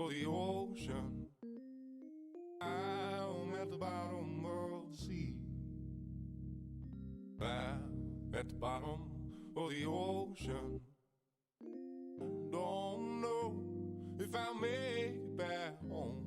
of the ocean. I'm at the bottom of the sea. I'm at the bottom of the ocean. Don't know if I'll make it back home.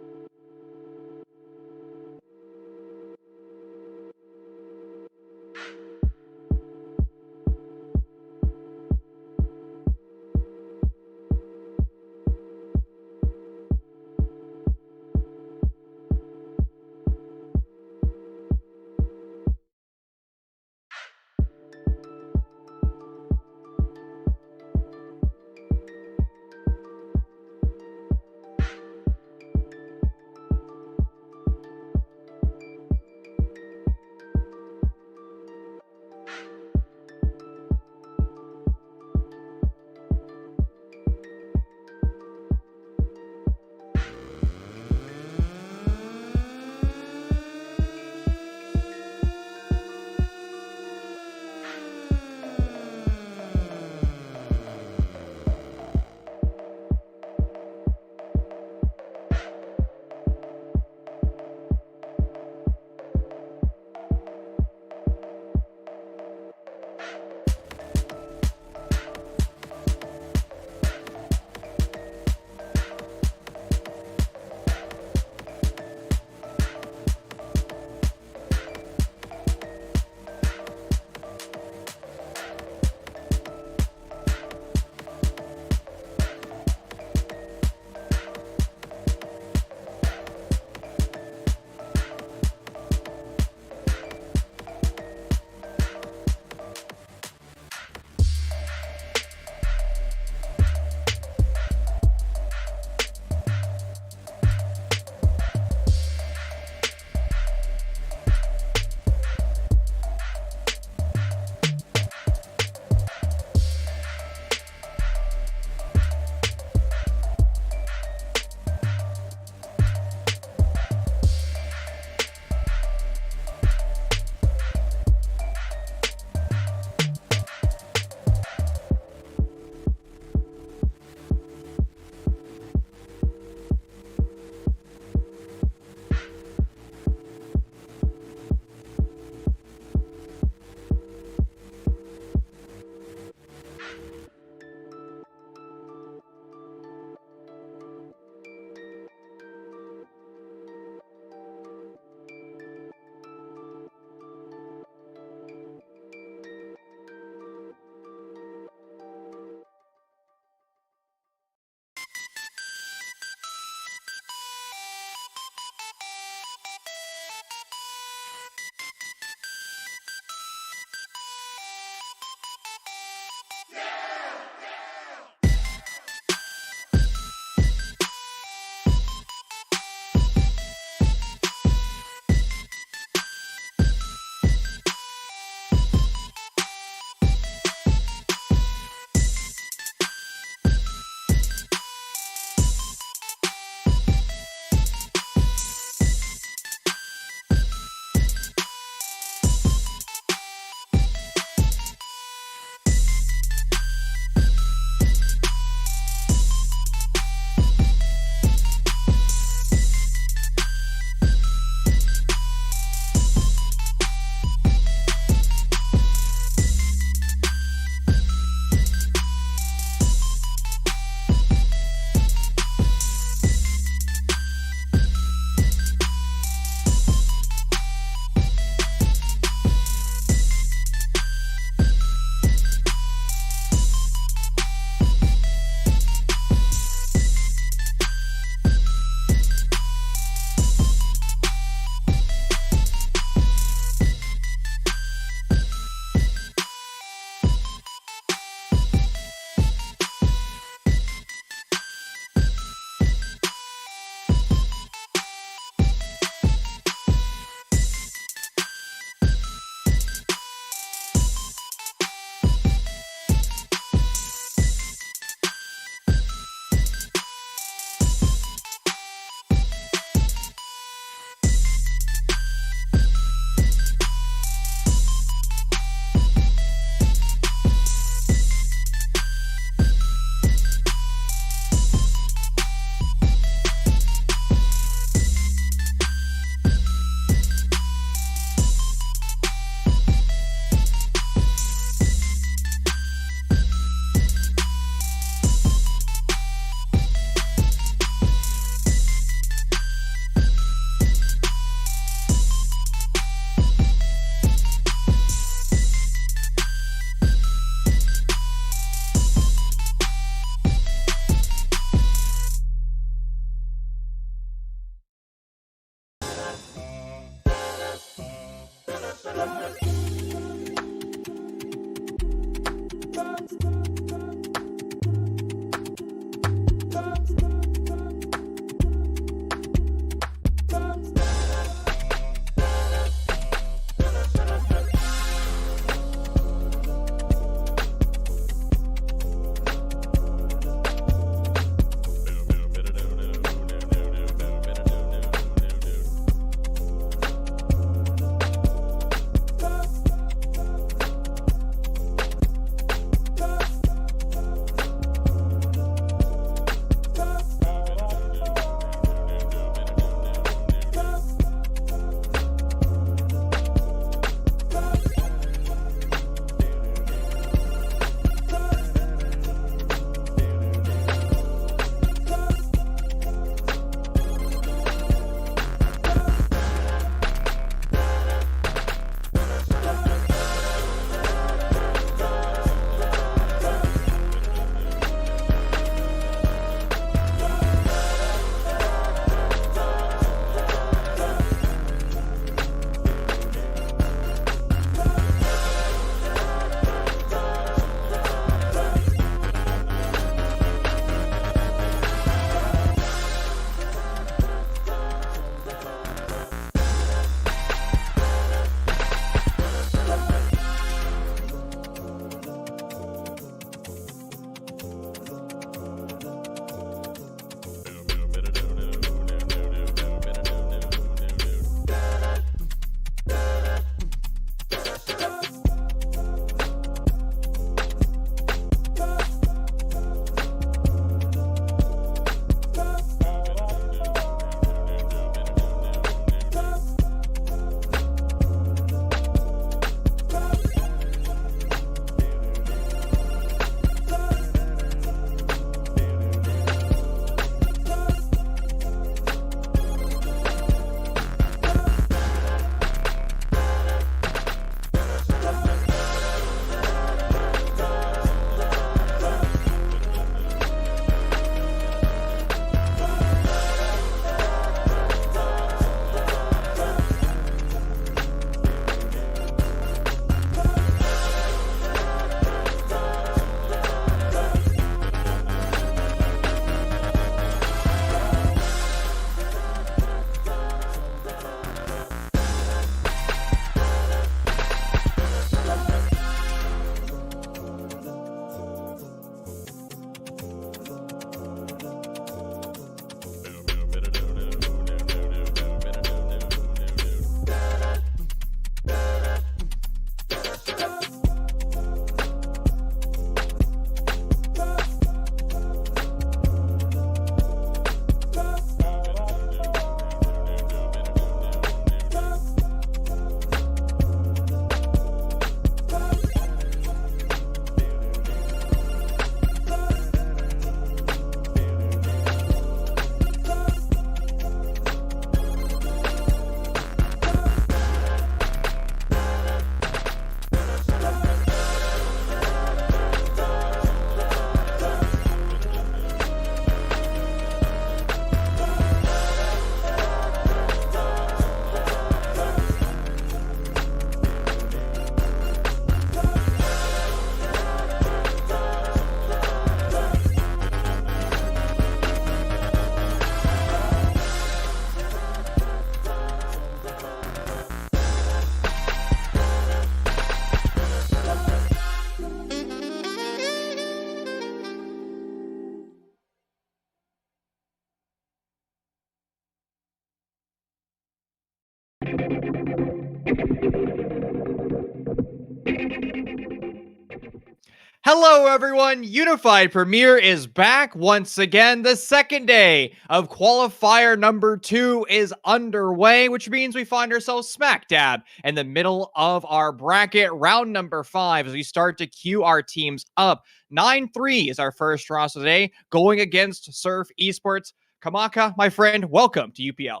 Hello, everyone. Unified Premiere is back once again. The second day of Qualifier number 2 is underway, which means we find ourselves smack dab in the middle of our bracket, round number 5, as we start to queue our teams up. 9-3 is our first roster today, going against Surf Esports. Kamaka, my friend, welcome to UPL.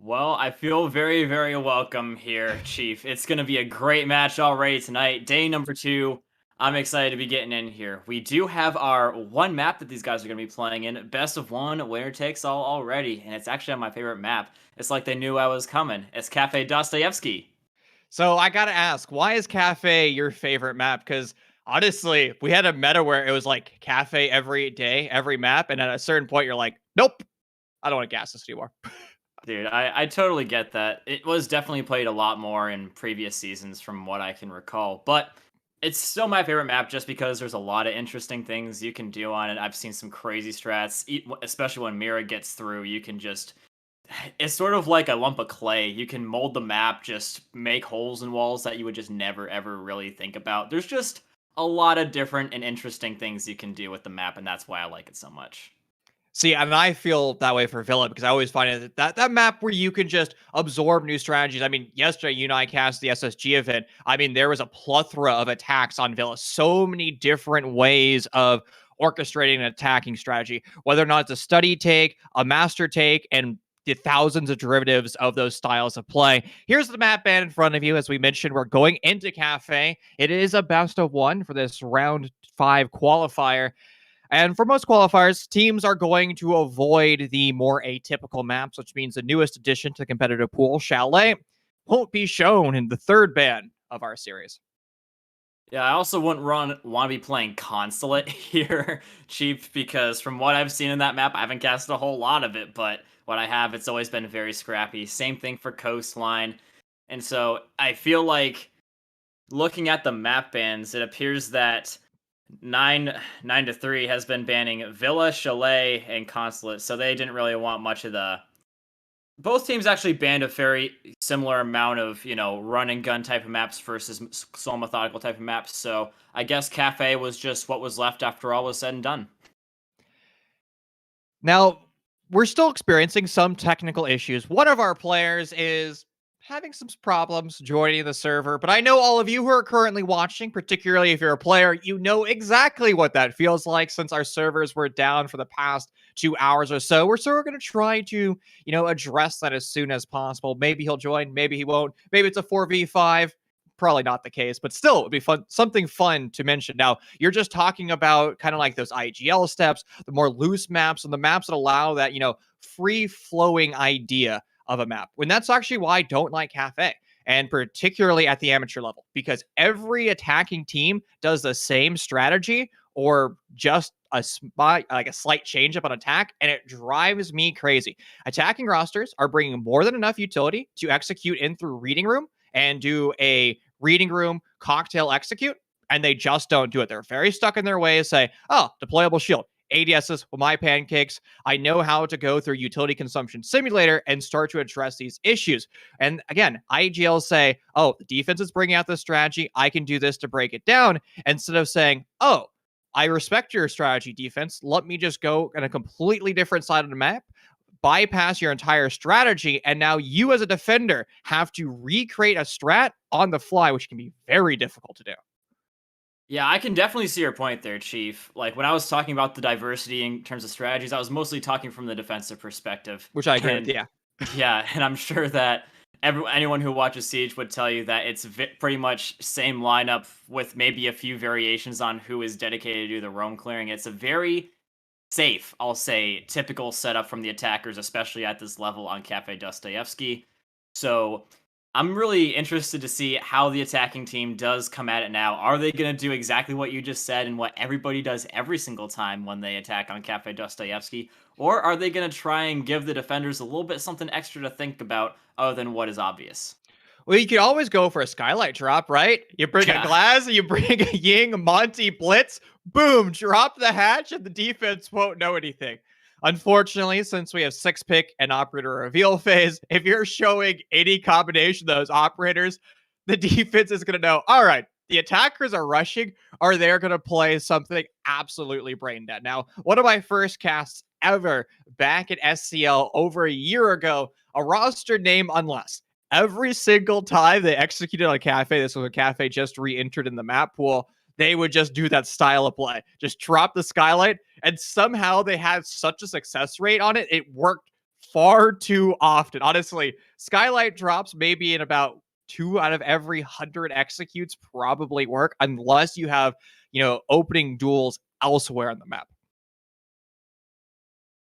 Well, I feel very, very welcome here, Chief. It's going to be a great match already tonight. Day number 2. I'm excited to be getting in here. We do have our one map that these guys are going to be playing in. Best of one, winner takes all already. And it's actually on my favorite map. It's like they knew I was coming. It's Cafe Dostoevsky. So I gotta ask, why is Cafe your favorite map? Because honestly, we had a meta where it was like Cafe every day, every map, and at a certain point, you're like, nope, I don't want to gas this anymore. Dude, I totally get that. It was definitely played a lot more in previous seasons from what I can recall, but it's still my favorite map just because there's a lot of interesting things you can do on it. I've seen some crazy strats, especially when Mira gets through. You can just, it's sort of like a lump of clay. You can mold the map, just make holes in walls that you would just never ever really think about. There's just a lot of different and interesting things you can do with the map, and that's why I like it so much. See, and I feel that way for Villa because I always find it that map where you can just absorb new strategies. I mean, yesterday you and I cast the SSG event. I mean, there was a plethora of attacks on Villa. So many different ways of orchestrating an attacking strategy, whether or not it's a study take, a master take, and the thousands of derivatives of those styles of play. Here's the map band in front of you. As we mentioned, we're going into Cafe. It is a best of one for this round 5 qualifier. And for most qualifiers, teams are going to avoid the more atypical maps, which means the newest addition to the competitive pool, Chalet, won't be shown in the third ban of our series. Yeah, I also wouldn't want to be playing Consulate here, Chief, because from what I've seen in that map, I haven't cast a whole lot of it, but what I have, it's always been very scrappy. Same thing for Coastline. And so I feel like looking at the map bans, it appears that 9-3 has been banning Villa, Chalet, and Consulate, so they didn't really want much of the. Both teams actually banned a very similar amount of, run and gun type of maps versus soul methodical type of maps. So I guess Cafe was just what was left after all was said and done. Now, we're still experiencing some technical issues. One of our players is having some problems joining the server, but I know all of you who are currently watching, particularly if you're a player, you know exactly what that feels like since our servers were down for the past 2 hours or so. We're going to try to, address that as soon as possible. Maybe he'll join, maybe he won't. Maybe it's a 4v5. Probably not the case, but still it would be fun, something fun to mention. Now, you're just talking about kind of like those IGL steps, the more loose maps, and the maps that allow that, free flowing idea of a map. When that's actually why I don't like Cafe, and particularly at the amateur level, because every attacking team does the same strategy or just a slight change up on attack, and it drives me crazy. Attacking rosters are bringing more than enough utility to execute in through reading room and do a reading room cocktail execute, and they just don't do it. They're very stuck in their ways. Say, oh, deployable shield. ADSs with my pancakes. I know how to go through utility consumption simulator and start to address these issues. And again, IGL say, oh, the defense is bringing out this strategy. I can do this to break it down, instead of saying, oh, I respect your strategy, defense. Let me just go on a completely different side of the map, bypass your entire strategy, and now you as a defender have to recreate a strat on the fly, which can be very difficult to do. Yeah, I can definitely see your point there, Chief. Like when I was talking about the diversity in terms of strategies, I was mostly talking from the defensive perspective. Which I agree with, And yeah. yeah, and I'm sure that anyone who watches Siege would tell you that it's pretty much same lineup with maybe a few variations on who is dedicated to do the roam clearing. It's a very safe, I'll say, typical setup from the attackers, especially at this level on Cafe Dostoevsky. So I'm really interested to see how the attacking team does come at it now. Are they going to do exactly what you just said and what everybody does every single time when they attack on Cafe Dostoevsky? Or are they going to try and give the defenders a little bit something extra to think about other than what is obvious? Well, you could always go for a skylight drop, right? You bring a Yeah. glass, you bring a Ying Monty Blitz, boom, drop the hatch, and the defense won't know anything. Unfortunately, since we have 6-pick and operator reveal phase, if you're showing any combination of those operators, the defense is going to know, all right, the attackers are rushing, or they're going to play something absolutely brain dead. Now, one of my first casts ever back at SCL over a year ago, a roster name unless. Every single time they executed on Cafe, this was a Cafe just re-entered in the map pool, they would just do that style of play. Just drop the skylight, and somehow they had such a success rate on it. It worked far too often. Honestly, skylight drops maybe in about 2 out of every 100 executes probably work, unless you have, opening duels elsewhere on the map.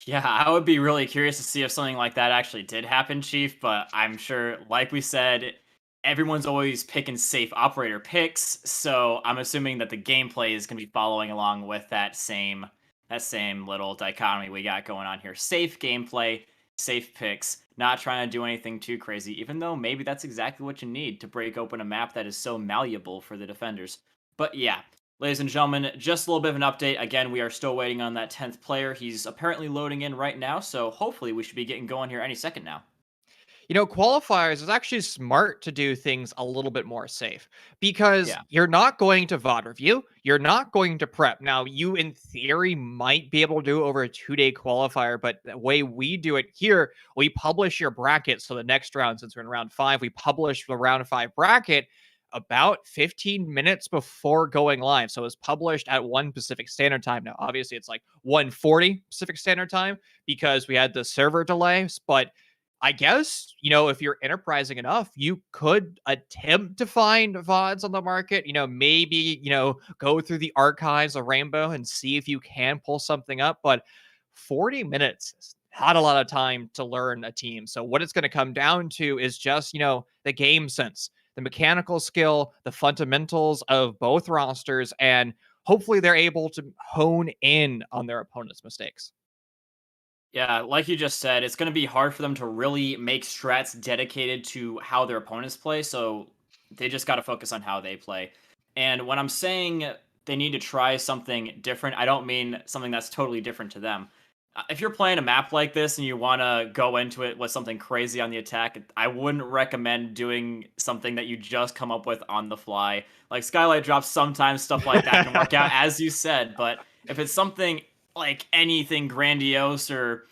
Yeah, I would be really curious to see if something like that actually did happen, Chief, but I'm sure, like we said, everyone's always picking safe operator picks, so I'm assuming that the gameplay is going to be following along with that same little dichotomy we got going on here. Safe gameplay, safe picks, not trying to do anything too crazy, even though maybe that's exactly what you need to break open a map that is so malleable for the defenders. But yeah, ladies and gentlemen, just a little bit of an update. Again, we are still waiting on that 10th player. He's apparently loading in right now, so hopefully we should be getting going here any second now. Qualifiers is actually smart to do things a little bit more safe because Yeah. you're not going to VOD review. You're not going to prep. Now, you in theory might be able to do over a 2-day qualifier, but the way we do it here, we publish your bracket. So the next round, since we're in round 5, we publish the round 5 bracket about 15 minutes before going live. So it's published at 1 Pacific Standard Time. Now, obviously, it's like 1:40 Pacific Standard Time because we had the server delays, but I guess, if you're enterprising enough, you could attempt to find VODs on the market, maybe, go through the archives of Rainbow and see if you can pull something up. But 40 minutes is not a lot of time to learn a team. So what it's going to come down to is just, the game sense, the mechanical skill, the fundamentals of both rosters, and hopefully they're able to hone in on their opponent's mistakes. Yeah, like you just said, it's going to be hard for them to really make strats dedicated to how their opponents play, so they just got to focus on how they play. And when I'm saying they need to try something different, I don't mean something that's totally different to them. If you're playing a map like this and you want to go into it with something crazy on the attack, I wouldn't recommend doing something that you just come up with on the fly. Like Skylight drops, sometimes stuff like that can work out, as you said, but if it's something like anything grandiose or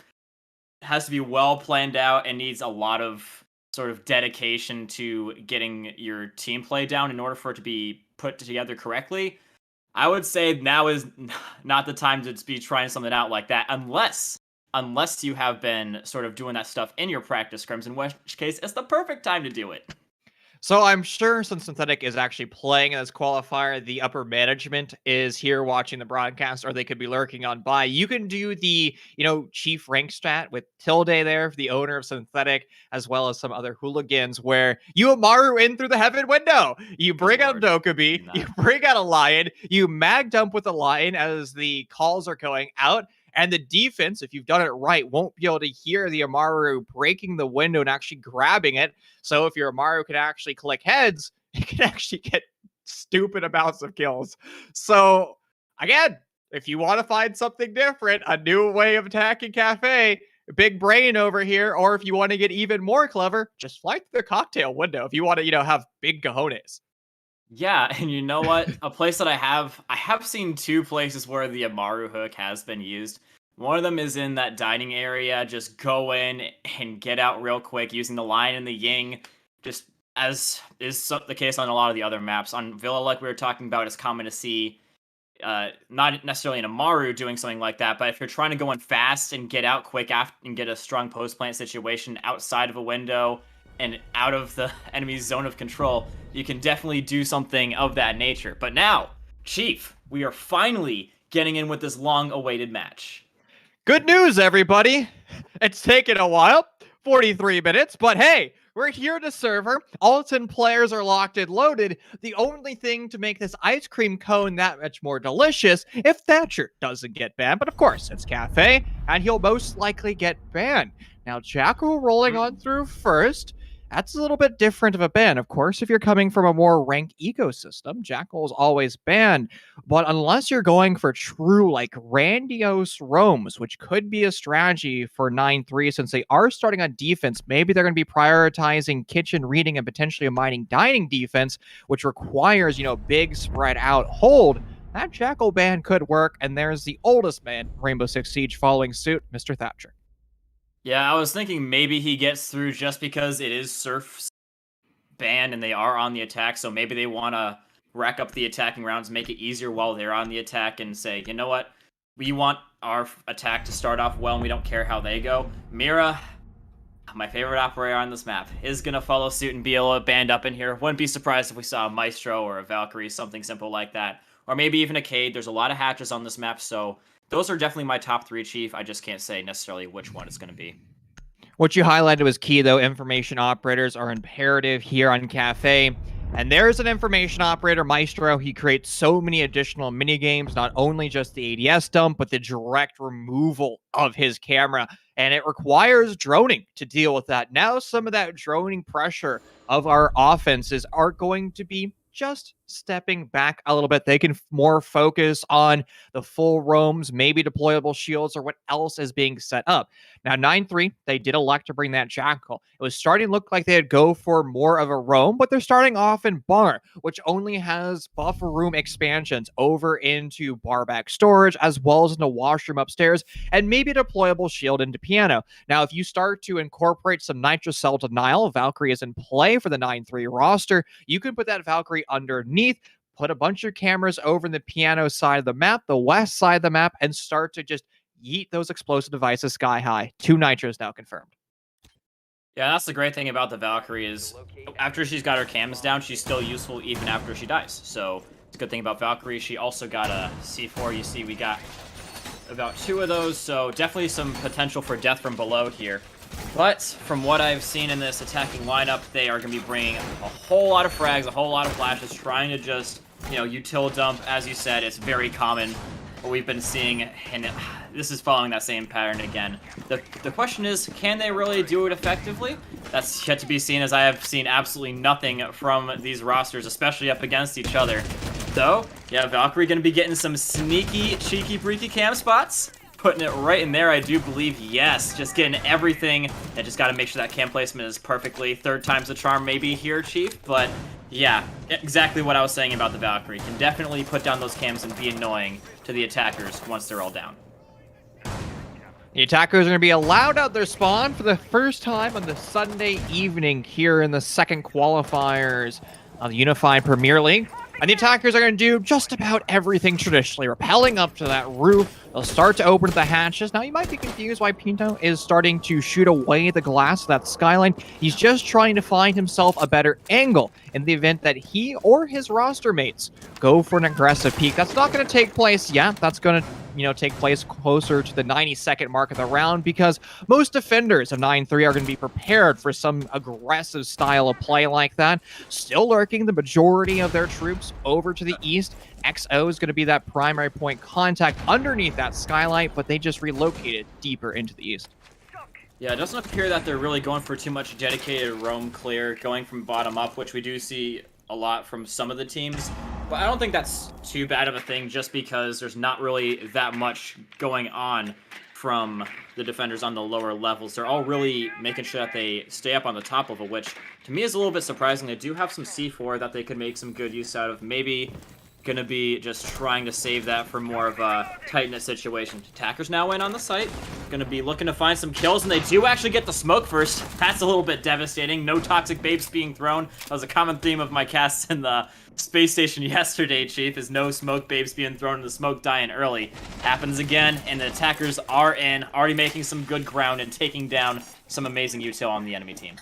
has to be well planned out and needs a lot of sort of dedication to getting your team play down in order for it to be put together correctly, I would say now is not the time to be trying something out like that unless you have been sort of doing that stuff in your practice scrims, in which case it's the perfect time to do it. So I'm sure since Synthetic is actually playing as Qualifier, the upper management is here watching the broadcast, or they could be lurking on by. You can do the, chief rank stat with Tilde there, the owner of Synthetic, as well as some other hooligans, where you Amaru in through the heaven window. You bring out Dokubi, you bring out a lion, you mag dump with a lion as the calls are going out. And the defense, if you've done it right, won't be able to hear the Amaru breaking the window and actually grabbing it. So if your Amaru can actually collect heads, you can actually get stupid amounts of kills. So again, if you want to find something different, a new way of attacking Cafe, big brain over here, or if you want to get even more clever, just fly through the cocktail window if you want to, have big cojones. Yeah, and you know what? A place that I have seen 2 places where the Amaru hook has been used. One of them is in that dining area. Just go in and get out real quick using the lion and the ying, just as is the case on a lot of the other maps. On Villa, like we were talking about, it's common to see not necessarily an Amaru doing something like that, but if you're trying to go in fast and get out quick after and get a strong post plant situation outside of a window and out of the enemy's zone of control, you can definitely do something of that nature. But now, Chief, we are finally getting in with this long-awaited match. Good news, everybody. It's taken a while, 43 minutes, but hey, we're here to server. All 10 players are locked and loaded. The only thing to make this ice cream cone that much more delicious if Thatcher doesn't get banned. But of course, it's Cafe, and he'll most likely get banned. Now, Jackal rolling on through first. That's a little bit different of a ban. Of course, if you're coming from a more ranked ecosystem, Jackal is always banned. But unless you're going for true, like, grandiose roams, which could be a strategy for 9-3, since they are starting on defense, maybe they're going to be prioritizing kitchen reading and potentially a mining dining defense, which requires, big spread out hold. That Jackal ban could work, and there's the oldest man, Rainbow Six Siege, following suit, Mr. Thatcher. Yeah, I was thinking maybe he gets through just because it is Surf's ban and they are on the attack, so maybe they want to rack up the attacking rounds, make it easier while they're on the attack, and say, you know what, we want our attack to start off well and we don't care how they go. Mira, my favorite operator on this map, is going to follow suit and be able to band up in here. Wouldn't be surprised if we saw a Maestro or a Valkyrie, something simple like that. Or maybe even a Cade. There's a lot of hatches on this map, so those are definitely my top 3, Chief. I just can't say necessarily which one it's going to be. What you highlighted was key, though. Information operators are imperative here on Cafe. And there's an information operator, Maestro. He creates so many additional mini games, not only just the ADS dump, but the direct removal of his camera. And it requires droning to deal with that. Now, some of that droning pressure of our offenses are going to be just stepping back a little bit. They can more focus on the full roams, maybe deployable shields, or what else is being set up. Now, 9-3, they did elect to bring that Jackal. It was starting to look like they'd go for more of a roam, but they're starting off in bar, which only has buffer room expansions over into bar back storage, as well as in the washroom upstairs, and maybe a deployable shield into piano. Now, if you start to incorporate some nitrocell denial, Valkyrie is in play for the 9-3 roster, you can put that Valkyrie underneath, put a bunch of cameras over in the piano side of the map, the west side of the map, and start to just yeet those explosive devices sky high. 2 nitros now confirmed. Yeah, that's the great thing about the Valkyrie is after she's got her cams down, she's still useful even after she dies. So it's a good thing about Valkyrie. She also got a C4. You see we got about 2 of those, so definitely some potential for death from below here. But from what I've seen in this attacking lineup, they are going to be bringing a whole lot of frags, a whole lot of flashes, trying to just, util dump. As you said, it's very common what we've been seeing, and this is following that same pattern again. The question is, can they really do it effectively? That's yet to be seen, as I have seen absolutely nothing from these rosters, especially up against each other. So, yeah, Valkyrie going to be getting some sneaky, cheeky, freaky cam spots. Putting it right in there, I do believe, yes. Just getting everything. I just got to make sure that cam placement is perfectly. 3rd time's the charm maybe here, Chief. But, yeah, exactly what I was saying about the Valkyrie. Can definitely put down those cams and be annoying to the attackers once they're all down. The attackers are going to be allowed out their spawn for the first time on the Sunday evening here in the second qualifiers of the Unified Premier League. And the attackers are going to do just about everything traditionally, rappelling up to that roof. They'll start to open the hatches. Now, you might be confused why Pinto is starting to shoot away the glass of that skyline. He's just trying to find himself a better angle in the event that he or his roster mates go for an aggressive peek. That's not going to take place yet. That's going to take place closer to the 92nd mark of the round, because most defenders of 9-3 are going to be prepared for some aggressive style of play like that. Still lurking the majority of their troops over to the east. XO is going to be that primary point contact underneath that skylight, but they just relocated deeper into the east. Yeah, it doesn't appear that they're really going for too much dedicated roam clear, going from bottom up, which we do see a lot from some of the teams. But I don't think that's too bad of a thing, just because there's not really that much going on from the defenders on the lower levels. They're all really making sure that they stay up on the top level, which to me is a little bit surprising. They do have some C4 that they could make some good use out of. Maybe gonna be just trying to save that for more of a tight-knit situation. Attackers now in on the site. Gonna be looking to find some kills, and they do actually get the smoke first. That's a little bit devastating. No toxic babes being thrown. That was a common theme of my casts in the space station yesterday, Chief, is no smoke babes being thrown in the smoke dying early. Happens again, and the attackers are in, already making some good ground and taking down some amazing util on the enemy team.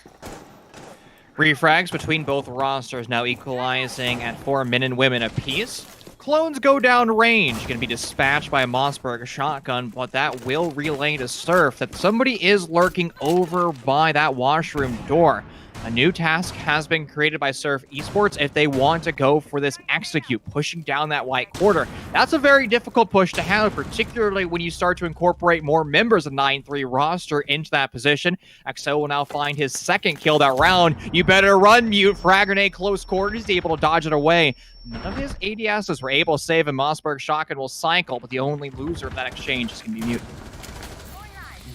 Refrags between both rosters now equalizing at 4 men and women apiece. Clones go down range, going to be dispatched by a Mossberg shotgun, but that will relay to Surf that somebody is lurking over by that washroom door. A new task has been created by Surf Esports if they want to go for this execute, pushing down that white quarter. That's a very difficult push to handle, particularly when you start to incorporate more members of 9-3 roster into that position. XO will now find his second kill that round. You better run, Mute. Frag grenade close quarters, he's able to dodge it away. None of his ADSs were able to save him. Mossberg shotgun will cycle, but the only loser of that exchange is going to be Mute.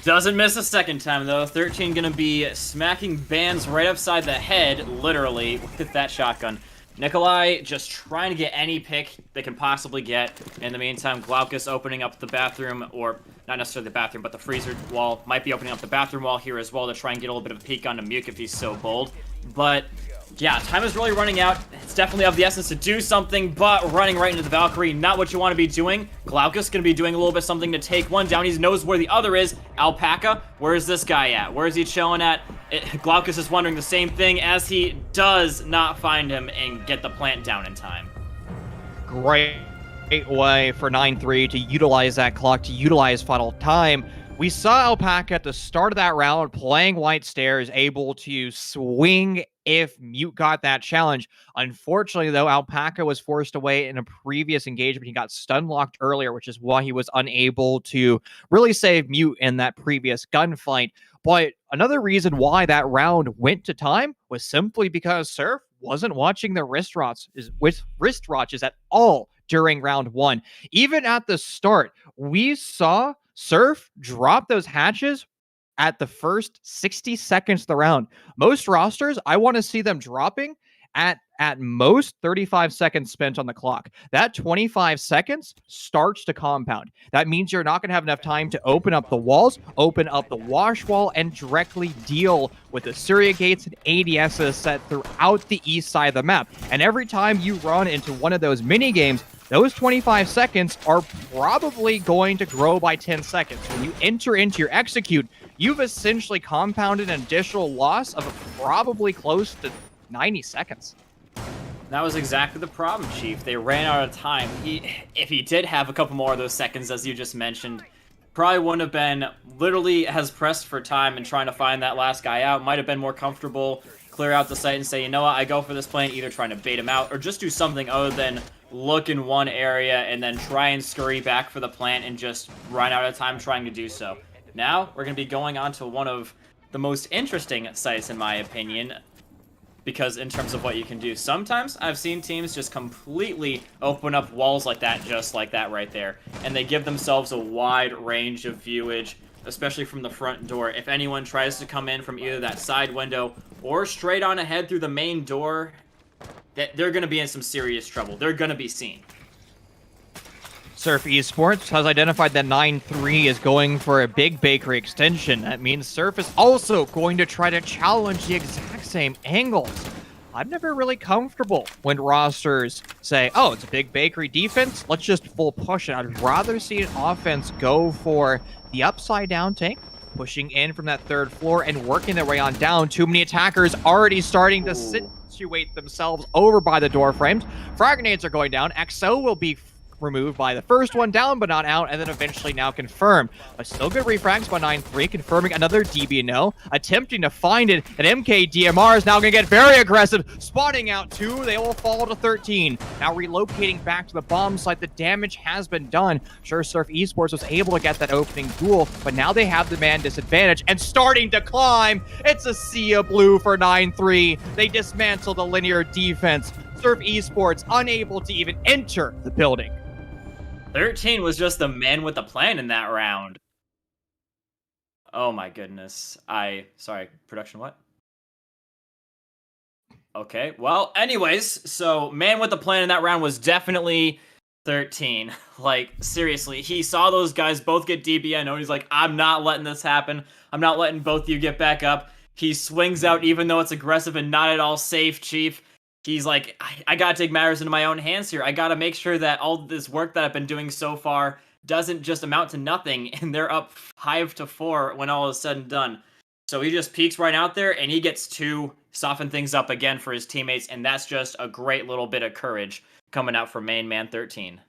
Doesn't miss a second time, though. 13 gonna be smacking Bands right upside the head, literally, with that shotgun. Nikolai just trying to get any pick they can possibly get. In the meantime, Glaucus opening up the bathroom, or not necessarily the bathroom, but the freezer wall. Might be opening up the bathroom wall here as well to try and get a little bit of a peek onto Muke if he's so bold. But yeah, time is really running out. It's definitely of the essence to do something, but running right into the Valkyrie, not what you want to be doing. Glaucus going to be doing a little bit something to take one down. He knows where the other is. Alpaca, where is this guy at? Where is he chilling at? Glaucus is wondering the same thing as he does not find him and get the plant down in time. Great way for 9-3 to utilize that clock, to utilize final time. We saw Alpaca at the start of that round playing White Stairs, able to swing if Mute got that challenge. Unfortunately, though, Alpaca was forced away in a previous engagement. He got stun locked earlier, which is why he was unable to really save Mute in that previous gunfight. But another reason why that round went to time was simply because Surf wasn't watching the wristwatches at all during round one. Even at the start, we saw Surf drop those hatches at the first 60 seconds of the round. Most rosters, I want to see them dropping at most 35 seconds spent on the clock. That 25 seconds starts to compound. That means you're not going to have enough time to open up the walls, open up the wash wall, and directly deal with the Syria gates and ADSs set throughout the east side of the map. And every time you run into one of those mini games, those 25 seconds are probably going to grow by 10 seconds. When you enter into your execute, you've essentially compounded an additional loss of probably close to 90 seconds. That was exactly the problem, Chief. They ran out of time. If he did have a couple more of those seconds, as you just mentioned, probably wouldn't have been literally as pressed for time and trying to find that last guy out. Might have been more comfortable, clear out the site and say, you know what, I go for this plan, either trying to bait him out or just do something other than look in one area and then try and scurry back for the plant and just run out of time trying to do so. Now, we're going to be going on to one of the most interesting sites, in my opinion, because in terms of what you can do, sometimes I've seen teams just completely open up walls like that, just like that right there, and they give themselves a wide range of viewage, especially from the front door. If anyone tries to come in from either that side window or straight on ahead through the main door, they're going to be in some serious trouble. They're going to be seen. Surf Esports has identified that 9-3 is going for a big bakery extension. That means Surf is also going to try to challenge the exact same angles. I'm never really comfortable when rosters say, oh, it's a big bakery defense, let's just full push it. I'd rather see an offense go for the upside down tank, pushing in from that third floor and working their way on down. Too many attackers already starting to situate themselves over by the door frames. Frag grenades are going down. XO will be removed by the first one, down but not out, and then eventually now confirmed. But still good refrags by 9-3, confirming another DBNO, attempting to find it, and MKDMR is now going to get very aggressive, spotting out two. They will fall to 13. Now relocating back to the bomb site, the damage has been done. Sure, Surf Esports was able to get that opening duel, but now they have the man disadvantage and starting to climb. It's a sea of blue for 9-3. They dismantle the linear defense. Surf Esports unable to even enter the building. 13 was just the man with the plan in that round. Oh my goodness. Sorry, production what? Okay, well, anyways, so man with the plan in that round was definitely 13. Like, seriously, he saw those guys both get DBNO. He's like, I'm not letting this happen. I'm not letting both of you get back up. He swings out even though it's aggressive and not at all safe, Chief. He's like, I gotta take matters into my own hands here. I gotta make sure that all this work that I've been doing so far doesn't just amount to nothing, and they're up 5-4 when all is said and done. So he just peeks right out there, and he gets to soften things up again for his teammates, and that's just a great little bit of courage coming out from main man 13.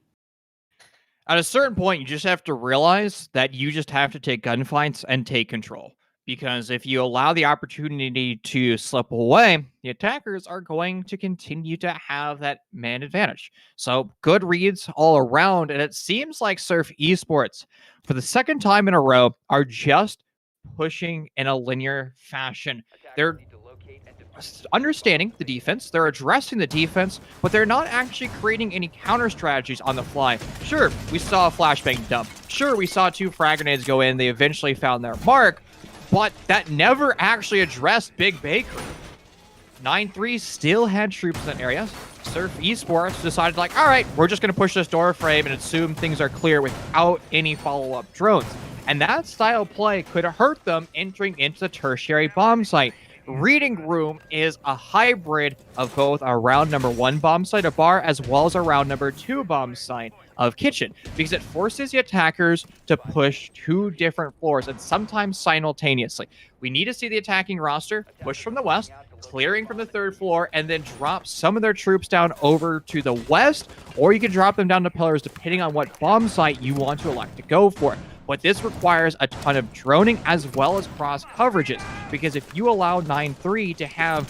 At a certain point, you just have to realize that you just have to take gunfights and take control. Because if you allow the opportunity to slip away, the attackers are going to continue to have that man advantage. So good reads all around, and it seems like Surf Esports, for the second time in a row, are just pushing in a linear fashion. They're understanding the defense, they're addressing the defense, but they're not actually creating any counter strategies on the fly. Sure, we saw a flashbang dump. Sure, we saw 2 frag grenades go in. They eventually found their mark, but that never actually addressed Big Bakery. 9-3 still had troops in that area. Surf Esports decided, like, all right, we're just going to push this door frame and assume things are clear without any follow-up drones. And that style of play could hurt them entering into the tertiary bomb site. Reading Room is a hybrid of both a round number 1 bomb site of Bar as well as a round number 2 bomb site of Kitchen, because it forces the attackers to push 2 different floors and sometimes simultaneously. We need to see the attacking roster push from the west, clearing from the 3rd floor, and then drop some of their troops down over to the west, or you can drop them down to pillars depending on what bomb site you want to elect to go for. But this requires a ton of droning as well as cross coverages, because if you allow 9-3 to have,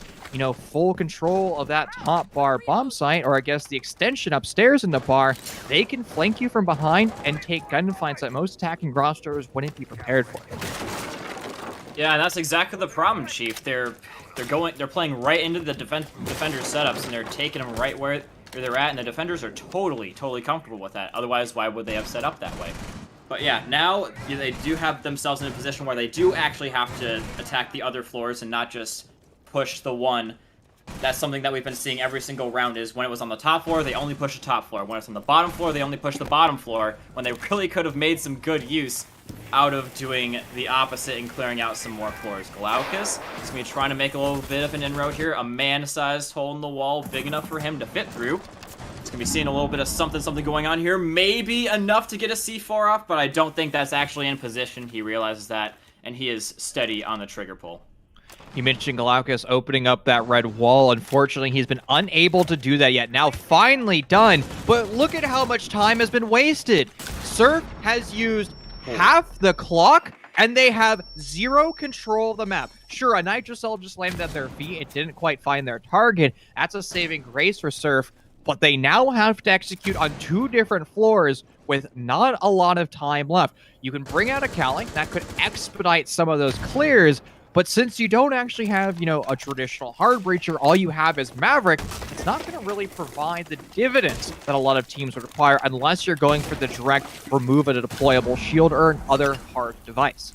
full control of that top bar bomb site, or I guess the extension upstairs in the bar, they can flank you from behind and take gunfights that most attacking rosters wouldn't be prepared for. Yeah, and that's exactly the problem, Chief. They're playing right into the defender setups, and they're taking them right where they're at, and the defenders are totally comfortable with that. Otherwise, why would they have set up that way? But yeah, now they do have themselves in a position where they do actually have to attack the other floors and not just push the one. That's something that we've been seeing every single round, is when it was on the top floor, they only push the top floor. When it's on the bottom floor, they only push the bottom floor, when they really could have made some good use out of doing the opposite and clearing out some more floors. Glaucus is going to be trying to make a little bit of an inroad here. A man-sized hole in the wall, big enough for him to fit through. It's going to be seeing a little bit of something going on here. Maybe enough to get a C4 off, but I don't think that's actually in position. He realizes that, and he is steady on the trigger pull. You mentioned Glaucus opening up that red wall. Unfortunately, he's been unable to do that yet. Now finally done, but look at how much time has been wasted. Surf has used half the clock, and they have 0 control of the map. Sure, a Nitrocell just landed at their feet. It didn't quite find their target. That's a saving grace for Surf, but they now have to execute on 2 different floors with not a lot of time left. You can bring out a Cali. That could expedite some of those clears, but since you don't actually have, a traditional hard breacher, all you have is Maverick, it's not going to really provide the dividends that a lot of teams would require unless you're going for the direct remove of a deployable shield or an other hard device.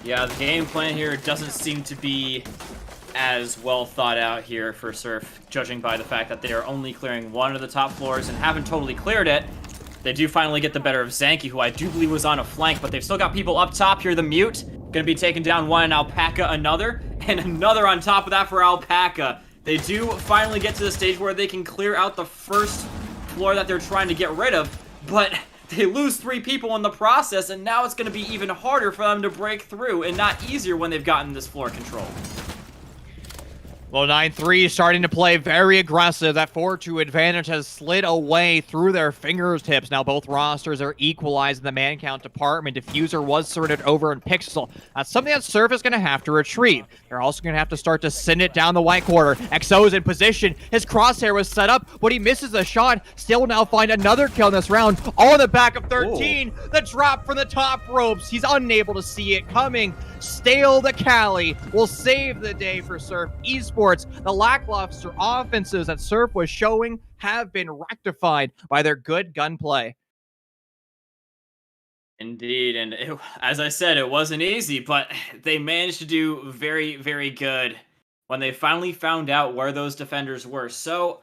Yeah, the game plan here doesn't seem to be as well thought out here for Surf, judging by the fact that they are only clearing 1 of the top floors and haven't totally cleared it. They do finally get the better of Zanky, who I do believe was on a flank, but they've still got people up top here. The Mute gonna be taking down 1, and Alpaca another, and another on top of that for Alpaca. They do finally get to the stage where they can clear out the first floor that they're trying to get rid of, but they lose 3 people in the process, and now it's gonna be even harder for them to break through, and not easier when they've gotten this floor control. Well, 9-3 is starting to play very aggressive. That 4-2 advantage has slid away through their fingertips. Now both rosters are equalized in the man count department. Diffuser was sorted over in Pixel. That's something that Surf is going to have to retrieve. They're also going to have to start to send it down the white quarter. XO's in position. His crosshair was set up, but he misses the shot. Still now find another kill in this round. All in the back of 13. Whoa. The drop from the top ropes. He's unable to see it coming. Stale the Cali will save the day for Surf Esports. The lackluster offenses that Surf was showing have been rectified by their good gunplay. Indeed, and as I said, it wasn't easy, but they managed to do very, very good when they finally found out where those defenders were. So,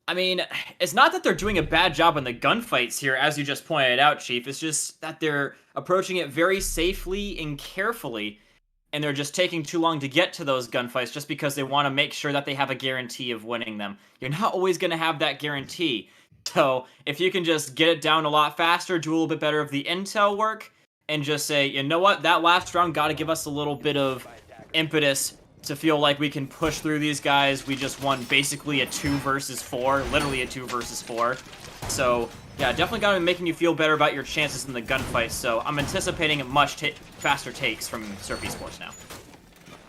I mean, it's not that they're doing a bad job in the gunfights here, as you just pointed out, Chief. It's just that they're approaching it very safely and carefully, and they're just taking too long to get to those gunfights just because they want to make sure that they have a guarantee of winning them. You're not always going to have that guarantee. So if you can just get it down a lot faster, do a little bit better of the intel work, and just say, you know what, that last round got to give us a little bit of impetus to feel like we can push through these guys. We just won basically a 2 versus 4, literally a 2 versus 4. So Yeah, definitely got to be making you feel better about your chances in the gunfight, so I'm anticipating much faster takes from Surf Esports now.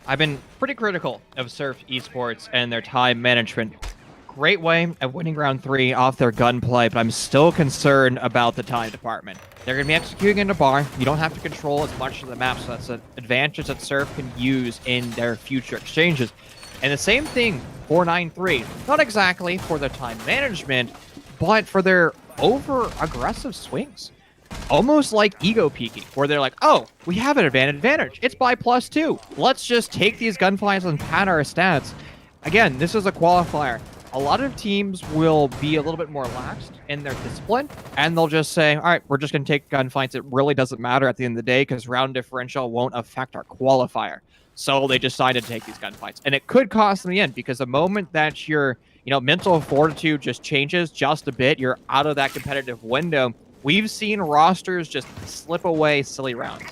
I've been pretty critical of Surf Esports and their time management. Great way of winning round 3 off their gunplay, but I'm still concerned about the time department. They're going to be executing in a bar. You don't have to control as much of the map, so that's an advantage that Surf can use in their future exchanges. And the same thing for 9-3. Not exactly for the time management, but for their over-aggressive swings. Almost like ego peaking, where they're like, oh, we have an advantage. It's by +2. Let's just take these gunfights and pad our stats. Again, this is a qualifier. A lot of teams will be a little bit more laxed in their discipline, and they'll just say, all right, we're just going to take gunfights. It really doesn't matter at the end of the day because round differential won't affect our qualifier. So they decided to take these gunfights. And it could cost them the end because the moment that your mental fortitude just changes just a bit, you're out of that competitive window. We've seen rosters just slip away silly rounds.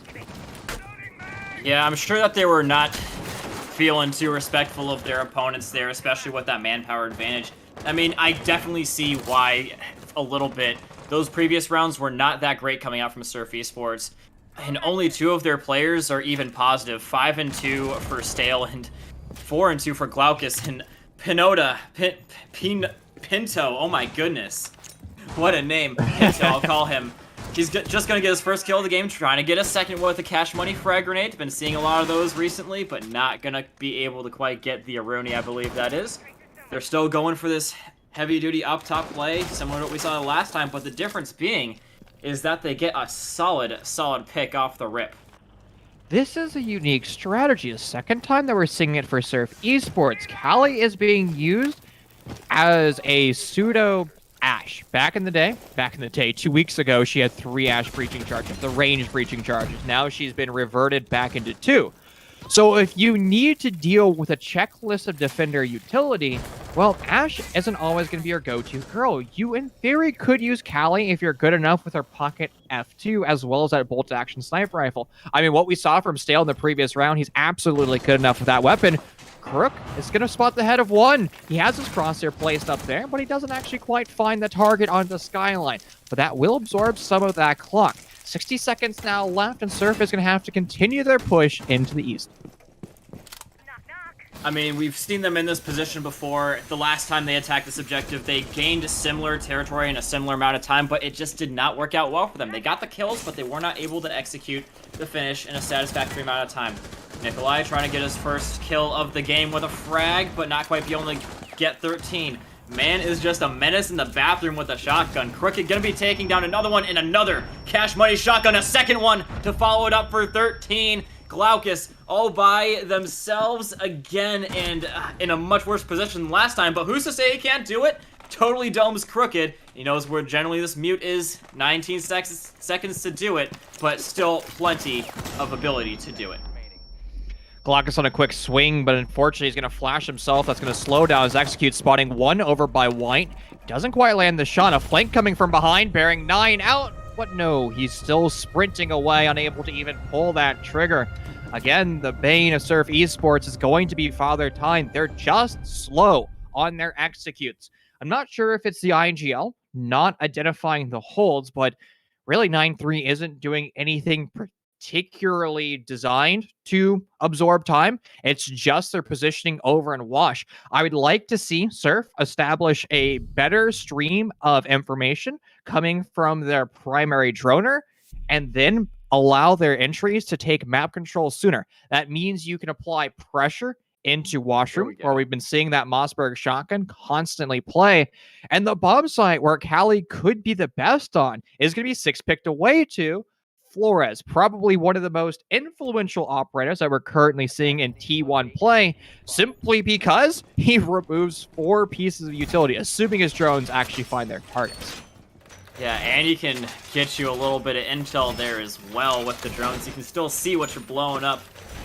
Yeah, I'm sure that they were not feeling too respectful of their opponents there, especially with that manpower advantage. I mean, I definitely see why a little bit. Those previous rounds were not that great coming out from Surf Esports, and only 2 of their players are even positive. 5-2 for Stale and 4-2 for Glaucus and Pinto. Oh my goodness. What a name. Pinto, I'll call him. He's just going to get his first kill of the game, trying to get a second with a cash money frag grenade. Been seeing a lot of those recently, but not going to be able to quite get the Aruni, I believe that is. They're still going for this heavy-duty up-top play, similar to what we saw last time, but the difference being is that they get a solid pick off the rip. This is a unique strategy. The second time that we're seeing it for Surf Esports. Kali is being used as a pseudo Ash. Back in the day, 2 weeks ago, she had 3 Ash breaching charges, the ranged breaching charges. Now she's been reverted back into 2. So if you need to deal with a checklist of defender utility, well, Ash isn't always going to be your go-to girl. You, in theory, could use Kali if you're good enough with her pocket F2, as well as that bolt-action sniper rifle. I mean, what we saw from Stale in the previous round, he's absolutely good enough with that weapon. Crook is going to spot the head of 1. He has his crosshair placed up there, but he doesn't actually quite find the target on the skyline. But that will absorb some of that clock. 60 seconds now left, and Surf is going to have to continue their push into the east. I mean, we've seen them in this position before. The last time they attacked this objective, they gained similar territory in a similar amount of time, but it just did not work out well for them. They got the kills, but they were not able to execute the finish in a satisfactory amount of time. Nikolai trying to get his first kill of the game with a frag, but not quite be able to get 13. Man is just a menace in the bathroom with a shotgun. Crooked gonna be taking down another one and another cash money shotgun, a second one to follow it up for 13. Glaucus all by themselves again and in a much worse position than last time, but who's to say he can't do it? Totally domes Crooked. He knows where generally this mute is. 19 seconds to do it, but still plenty of ability to do it. Glaucus on a quick swing, but unfortunately he's going to flash himself. That's going to slow down his execute, spotting 1 over by White. Doesn't quite land the shot. A flank coming from behind, bearing 9 out. But no, he's still sprinting away, unable to even pull that trigger. Again, the bane of Surf Esports is going to be Father Time. They're just slow on their executes. I'm not sure if it's the IGL not identifying the holds, but really 9-3 isn't doing anything particularly designed to absorb time. It's just their positioning over and wash. I would like to see Surf establish a better stream of information coming from their primary droner and then allow their entries to take map control sooner. That means you can apply pressure into washroom, where we've been seeing that Mossberg shotgun constantly play. And the bomb site where Kali could be the best on is going to be 6-picked away to Flores, probably one of the most influential operators that we're currently seeing in T1 play, simply because he removes 4 pieces of utility, assuming his drones actually find their targets. Yeah, and he can get you a little bit of intel there as well with the drones. You can still see what you're blowing up.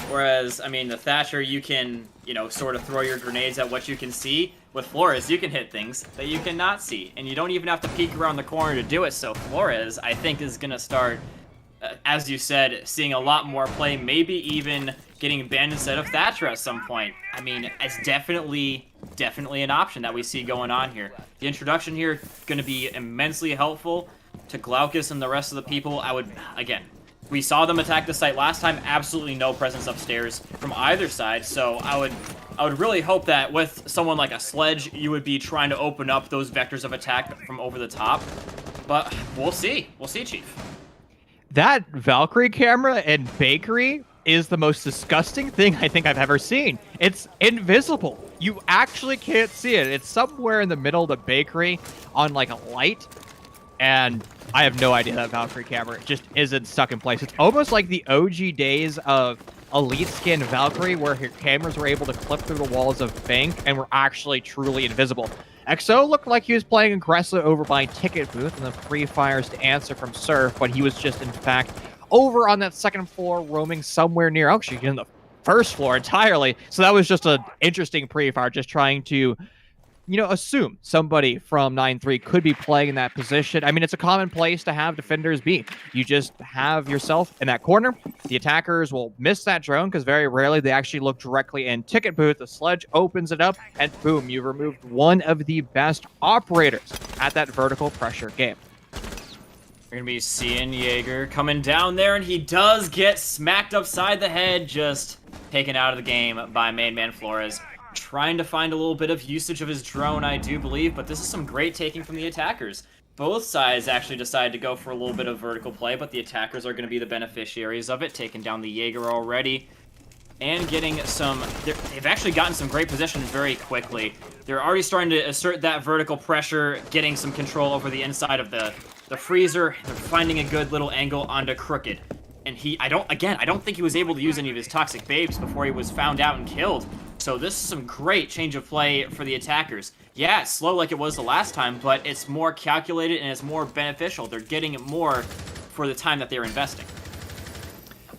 Whereas, I mean, the Thatcher, you can, sort of throw your grenades at what you can see. With Flores, you can hit things that you cannot see. And you don't even have to peek around the corner to do it. So Flores, I think, is going to start, as you said, seeing a lot more play. Maybe even getting abandoned instead of Thatcher at some point. I mean, it's definitely an option that we see going on here. The introduction here going to be immensely helpful to Glaucus and the rest of the people. Again, we saw them attack the site last time. Absolutely no presence upstairs from either side. So I would really hope that with someone like a Sledge, you would be trying to open up those vectors of attack from over the top. But we'll see. We'll see, Chief. That Valkyrie camera in Bakery is the most disgusting thing I think I've ever seen. It's invisible. You actually can't see it. It's somewhere in the middle of the Bakery on like a light. And I have no idea that Valkyrie camera just isn't stuck in place. It's almost like the OG days of Elite Skin Valkyrie, where her cameras were able to clip through the walls of Bank and were actually truly invisible. XO looked like he was playing aggressive over by Ticket Booth and the free fires to answer from Surf, but he was just, in fact, over on that second floor, roaming somewhere near, actually, in the first floor entirely. So that was just an interesting pre-fire, just trying to, you know, assume somebody from 9-3 could be playing in that position. I mean, it's a common place to have defenders be. You just have yourself in that corner. The attackers will miss that drone because very rarely they actually look directly in Ticket Booth. The Sledge opens it up, and boom, you've removed one of the best operators at that vertical pressure game. We're going to be seeing Jaeger coming down there, and he does get smacked upside the head, just taken out of the game by main man Flores. Trying to find a little bit of usage of his drone, I do believe, but this is some great taking from the attackers. Both sides actually decided to go for a little bit of vertical play, but the attackers are going to be the beneficiaries of it, taking down the Jaeger already, and getting some... They've actually gotten some great positions very quickly. They're already starting to assert that vertical pressure, getting some control over the inside of the freezer. They're finding a good little angle onto Crooked. And I don't think he was able to use any of his toxic babes before he was found out and killed. So this is some great change of play for the attackers. Yeah, it's slow like it was the last time, but it's more calculated and it's more beneficial. They're getting more for the time that they're investing.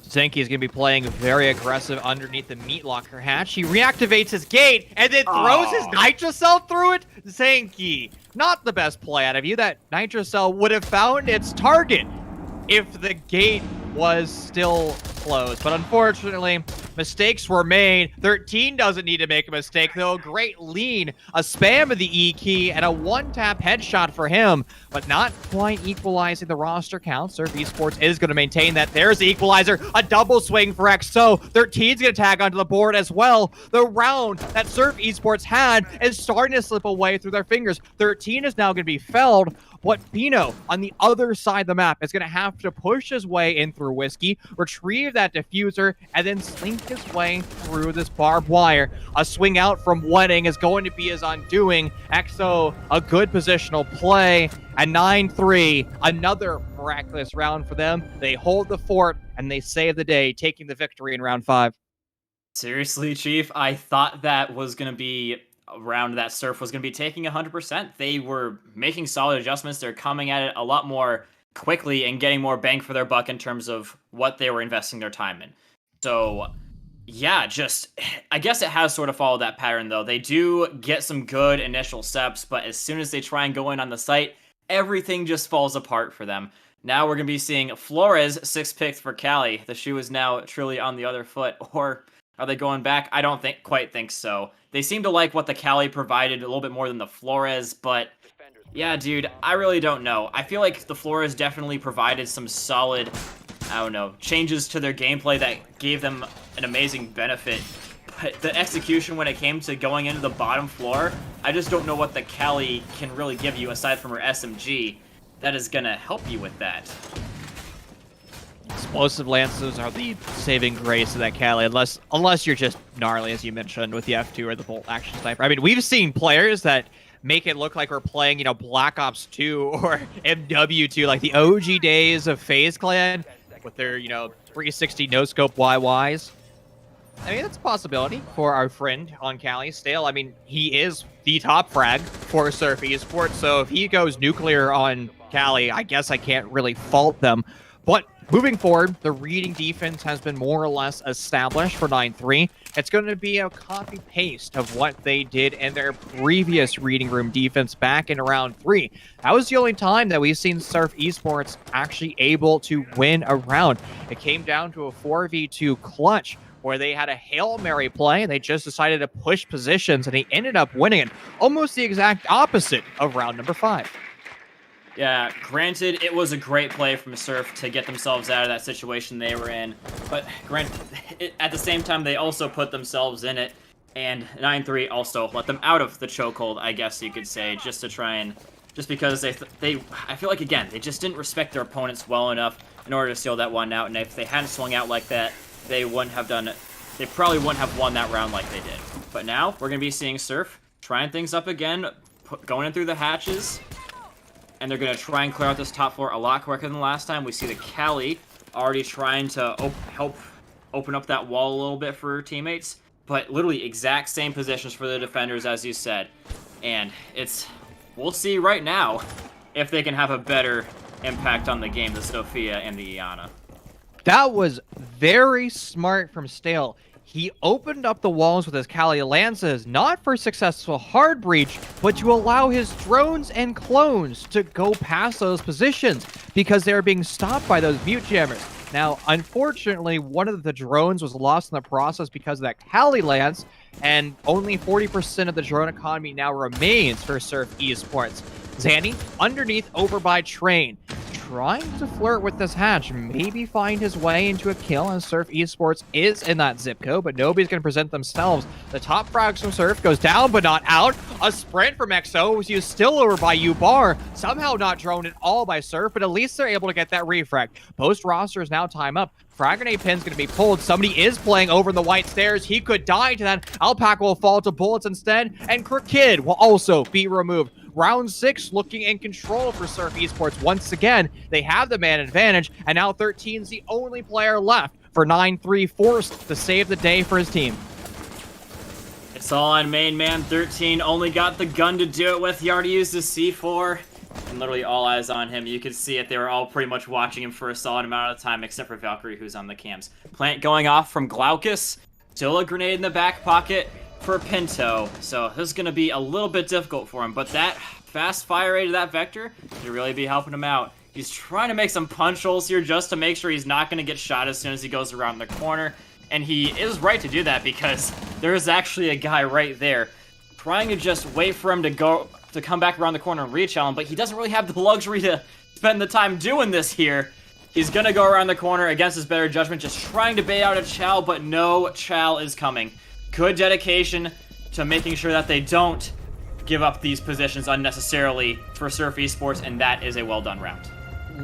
Zenki is going to be playing very aggressive underneath the meat locker hatch. He reactivates his gate and then throws his Nitro Cell through it. Zenki, not the best play out of you. That Nitro Cell would have found its target if the gate was still closed. But unfortunately, mistakes were made. 13 doesn't need to make a mistake, though. Great lean, a spam of the E key, and a one-tap headshot for him, but not quite equalizing the roster count. Surf Esports is going to maintain that. There's the equalizer, a double swing for XO. 13's going to tag onto the board as well. The round that Surf Esports had is starting to slip away through their fingers. 13 is now going to be felled. But Pino, on the other side of the map, is going to have to push his way in through Whiskey, retrieve that diffuser, and then slink his way through this barbed wire. A swing out from Wedding is going to be his undoing. XO, a good positional play. And 9-3, another miraculous round for them. They hold the fort, and they save the day, taking the victory in round 5. Seriously, Chief, I thought that was going to be a round that Surf was going to be taking 100%. They were making solid adjustments. They're coming at it a lot more quickly and getting more bang for their buck in terms of what they were investing their time in. So, yeah, I guess it has sort of followed that pattern, though. They do get some good initial steps, but as soon as they try and go in on the site, everything just falls apart for them. Now we're going to be seeing Flores 6-picked for Cali. The shoe is now truly on the other foot, or are they going back? I don't quite think so. They seem to like what the Cali provided a little bit more than the Flores, but yeah, dude, I really don't know. I feel like the Flores definitely provided some solid, I don't know, changes to their gameplay that gave them an amazing benefit. But the execution when it came to going into the bottom floor, I just don't know what the Cali can really give you aside from her SMG that is going to help you with that. Explosive lances are the saving grace of that Cali, unless you're just gnarly, as you mentioned, with the F2 or the bolt action sniper. I mean, we've seen players that make it look like we're playing, Black Ops 2 or MW2, like the OG days of FaZe Clan with their, 360 no-scope YYs. I mean, that's a possibility for our friend on Cali still. I mean, he is the top frag for Surf Esports, so if he goes nuclear on Cali, I guess I can't really fault them. But Moving forward, the reading defense has been more or less established for 9-3. It's going to be a copy-paste of what they did in their previous reading room defense back in round 3. That was the only time that we've seen Surf Esports actually able to win a round. It came down to a 4v2 clutch where they had a Hail Mary play and they just decided to push positions, and they ended up winning it. Almost the exact opposite of round number 5. Yeah, granted, it was a great play from Surf to get themselves out of that situation they were in, but at the same time, they also put themselves in it, and 9-3 also let them out of the chokehold, I guess you could say, just to try and, just because I feel like, again, they just didn't respect their opponents well enough in order to seal that one out, and if they hadn't swung out like that, they probably wouldn't have won that round like they did. But now, we're going to be seeing Surf trying things up again, going in through the hatches, and they're going to try and clear out this top floor a lot quicker than last time. We see the Cali already trying to help open up that wall a little bit for her teammates, but literally exact same positions for the defenders as you said. And we'll see right now if they can have a better impact on the game, the Sophia and the Iana. That was very smart from Stale. He opened up the walls with his Kali Lances, not for successful hard breach, but to allow his drones and clones to go past those positions because they were being stopped by those mute jammers. Now, unfortunately, one of the drones was lost in the process because of that Kali Lance, and only 40% of the drone economy now remains for Surf Esports. Zanny, underneath over by Train, trying to flirt with this hatch, maybe find his way into a kill, and Surf Esports is in that zip code, but nobody's going to present themselves. The top frags from Surf goes down, but not out. A sprint from XO was used still over by U-Bar, somehow not droned at all by Surf, but at least they're able to get that refrag. Post roster is now time up. Frag grenade pin's going to be pulled. Somebody is playing over in the white stairs. He could die to that. Alpaca will fall to bullets instead, and Crooked will also be removed. Round 6 looking in control for Surf Esports. Once again, they have the man advantage, and now 13's the only player left for 9-3, forced to save the day for his team. It's all on main man. 13 only got the gun to do it with. He already used his C4, and literally all eyes on him. You could see it. They were all pretty much watching him for a solid amount of time, except for Valkyrie, who's on the cams. Plant going off from Glaucus. Still a grenade in the back pocket for Pinto, so this is going to be a little bit difficult for him, but that fast fire rate of that Vector could really be helping him out. He's trying to make some punch holes here just to make sure he's not going to get shot as soon as he goes around the corner, and he is right to do that because there is actually a guy right there trying to just wait for him to come back around the corner and reach him, but he doesn't really have the luxury to spend the time doing this here. He's going to go around the corner against his better judgment, just trying to bait out a Chow, but no Chow is coming. Good dedication to making sure that they don't give up these positions unnecessarily for Surf Esports, and that is a well-done round.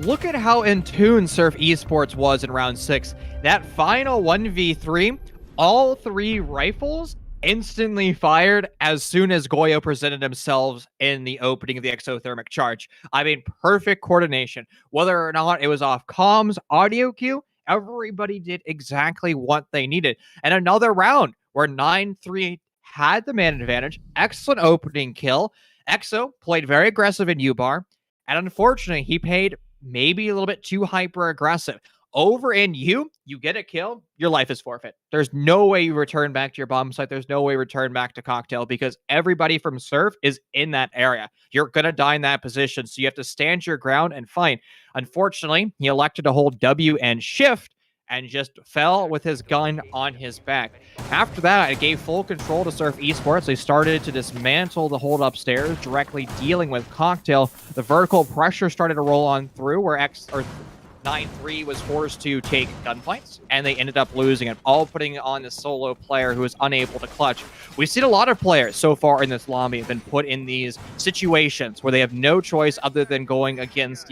Look at how in tune Surf Esports was in round 6. That final 1v3, all 3 rifles instantly fired as soon as Goyo presented himself in the opening of the exothermic charge. I mean, perfect coordination. Whether or not it was off comms, audio cue, everybody did exactly what they needed. And another round where 9-3 had the man advantage. Excellent opening kill. EXO played very aggressive in U-Bar, and unfortunately, he played maybe a little bit too hyper-aggressive. Over in you get a kill, your life is forfeit. There's no way you return back to your bomb site. There's no way you return back to Cocktail because everybody from Surf is in that area. You're going to die in that position, so you have to stand your ground and fight. Unfortunately, he elected to hold W and shift, and just fell with his gun on his back. After that, it gave full control to Surf Esports. They started to dismantle the hold upstairs, directly dealing with Cocktail. The vertical pressure started to roll on through, where 9-3 was forced to take gunfights, and they ended up losing it, all putting on the solo player who was unable to clutch. We've seen a lot of players so far in this lobby have been put in these situations where they have no choice other than going against,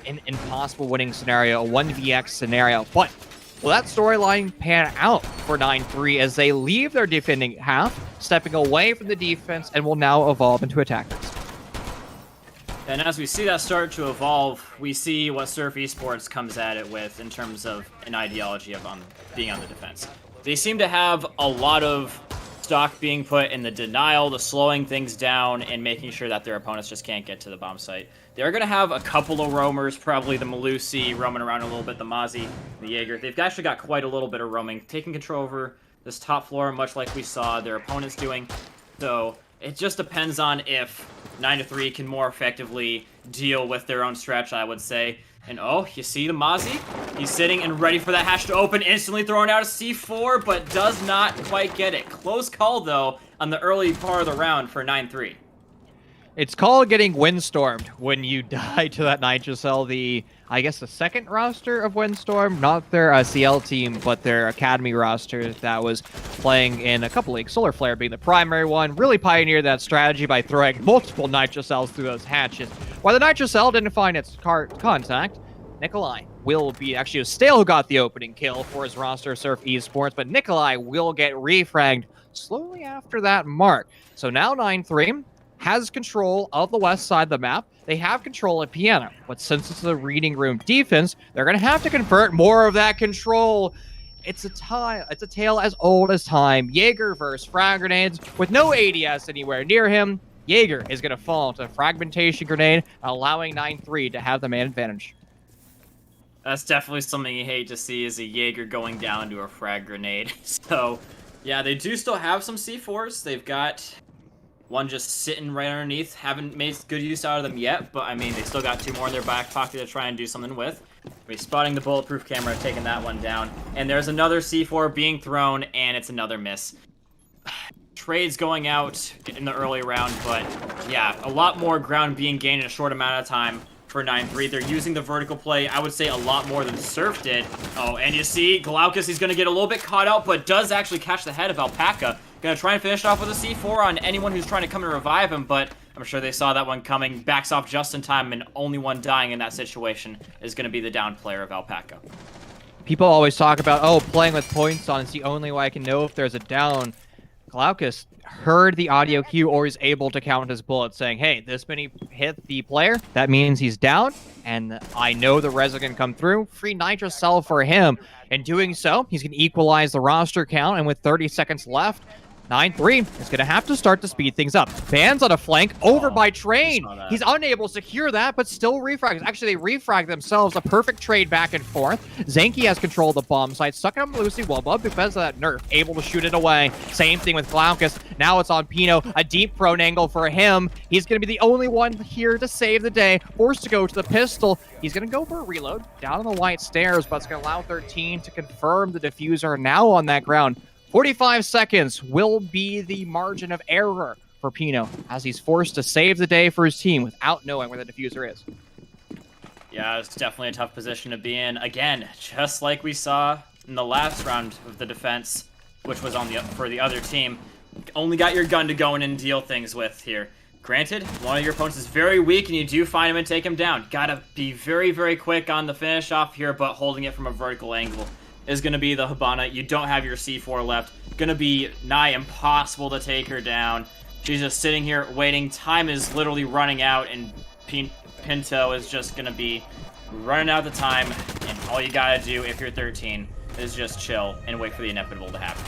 an impossible winning scenario, a 1vx scenario. But will that storyline pan out for 9-3 as they leave their defending half, stepping away from the defense, and will now evolve into attackers? And as we see that start to evolve, we see what Surf Esports comes at it with in terms of an ideology of being on the defense. They seem to have a lot of stock being put in the denial, the slowing things down, and making sure that their opponents just can't get to the bomb site. They're going to have a couple of roamers, probably the Malusi roaming around a little bit, the Mozzie, the Jaeger. They've actually got quite a little bit of roaming, taking control over this top floor, much like we saw their opponents doing. So it just depends on if 9-3 can more effectively deal with their own stretch, I would say. And oh, you see the Mozzie? He's sitting and ready for that hatch to open, instantly throwing out a C4, but does not quite get it. Close call, though, on the early part of the round for 9-3. It's called getting windstormed when you die to that Nitrocell, I guess the second roster of Windstorm, not their CL team, but their Academy roster that was playing in a couple leagues, Solar Flare being the primary one, really pioneered that strategy by throwing multiple Nitrocells through those hatches. While the Nitrocell didn't find its contact, Nikolai will be actually Stale who got the opening kill for his roster, Surf Esports, but Nikolai will get refragged slowly after that mark. So now 9-3 has control of the west side of the map. They have control at Piano, but since it's a reading room defense, they're going to have to convert more of that control. It's a tale as old as time. Jaeger versus frag grenades with no ADS anywhere near him. Jaeger is going to fall to a fragmentation grenade, allowing 9-3 to have the man advantage. That's definitely something you hate to see, is a Jaeger going down to a frag grenade. So, yeah, they do still have some C4s. They've got one just sitting right underneath. Haven't made good use out of them yet, but I mean, they still got 2 more in their back pocket to try and do something with. We're spotting the bulletproof camera, taking that one down. And there's another C4 being thrown, and it's another miss. Trades going out in the early round, but yeah, a lot more ground being gained in a short amount of time for 9-3. They're using the vertical play, I would say, a lot more than Surf did. Oh, and you see, Glaucus, he's going to get a little bit caught out, but does actually catch the head of Alpaca. Gonna try and finish off with a C4 on anyone who's trying to come and revive him, but I'm sure they saw that one coming. Backs off just in time, and only one dying in that situation is gonna be the down player of Alpaca. People always talk about, oh, playing with points on is the only way I can know if there's a down. Glaucus heard the audio cue or is able to count his bullets, saying, hey, this many hit the player, that means he's down, and I know the res are going to come through. Free Nitrocell for him. In doing so, he's going to equalize the roster count, and with 30 seconds left, 9-3 is going to have to start to speed things up. Bans on a flank, over by Train. He's unable to secure that, but still refrags. Actually, they refrag themselves. A perfect trade back and forth. Zanky has control of the bomb site. Stuck on Lucy Wubba because of that nerf. Able to shoot it away. Same thing with Glaucus. Now it's on Pino. A deep prone angle for him. He's going to be the only one here to save the day. Forced to go to the pistol. He's going to go for a reload down on the white stairs, but it's going to allow 13 to confirm the diffuser now on that ground. 45 seconds will be the margin of error for Pino as he's forced to save the day for his team without knowing where the diffuser is. Yeah, it's definitely a tough position to be in. Again, just like we saw in the last round of the defense, which was on for the other team. Only got your gun to go in and deal things with here. Granted, one of your opponents is very weak and you do find him and take him down. Gotta be very, very quick on the finish off here, but holding it from a vertical angle is going to be the Hibana. You don't have your C4 left. Going to be nigh impossible to take her down. She's just sitting here waiting. Time is literally running out, and Pinto is just going to be running out the time. And all you got to do if you're 13 is just chill and wait for the inevitable to happen.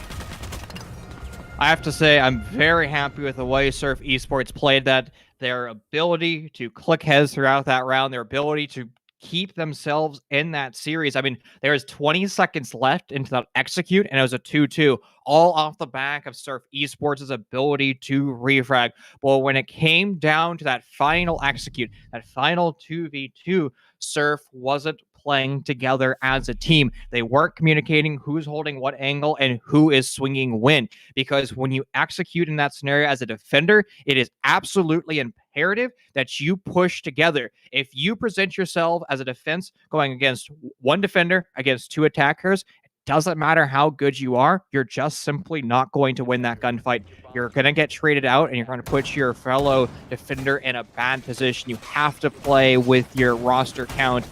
I have to say, I'm very happy with the way Surf Esports played that. Their ability to click heads throughout that round, their ability to keep themselves in that series. I mean, there's 20 seconds left into that execute, and it was a 2-2, all off the back of Surf Esports' ability to refrag. But when it came down to that final execute, that final 2v2, Surf wasn't playing together as a team. They weren't communicating who's holding what angle and who is swinging when. Because when you execute in that scenario as a defender, it is absolutely imperative that you push together. If you present yourself as a defense going against one defender, against 2 attackers, it doesn't matter how good you are, you're just simply not going to win that gunfight. You're going to get traded out, and you're going to put your fellow defender in a bad position. You have to play with your roster count.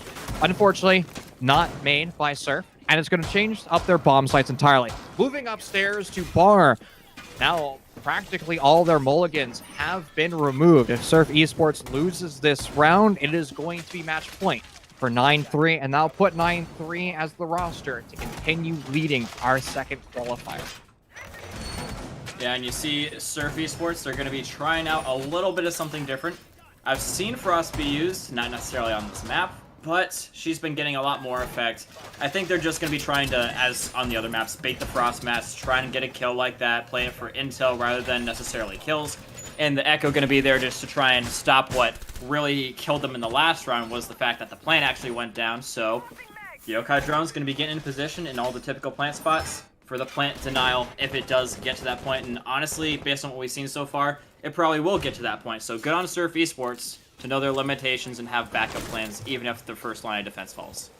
Unfortunately, not made by Surf, and it's going to change up their bomb sites entirely. Moving upstairs to Bar. Now, practically all their mulligans have been removed. If Surf Esports loses this round, it is going to be match point for 9-3, and that'll put 9-3 as the roster to continue leading our second qualifier. Yeah, and you see Surf Esports, they're going to be trying out a little bit of something different. I've seen Frost be used, not necessarily on this map, but she's been getting a lot more effect. I think they're just going to be trying to, as on the other maps, bait the Frost Mask, try and get a kill like that, play it for intel rather than necessarily kills. And the Echo going to be there just to try and stop what really killed them in the last round was the fact that the plant actually went down. So the Yokai Drone's going to be getting in position in all the typical plant spots for the plant denial if it does get to that point. And honestly, based on what we've seen so far, it probably will get to that point. So good on Surf Esports to know their limitations and have backup plans even if the first line of defense falls.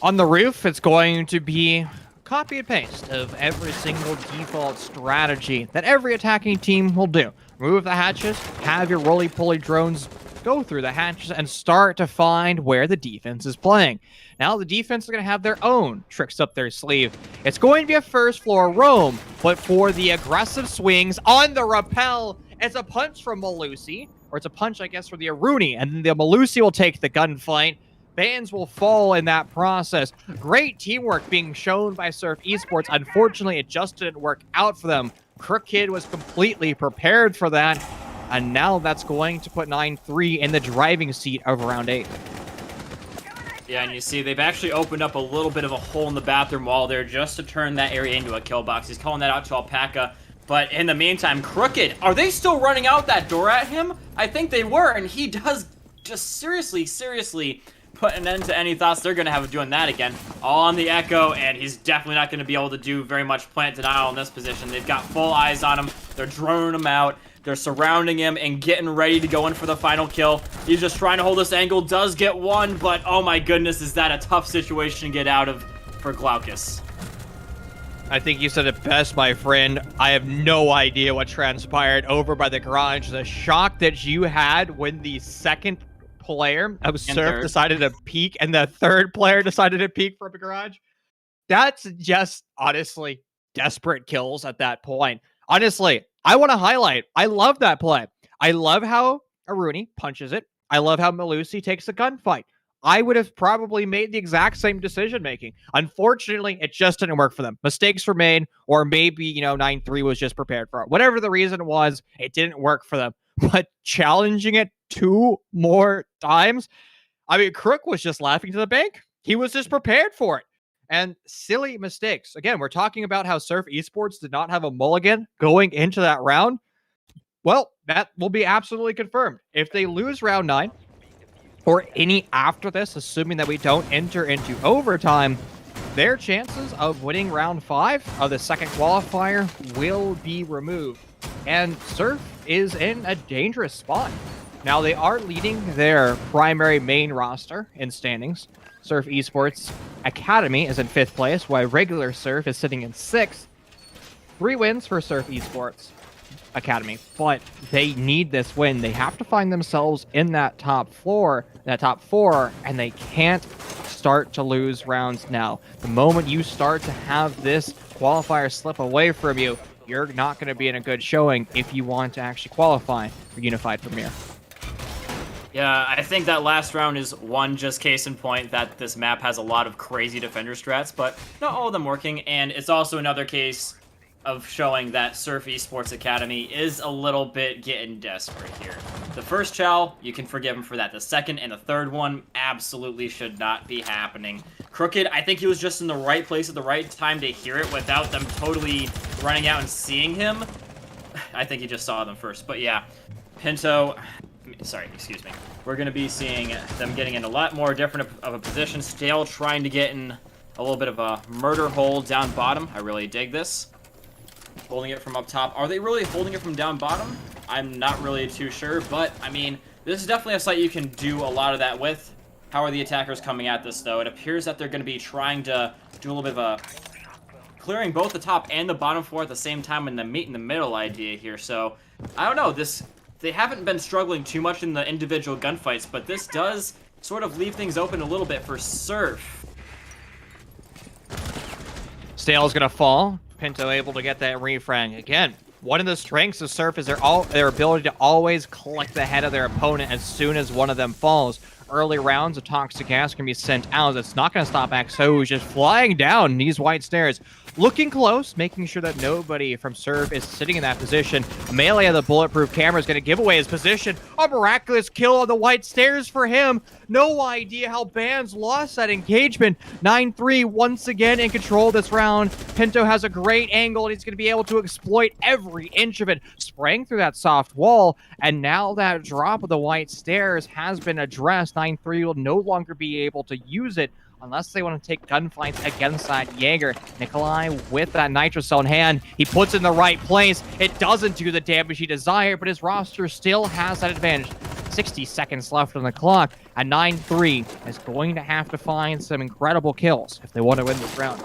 On the roof, it's going to be copy and paste of every single default strategy that every attacking team will do. Remove the hatches, have your roly-poly drones go through the hatches and start to find where the defense is playing. Now the defense is going to have their own tricks up their sleeve. It's going to be a first floor roam, but for the aggressive swings on the rappel, it's a punch from Malusi, or it's a punch, I guess, for the Aruni, and then the Malusi will take the gunfight. Bans will fall in that process. Great teamwork being shown by Surf Esports. Unfortunately, it just didn't work out for them. Crooked was completely prepared for that, and now that's going to put 9-3 in the driving seat of round 8. Yeah, and you see they've actually opened up a little bit of a hole in the bathroom wall there just to turn that area into a kill box. He's calling that out to Alpaca. But in the meantime, Crooked, are they still running out that door at him? I think they were, and he does just seriously put an end to any thoughts they're going to have of doing that again. All on the Echo, and he's definitely not going to be able to do very much plant denial in this position. They've got full eyes on him. They're droning him out. They're surrounding him and getting ready to go in for the final kill. He's just trying to hold this angle. Does get one, but oh my goodness, is that a tough situation to get out of for Glaucus. I think you said it best, my friend. I have no idea what transpired over by the garage. The shock that you had when the second player of Surf decided to peek and the third player decided to peek from a garage. That's just honestly desperate kills at that point. Honestly, I want to highlight, I love that play. I love how Aruni punches it. I love how Malusi takes a gunfight. I would have probably made the exact same decision making. Unfortunately, it just didn't work for them. Mistakes were made, or maybe, 9-3 was just prepared for it. Whatever the reason was, it didn't work for them. But challenging it 2 more times, I mean, Crook was just laughing to the bank. He was just prepared for it. And silly mistakes. Again, we're talking about how Surf Esports did not have a mulligan going into that round. Well, that will be absolutely confirmed. If they lose round 9, or any after this, assuming that we don't enter into overtime, their chances of winning round 5 of the second qualifier will be removed. And Surf is in a dangerous spot. Now, they are leading their primary main roster in standings. Surf Esports Academy is in 5th place, while regular Surf is sitting in 6th. 3 wins for Surf Esports Academy, but they need this win. They have to find themselves in that top 4, and they can't start to lose rounds now. The moment you start to have this qualifier slip away from you, you're not going to be in a good showing if you want to actually qualify for Unified Premier. Yeah, I think that last round is one just case in point that this map has a lot of crazy defender strats, but not all of them working, and it's also another case of showing that Surf Esports Academy is a little bit getting desperate here. The first chow, you can forgive him for that. The second and the third one absolutely should not be happening. Crooked, I think he was just in the right place at the right time to hear it without them totally running out and seeing him. I think he just saw them first, but yeah. Pinto, sorry, excuse me. We're going to be seeing them getting in a lot more different of a position. Stale trying to get in a little bit of a murder hole down bottom. I really dig this. Holding it from up top. Are they really holding it from down bottom? I'm not really too sure, but I mean, this is definitely a site you can do a lot of that with. How are the attackers coming at this, though? It appears that they're going to be trying to do a little bit of a clearing both the top and the bottom floor at the same time in the meet in the middle idea here. So, I don't know. They haven't been struggling too much in the individual gunfights, but this does sort of leave things open a little bit for Surf. Stale's going to fall. Pinto able to get that refrag. Again, one of the strengths of Surf is their ability to always collect the head of their opponent as soon as one of them falls. early rounds of toxic gas can be sent out. It's not going to stop XO, who's just flying down these white stairs. Looking close, making sure that nobody from Serve is sitting in that position. Melee of the bulletproof camera is going to give away his position. A miraculous kill on the white stairs for him. No idea how Bands lost that engagement. 9-3 once again in control this round. Pinto has a great angle, and he's going to be able to exploit every inch of it. Spraying through that soft wall, and now that drop of the white stairs has been addressed. 9-3 will no longer be able to use it unless they want to take gunfights against that Jaeger. Nikolai with that Nitro Cell in hand. He puts it in the right place. It doesn't do the damage he desired, but his roster still has that advantage. 60 seconds left on the clock, and 9-3 is going to have to find some incredible kills if they want to win this round.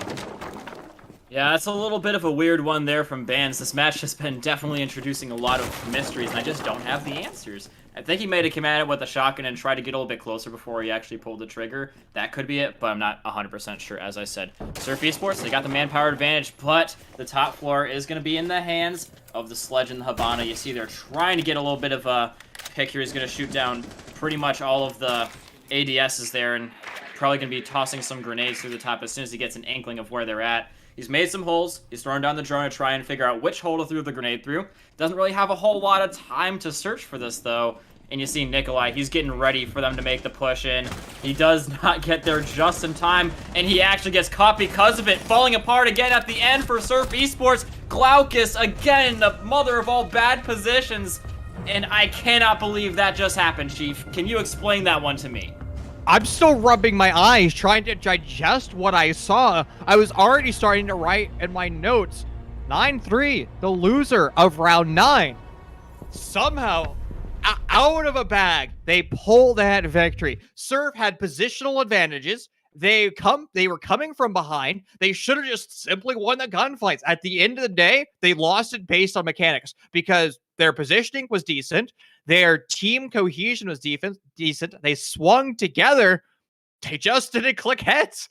Yeah, that's a little bit of a weird one there from Bands. This match has been definitely introducing a lot of mysteries, and I just don't have the answers. I think he may have come at it with a shotgun and tried to get a little bit closer before he actually pulled the trigger. That could be it, but I'm not 100% sure, as I said. Surf Esports, they got the manpower advantage, but the top floor is going to be in the hands of the Sledge and the Habana. You see they're trying to get a little bit of a pick here. He's going to shoot down pretty much all of the ADSs there, and probably going to be tossing some grenades through the top as soon as he gets an inkling of where they're at. He's made some holes. He's throwing down the drone to try and figure out which hole to throw the grenade through. Doesn't really have a whole lot of time to search for this, though. And you see Nikolai, he's getting ready for them to make the push in. He does not get there just in time, and he actually gets caught because of it. Falling apart again at the end for Surf Esports. Glaucus, again, the mother of all bad positions. And I cannot believe that just happened, Chief. Can you explain that one to me? I'm still rubbing my eyes, trying to digest what I saw. I was already starting to write in my notes. 9-3, the loser of round 9. Somehow, out of a bag, they pull that victory. Surf had positional advantages. They were coming from behind. They should have just simply won the gunfights. At the end of the day, they lost it based on mechanics because their positioning was decent. Their team cohesion was decent. They swung together. They just didn't click heads.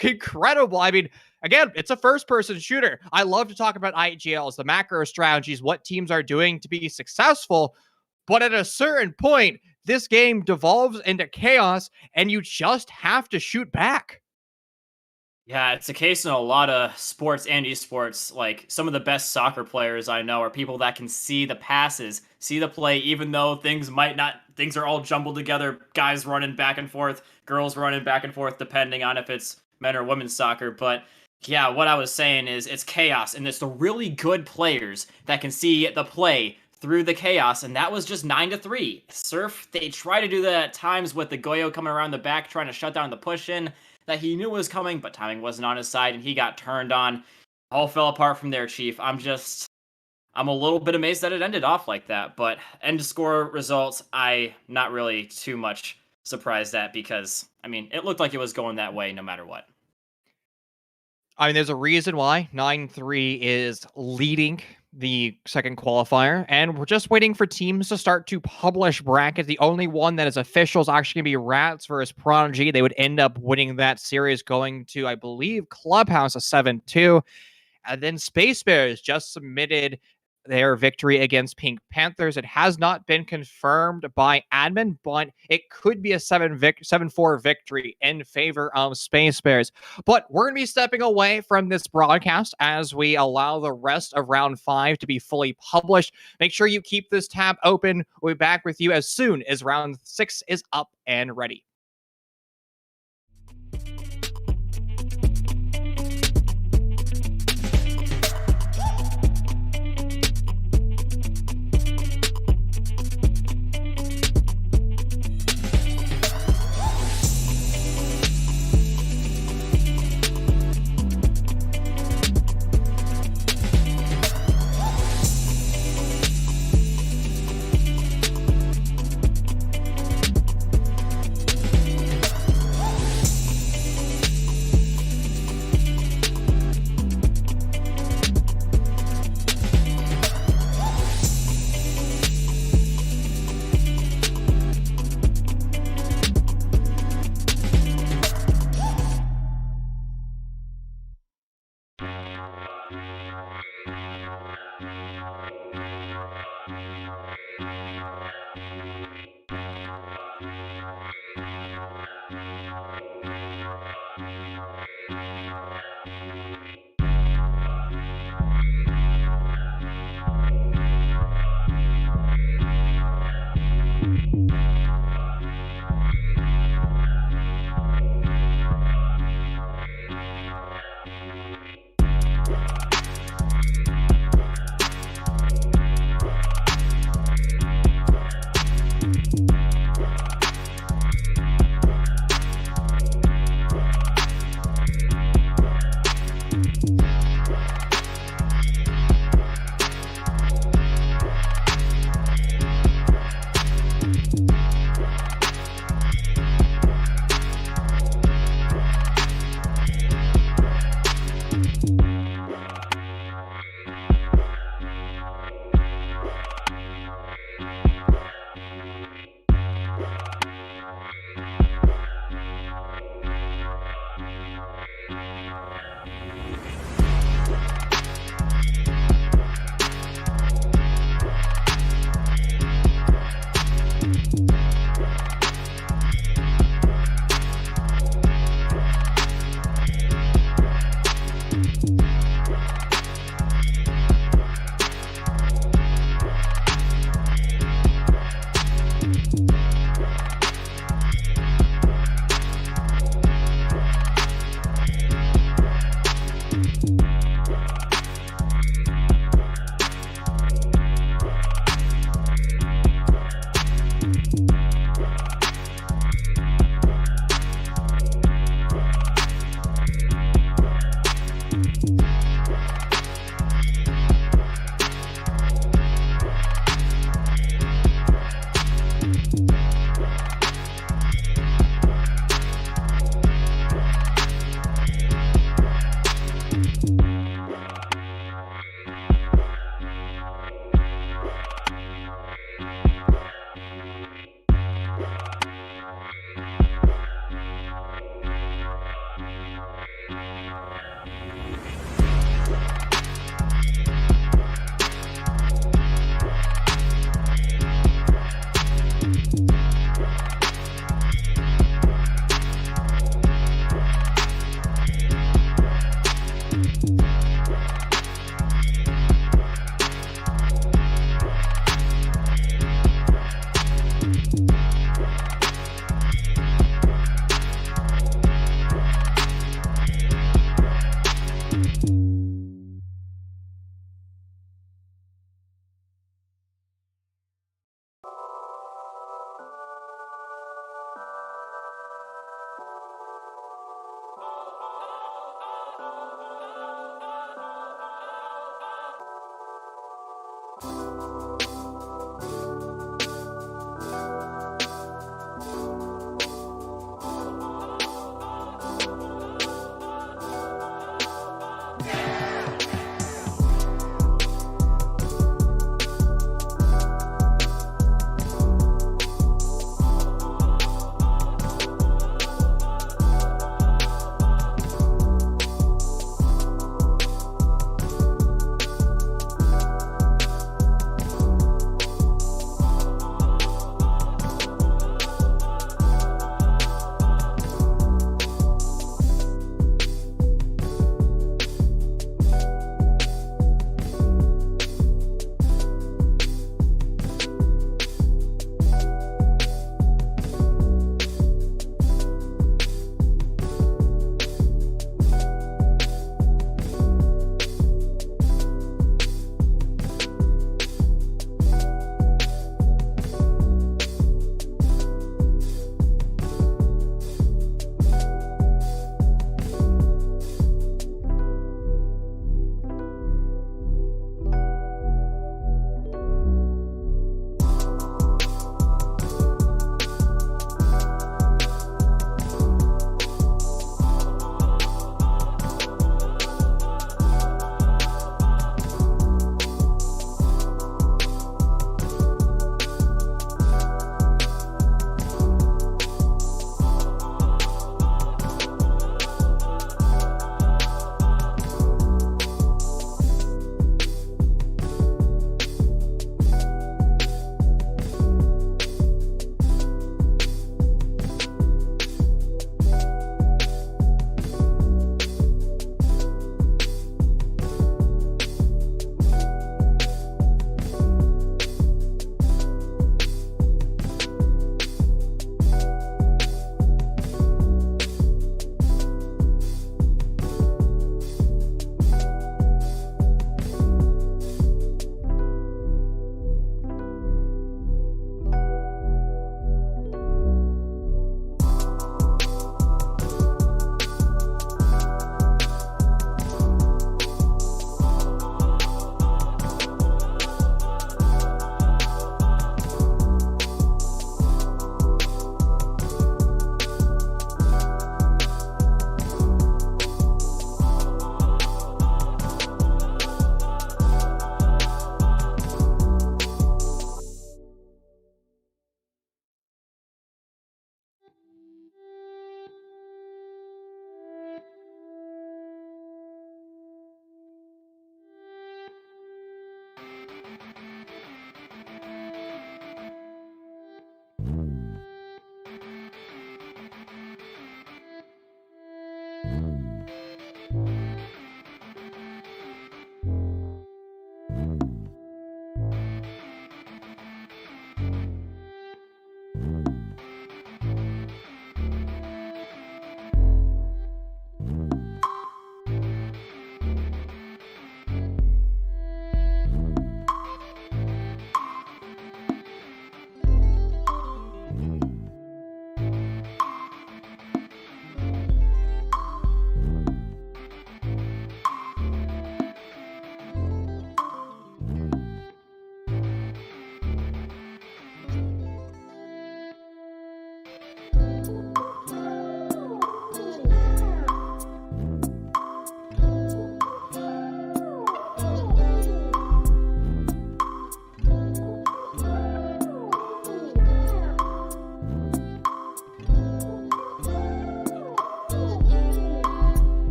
Incredible. I mean, again, it's a first-person shooter. I love to talk about IGLs, the macro strategies, what teams are doing to be successful. But at a certain point, this game devolves into chaos, and you just have to shoot back. Yeah, it's a case in a lot of sports and esports. Like, some of the best soccer players I know are people that can see the passes, see the play, even though things are all jumbled together. Guys running back and forth, girls running back and forth, depending on if it's men or women's soccer. But yeah, what I was saying is it's chaos, and it's the really good players that can see the play through the chaos, and that was just 9-3. Surf, they try to do that at times with the Goyo coming around the back, trying to shut down the push-in that he knew was coming, but timing wasn't on his side, and he got turned on. All fell apart from there, Chief. I'm a little bit amazed that it ended off like that, but end score results, I not really too much surprised at because, I mean, it looked like it was going that way no matter what. I mean, there's a reason why 9-3 is leading the second qualifier, and we're just waiting for teams to start to publish brackets. The only one that is official is actually going to be Rats versus Prodigy. They would end up winning that series, going to, I believe, Clubhouse a 7-2. And then Space Bears just submitted their victory against Pink Panthers. It has not been confirmed by admin, but it could be a 7-4 victory in favor of Space Bears. But we're going to be stepping away from this broadcast as we allow the rest of round 5 to be fully published. Make sure you keep this tab open. We'll be back with you as soon as round 6 is up and ready.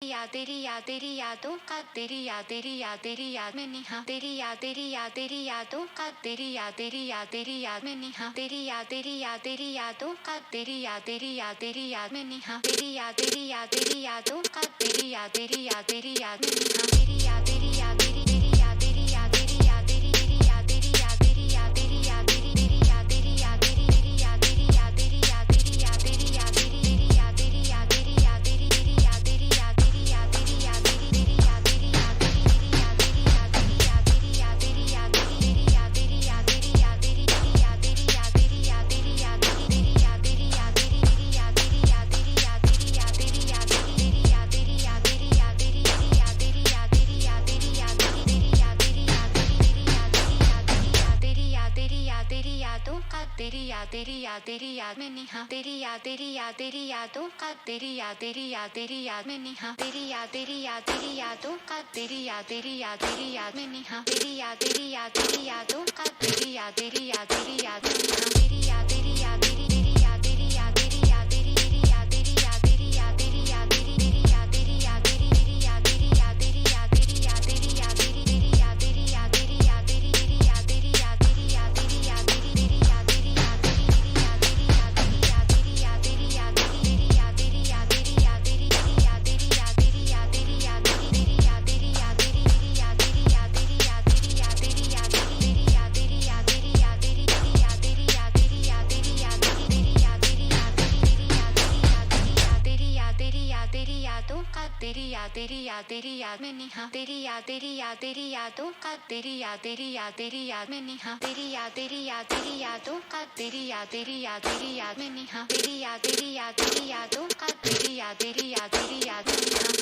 तेरी यादों का तेरी याद में निहा तेरी यादों का तेरी याद में निहा तेरी यादों का तेरी याद में निहा तेरी यादों का तेरी याद में निहा तेरी तेरी याद में निहा तेरी यादों का तेरी याद में निहा तेरी यादों का तेरी याद में निहा तेरी यादों का तेरी याद में निहा तेरी तेरी याद में निहा तेरी यादों का तेरी याद में निहा तेरी यादों का तेरी याद में निहा तेरी यादों का तेरी याद में निहा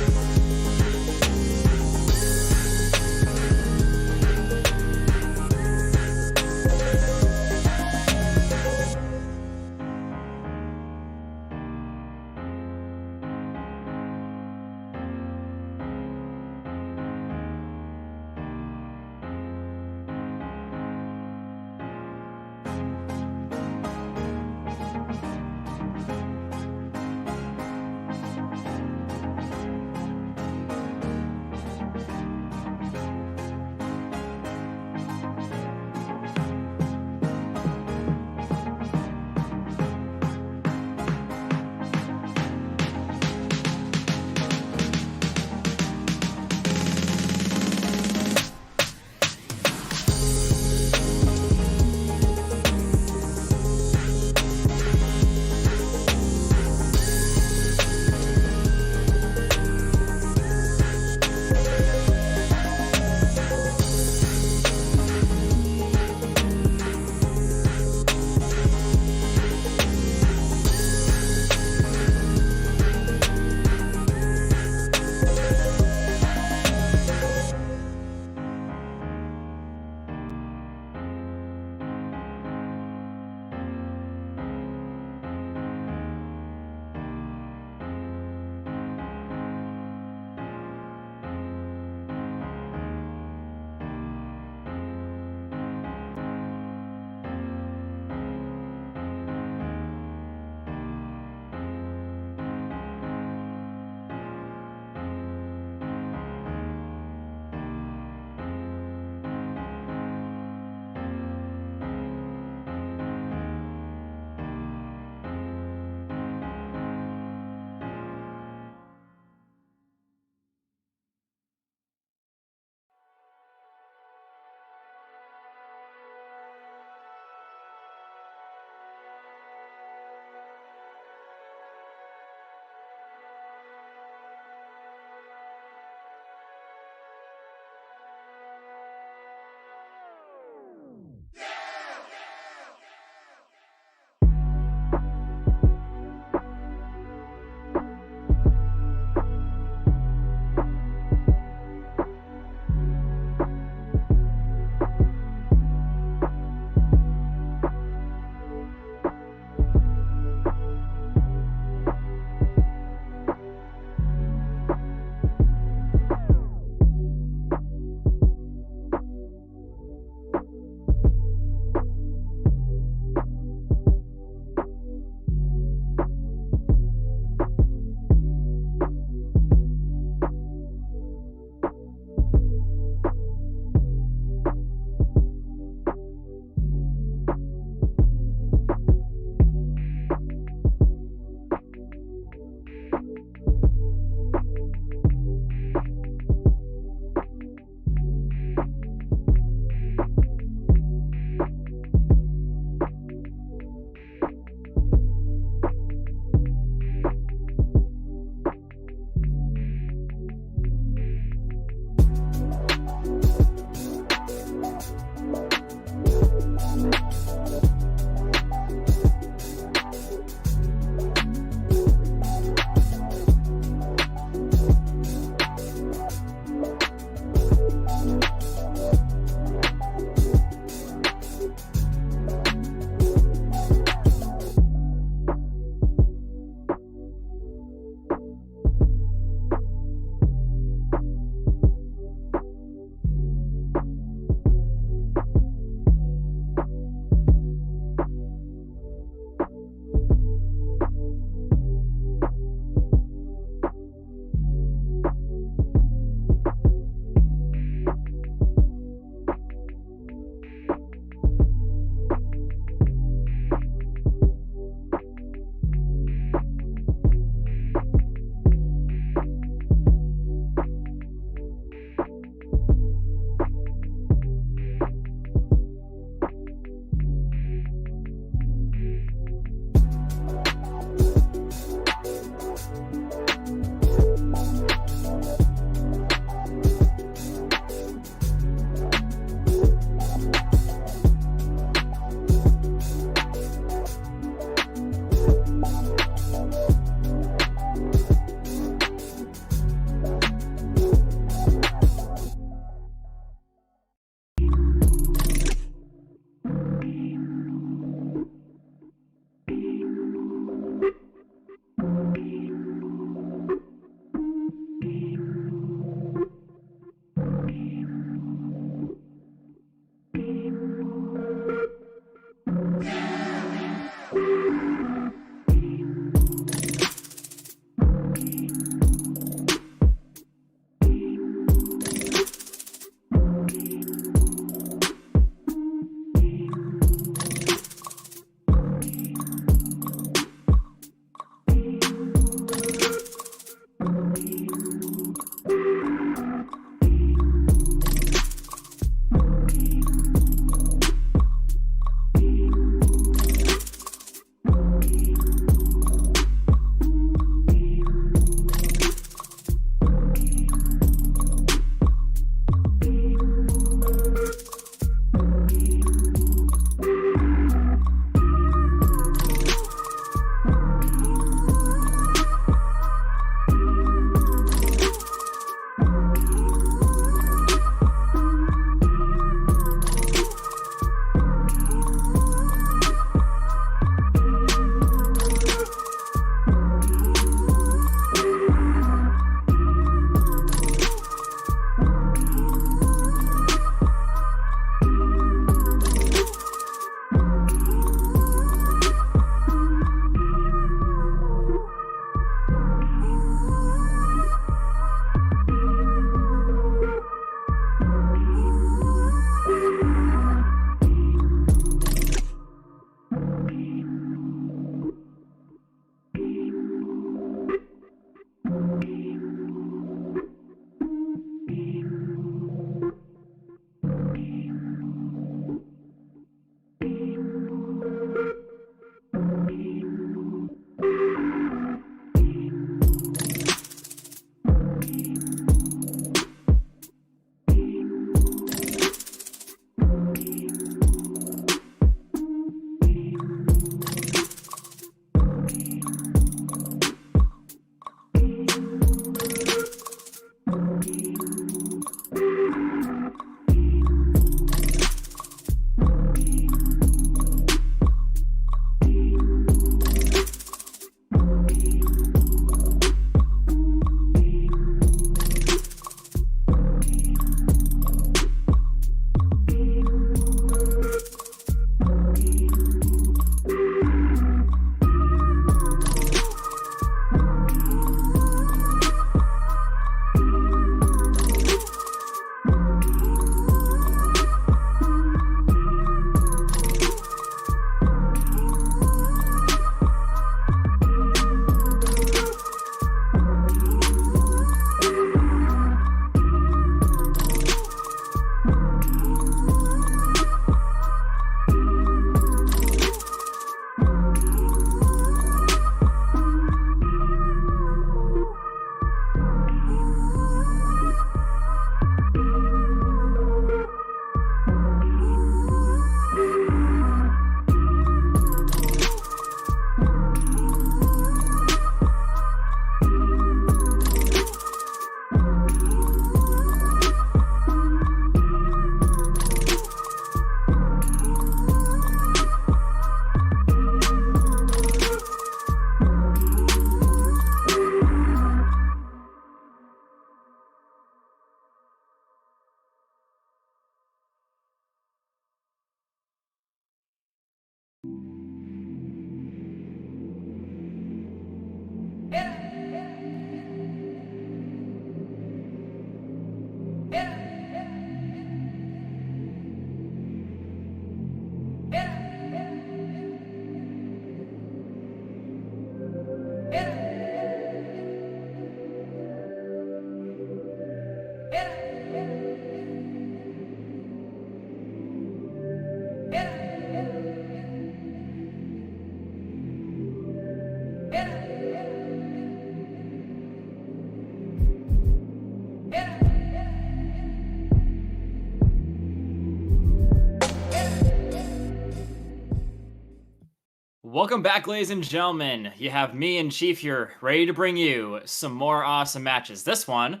Welcome back, ladies and gentlemen. You have me and Chief here, ready to bring you some more awesome matches. This one,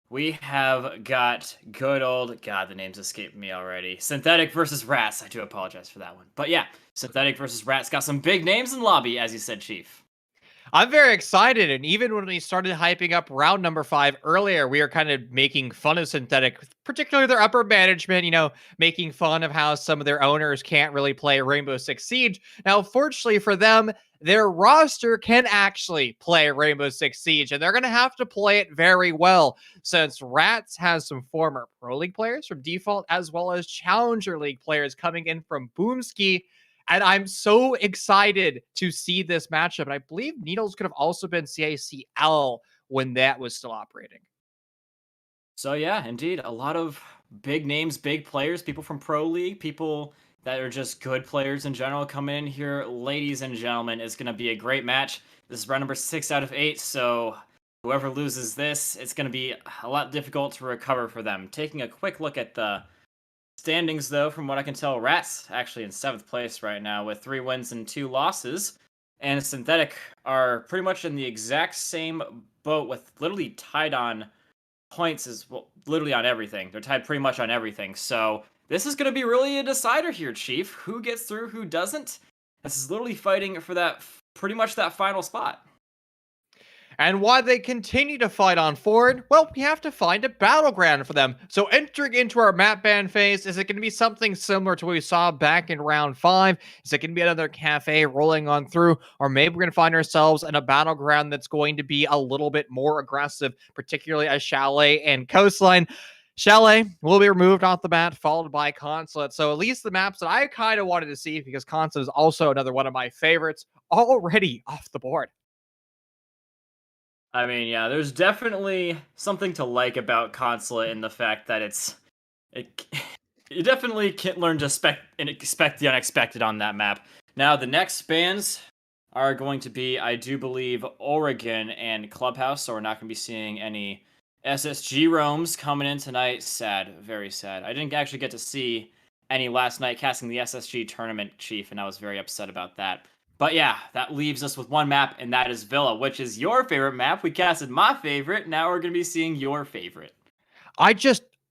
we have got good old, God, the names escaped me already. Synthetic versus Rats. I do apologize for that one. But yeah, Synthetic versus Rats got some big names in lobby, as you said, Chief. I'm very excited, and even when we started hyping up round number 5 earlier, we were kind of making fun of Synthetic, particularly their upper management, making fun of how some of their owners can't really play Rainbow Six Siege. Now, fortunately for them, their roster can actually play Rainbow Six Siege, and they're going to have to play it very well, since Rats has some former Pro League players from Default, as well as Challenger League players coming in from Boomski. And I'm so excited to see this matchup. And I believe Needles could have also been CACL when that was still operating. So yeah, indeed, a lot of big names, big players, people from Pro League, people that are just good players in general coming in here. Ladies and gentlemen, it's going to be a great match. This is round number 6 out of 8, so whoever loses this, it's going to be a lot difficult to recover for them. Taking a quick look at the standings, though, from what I can tell, Rats actually in 7th place right now with 3 wins and 2 losses. And Synthetic are pretty much in the exact same boat with literally tied on points as well, literally on everything. They're tied pretty much on everything. So this is going to be really a decider here, Chief. Who gets through, who doesn't? This is literally fighting for that, pretty much that final spot. And why they continue to fight on forward, well, we have to find a battleground for them. So entering into our map ban phase, is it going to be something similar to what we saw back in round 5? Is it going to be another cafe rolling on through? Or maybe we're going to find ourselves in a battleground that's going to be a little bit more aggressive, particularly as Chalet and Coastline. Chalet will be removed off the bat, followed by Consulate. So at least the maps that I kind of wanted to see, because Consulate is also another one of my favorites, already off the board. I mean, yeah, there's definitely something to like about Consulate in the fact that you definitely can learn to expect the unexpected on that map. Now, the next bans are going to be, I do believe, Oregon and Clubhouse, so we're not going to be seeing any SSG roams coming in tonight. Sad, very sad. I didn't actually get to see any last night casting the SSG tournament, Chief, and I was very upset about that. But yeah, that leaves us with one map, and that is Villa, which is your favorite map. We casted my favorite. Now we're going to be seeing your favorite. I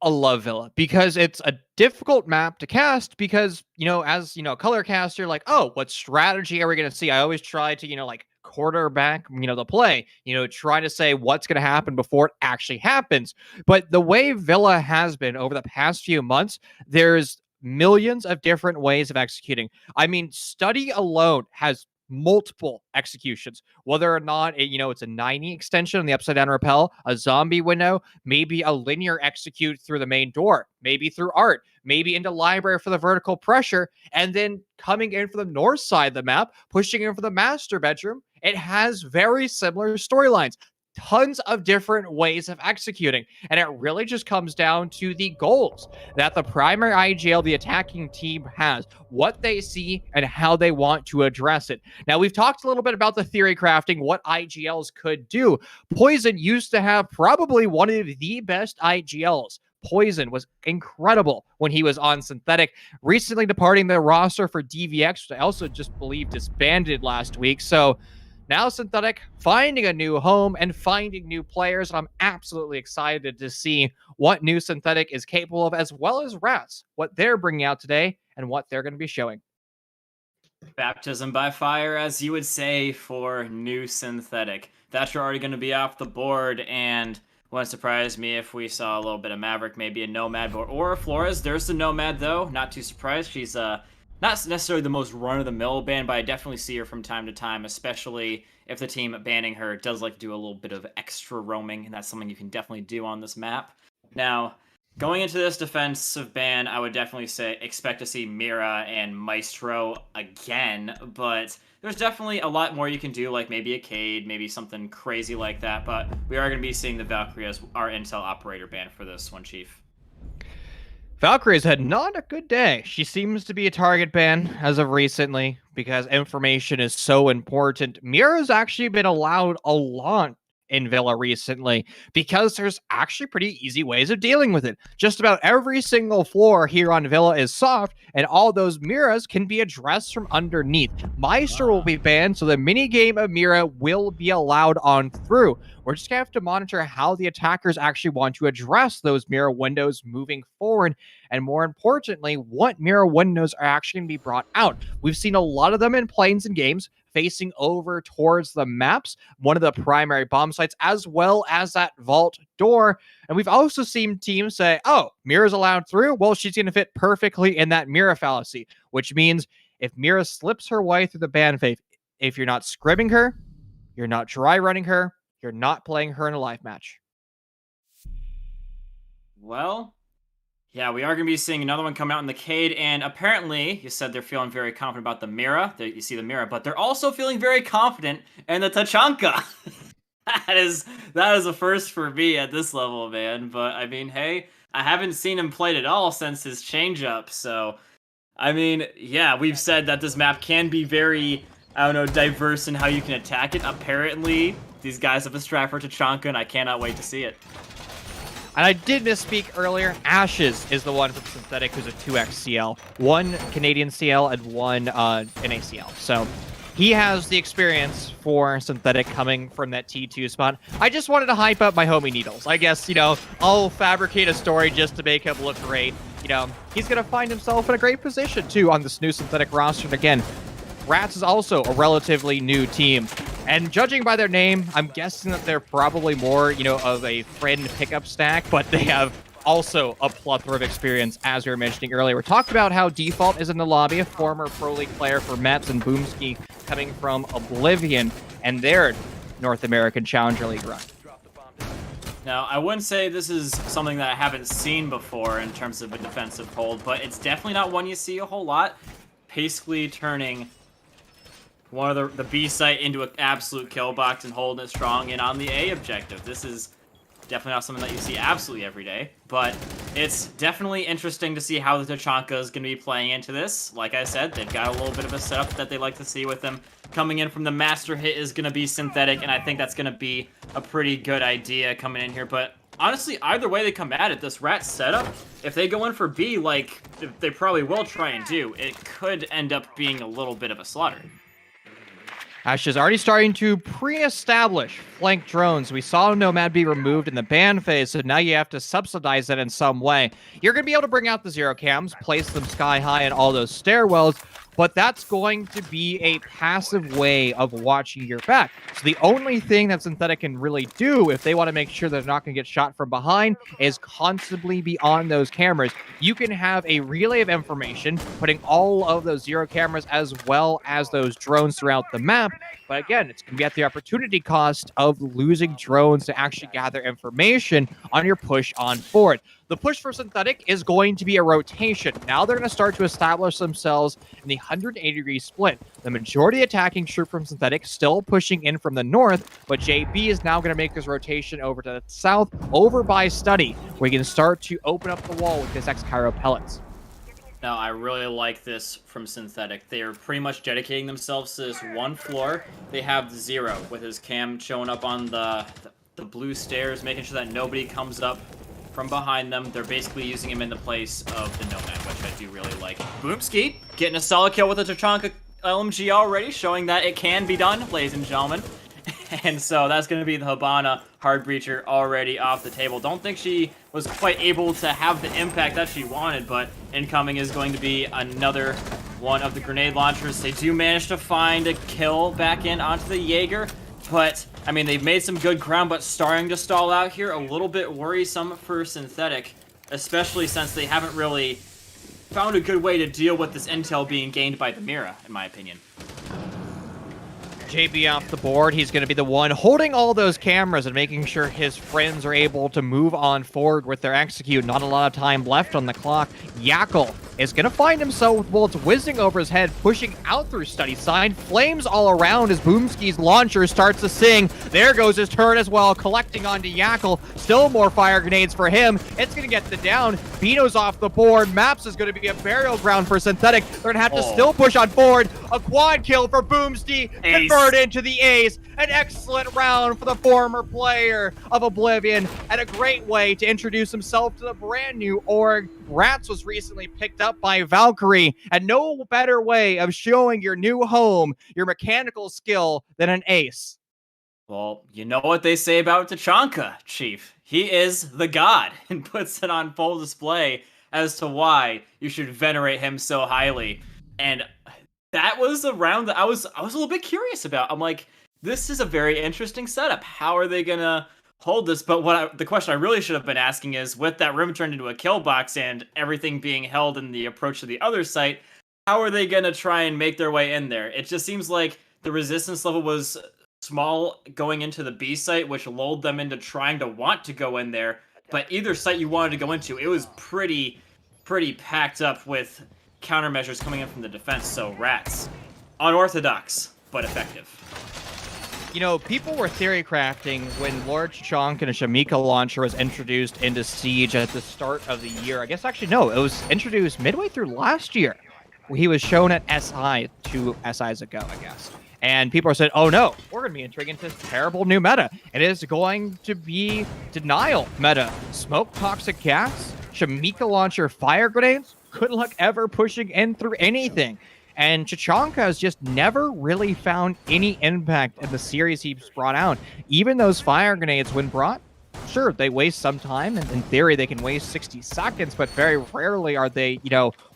love Villa because it's a difficult map to cast because, as, color caster, like, oh, what strategy are we going to see? I always try to, quarterback, the play, try to say what's going to happen before it actually happens. But the way Villa has been over the past few months, there's millions of different ways of executing. I mean, study alone has multiple executions, whether or not it's a 90 extension on the upside down rappel, a zombie window, maybe a linear execute through the main door, maybe through art, maybe into library for the vertical pressure, and then coming in for the north side of the map, pushing in for the master bedroom. It has very similar storylines. Tons of different ways of executing. And it really just comes down to the goals that the primary IGL, the attacking team, has, what they see, and how they want to address it. Now, we've talked a little bit about the theory crafting, what IGLs could do. Poison used to have probably one of the best IGLs. Poison was incredible when he was on Synthetic, recently departing the roster for DVX, which I also just believe disbanded last week. So now Synthetic finding a new home and finding new players. And I'm absolutely excited to see what new Synthetic is capable of, as well as Rats, what they're bringing out today and what they're going to be showing. Baptism by fire, as you would say, for new Synthetic. Thatcher already going to be off the board, and wouldn't surprise me if we saw a little bit of Maverick, maybe a Nomad or a Flores. There's the Nomad, though. Not too surprised. She's not necessarily the most run-of-the-mill ban, but I definitely see her from time to time, especially if the team banning her does like to do a little bit of extra roaming, and that's something you can definitely do on this map. Now, going into this defensive ban, I would definitely say expect to see Mira and Maestro again, but there's definitely a lot more you can do, like maybe a Cade, maybe something crazy like that, but we are going to be seeing the Valkyrie as our intel operator ban for this one, Chief. Valkyrie's had not a good day. She seems to be a target ban as of recently because information is so important. Mira's actually been allowed a lot in Villa recently because there's actually pretty easy ways of dealing with it. Just about every single floor here on Villa is soft, and all those Miras can be addressed from underneath. Meister will be banned, so the mini game of Mira will be allowed on through. We're just going to have to monitor how the attackers actually want to address those Mira windows moving forward, and more importantly, what Mira windows are actually going to be brought out. We've seen a lot of them in planes and games facing over towards the maps, one of the primary bomb sites, as well as that vault door. And we've also seen teams say, oh, Mira's allowed through. Well, she's going to fit perfectly in that Mira fallacy, which means if Mira slips her way through the ban phase, if you're not scribbing her, you're not dry running her, you're not playing her in a live match. Well, yeah, we are going to be seeing another one come out in the Cade, and apparently, you said they're feeling very confident about the Mira. You see the Mira, but they're also feeling very confident in the Tachanka. That is a first for me at this level, man. But, I mean, hey, I haven't seen him played at all since his change-up, so... I mean, yeah, we've said that this map can be very, I don't know, diverse in how you can attack it. Apparently, these guys have a strat for Tachanka, and I cannot wait to see it. And I did misspeak earlier. Ashes is the one from Synthetic who's a 2x CL. One Canadian CL and one NACL. So he has the experience for Synthetic coming from that T2 spot. I just wanted to hype up my homie Needles. I guess, I'll fabricate a story just to make him look great. He's going to find himself in a great position, too, on this new Synthetic roster. And again, Rats is also a relatively new team. And judging by their name, I'm guessing that they're probably more, of a friend pickup stack, but they have also a plethora of experience, as we were mentioning earlier. We talked about how Default is in the lobby, a former Pro League player for Mets, and Boomski coming from Oblivion and their North American Challenger League run. Now, I wouldn't say this is something that I haven't seen before in terms of a defensive hold, but it's definitely not one you see a whole lot. Basically turning one of the B site into an absolute kill box and holding it strong in on the A objective. This is definitely not something that you see absolutely every day, but it's definitely interesting to see how the Tachanka is going to be playing into this. Like I said, they've got a little bit of a setup that they like to see with them. Coming in from the master hit is going to be Synthetic, and I think that's going to be a pretty good idea coming in here. But honestly, either way they come at it, this Rat setup, if they go in for B, like they probably will try and do, it could end up being a little bit of a slaughter. Ash is already starting to pre-establish flank drones. We saw Nomad be removed in the ban phase, so now you have to subsidize it in some way. You're going to be able to bring out the zero cams, place them sky high in all those stairwells, but that's going to be a passive way of watching your back. So the only thing that Synthetic can really do if they want to make sure they're not going to get shot from behind is constantly be on those cameras. You can have a relay of information, putting all of those zero cameras as well as those drones throughout the map. But again, it's going to be at the opportunity cost of losing drones to actually gather information on your push on forward. The push for Synthetic is going to be a rotation. Now they're going to start to establish themselves in the 180-degree split. The majority attacking troop from Synthetic still pushing in from the north, but JB is now going to make this rotation over to the south, over by Study, where he can start to open up the wall with his X-Cairo pellets. Now, I really like this from Synthetic. They are pretty much dedicating themselves to this one floor. They have Zero with his cam showing up on the blue stairs, making sure that nobody comes up from behind them. They're basically using him in the place of the Nomad, which I do really like. Boomski getting a solid kill with a Tachanka LMG already, showing that it can be done, ladies and gentlemen. And so that's going to be the Hibana Hard Breacher already off the table. Don't think she was quite able to have the impact that she wanted, but incoming is going to be another one of the grenade launchers. They do manage to find a kill back in onto the Jaeger, but I mean, they've made some good ground, but starting to stall out here, a little bit worrisome for Synthetic, especially since they haven't really found a good way to deal with this intel being gained by the Mira, in my opinion. JB off the board. He's going to be the one holding all those cameras and making sure his friends are able to move on forward with their execute. Not a lot of time left on the clock. Yackle is going to find himself with bullets whizzing over his head, pushing out through Study Sign. Flames all around as Boomski's launcher starts to sing. There goes his turret as well, collecting onto Yackle. Still more fire grenades for him. It's going to get the down. Bino's off the board. Maps is going to be a burial ground for Synthetic. They're going to have to still push on forward. A quad kill for Boomski. Convert into the ace. An excellent round for the former player of Oblivion, and a great way to introduce himself to the brand new org. Rats was recently picked up by Valkyrie, and no better way of showing your new home, your mechanical skill, than an ace. Well, you know what they say about Tachanka, Chief. He is the god, and puts it on full display as to why you should venerate him so highly. And that was a round that I was a little bit curious about. I'm like, this is a very interesting setup. How are they gonna hold this? But the question I really should have been asking is, with that room turned into a kill box and everything being held in the approach to the other site, how are they gonna try and make their way in there? It just seems like the resistance level was small going into the B site, which lulled them into trying to want to go in there. But either site you wanted to go into, it was pretty packed up with countermeasures coming in from the defense. So Rats, unorthodox but effective. You know, people were theory crafting when Lord Chonk and a Shamika launcher was introduced into Siege at the start of the year. I guess actually, no, it was introduced midway through last year. He was shown at SI 2 SIs ago, I guess. And people are saying, oh no, we're going to be entering into terrible new meta. It is going to be denial meta. Smoke toxic gas, Shamika launcher fire grenades, good luck ever pushing in through anything. And Tachanka has just never really found any impact in the series he's brought out. Even those fire grenades, when brought, sure, they waste some time, and in theory, they can waste 60 seconds, but very rarely are they,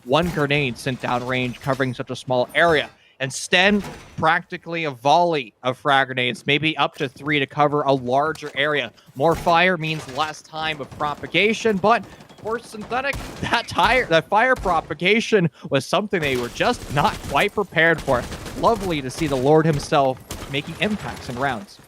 one grenade sent downrange covering such a small area. Instead, practically a volley of frag grenades, maybe up to 3 to cover a larger area. More fire means less time of propagation, but for Synthetic, that fire propagation was something they were just not quite prepared for. Lovely to see the Lord himself making impacts in rounds.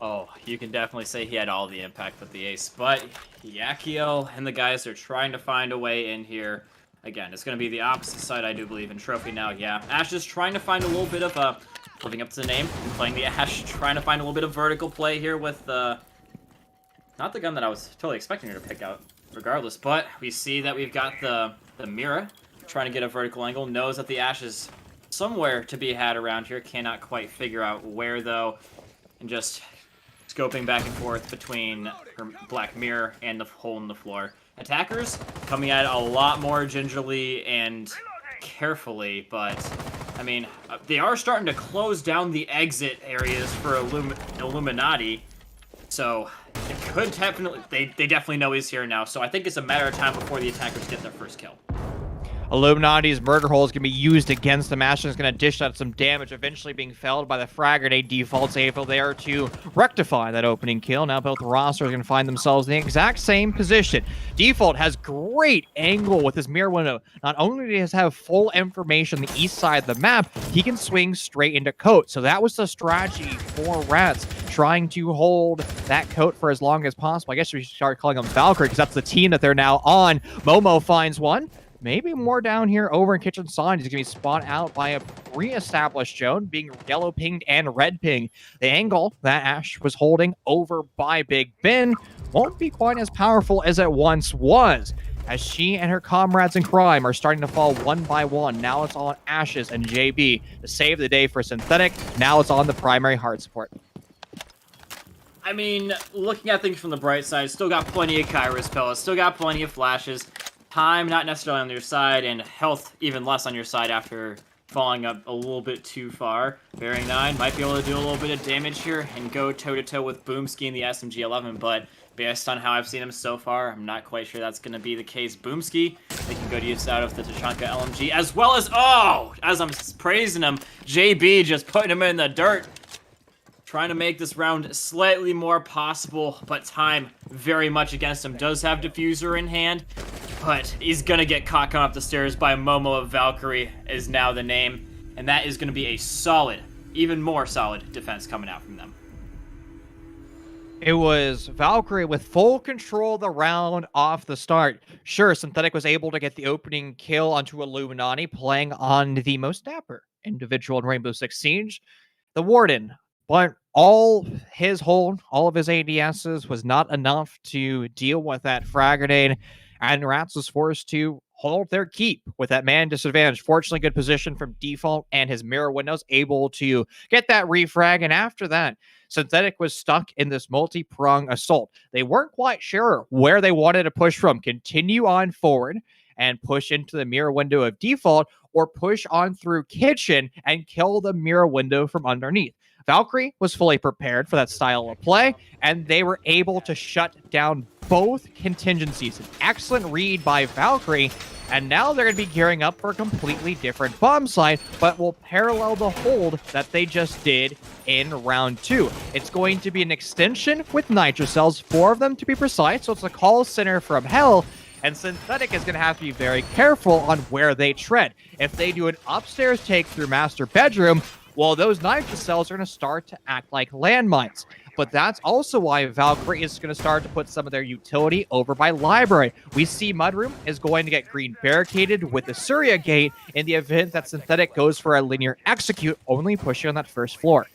Oh, you can definitely say he had all the impact with the ace, but Yakio and the guys are trying to find a way in here. Again, it's going to be the opposite side, I do believe, in Trophy now. Yeah, Ash is trying to find a little bit of living up to the name, and playing the Ash, trying to find a little bit of vertical play here with not the gun that I was totally expecting her to pick out, regardless. But we see that we've got the Mira trying to get a vertical angle, knows that the Ash is somewhere to be had around here, cannot quite figure out where though, and just scoping back and forth between her Black Mirror and the hole in the floor. Attackers coming at it a lot more gingerly and carefully, but I mean, they are starting to close down the exit areas for Illuminati, so it could definitely, they definitely know he's here now, so I think it's a matter of time before the attackers get their first kill. Illuminati's murder hole is going to be used against them. Ashen is going to dish out some damage, eventually being felled by the frag grenade defaults able there to rectify that opening kill. Now both rosters are going to find themselves in the exact same position. Default has great angle with his mirror window. Not only does he have full information on the east side of the map, he can swing straight into Coat. So that was the strategy for Rats, trying to hold that Coat for as long as possible. I guess we should start calling them Valkyrie because that's the team that they're now on. Momo finds one. Maybe more down here over in Kitchen Sign. He's going to be spot out by a pre-established Joan, being yellow pinged and red pinged. The angle that Ash was holding over by Big Ben won't be quite as powerful as it once was, as she and her comrades in crime are starting to fall one by one. Now it's on Ashes and JB to save the day for Synthetic. Now it's on the primary hard support. I mean, looking at things from the bright side, still got plenty of Kairos pellets, still got plenty of flashes. Time not necessarily on your side, and health even less on your side after falling up a little bit too far. Bearing 9 might be able to do a little bit of damage here and go toe-to-toe with Boomski in the SMG-11, but based on how I've seen him so far, I'm not quite sure that's going to be the case. Boomski, they can go to use out of the Tachanka LMG, as well as, as I'm praising him, JB just putting him in the dirt. Trying to make this round slightly more possible, but time very much against him. Does have Diffuser in hand, but he's gonna get caught coming up the stairs by Momo of Valkyrie is now the name, and that is gonna be a solid, even more solid defense coming out from them. It was Valkyrie with full control of the round off the start. Sure, Synthetic was able to get the opening kill onto Illuminati, playing on the most dapper individual in Rainbow Six Siege, the Warden. But all of his ADSs was not enough to deal with that frag grenade, and Rats was forced to hold their keep with that man disadvantage. Fortunately, good position from default, and his mirror windows able to get that refrag, and after that, Synthetic was stuck in this multi-prong assault. They weren't quite sure where they wanted to push from. Continue on forward and push into the mirror window of default, or push on through kitchen and kill the mirror window from underneath. Valkyrie was fully prepared for that style of play, and they were able to shut down both contingencies. An excellent read by Valkyrie, and now they're going to be gearing up for a completely different bomb site, but will parallel the hold that they just did in round 2. It's going to be an extension with nitro cells, 4 of them to be precise, so it's a call center from hell, and Synthetic is going to have to be very careful on where they tread. If they do an upstairs take through master bedroom, well, those nitro cells are going to start to act like landmines. But that's also why Valkyrie is going to start to put some of their utility over by library. We see Mudroom is going to get green barricaded with the Surya Gate in the event that Synthetic goes for a linear execute, only pushing on that first floor.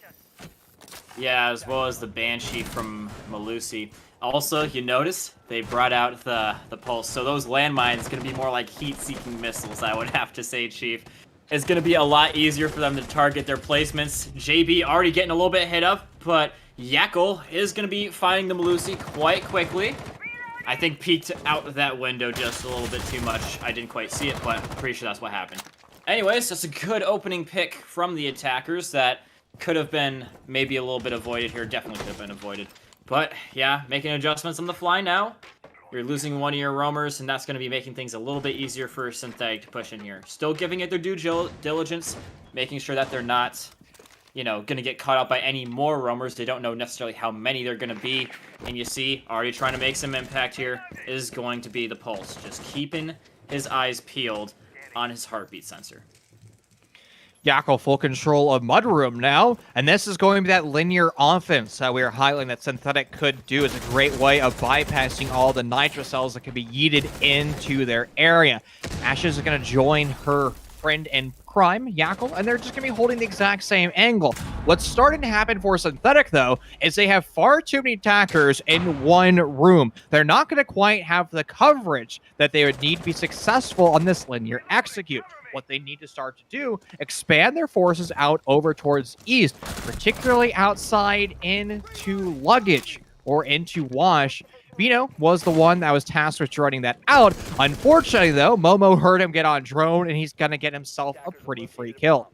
Yeah, as well as the Banshee from Malusi. Also, you notice they brought out the Pulse, so those landmines going to be more like heat-seeking missiles, I would have to say, Chief. It's going to be a lot easier for them to target their placements. JB already getting a little bit hit up, but Yackle is going to be finding the Malusi quite quickly. I think peeked out that window just a little bit too much. I didn't quite see it, but I'm pretty sure that's what happened. Anyways, that's a good opening pick from the attackers that could have been maybe a little bit avoided here. Definitely could have been avoided. But yeah, making adjustments on the fly now. You're losing one of your roamers, and that's going to be making things a little bit easier for Synthetic to push in here. Still giving it their due diligence, making sure that they're not, going to get caught out by any more roamers. They don't know necessarily how many they're going to be. And you see, already trying to make some impact here is going to be the Pulse. Just keeping his eyes peeled on his heartbeat sensor. Yackle full control of Mudroom now, and this is going to be that linear offense that we were highlighting that Synthetic could do. It's a great way of bypassing all the nitro cells that can be yeeted into their area. Ashes is going to join her friend in crime, Yackle, and they're just going to be holding the exact same angle. What's starting to happen for Synthetic, though, is they have far too many attackers in one room. They're not going to quite have the coverage that they would need to be successful on this linear execute. What they need to start to do, expand their forces out over towards east, particularly outside into luggage or into wash. Bino was the one that was tasked with joining that out. Unfortunately, though, Momo heard him get on drone, and he's going to get himself a pretty free kill.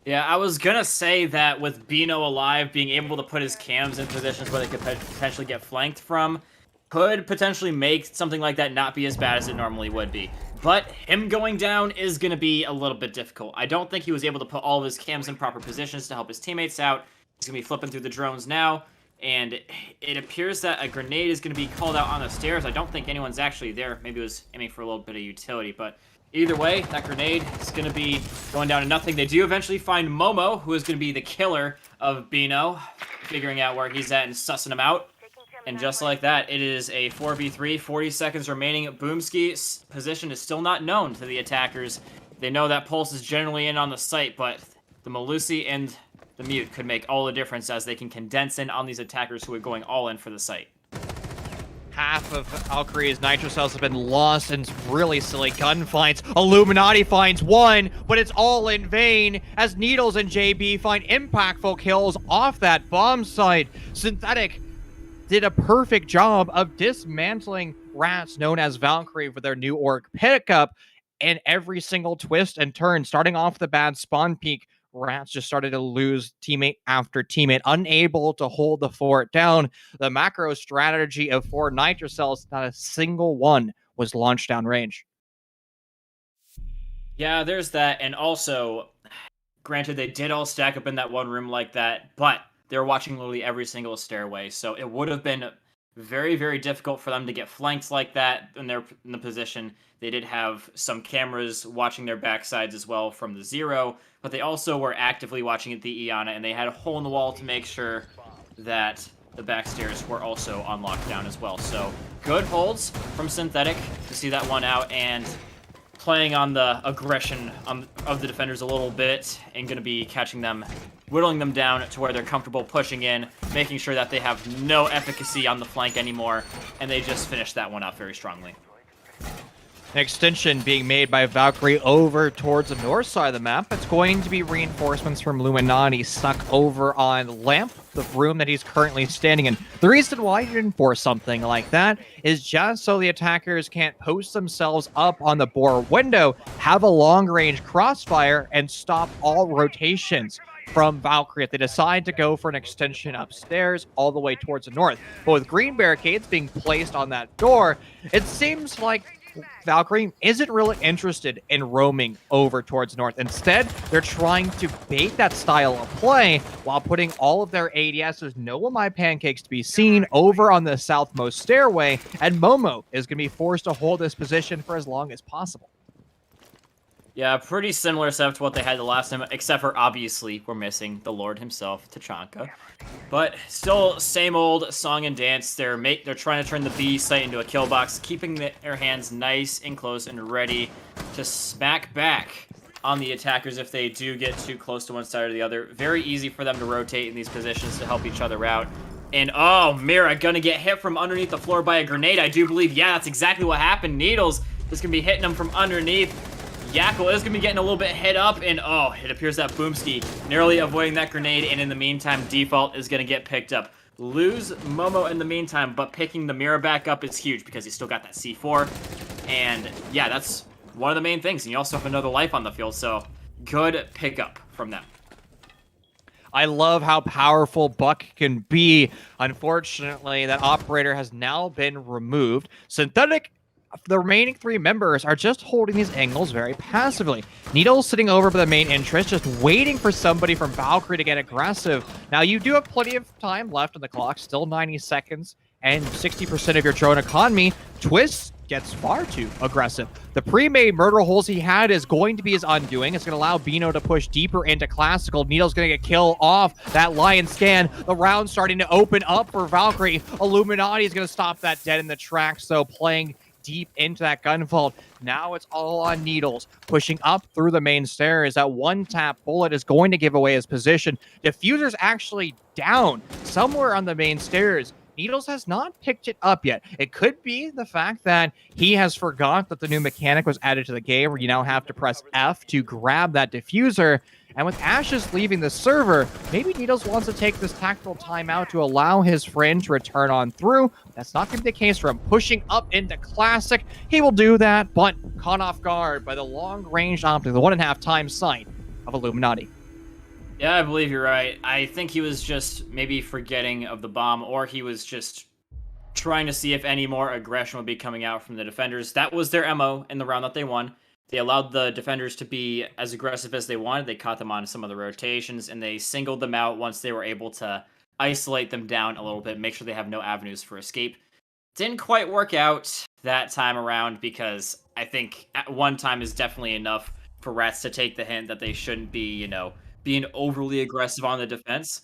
Yeah, I was going to say that with Bino alive, being able to put his cams in positions where they could potentially get flanked from, could potentially make something like that not be as bad as it normally would be. But him going down is going to be a little bit difficult. I don't think he was able to put all of his cams in proper positions to help his teammates out. He's going to be flipping through the drones now, and it appears that a grenade is going to be called out on the stairs. I don't think anyone's actually there. Maybe it was aiming for a little bit of utility, but either way, that grenade is going to be going down to nothing. They do eventually find Momo, who is going to be the killer of Bino, figuring out where he's at and sussing him out. And just like that, it is a 4v3, 40 seconds remaining. Boomski's position is still not known to the attackers. They know that Pulse is generally in on the site, but the Malusi and the Mute could make all the difference as they can condense in on these attackers who are going all in for the site. Half of Valkyrie's nitro cells have been lost in really silly gunfights. Illuminati finds one, but it's all in vain as Needles and JB find impactful kills off that bomb site. Synthetic did a perfect job of dismantling Rats known as Valkyrie for their new orc pickup, and every single twist and turn, starting off the bad spawn peak, Rats just started to lose teammate after teammate, unable to hold the fort down. The macro strategy of 4 nitro cells, not a single one was launched downrange. Yeah, there's that, and also, granted, they did all stack up in that one room like that, but they were watching literally every single stairway, so it would have been very, very difficult for them to get flanked like that in the position. They did have some cameras watching their backsides as well from the zero, but they also were actively watching at the Iana, and they had a hole in the wall to make sure that the back stairs were also on lockdown as well. So good holds from Synthetic to see that one out, and playing on the aggression of the defenders a little bit, and going to be catching them, whittling them down to where they're comfortable pushing in, making sure that they have no efficacy on the flank anymore, and they just finished that one out very strongly. An extension being made by Valkyrie over towards the north side of the map. It's going to be reinforcements from Illuminati stuck over on Lamp, the room that he's currently standing in. The reason why you didn't force something like that is just so the attackers can't post themselves up on the boar window, have a long-range crossfire, and stop all rotations from Valkyrie if they decide to go for an extension upstairs all the way towards the north. But with green barricades being placed on that door, it seems like Valkyrie isn't really interested in roaming over towards north. Instead, they're trying to bait that style of play while putting all of their ADSs, no my pancakes to be seen, over on the southmost stairway, and Momo is going to be forced to hold this position for as long as possible. Yeah, pretty similar setup to what they had the last time, except for obviously we're missing the Lord himself, Tachanka. But still, same old song and dance. They're trying to turn the B site into a kill box, keeping their hands nice and close and ready to smack back on the attackers if they do get too close to one side or the other. Very easy for them to rotate in these positions to help each other out. And oh, Mira gonna get hit from underneath the floor by a grenade. I do believe, yeah, that's exactly what happened. Needles is gonna be hitting them from underneath. Yackle is going to be getting a little bit hit up, and oh, it appears that Boomski narrowly avoiding that grenade, and in the meantime, Default is going to get picked up. Lose Momo in the meantime, but picking the Mira back up is huge because he's still got that C4, and yeah, that's one of the main things, and you also have another life on the field, so good pickup from them. I love how powerful Buck can be. Unfortunately, that operator has now been removed. Synthetic, the remaining three members are just holding these angles very passively. Needle's sitting over by the main entrance, just waiting for somebody from Valkyrie to get aggressive. Now, you do have plenty of time left on the clock, still 90 seconds, and 60% of your drone economy. Twist gets far too aggressive. The pre-made murder holes he had is going to be his undoing. It's going to allow Bino to push deeper into Classical. Needle's going to get kill off that Lion scan. The round starting to open up for Valkyrie. Illuminati is going to stop that dead in the tracks, so playing deep into that gun vault. Now it's all on Needles, pushing up through the main stairs. That one-tap bullet is going to give away his position. Diffuser's actually down somewhere on the main stairs. Needles has not picked it up yet. It could be the fact that he has forgot that the new mechanic was added to the game where you now have to press F to grab that diffuser. And with Ashes leaving the server, maybe Needles wants to take this tactical timeout to allow his friend to return on through. That's not going to be the case for him. Pushing up into Classic, he will do that, but caught off guard by the long-range optic, the 1.5 times sight of Illuminati. Yeah, I believe you're right. I think he was just maybe forgetting of the bomb, or he was just trying to see if any more aggression would be coming out from the defenders. That was their MO in the round that they won. They allowed the defenders to be as aggressive as they wanted. They caught them on some of the rotations, and they singled them out once they were able to isolate them down a little bit, make sure they have no avenues for escape. Didn't quite work out that time around because I think at one time is definitely enough for Rats to take the hint that they shouldn't be, being overly aggressive on the defense.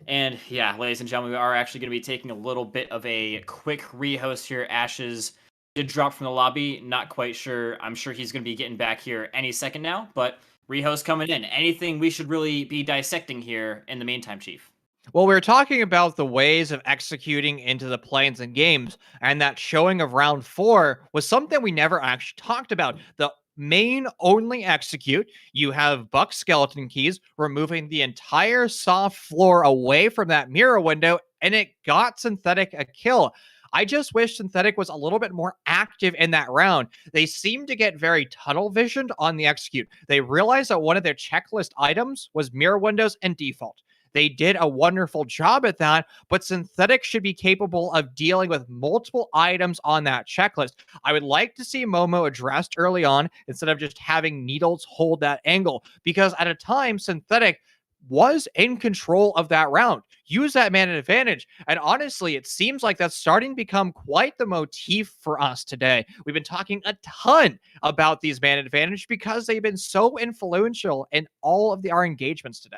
And yeah, ladies and gentlemen, we are actually going to be taking a little bit of a quick rehost here. Ashes did drop from the lobby. Not quite sure. I'm sure he's going to be getting back here any second now, but rehost coming in. Anything we should really be dissecting here in the meantime, Chief? Well, we were talking about the ways of executing into the planes and games, and that showing of round 4 was something we never actually talked about. The main only execute, you have Buck skeleton keys, removing the entire soft floor away from that mirror window, and it got Synthetic a kill. I just wish Synthetic was a little bit more active in that round. They seem to get very tunnel visioned on the execute. They realized that one of their checklist items was mirror windows and default. They did a wonderful job at that, but Synthetic should be capable of dealing with multiple items on that checklist. I would like to see Momo addressed early on instead of just having Needles hold that angle, because at a time, Synthetic was in control of that round. Use that man advantage. And honestly, it seems like that's starting to become quite the motif for us today. We've been talking a ton about these man advantage because they've been so influential in all of our engagements today.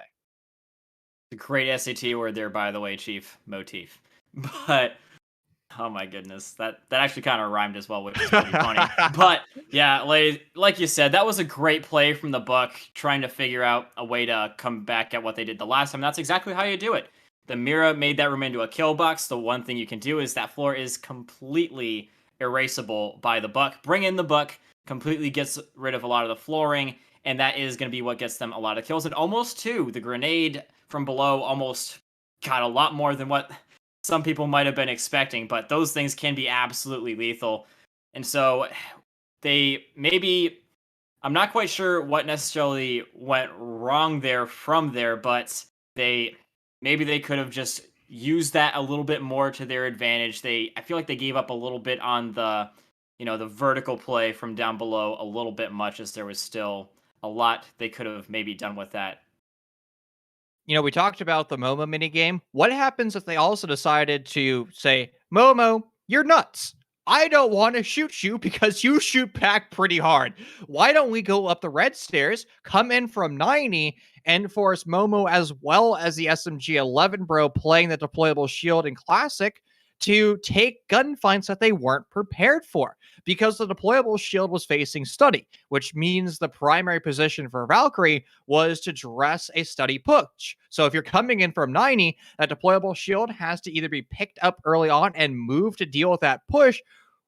The great SAT word there, by the way, Chief. Motif. But oh my goodness, that actually kind of rhymed as well, which is pretty funny. But yeah, like you said, that was a great play from the Buck, trying to figure out a way to come back at what they did the last time. That's exactly how you do it. The Mira made that room into a kill box. The one thing you can do is that floor is completely erasable by the Buck. Bring in the Buck, completely gets rid of a lot of the flooring, and that is going to be what gets them a lot of kills. And almost two, the grenade from below almost got a lot more than what some people might have been expecting, but those things can be absolutely lethal. And so I'm not quite sure what necessarily went wrong from there, but maybe they could have just used that a little bit more to their advantage. I feel like they gave up a little bit on the vertical play from down below a little bit much, as there was still a lot they could have maybe done with that. We talked about the Momo minigame. What happens if they also decided to say, Momo, you're nuts. I don't want to shoot you because you shoot back pretty hard. Why don't we go up the red stairs, come in from 90, and force Momo as well as the SMG 11 bro playing the deployable shield in Classic to take gunfights that they weren't prepared for, because the deployable shield was facing Study, which means the primary position for Valkyrie was to dress a Study push. So if you're coming in from 90, that deployable shield has to either be picked up early on and moved to deal with that push,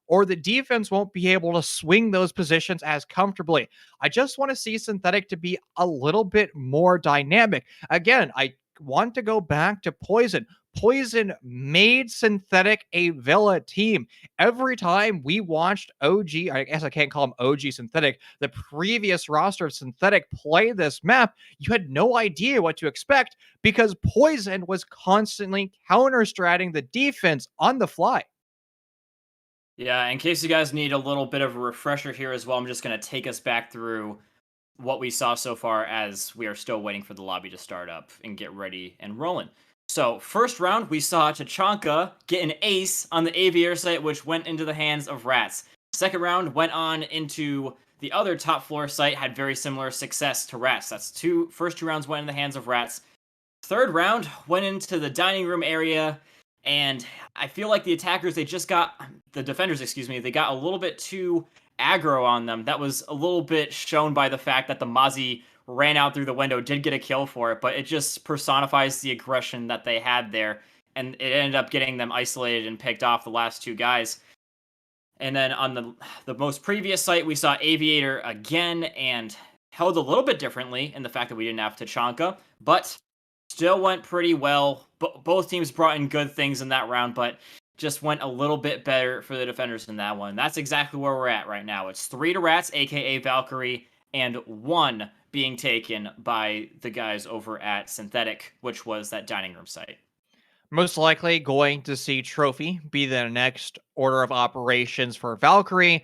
or the defense won't be able to swing those positions as comfortably. I just want to see Synthetic to be a little bit more dynamic. Again, I want to go back to Poison. Poison made Synthetic a Villa team. Every time we watched OG, I guess I can't call him OG Synthetic, the previous roster of Synthetic play this map, you had no idea what to expect because Poison was constantly counter-stratting the defense on the fly. Yeah, in case you guys need a little bit of a refresher here as well, I'm just going to take us back through what we saw so far as we are still waiting for the lobby to start up and get ready and rolling. So, first round, we saw Tachanka get an ace on the Aviator site, which went into the hands of Rats. Second round went on into the other top floor site, had very similar success to Rats. First two rounds went in the hands of Rats. Third round went into the dining room area, and I feel like the defenders, they got a little bit too aggro on them. That was a little bit shown by the fact that the Mozzie ran out through the window, did get a kill for it, but it just personifies the aggression that they had there, and it ended up getting them isolated and picked off the last two guys. And then on the most previous site, we saw Aviator again, and held a little bit differently in the fact that we didn't have Tachanka, but still went pretty well. Both teams brought in good things in that round, but just went a little bit better for the defenders in that one. That's exactly where we're at right now. It's 3 to Rats, aka Valkyrie, and 1 being taken by the guys over at Synthetic, which was that dining room site. Most likely going to see Trophy be the next order of operations for Valkyrie.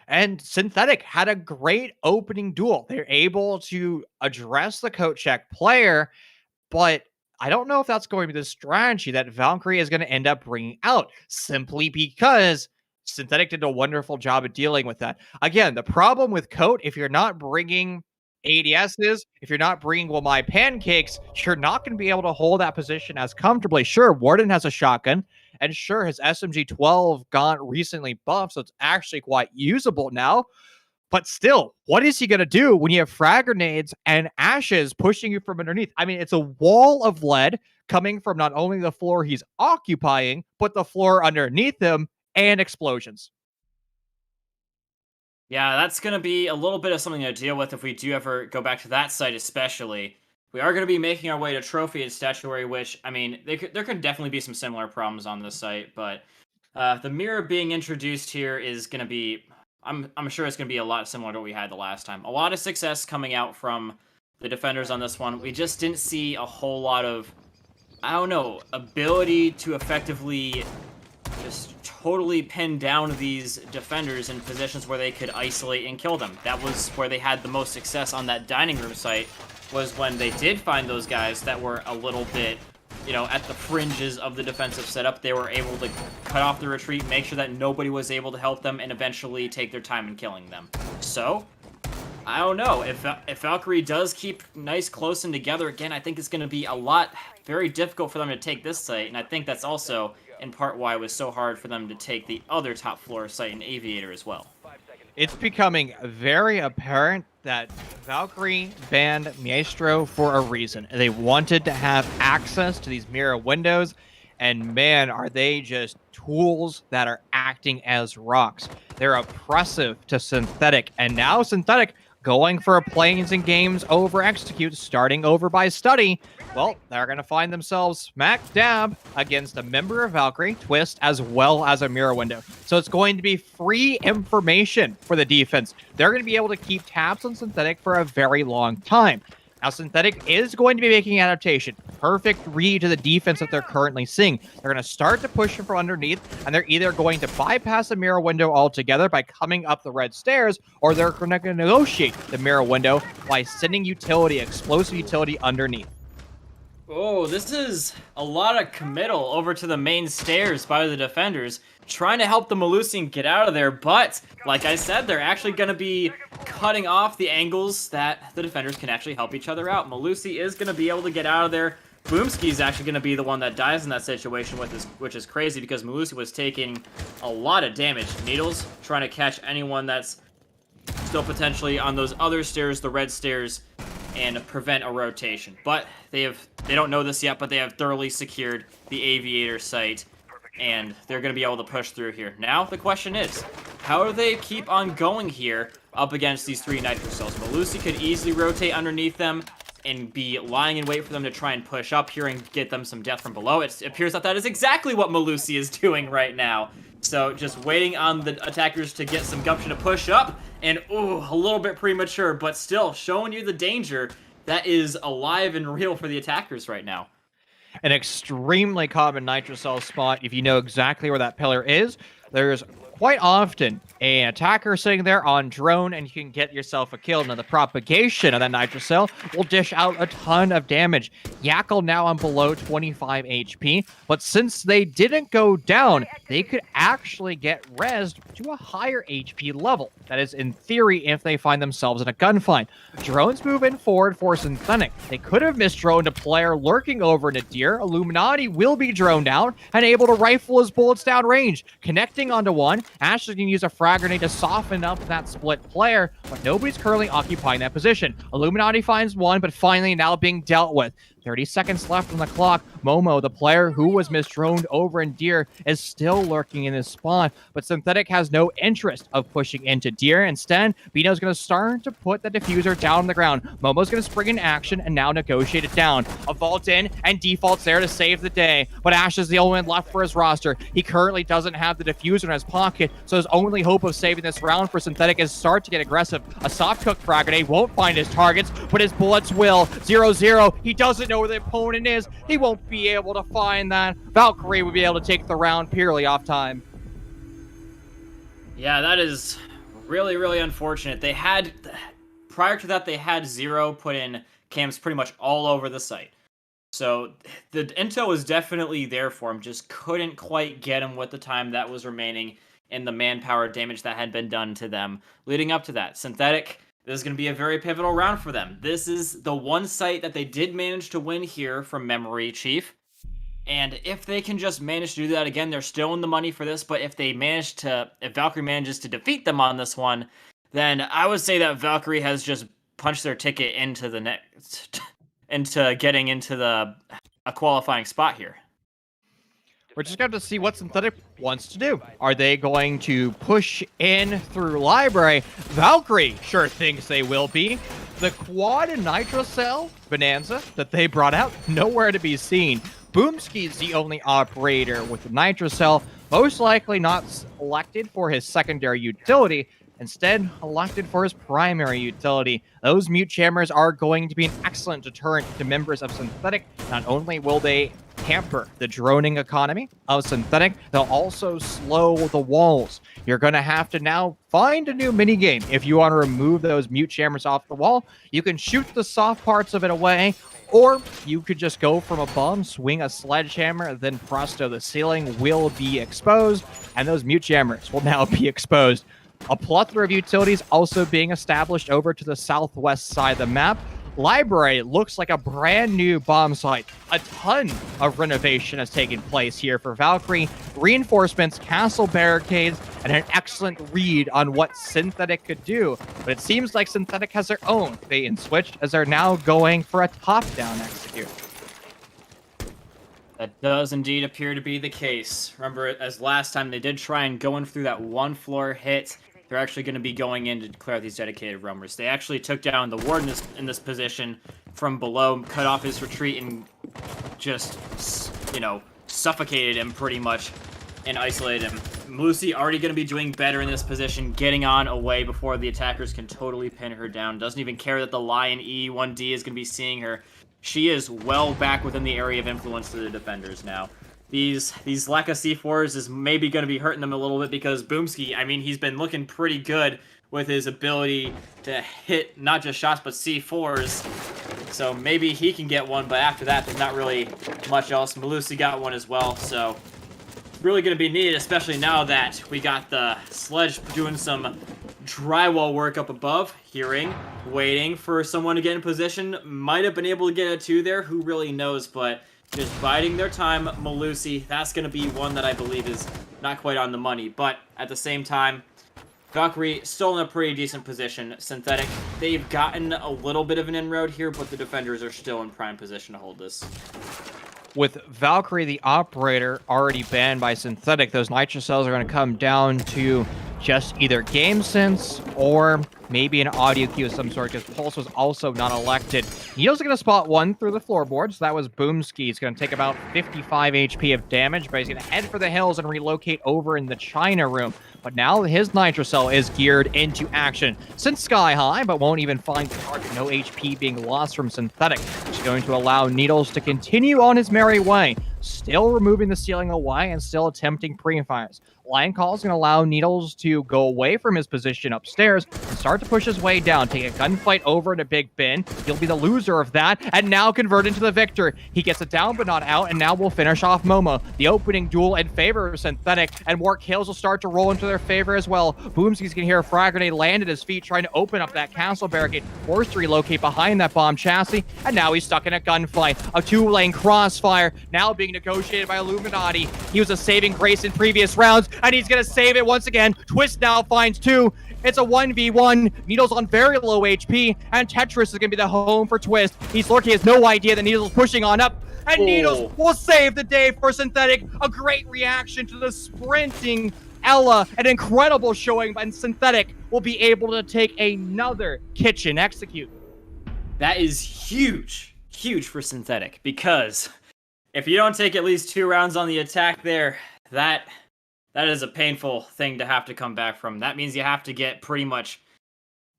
And Synthetic had a great opening duel. They're able to address the coat check player, but I don't know if that's going to be the strategy that Valkyrie is going to end up bringing out, simply because Synthetic did a wonderful job of dealing with that. Again, the problem with Coat, if you're not bringing ADSs, if you're not bringing my pancakes, you're not going to be able to hold that position as comfortably. Sure, Warden has a shotgun, and sure, his SMG-12 got recently buffed, so it's actually quite usable now. But still, what is he going to do when you have frag grenades and ashes pushing you from underneath? I mean, it's a wall of lead coming from not only the floor he's occupying, but the floor underneath him, and explosions. Yeah, that's going to be a little bit of something to deal with if we do ever go back to that site, especially. We are going to be making our way to Trophy and Statuary, which, I mean, there could definitely be some similar problems on this site, but the mirror being introduced here is going to be... I'm sure it's going to be a lot similar to what we had the last time. A lot of success coming out from the defenders on this one. We just didn't see a whole lot of, ability to effectively just totally pin down these defenders in positions where they could isolate and kill them. That was where they had the most success on that dining room site, was when they did find those guys that were a little bit, at the fringes of the defensive setup. They were able to cut off the retreat, make sure that nobody was able to help them, and eventually take their time in killing them. So, I don't know. If Valkyrie does keep nice, close, and together again, I think it's going to be very difficult for them to take this site, and I think that's also in part why it was so hard for them to take the other top floor site in Aviator as well. It's becoming very apparent that Valkyrie banned Maestro for a reason. They wanted to have access to these mirror windows, and man, are they just tools that are acting as rocks. They're oppressive to Synthetic, and now Synthetic going for a planes and games over execute, starting over by study. Well, they're going to find themselves smack dab against a member of Valkyrie, Twist, as well as a mirror window. So it's going to be free information for the defense. They're going to be able to keep tabs on Synthetic for a very long time. Now, Synthetic is going to be making an adaptation. Perfect read to the defense that they're currently seeing. They're going to start to push him from underneath, and they're either going to bypass the mirror window altogether by coming up the red stairs, or they're going to negotiate the mirror window by sending utility, explosive utility underneath. Oh, this is a lot of committal over to the main stairs by the defenders, trying to help the Melusian get out of there, but like I said, they're actually going to be cutting off the angles that the defenders can actually help each other out. Melusi is going to be able to get out of there. Boomski is actually going to be the one that dies in that situation, which is crazy because Melusi was taking a lot of damage. Needles trying to catch anyone that's still potentially on those other stairs, the red stairs, and prevent a rotation. But they don't know this yet, but they have thoroughly secured the Aviator site, and they're going to be able to push through here. Now, the question is, how do they keep on going here up against these three Nitro Cells? Melusi could easily rotate underneath them and be lying in wait for them to try and push up here and get them some death from below. It appears that is exactly what Melusi is doing right now. So just waiting on the attackers to get some gumption to push up, and ooh, a little bit premature, but still showing you the danger that is alive and real for the attackers right now. An extremely common Nitro Cell spot, if you know exactly where that pillar is. There's quite often an attacker sitting there on drone, and you can get yourself a kill. Now, the propagation of that Nitro Cell will dish out a ton of damage. Yackle now on below 25 HP, but since they didn't go down, they could actually get rezzed to a higher HP level. That is, in theory, if they find themselves in a gunfight. Drones moving forward for Synthetic. They could have misdroned a player lurking over Nadir. Illuminati will be droned out and able to rifle his bullets down range. Connecting onto one, Ashley can use a frag grenade to soften up that split player, but nobody's currently occupying that position. Illuminati finds one, but finally now being dealt with. 30 seconds left on the clock. Momo, the player who was misdroned over in Deer, is still lurking in his spawn, but Synthetic has no interest of pushing into Deer. Instead, Bino's going to start to put the diffuser down on the ground. Momo's going to spring in action and now negotiate it down. A vault in, and Default's there to save the day, but Ash is the only one left for his roster. He currently doesn't have the diffuser in his pocket, so his only hope of saving this round for Synthetic is start to get aggressive. A soft-cooked frag grenade won't find his targets, but his bullets will. 0-0. He doesn't know where the opponent is. He won't be able to find that. Valkyrie will be able to take the round purely off time. Yeah, that is really, really unfortunate. They had, prior to that, they had Zero put in cams pretty much all over the site. So the intel was definitely there for him, just couldn't quite get him with the time that was remaining and the manpower damage that had been done to them. Leading up to that, Synthetic, this is going to be a very pivotal round for them. This is the one site that they did manage to win here from memory, Chief. And if they can just manage to do that again, they're still in the money for this. But if Valkyrie manages to defeat them on this one, then I would say that Valkyrie has just punched their ticket into the next, into getting into a qualifying spot here. We're just going to see what Synthetic wants to do. Are they going to push in through Library? Valkyrie sure thinks they will be. The quad and Nitro Cell bonanza that they brought out, nowhere to be seen. Boomski's the only operator with the Nitro Cell, most likely not selected for his secondary utility, instead elected for his primary utility. Those mute jammers are going to be an excellent deterrent to members of Synthetic. Not only will they hamper the droning economy of Synthetic, they'll also slow the walls. You're going to have to now find a new minigame. If you want to remove those mute jammers off the wall, you can shoot the soft parts of it away, or you could just go from a bomb, swing a sledgehammer, then presto, the ceiling will be exposed, and those mute jammers will now be exposed. A plethora of utilities also being established over to the southwest side of the map. Library looks like a brand new bomb site. A ton of renovation has taken place here for Valkyrie. Reinforcements, castle barricades, and an excellent read on what Synthetic could do. But it seems like Synthetic has their own bait and switch as they're now going for a top-down execute. That does indeed appear to be the case. Remember, as last time they did try and go in through that one floor hit, they're actually going to be going in to declare these dedicated roamers. They actually took down the warden in this position from below, cut off his retreat, and just, suffocated him pretty much and isolated him. Lucy already going to be doing better in this position, getting on away before the attackers can totally pin her down. Doesn't even care that the Lion E1D is going to be seeing her. She is well back within the area of influence to the defenders now. These lack of C4s is maybe going to be hurting them a little bit because Boomski, I mean, he's been looking pretty good with his ability to hit not just shots, but C4s. So maybe he can get one, but after that, there's not really much else. Malusi got one as well, so really going to be needed, especially now that we got the sledge doing some drywall work up above, hearing, waiting for someone to get in position. Might have been able to get a 2 there, who really knows, but just biding their time. Malusi, that's going to be one that I believe is not quite on the money, but at the same time, Valkyrie still in a pretty decent position. Synthetic, they've gotten a little bit of an inroad here, but the defenders are still in prime position to hold this. With Valkyrie, the operator, already banned by Synthetic, those nitro cells are going to come down to just either game sense or maybe an audio cue of some sort, because Pulse was also not elected. Needle's going to spot one through the floorboard, so that was Boomski. He's going to take about 55 HP of damage, but he's going to head for the hills and relocate over in the China room. But now his Nitro Cell is geared into action. Since Sky High, but won't even find the target. No HP being lost from Synthetic, which is going to allow Needles to continue on his merry way. Still removing the ceiling away and still attempting pre-fires. Lion Call is going to allow Needles to go away from his position upstairs and start to push his way down, take a gunfight over to Big Ben. He'll be the loser of that, and now convert into the victor. He gets it down but not out, and now we'll finish off Momo. The opening duel in favor of Synthetic, and more kills will start to roll into their favor as well. Boomski's going to hear a frag grenade land at his feet, trying to open up that castle barricade, forced to relocate behind that bomb chassis, and now he's stuck in a gunfight. A 2-lane crossfire, now being negotiated by Illuminati. He was a saving grace in previous rounds, and he's going to save it once again. Twist now finds 2. It's a 1v1. Needles on very low HP, and Tetris is going to be the home for Twist. He's lurking, he has no idea that Needles is pushing on up, and Needles will save the day for Synthetic. A great reaction to the sprinting Ella. An incredible showing, and Synthetic will be able to take another kitchen execute. That is huge. Huge for Synthetic, because if you don't take at least 2 rounds on the attack there, that is a painful thing to have to come back from. That means you have to get pretty much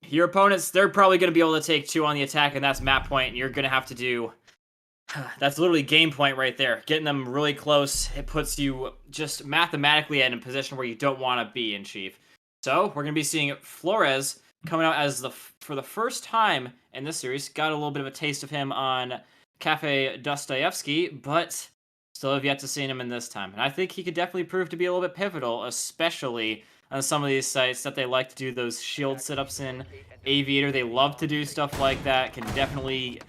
your opponents, they're probably going to be able to take 2 on the attack, and that's map point, and you're going to have to do, that's literally game point right there. Getting them really close, it puts you just mathematically in a position where you don't want to be in Chief. So we're going to be seeing Flores coming out as for the first time in this series. Got a little bit of a taste of him on Cafe Dostoevsky, but still have yet to see him in this time. And I think he could definitely prove to be a little bit pivotal, especially on some of these sites that they like to do those shield sit-ups in. Aviator, they love to do stuff like that, can definitely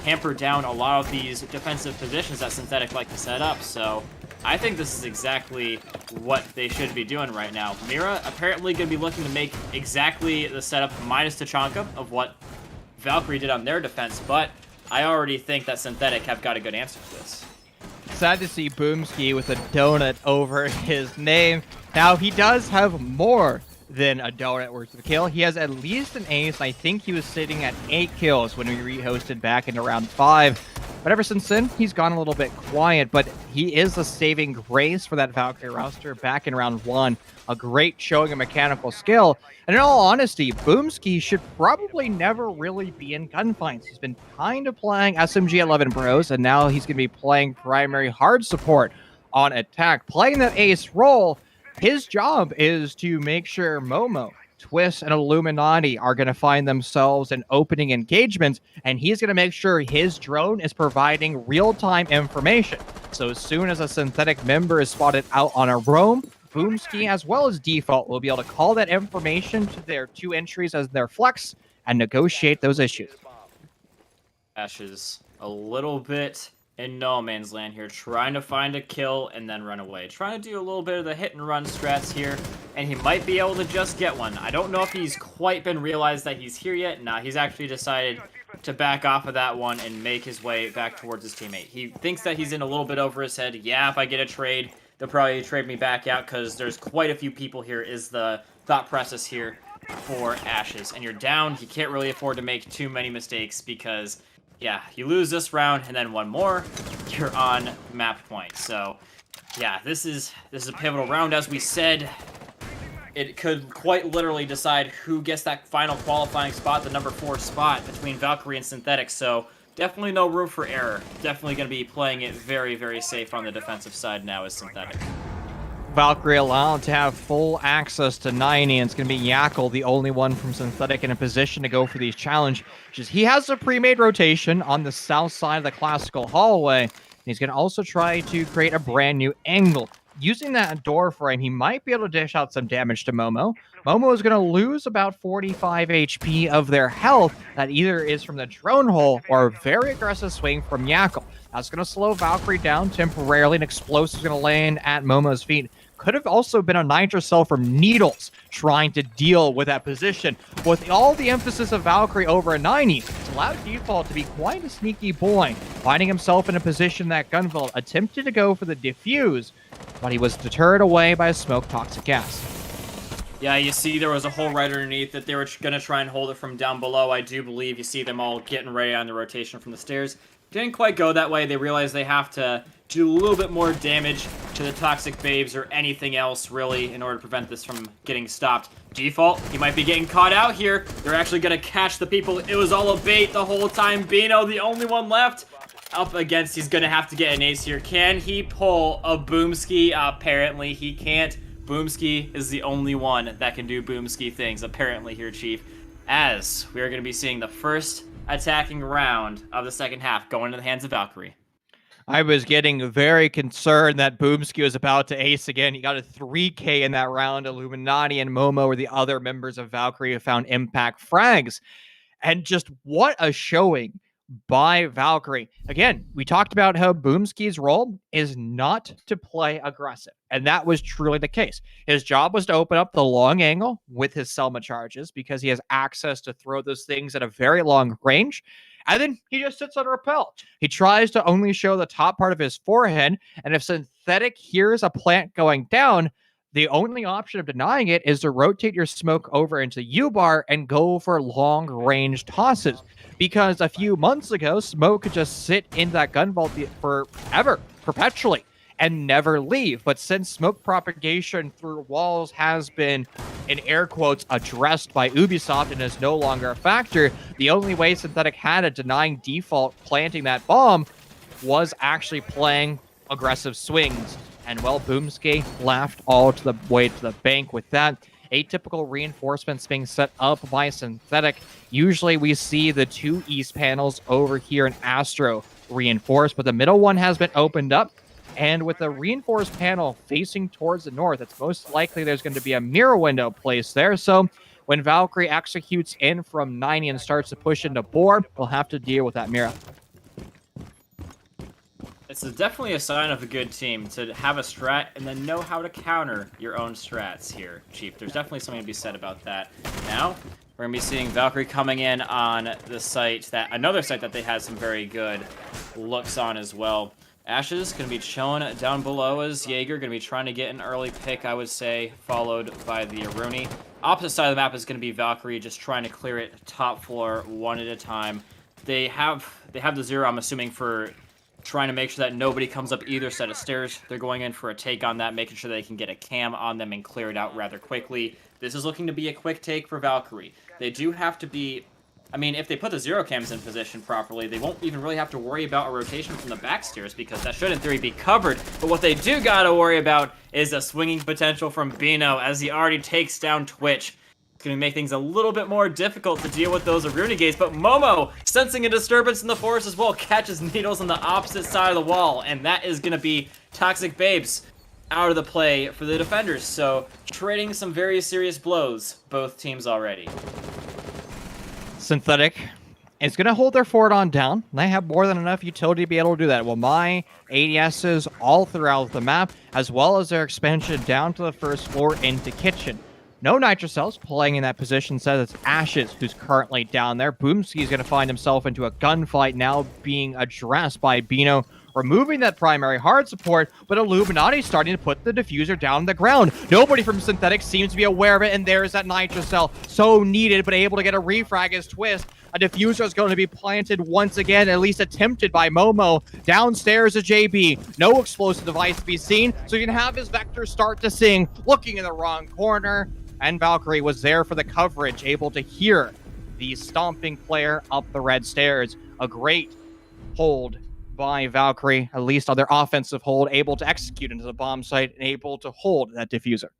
hamper down a lot of these defensive positions that Synthetic like to set up. So I think this is exactly what they should be doing right now. Mira apparently going to be looking to make exactly the setup minus Tachanka of what Valkyrie did on their defense, but I already think that Synthetic have got a good answer to this. Sad to see Boomski with a donut over his name. Now, he does have more than a donut worth of kill. He has at least an ace. I think he was sitting at 8 kills when we rehosted back in round 5. But ever since then, he's gone a little bit quiet, but he is a saving grace for that Valkyrie roster back in round 1. A great showing of mechanical skill. And in all honesty, Boomski should probably never really be in gunfights. He's been kind of playing SMG 11 Bros, and now he's going to be playing primary hard support on attack. Playing that ace role, his job is to make sure Momo, Twist, and Illuminati are going to find themselves in opening engagements, and he's going to make sure his drone is providing real-time information. So as soon as a Synthetic member is spotted out on a roam, Boomski, as well as Default, will be able to call that information to their 2 entries as their flex and negotiate those issues. Ashes a little bit in no man's land here, trying to find a kill and then run away. Trying to do a little bit of the hit and run strats here, and he might be able to just get one. I don't know if he's quite been realized that he's here yet. Nah, he's actually decided to back off of that one and make his way back towards his teammate. He thinks that he's in a little bit over his head. Yeah, if I get a trade, they'll probably trade me back out because there's quite a few people here is the thought process here for Ashes. And you're down. You can't really afford to make too many mistakes because, yeah, you lose this round and then one more, you're on map point. So, yeah, this is a pivotal round. As we said, it could quite literally decide who gets that final qualifying spot, the number 4 spot between Valkyrie and Synthetic. So, definitely no room for error. Definitely going to be playing it very, very safe on the defensive side now as Synthetic. Valkyrie allowed to have full access to 90, and it's going to be Yakel, the only one from Synthetic in a position to go for these challenges. He has a pre-made rotation on the south side of the classical hallway, and he's going to also try to create a brand new angle. Using that door frame, he might be able to dish out some damage to Momo. Momo is going to lose about 45 HP of their health. That either is from the drone hole or a very aggressive swing from Yakel. That's going to slow Valkyrie down temporarily. An explosive is going to land at Momo's feet. Could have also been a Nitro Cell from Needles trying to deal with that position. With all the emphasis of Valkyrie over a 90, it's allowed Default to be quite a sneaky boy, finding himself in a position that Gunvolt attempted to go for the defuse, but he was deterred away by a smoke toxic gas. Yeah, you see there was a hole right underneath that they were going to try and hold it from down below. I do believe you see them all getting ready on the rotation from the stairs. Didn't quite go that way. They realized they have to do a little bit more damage to the Toxic Babes or anything else, really, in order to prevent this from getting stopped. Default, he might be getting caught out here. They're actually going to catch the people. It was all a bait the whole time. Bino, the only one left. Up against, he's going to have to get an ace here. Can he pull a Boomski? Apparently he can't. Boomski is the only one that can do Boomski things, apparently here, Chief. As we are going to be seeing the first attacking round of the second half going into the hands of Valkyrie. I was getting very concerned that Boomski was about to ace again. He got a 3K in that round. Illuminati and Momo were the other members of Valkyrie who found impact frags. And just what a showing by Valkyrie. Again, we talked about how Boomski's role is not to play aggressive. And that was truly the case. His job was to open up the long angle with his Selma charges because he has access to throw those things at a very long range. And then he just sits on a rappel. He tries to only show the top part of his forehead. And if Synthetic hears a plant going down, the only option of denying it is to rotate your smoke over into U-bar and go for long-range tosses. Because a few months ago, smoke could just sit in that gun vault forever, perpetually, and never leave. But since smoke propagation through walls has been, in air quotes, addressed by Ubisoft and is no longer a factor, the only way Synthetic had of denying Default planting that bomb was actually playing aggressive swings. And, well, Boomski laughed all to the way to the bank with that. Atypical reinforcements being set up by Synthetic. Usually we see the 2 east panels over here in Astro reinforced, but the middle one has been opened up. And with the reinforced panel facing towards the north, it's most likely there's going to be a mirror window placed there. So when Valkyrie executes in from 90 and starts to push into Boar, we'll have to deal with that mirror. It's definitely a sign of a good team to have a strat and then know how to counter your own strats here, Chief. There's definitely something to be said about that. Now, we're going to be seeing Valkyrie coming in on the site, another site that they had some very good looks on as well. Ashes going to be chilling down below as Jaeger, going to be trying to get an early pick, I would say, followed by the Aruni. Opposite side of the map is going to be Valkyrie just trying to clear it top floor one at a time. They have the zero, I'm assuming, for trying to make sure that nobody comes up either set of stairs. They're going in for a take on that, making sure they can get a cam on them and clear it out rather quickly. This is looking to be a quick take for Valkyrie. They do have to be... I mean, if they put the zero cams in position properly, they won't even really have to worry about a rotation from the back stairs because that should, in theory, be covered. But what they do gotta worry about is a swinging potential from Bino as he already takes down Twitch. It's going to make things a little bit more difficult to deal with those Aruna gates, but Momo, sensing a disturbance in the forest as well, catches Needles on the opposite side of the wall, and that is going to be Toxic Babes out of the play for the defenders. So, trading some very serious blows, both teams already. Synthetic is going to hold their fort on down. They have more than enough utility to be able to do that. Well, my ADSs all throughout the map, as well as their expansion down to the first floor into kitchen. No Nitro Cells playing in that position, says it's Ashes who's currently down there. Boomski is going to find himself into a gunfight now being addressed by Bino, removing that primary hard support, but Illuminati starting to put the diffuser down on the ground. Nobody from Synthetic seems to be aware of it, and there's that Nitro Cell, so needed, but able to get a refrag as Twist. A diffuser is going to be planted once again, at least attempted by Momo. Downstairs to JB. No explosive device to be seen, so you can have his Vector start to sing, looking in the wrong corner. And Valkyrie was there for the coverage, able to hear the stomping player up the red stairs. A great hold by Valkyrie, at least on their offensive hold, able to execute into the bomb site and able to hold that diffuser.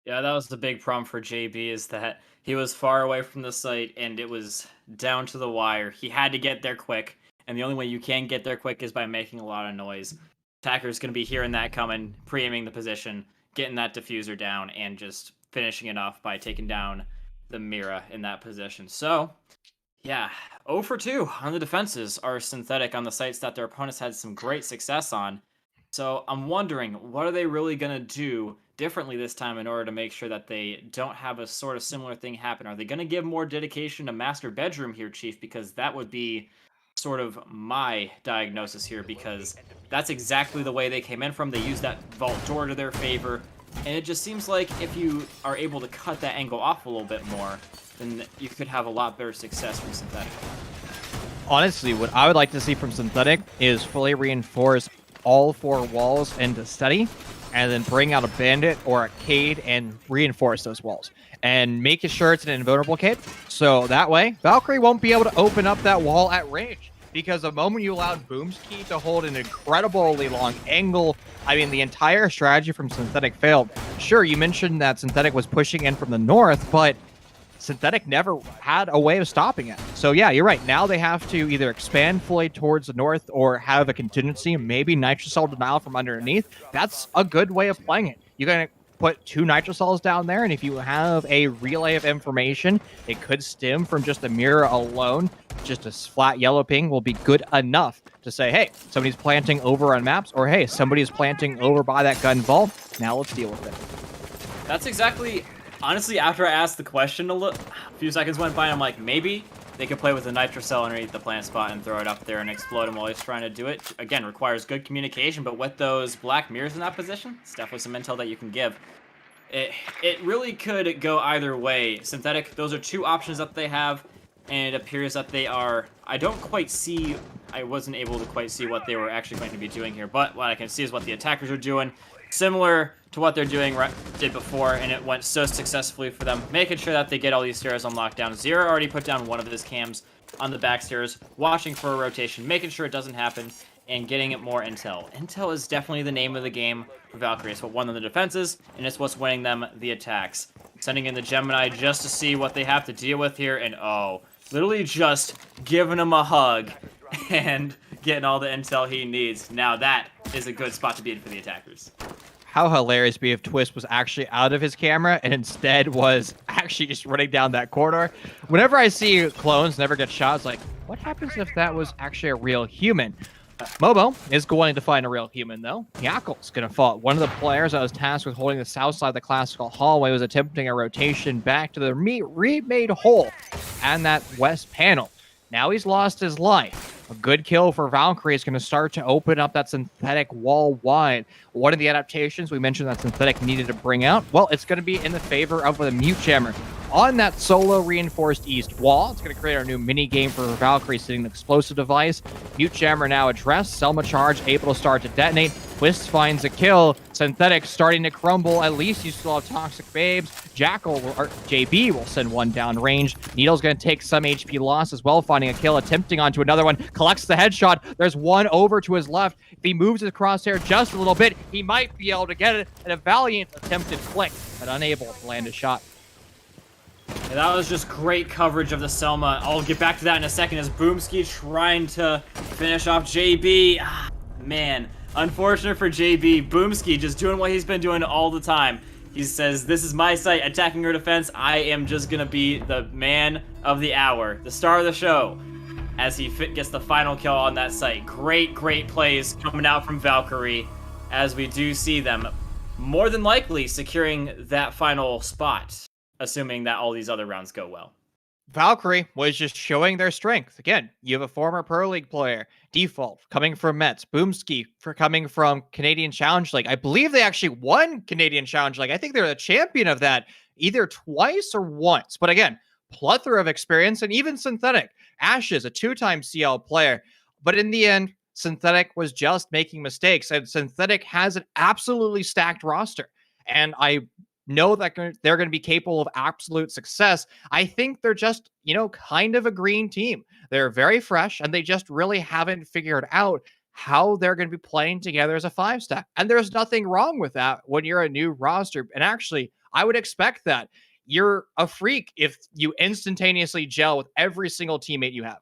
Yeah, that was the big problem for JB, is that he was far away from the site and it was down to the wire. He had to get there quick, and the only way you can get there quick is by making a lot of noise. Attacker's going to be hearing that coming, pre-aiming the position, getting that diffuser down, and just finishing it off by taking down the Mira in that position. So, yeah, 0 for 2 on the defenses are Synthetic on the sites that their opponents had some great success on. So I'm wondering, what are they really going to do differently this time in order to make sure that they don't have a sort of similar thing happen? Are they going to give more dedication to Master Bedroom here, Chief? Because that would be sort of my diagnosis here, because that's exactly the way they came in from. They used that vault door to their favor, and it just seems like if you are able to cut that angle off a little bit more, then you could have a lot better success from Synthetic. Honestly, what I would like to see from Synthetic is fully reinforce all 4 walls into steady, and then bring out a bandit or a Cade and reinforce those walls. And making sure it's an invulnerable Cade, so that way, Valkyrie won't be able to open up that wall at range. Because the moment you allowed Boomski to hold an incredibly long angle, I mean, the entire strategy from Synthetic failed. Sure, you mentioned that Synthetic was pushing in from the north, but Synthetic never had a way of stopping it. So yeah, you're right. Now they have to either expand fully towards the north or have a contingency, maybe Nitro Cell denial from underneath. That's a good way of playing it. You're going to put 2 Nitro Cells down there, and if you have a relay of information, it could stem from just the mirror alone. Just a flat yellow ping will be good enough to say, hey, somebody's planting over on maps, or hey, somebody's planting over by that gun vault. Now let's deal with it. That's exactly... Honestly, after I asked the question a few seconds went by, and I'm like, maybe they could play with a Nitro Cell underneath the plant spot and throw it up there and explode him while he's trying to do it. Again, requires good communication, but with those black mirrors in that position, it's definitely some intel that you can give. It really could go either way. Synthetic, those are 2 options that they have, and it appears that they are... I wasn't able to quite see what they were actually going to be doing here, but what I can see is what the attackers are doing. Similar to what they're doing did before, and it went so successfully for them, making sure that they get all these stairs on lockdown. Zero already put down one of his cams on the back stairs, watching for a rotation, making sure it doesn't happen, and getting it more intel. Intel is definitely the name of the game for Valkyrie. It's what won them the defenses, and it's what's winning them the attacks. Sending in the Gemini just to see what they have to deal with here, and oh, literally just giving him a hug and getting all the intel he needs. Now that is a good spot to be in for the attackers. How hilarious would be if Twist was actually out of his camera and instead was actually just running down that corridor. Whenever I see clones never get shot, it's like, what happens if that was actually a real human? Momo is going to find a real human, though. Yakkel's going to fall. One of the players that was tasked with holding the south side of the classical hallway was attempting a rotation back to the remade hole and that west panel. Now he's lost his life. A good kill for Valkyrie is going to start to open up that Synthetic wall wide. One of the adaptations we mentioned that Synthetic needed to bring out, well, it's going to be in the favor of the Mute Jammer. On that solo reinforced east wall, it's going to create our new mini game for Valkyrie, sitting the explosive device. Mute Jammer now addressed. Selma charge able to start to detonate. Twist finds a kill. Synthetic starting to crumble. At least you still have Toxic Babes. JB will send one down range. Needle's going to take some HP loss as well, finding a kill, attempting onto another one. Collects the headshot. There's one over to his left. If he moves his crosshair just a little bit, he might be able to get it. And a valiant attempted flick, but unable to land a shot. Yeah, that was just great coverage of the Selma. I'll get back to that in a second as Boomski trying to finish off JB. Man, unfortunate for JB. Boomski just doing what he's been doing all the time. He says, "This is my site, attacking or defense. I am just gonna be the man of the hour, the star of the show." As he gets the final kill on that site. Great plays coming out from Valkyrie, as we do see them more than likely securing that final spot, assuming that all these other rounds go well. Valkyrie was just showing their strength. Again, you have a former Pro League player, Default, coming from Mets, Boomski for coming from Canadian Challenge League. I believe they actually won Canadian Challenge League. I think they're the champion of that either twice or once. But again, plethora of experience, and even Synthetic. Ashes, a 2-time CL player. But in the end, Synthetic was just making mistakes, and Synthetic has an absolutely stacked roster. And I know that they're going to be capable of absolute success. I think they're just, kind of a green team. They're very fresh, and they just really haven't figured out how they're going to be playing together as a 5-stack. And there's nothing wrong with that when you're a new roster. And actually, I would expect that. You're a freak if you instantaneously gel with every single teammate you have.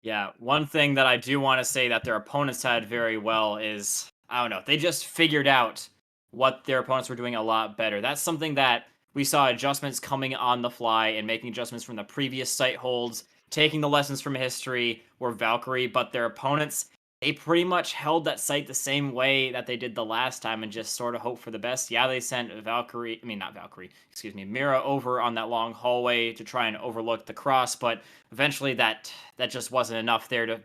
Yeah, one thing that I do want to say that their opponents had very well is, I don't know, they just figured out what their opponents were doing a lot better. That's something that we saw adjustments coming on the fly and making adjustments from the previous site holds, taking the lessons from history were Valkyrie, but their opponents, they pretty much held that site the same way that they did the last time and just sort of hope for the best. Yeah, they sent Mira over on that long hallway to try and overlook the cross, but eventually that just wasn't enough there to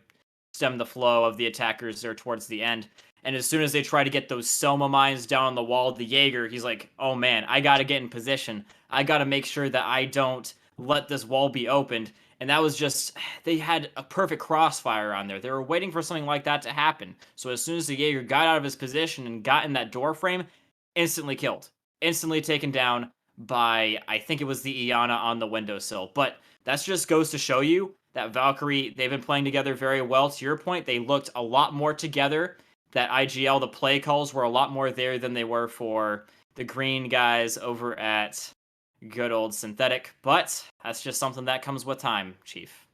stem the flow of the attackers there towards the end. And as soon as they try to get those Selma mines down on the wall, the Jaeger, he's like, oh man, I gotta get in position. I gotta make sure that I don't let this wall be opened. And that was just, they had a perfect crossfire on there. They were waiting for something like that to happen. So as soon as the Jaeger got out of his position and got in that door frame, instantly killed. Instantly taken down by, I think it was the Iana on the windowsill. But that just goes to show you that Valkyrie, they've been playing together very well. To your point, they looked a lot more together. That IGL, the play calls were a lot more there than they were for the green guys over at good old Synthetic. But that's just something that comes with time, Chief.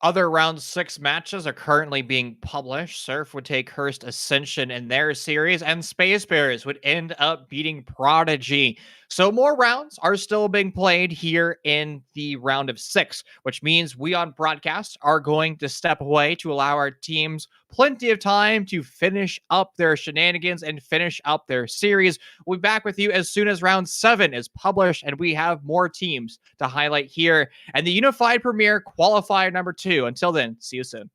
Other round 6 matches are currently being published. Surf would take Hearst Ascension in their series, and Space Bears would end up beating Prodigy. So more rounds are still being played here in the round of 6, which means we on broadcast are going to step away to allow our teams plenty of time to finish up their shenanigans and finish up their series. We'll be back with you as soon as round 7 is published, and we have more teams to highlight here and the Unified Premier Qualifier number 2. Until then, see you soon.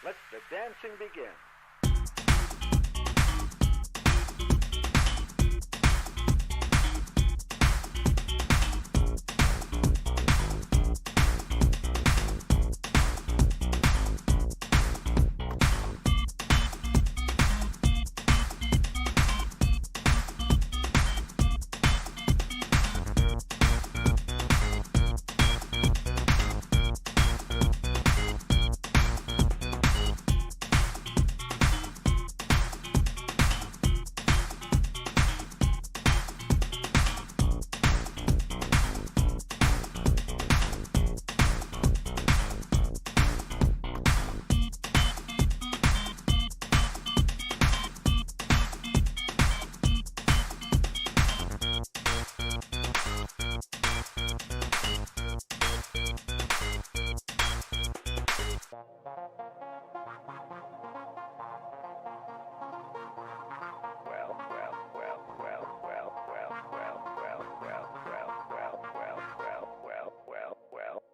Let the dancing begin.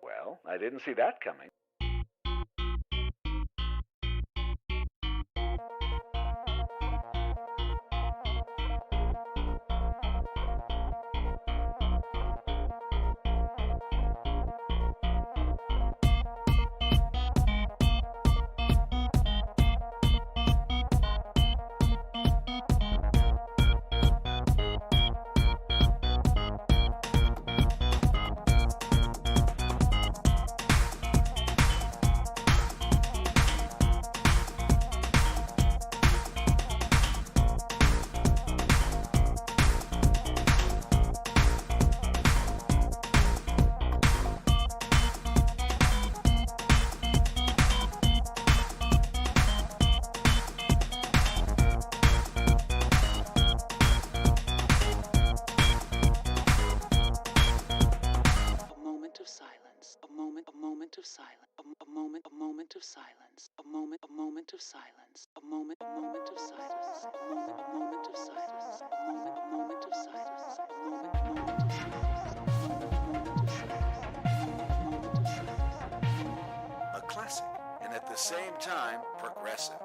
Well, I didn't see that coming. A classic, and at the same time, progressive.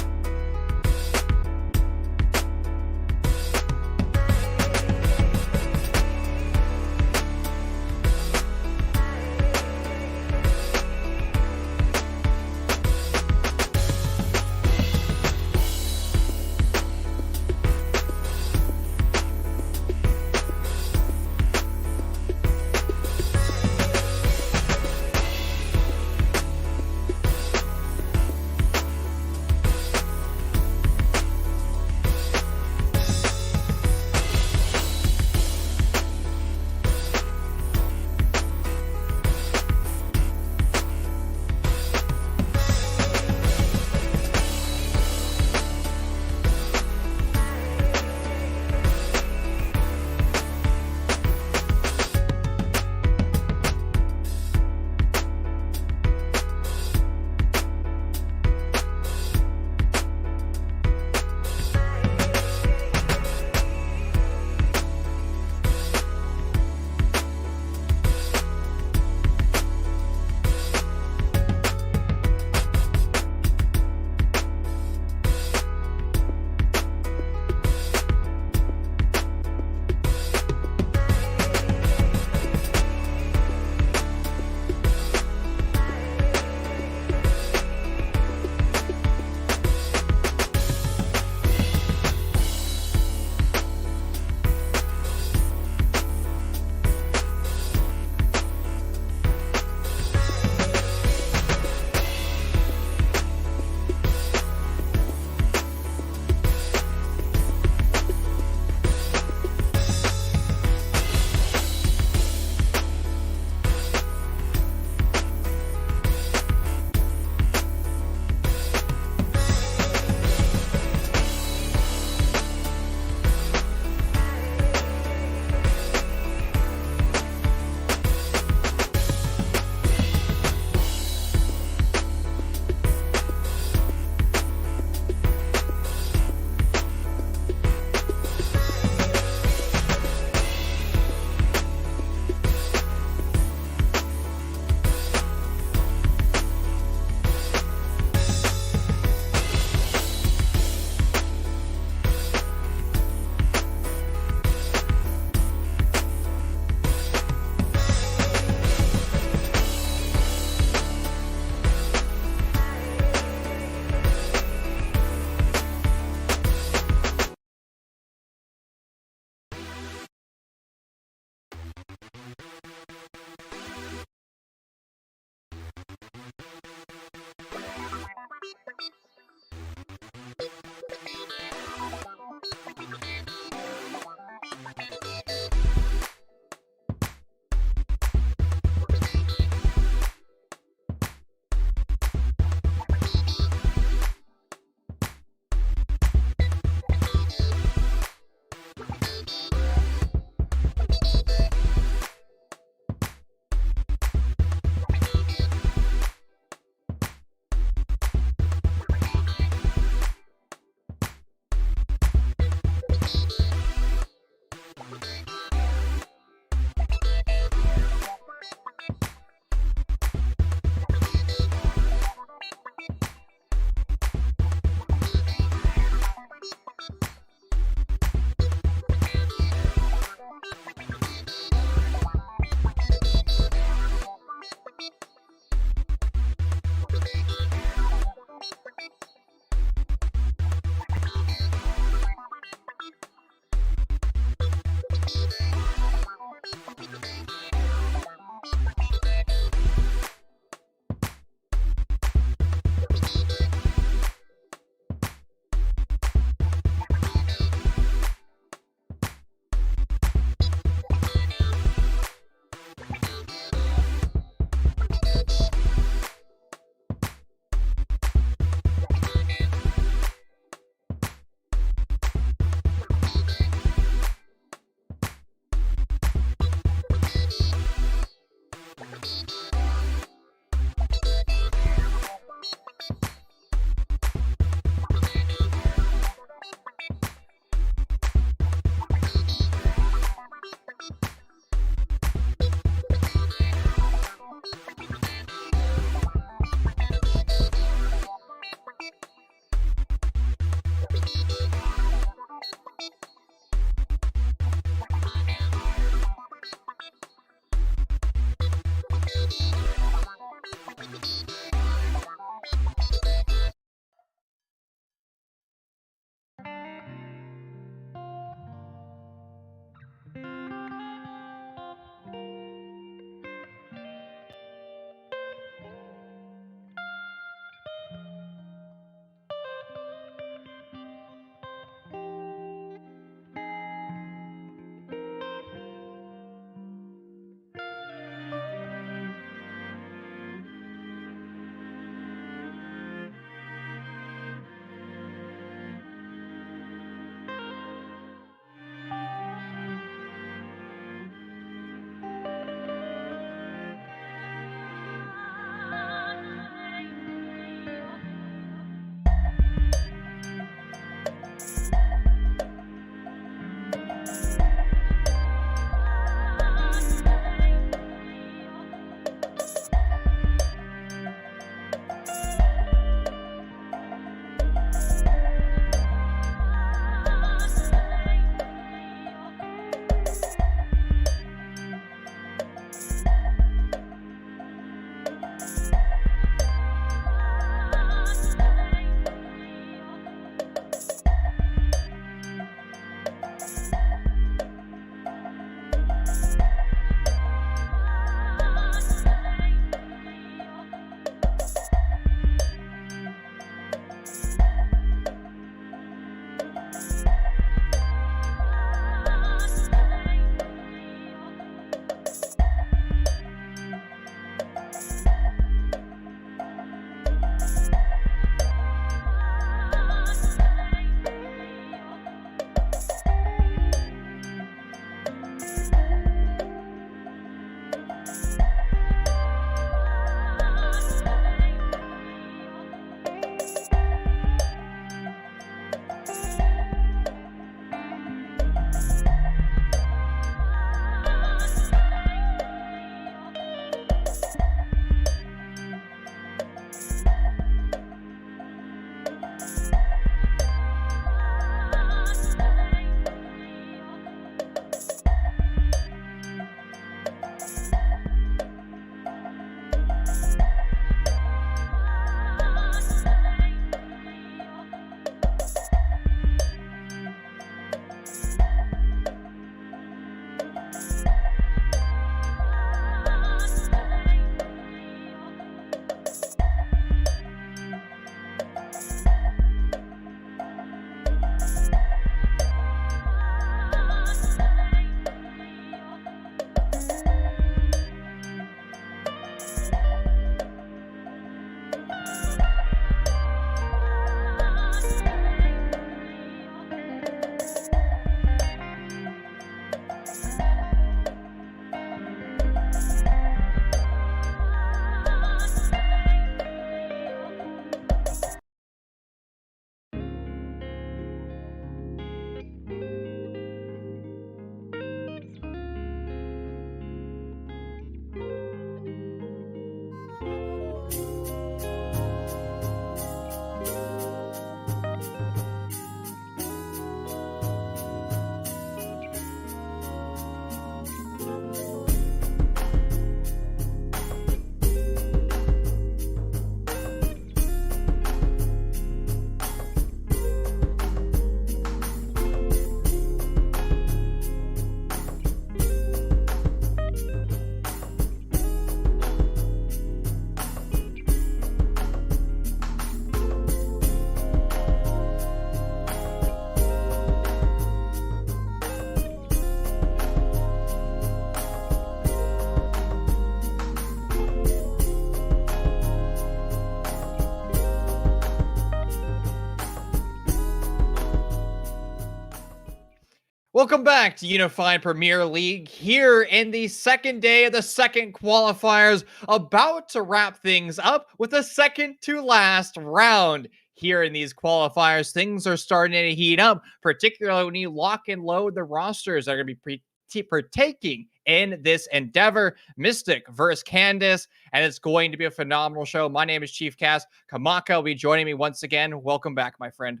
Welcome back to Unified Premier League here in the second day of the second qualifiers, about to wrap things up with the second to last round. Here in these qualifiers, things are starting to heat up, particularly when you lock and load the rosters that are going to be partaking in this endeavor. Mystic versus Candace, and it's going to be a phenomenal show. My name is Chief Cass. Kamaka will be joining me once again. Welcome back, my friend.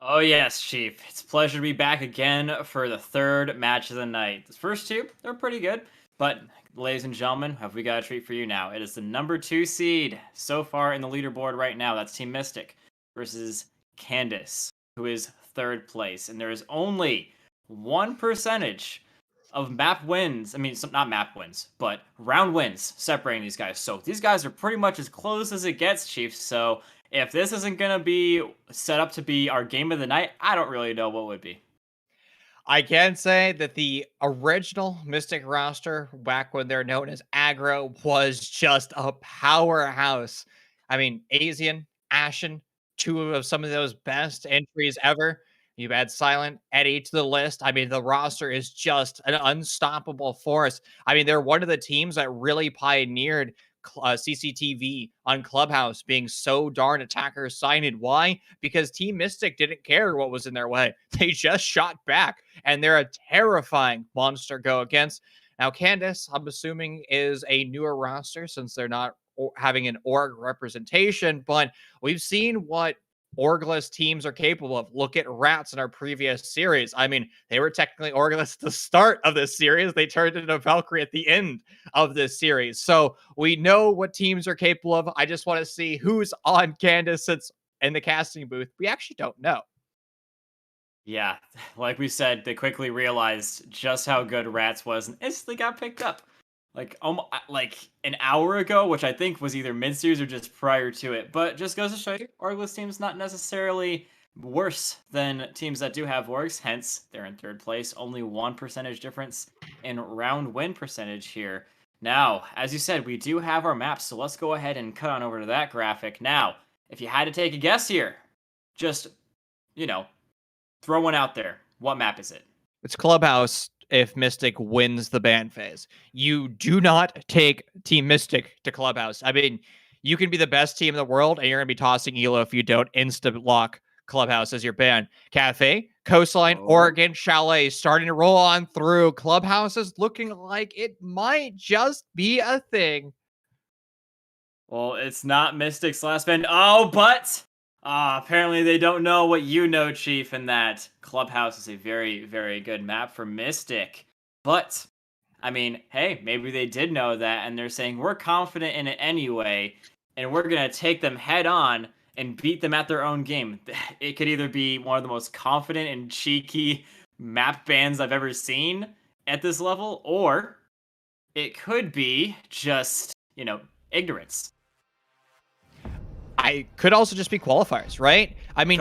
Oh yes, Chief. It's a pleasure to be back again for the third match of the night. The first two, they're pretty good. But, ladies and gentlemen, have we got a treat for you now? It is the number 2 seed so far in the leaderboard right now. That's Team Mystic versus Candace, who is third place. And there is only 1% of map wins. I mean, not map wins, but round wins separating these guys. So these guys are pretty much as close as it gets, Chief. So if this isn't going to be set up to be our game of the night, I don't really know what would be. I can say that the original Mystic roster, back when they're known as Aggro, was just a powerhouse. I mean, Asian, Ashen, two of some of those best entries ever. You add Silent, Eddie to the list. I mean, the roster is just an unstoppable force. I mean, they're one of the teams that really pioneered CCTV on Clubhouse being so darn attacker sided. Why? Because Team Mystic didn't care what was in their way. They just shot back, and they're a terrifying monster go against. Now, Candace, I'm assuming, is a newer roster since they're not having an org representation, but we've seen what orgless teams are capable of. Look at Rats in our previous series. I mean, they were technically orgless at the start of this series. They turned into Valkyrie at the end of this series. So we know what teams are capable of. I just want to see who's on Candace, since in the casting booth, we actually don't know. Yeah, like we said, they quickly realized just how good Rats was and instantly got picked up. Like an hour ago, which I think was either mid-series or just prior to it. But just goes to show you, orgless teams not necessarily worse than teams that do have orgs. Hence, they're in third place. Only 1% difference in round win percentage here. Now, as you said, we do have our maps, so let's go ahead and cut on over to that graphic. Now, if you had to take a guess here, just, throw one out there. What map is it? It's Clubhouse if Mystic wins the ban phase. You do not take Team Mystic to Clubhouse. I mean, you can be the best team in the world, and you're going to be tossing Elo if you don't instant lock Clubhouse as your ban. Cafe, Coastline, Oregon, Chalet starting to roll on through. Clubhouse is looking like it might just be a thing. Well, it's not Mystic's last ban. Oh, but apparently they don't know what you know, Chief, and that Clubhouse is a very, very good map for Mystic. But, I mean, hey, maybe they did know that, and they're saying, we're confident in it anyway, and we're going to take them head on and beat them at their own game. It could either be one of the most confident and cheeky map bans I've ever seen at this level, or it could be just, ignorance. I could also just be qualifiers, right? I mean,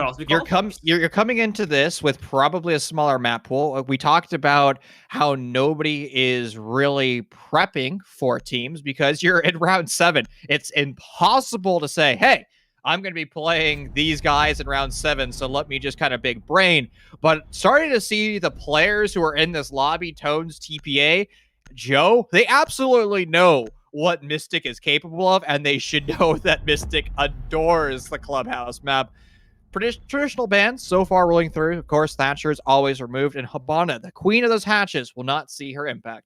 you're coming into this with probably a smaller map pool. We talked about how nobody is really prepping for teams because you're in round 7. It's impossible to say, hey, I'm going to be playing these guys in round 7, so let me just kind of big brain. But starting to see the players who are in this lobby, Tones, TPA, Joe, they absolutely know what Mystic is capable of, and they should know that Mystic adores the Clubhouse map. Traditional bans so far rolling through. Of course, Thatcher is always removed, and Habana, the queen of those hatches, will not see her impact.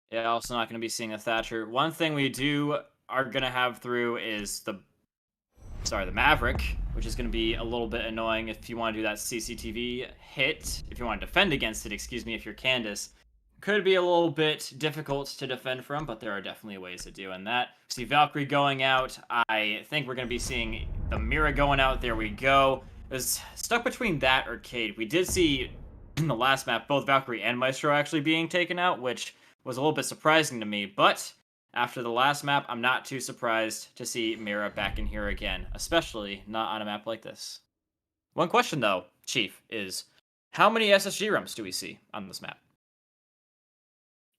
Yeah, also not going to be seeing a Thatcher. One thing we are going to have through is the Maverick, which is going to be a little bit annoying if you want to do that CCTV hit. If you want to defend against it, if you're Candace. Could be a little bit difficult to defend from, but there are definitely ways of doing that. See Valkyrie going out. I think we're going to be seeing the Mira going out. There we go. It was stuck between that or Cade. We did see in the last map both Valkyrie and Maestro actually being taken out, which was a little bit surprising to me. But after the last map, I'm not too surprised to see Mira back in here again, especially not on a map like this. One question, though, Chief, is how many SSG rooms do we see on this map?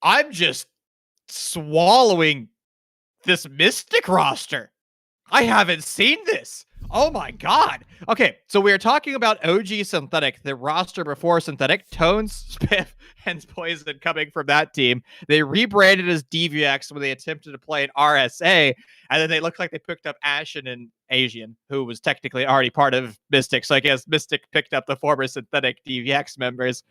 I'm just swallowing this Mystic roster. I haven't seen this. Oh my god. Okay, so we are talking about OG Synthetic, the roster before Synthetic, Tones, Spiff, and Poison coming from that team. They rebranded as DVX when they attempted to play an RSA, and then they looked like they picked up Ashen and Asian, who was technically already part of Mystic. So I guess Mystic picked up the former Synthetic DVX members.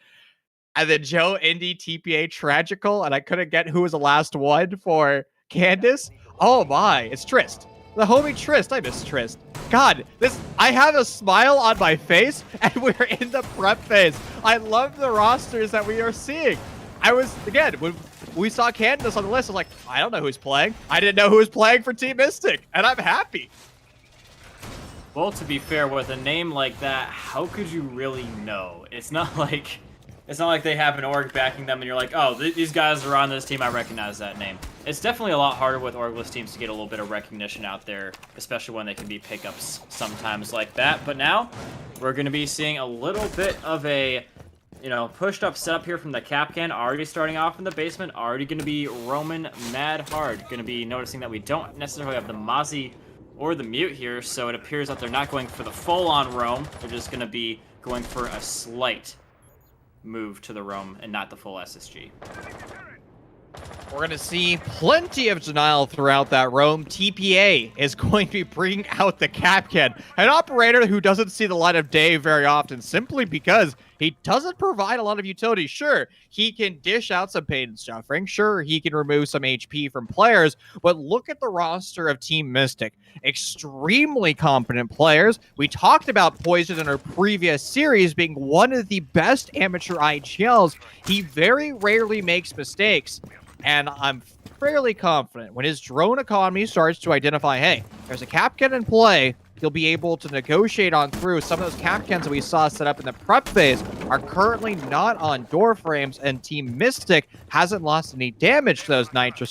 And then Joe, Indy, TPA, Tragical, and I couldn't get who was the last one for Candace. Oh my, it's Trist. The homie Trist. I miss Trist. God, I have a smile on my face, and we're in the prep phase. I love the rosters that we are seeing. When we saw Candace on the list, I was like, I don't know who's playing. I didn't know who was playing for Team Mystic, and I'm happy. Well, to be fair, with a name like that, how could you really know? It's not like they have an org backing them and you're like, oh, these guys are on this team, I recognize that name. It's definitely a lot harder with orgless teams to get a little bit of recognition out there, especially when they can be pickups sometimes like that. But now, we're going to be seeing a little bit of a, pushed up setup here from the Capcan, already starting off in the basement, already going to be roaming mad hard. Going to be noticing that we don't necessarily have the Mozzie or the Mute here, so it appears that they're not going for the full-on roam. They're just going to be going for a slight move to the roam and not the full SSG. We're going to see plenty of denial throughout that roam. TPA is going to be bringing out the Capcan, an operator who doesn't see the light of day very often simply because he doesn't provide a lot of utility. Sure, he can dish out some pain and suffering. Sure, he can remove some HP from players, but look at the roster of Team Mystic. Extremely competent players. We talked about Poison in our previous series being one of the best amateur IGLs. He very rarely makes mistakes, and I'm fairly confident when his drone economy starts to identify, hey, there's a Capcan in play, he'll be able to negotiate on through. Some of those Capcans that we saw set up in the prep phase are currently not on door frames, and Team Mystic hasn't lost any damage to those those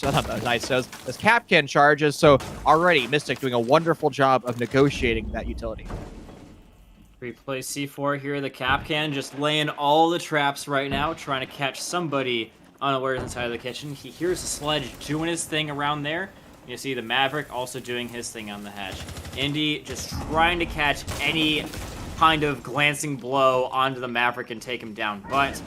Capcan charges. So already Mystic doing a wonderful job of negotiating that utility. Replay C4 here, the Capcan just laying all the traps right now, trying to catch somebody unawares inside of the kitchen. He hears the Sledge doing his thing around there. You see the Maverick also doing his thing on the hatch. Indy just trying to catch any kind of glancing blow onto the Maverick and take him down. But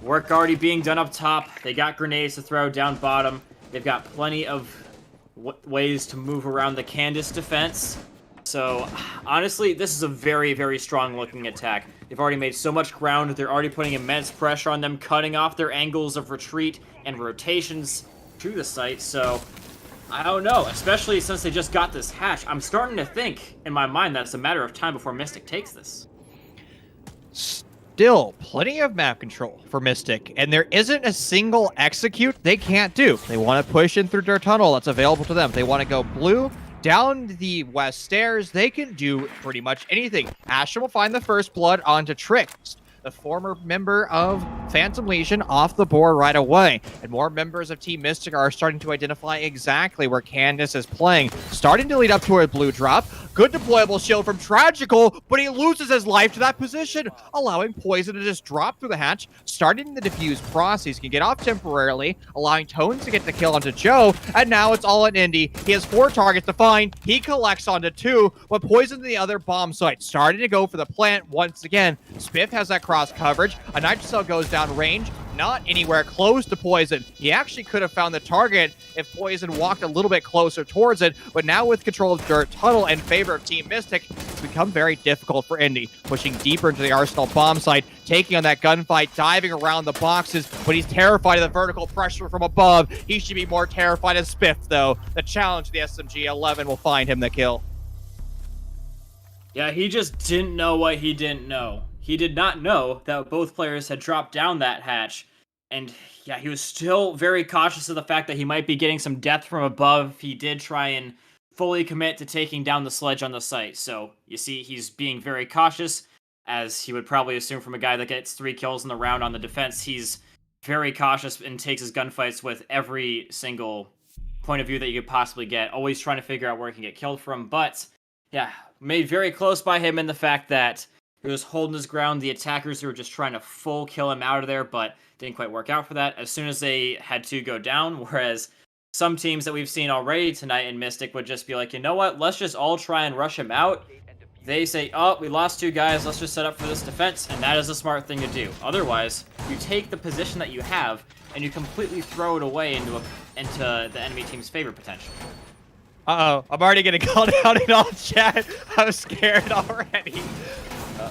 work already being done up top. They got grenades to throw down bottom. They've got plenty of ways to move around the Candace defense. So honestly, this is a very, very strong looking attack. They've already made so much ground. They're already putting immense pressure on them, cutting off their angles of retreat and rotations to the site. So I don't know, especially since they just got this hatch. I'm starting to think in my mind that it's a matter of time before Mystic takes this. Still plenty of map control for Mystic, and there isn't a single execute they can't do. They want to push in through their tunnel that's available to them. They want to go blue down the west stairs. They can do pretty much anything. Ashen will find the first blood onto Trix, the former member of Phantom Legion, off the board right away. And more members of Team Mystic are starting to identify exactly where Candace is playing. Starting to lead up to a blue drop. Good deployable shield from Tragical, but he loses his life to that position, allowing Poison to just drop through the hatch. Starting the defuse process, can get off temporarily, allowing Tones to get the kill onto Joe, and now it's all on Indy. He has 4 targets to find. He collects onto 2, but Poison to the other bomb site. Starting to go for the plant once again. Spiff has that cross coverage. A Nitrocell goes down range, not anywhere close to Poison. He actually could have found the target if Poison walked a little bit closer towards it, but now with control of Dirt Tunnel in favor of Team Mystic, it's become very difficult for Indy, pushing deeper into the Arsenal bomb site, taking on that gunfight, diving around the boxes, but he's terrified of the vertical pressure from above. He should be more terrified of Spiff, though. The challenge of the SMG-11 will find him the kill. Yeah, he just didn't know what he didn't know. He did not know that both players had dropped down that hatch. And yeah, he was still very cautious of the fact that he might be getting some death from above. He did try and fully commit to taking down the sledge on the site. So you see, he's being very cautious, as he would probably assume from a guy that gets 3 kills in the round on the defense. He's very cautious and takes his gunfights with every single point of view that you could possibly get, always trying to figure out where he can get killed from. But yeah, made very close by him in the fact that he was holding his ground. The attackers who were just trying to full kill him out of there, but didn't quite work out for that as soon as they had to go down. Whereas some teams that we've seen already tonight in Mystic would just be like, you know what, let's just all try and rush him out. they say, oh, we lost 2 guys, let's just set up for this defense, and that is a smart thing to do. Otherwise, you take the position that you have, and you completely throw it away into the enemy team's favor, potentially. Uh-oh, I'm already getting called out in all chat. I'm scared already.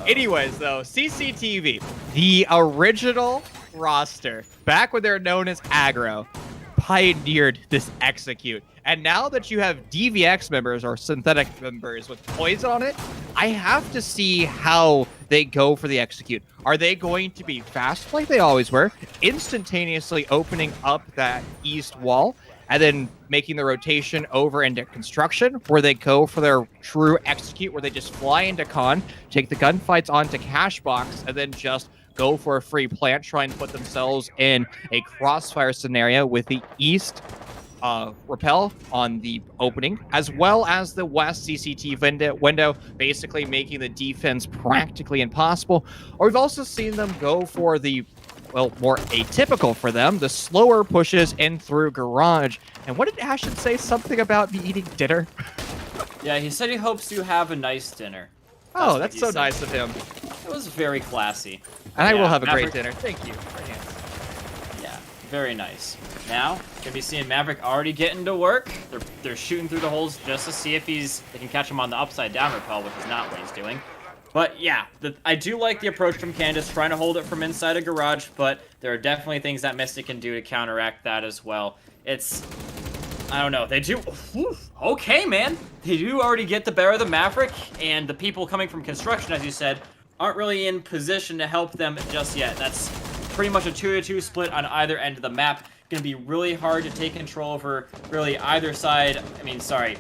Anyways, though, CCTV, the original roster, back when they were known as Aggro, pioneered this execute. And now that you have DVX members or synthetic members with poison on it, I have to see how they go for the execute. Are they going to be fast like they always were, instantaneously opening up that east wall, and then making the rotation over into construction, where they go for their true execute, where they just fly into con, take the gunfights onto Cashbox, and then just go for a free plant, try and put themselves in a crossfire scenario with the east repel on the opening, as well as the west CCT window, basically making the defense practically impossible. Or we've also seen them go for the, well, more atypical for them, the slower pushes in through garage. And what did Ashton say? Something about me eating dinner? Yeah, he said he hopes you have a nice dinner. Oh, that's so nice of him. It was very classy. And I will have a Maverick, great dinner. Thank you. Very nice. Yeah, very nice. Now, gonna be seeing Maverick already getting to work. They're shooting through the holes just to see if they can catch him on the upside down repel, which is not what he's doing. But yeah, I do like the approach from Candace, trying to hold it from inside a garage, but there are definitely things that Mystic can do to counteract that as well. I don't know, they do, okay, man. They do already get the better of the Maverick, and the people coming from construction, as you said, aren't really in position to help them just yet. That's pretty much a 2-2 split on either end of the map. Gonna be really hard to take control over really either side. I mean, sorry,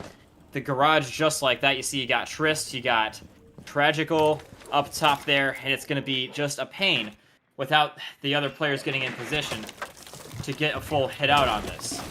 the garage just like that. You see you got Trist, you got Tragical up top there, and it's going to be just a pain without the other players getting in position to get a full hit out on this.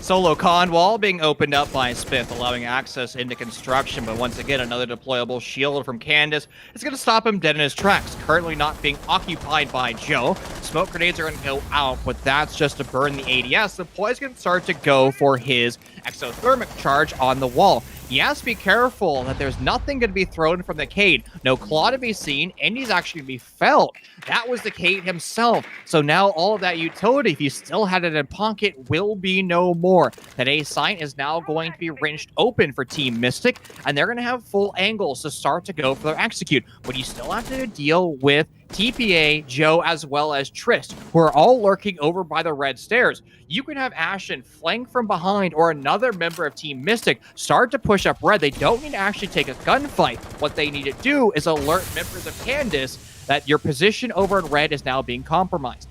Solo con wall being opened up by Spiff, allowing access into construction, but once again, another deployable shield from Candace is going to stop him dead in his tracks, currently not being occupied by Joe. Smoke grenades are going to go out, but that's just to burn the ADS. The Poise can start to go for his exothermic charge on the wall. He has to be careful that there's nothing going to be thrown from the Cade. No claw to be seen, and he's actually going to be felt. That was the Cade himself. So now all of that utility, if you still had it in pocket, will be no more. That A site is now going to be wrenched open for Team Mystic, and they're going to have full angles to start to go for their execute. But you still have to deal with TPA, Joe, as well as Trist, who are all lurking over by the red stairs. You can have Ashen flank from behind, or another member of Team Mystic start to push up red. They don't need to actually take a gunfight. What they need to do is alert members of Candace that your position over in red is now being compromised.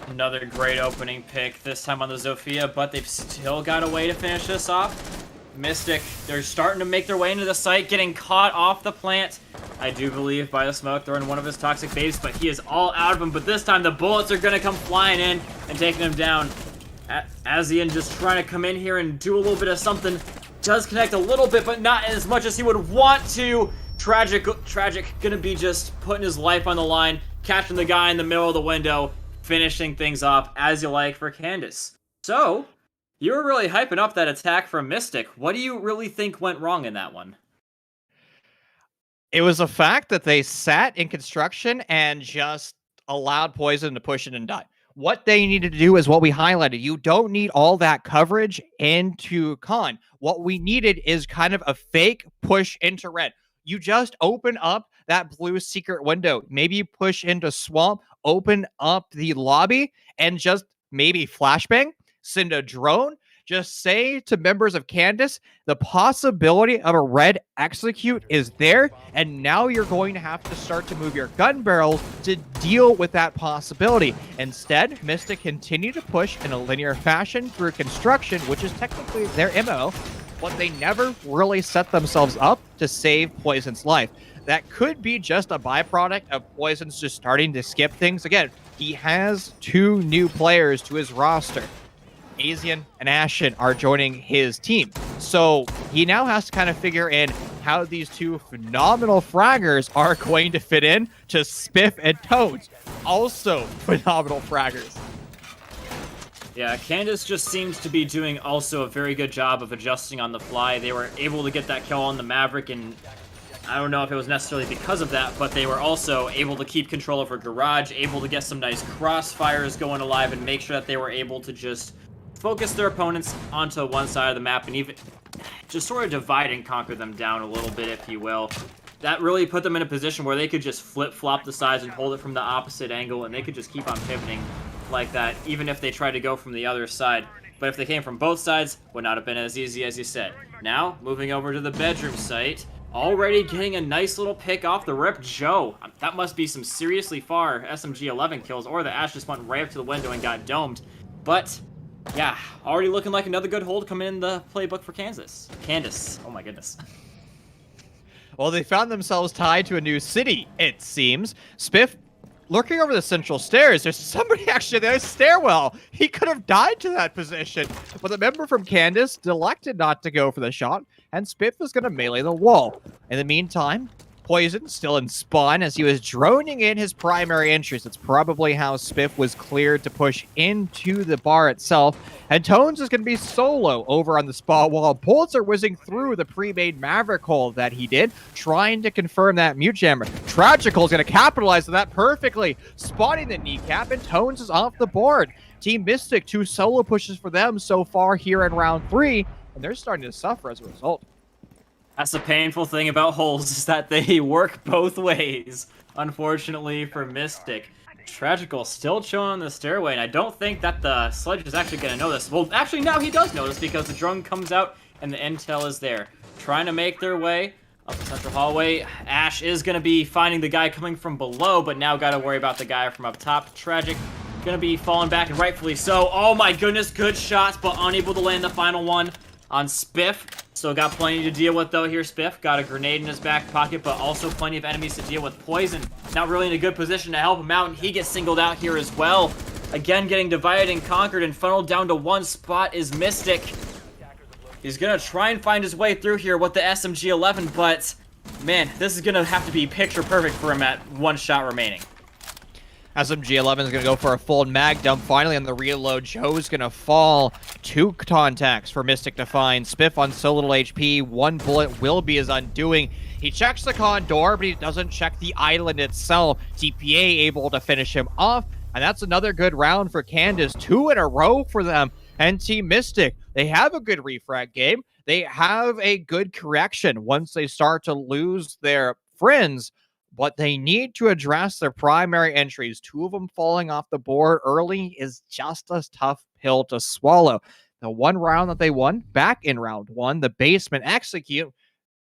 Another great opening pick, this time on the Zofia, but they've still got a way to finish this off. Mystic, they're starting to make their way into the site, getting caught off the plant. I do believe by the smoke they're in one of his toxic babes, but he is all out of them. But this time the bullets are going to come flying in and taking him down. Azian just trying to come in here and do a little bit of something. Does connect a little bit, but not as much as he would want to. Tragic gonna be just putting his life on the line, catching the guy in the middle of the window, finishing things off as you like for Candace. So, you were really hyping up that attack from Mystic. What do you really think went wrong in that one? It was the fact that they sat in construction and just allowed Poison to push it and die. What they needed to do is what we highlighted. You don't need all that coverage into con. What we needed is kind of a fake push into red. You just open up that blue secret window. Maybe you push into swamp, open up the lobby, and just maybe flashbang, send a drone. Just say to members of Candace, the possibility of a red execute is there, and now you're going to have to start to move your gun barrels to deal with that possibility. Instead, Mystic continue to push in a linear fashion through construction, which is technically their MO, but they never really set themselves up to save Poison's life. That could be just a byproduct of Poison's just starting to skip things. Again, he has 2 new players to his roster. Asian and Ashen are joining his team. So he now has to kind of figure in how these 2 phenomenal fraggers are going to fit in to Spiff and Toads. Also phenomenal fraggers. Yeah, Candace just seems to be doing also a very good job of adjusting on the fly. They were able to get that kill on the Maverick, and I don't know if it was necessarily because of that, but they were also able to keep control over Garage, able to get some nice crossfires going alive, and make sure that they were able to just focus their opponents onto one side of the map and even just sort of divide and conquer them down a little bit, if you will. That really put them in a position where they could just flip-flop the sides and hold it from the opposite angle, and they could just keep on pivoting like that, even if they tried to go from the other side. But if they came from both sides, would not have been as easy as you said. Now, moving over to the bedroom site, already getting a nice little pick off the rip, Joe. That must be some seriously far SMG-11 kills, or the Ash just went right up to the window and got domed. But, yeah, already looking like another good hold coming in the playbook for Kansas. Candace, oh my goodness. Well, they found themselves tied to a new city, it seems. Spiff, looking over the central stairs, there's somebody actually in the stairwell. He could have died to that position. But the member from Candace elected not to go for the shot, and Spiff was going to melee the wall. In the meantime, Poison still in spawn as he was droning in his primary entries. That's probably how Spiff was cleared to push into the bar itself. And Tones is going to be solo over on the spot while Bullets are whizzing through the pre-made Maverick hole that he did, trying to confirm that mute jammer. Tragical is going to capitalize on that perfectly, spotting the kneecap, and Tones is off the board. Team Mystic, 2 solo pushes for them so far here in round 3, and they're starting to suffer as a result. That's the painful thing about holes, is that they work both ways, unfortunately for Mystic. Tragical still chilling on the stairway, and I don't think that the Sledge is actually going to know this. Well, actually, now he does notice because the drone comes out and the intel is there. Trying to make their way up the central hallway. Ash is going to be finding the guy coming from below, but now got to worry about the guy from up top. Tragic going to be falling back, and rightfully so. Oh my goodness, good shots, but unable to land the final one on Spiff. Still got plenty to deal with, though, here. Spiff got a grenade in his back pocket, but also plenty of enemies to deal with. Poison not really in a good position to help him out, and he gets singled out here as well. Again, getting divided and conquered and funneled down to one spot is Mystic. He's going to try and find his way through here with the SMG-11, but, man, this is going to have to be picture perfect for him at one shot remaining. SMG-11 is going to go for a full mag dump. Finally, on the reload, Joe's going to fall. 2 contacts for Mystic to find. Spiff on so little HP. 1 bullet will be his undoing. He checks the con door, but he doesn't check the island itself. TPA able to finish him off, and that's another good round for Candace. 2 in a row for them. And Team Mystic, they have a good refrag game. They have a good correction once they start to lose their friends, but they need to address their primary entries. 2 of them falling off the board early is just a tough pill to swallow. The one round that they won, back in round 1, the basement execute,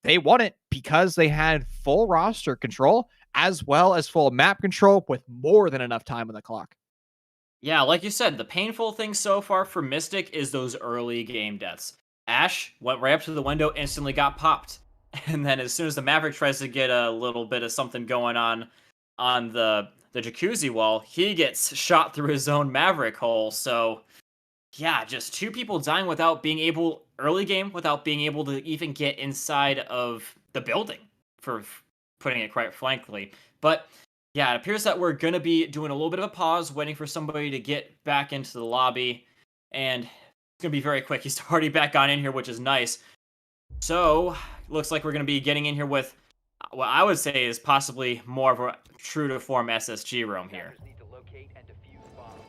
they won it because they had full roster control as well as full map control with more than enough time on the clock. Yeah, like you said, the painful thing so far for Mystic is those early game deaths. Ash went right up to the window, instantly got popped. And then as soon as the Maverick tries to get a little bit of something going on the jacuzzi wall, he gets shot through his own Maverick hole. So, yeah, just 2 people dying without being able, early game, without being able to even get inside of the building, for putting it quite frankly. But, yeah, it appears that we're going to be doing a little bit of a pause, waiting for somebody to get back into the lobby. And it's going to be very quick. He's already back on in here, which is nice. So, looks like we're going to be getting in here with what I would say is possibly more of a true-to-form SSG roam here.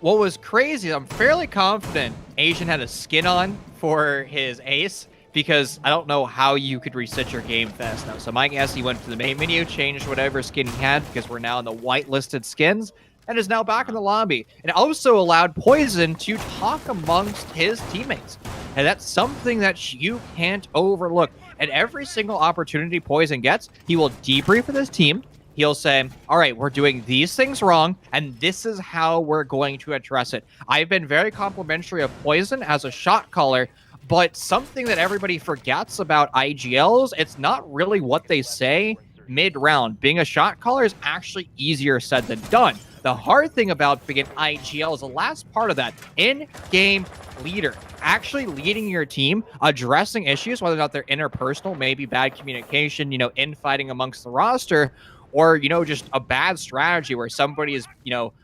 What was crazy, I'm fairly confident Asian had a skin on for his ace, because I don't know how you could reset your game fast now. So my guess, he went to the main menu, changed whatever skin he had, because we're now in the whitelisted skins, and is now back in the lobby. And also allowed Poison to talk amongst his teammates. And that's something that you can't overlook. At every single opportunity Poison gets, he will debrief with his team. He'll say, all right, we're doing these things wrong, and this is how we're going to address it. I've been very complimentary of Poison as a shot caller, but something that everybody forgets about IGLs, it's not really what they say mid-round. Being a shot caller is actually easier said than done. The hard thing about being an IGL is the last part of that. In-game leader. Actually leading your team, addressing issues, whether or not they're interpersonal, maybe bad communication, infighting amongst the roster, or, just a bad strategy where somebody is,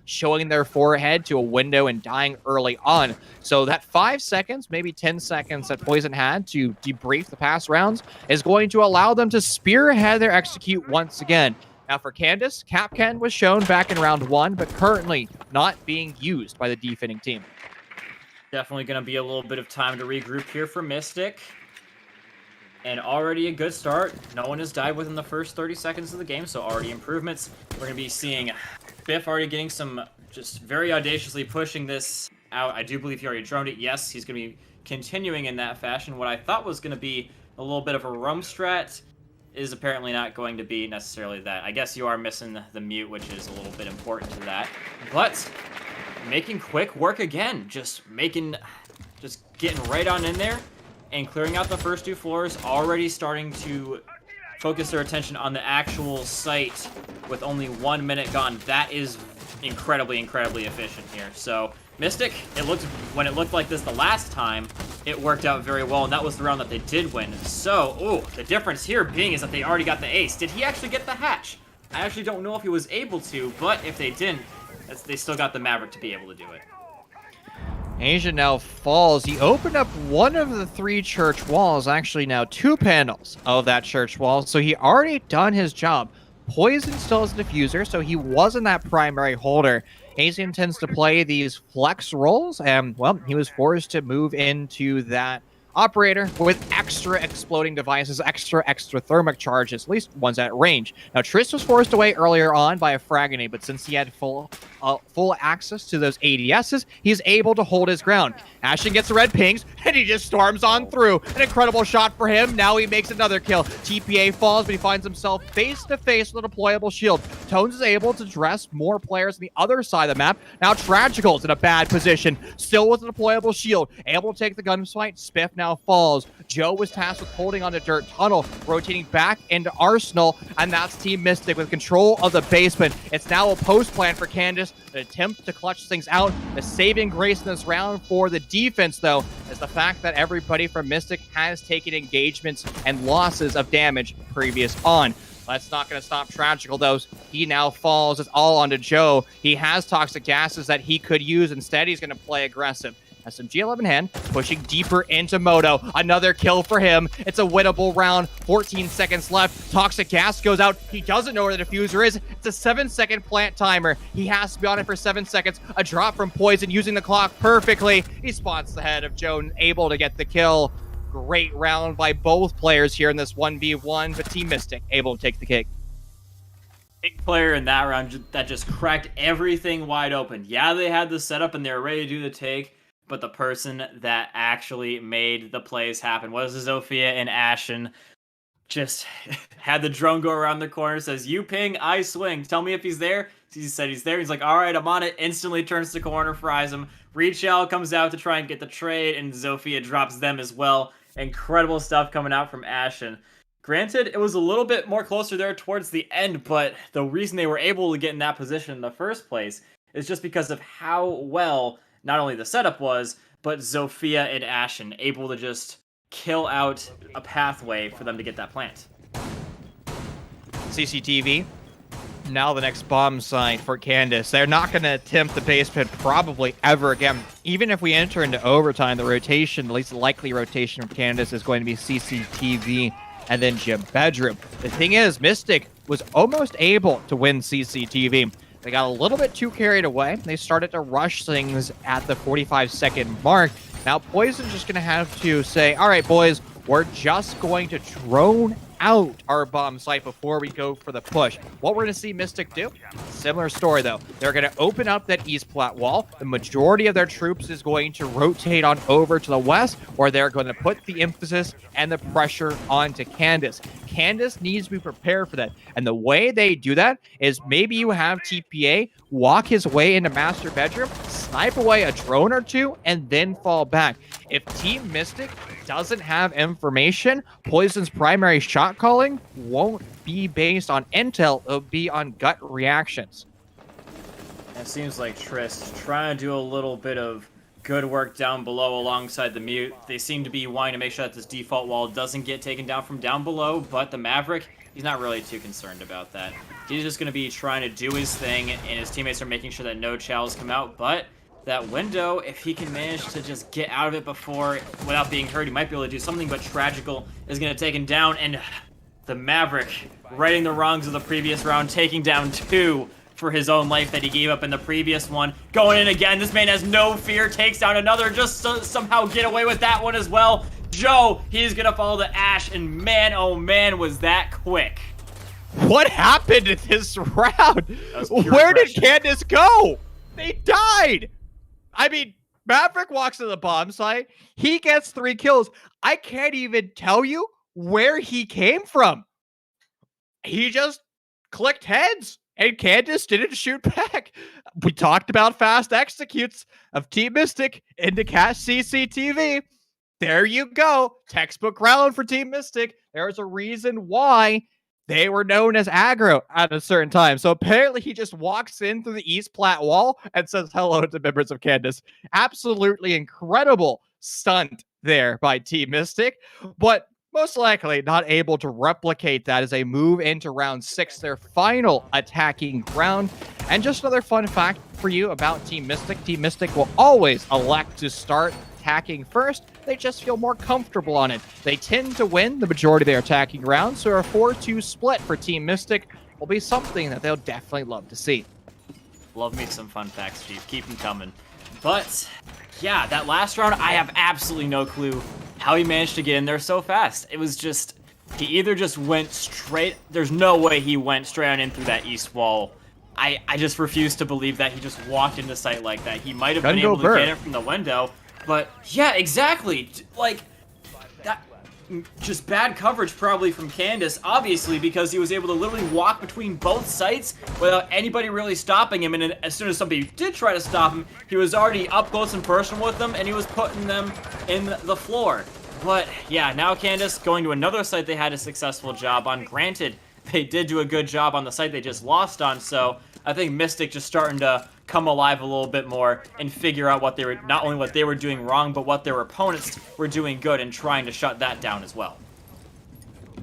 showing their forehead to a window and dying early on. So that 5 seconds, maybe 10 seconds that Poison had to debrief the past rounds is going to allow them to spearhead their execute once again. Now for Candace, Capcan was shown back in round 1, but currently not being used by the defending team. Definitely going to be a little bit of time to regroup here for Mystic. And already a good start. No one has died within the first 30 seconds of the game, so already improvements. We're going to be seeing Biff already getting some, just very audaciously pushing this out. I do believe he already droned it. Yes, he's going to be continuing in that fashion. What I thought was going to be a little bit of a roam strat is apparently not going to be necessarily that. I guess you are missing the mute, which is a little bit important to that. But making quick work again. Just getting right on in there and clearing out the first 2 floors. Already starting to focus their attention on the actual site with only 1 minute gone. That is incredibly, incredibly efficient here. So Mystic, when it looked like this the last time, it worked out very well, and that was the round that they did win. So, the difference here being is that they already got the ace. Did he actually get the hatch? I actually don't know if he was able to, but if they didn't, they still got the Maverick to be able to do it. Asia now falls. He opened up one of the 3 church walls, actually now 2 panels of that church wall, so he already done his job. Poison still has a diffuser, so he wasn't that primary holder. Asian tends to play these flex roles, and, well, he was forced to move into that operator with extra exploding devices, extra thermic charges, at least ones at range. Now, Triss was forced away earlier on by a Fragony, but since he had full access to those ADSs, he's able to hold his ground. Ashen gets the red pings, and he just storms on through. An incredible shot for him. Now he makes another kill. TPA falls, but he finds himself face-to-face with a deployable shield. Tones is able to dress more players on the other side of the map. Now Tragical's in a bad position, still with a deployable shield, able to take the gunfight. Spiff now falls. Joe was tasked with holding on to Dirt Tunnel, rotating back into Arsenal, and that's Team Mystic with control of the basement. It's now a post plan for Candace, an attempt to clutch things out. The saving grace in this round for the defense, though, is the fact that everybody from Mystic has taken engagements and losses of damage previous on. That's not going to stop Tragical, though. He now falls. It's all onto Joe. He has toxic gases that he could use. Instead, he's going to play aggressive. SMG-11 hand, pushing deeper into Moto. Another kill for him. It's a winnable round. 14 seconds left. Toxic gas goes out. He doesn't know where the diffuser is. It's a 7-second plant timer. He has to be on it for 7 seconds. A drop from Poison using the clock perfectly. He spots the head of Joe, able to get the kill. Great round by both players here in this 1v1, but Team Mystic able to take the cake. Big player in that round that just cracked everything wide open. Yeah, they had the setup and they were ready to do the take, but the person that actually made the plays happen was Zofia and Ashen. Just had the drone go around the corner, says, "You ping, I swing. Tell me if he's there." He said he's there. He's like, "All right, I'm on it." Instantly turns the corner, fries him. Rechal comes out to try and get the trade, and Zofia drops them as well. Incredible stuff coming out from Ashen. Granted, it was a little bit more closer there towards the end, but the reason they were able to get in that position in the first place is just because of how well not only the setup was, but Zofia and Ashen able to just kill out a pathway for them to get that plant. CCTV. Now the next bomb site for Candace. They're not going to attempt the basement probably ever again. Even if we enter into overtime, the rotation, at least the likely rotation of Candace, is going to be CCTV and then Gym Bedroom. The thing is, Mystic was almost able to win CCTV. They got a little bit too carried away. They started to rush things at the 45-second mark. Now Poison's just going to have to say, all right, boys, we're just going to drone out our bomb site before we go for the push. What we're going to see Mystic do, similar story though. They're going to open up that east plat wall. The majority of their troops is going to rotate on over to the west, where they're going to put the emphasis and the pressure onto Candace. Candace needs to be prepared for that. And the way they do that is maybe you have TPA walk his way into master bedroom, snipe away a drone or two, and then fall back. If Team Mystic doesn't have information, Poison's primary shot calling won't be based on intel, it'll be on gut reactions. It seems like Triss trying to do a little bit of good work down below alongside the mute. They seem to be wanting to make sure that this default wall doesn't get taken down from down below, but the Maverick he's not really too concerned about that. He's just going to be trying to do his thing, and his teammates are making sure that no chows come out. But that window, if he can manage to just get out of it without being hurt, he might be able to do something. But Tragical is going to take him down, and the Maverick, righting the wrongs of the previous round, taking down 2 for his own life that he gave up in the previous one. Going in again, this man has no fear, takes down another, just to somehow get away with that one as well. Joe, he's gonna follow the Ash, and man, oh man, was that quick. What happened in this round? Where did Candace go? They died. I mean, Maverick walks to the bomb site. He gets 3 kills. I can't even tell you where he came from. He just clicked heads, and Candace didn't shoot back. We talked about fast executes of Team Mystic into Cache CCTV. There you go. Textbook round for Team Mystic. There's a reason why they were known as aggro at a certain time. So apparently he just walks in through the East Plat wall and says hello to members of Candace. Absolutely incredible stunt there by Team Mystic. But most likely not able to replicate that as they move into round 6, their final attacking round. And just another fun fact for you about Team Mystic. Team Mystic will always elect to start attacking first. They just feel more comfortable on it. They tend to win the majority of their attacking rounds, so a 4-2 split for Team Mystic will be something that they'll definitely love to see. Love me some fun facts, Chief. Keep them coming. But, yeah, that last round, I have absolutely no clue how he managed to get in there so fast. It was just, he either just went straight, there's no way he went straight on in through that east wall. I just refuse to believe that he just walked into sight like that. He might have been able to get it from the window, but yeah, exactly. Like, that, just bad coverage probably from Candace, obviously, because he was able to literally walk between both sites without anybody really stopping him, and then as soon as somebody did try to stop him, he was already up close and personal with them, and he was putting them in the floor. But yeah, now Candace going to another site they had a successful job on. Granted, they did do a good job on the site they just lost on, so I think Mystic just starting to come alive a little bit more and figure out what they were, not only what they were doing wrong, but what their opponents were doing good and trying to shut that down as well.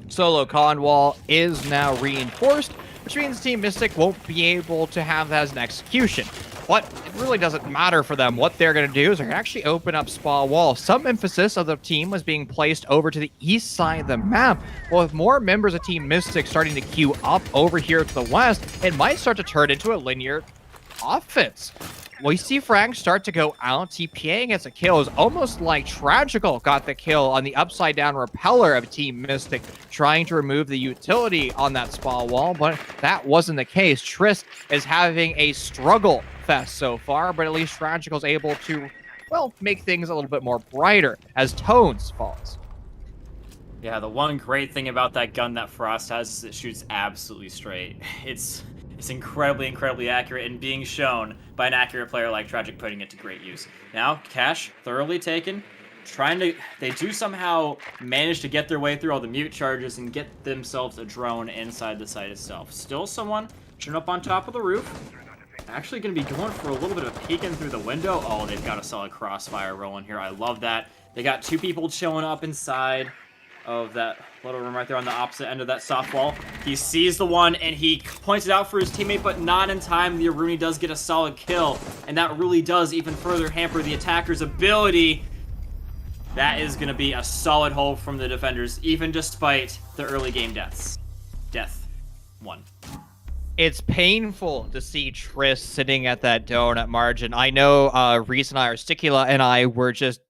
Solo con wall is now reinforced, which means Team Mystic won't be able to have that as an execution. But it really doesn't matter for them. What they're going to do is they're going to actually open up spa wall. Some emphasis of the team was being placed over to the east side of the map. Well, with more members of Team Mystic starting to queue up over here to the west, it might start to turn into a linear offense. We see Frank start to go out. TPA gets a kill. It's almost like Tragical got the kill on the upside down repeller of Team Mystic, trying to remove the utility on that spa wall, but that wasn't the case. Trist is having a struggle fest so far, but at least Tragical's able to, well, make things a little bit more brighter as Tones falls. Yeah, the one great thing about that gun that Frost has is it shoots absolutely straight. It's incredibly, incredibly accurate and being shown by an accurate player like Tragic putting it to great use. Now, Cache thoroughly taken. They do somehow manage to get their way through all the mute charges and get themselves a drone inside the site itself. Still someone shooting up on top of the roof. Actually going to be going for a little bit of peeking through the window. Oh, they've got a solid crossfire rolling here. I love that. They got 2 people chilling up inside of that little room right there on the opposite end of that soft wall. He sees the one, and he points it out for his teammate, but not in time. The Aruni does get a solid kill, and that really does even further hamper the attacker's ability. That is going to be a solid hold from the defenders, even despite the early game deaths. Death 1. It's painful to see Triss sitting at that donut margin. I know Reese and I, or Sticula and I, were just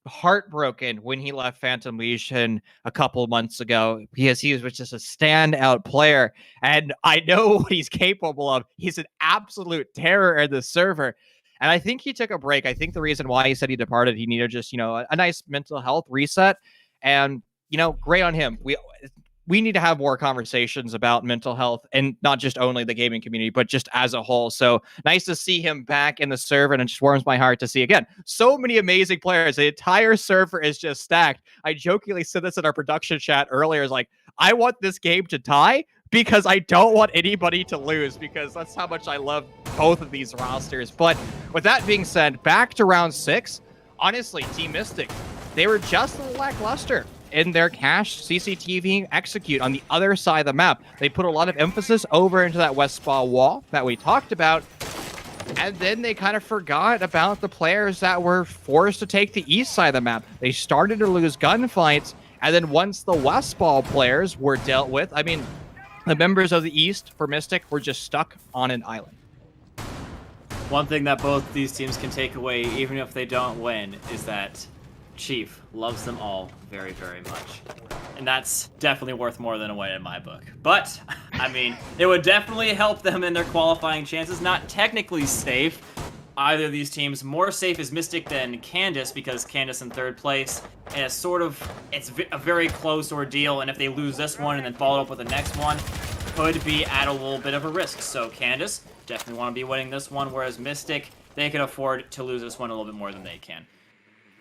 heartbroken when he left Phantom Legion a couple months ago because he was just a standout player, and I know what he's capable of. He's an absolute terror in the server, and I think he took a break. I think the reason why he said he departed, he needed just, a nice mental health reset, and, great on him. We need to have more conversations about mental health, and not just only the gaming community, but just as a whole. So nice to see him back in the server, and it just warms my heart to see, again, so many amazing players. The entire server is just stacked. I jokingly said this in our production chat earlier, is like, I want this game to tie because I don't want anybody to lose, because that's how much I love both of these rosters. But with that being said, back to round 6, honestly, Team Mystic, they were just a little lackluster in their cache CCTV execute on the other side of the map. They put a lot of emphasis over into that west spa wall that we talked about, and then they kind of forgot about the players that were forced to take the east side of the map. They started to lose gunfights, and then once the west spa players were dealt with, I mean, the members of the east for Mystic were just stuck on an island. One thing that both these teams can take away, even if they don't win, is that Chief loves them all very, very much. And that's definitely worth more than a win in my book. But, I mean, it would definitely help them in their qualifying chances. Not technically safe. Either of these teams. More safe is Mystic than Candace, because Candace in third place. And it's sort of, it's a very close ordeal. And if they lose this one and then follow up with the next one, could be at a little bit of a risk. So Candace definitely want to be winning this one, whereas Mystic, they can afford to lose this one a little bit more than they can.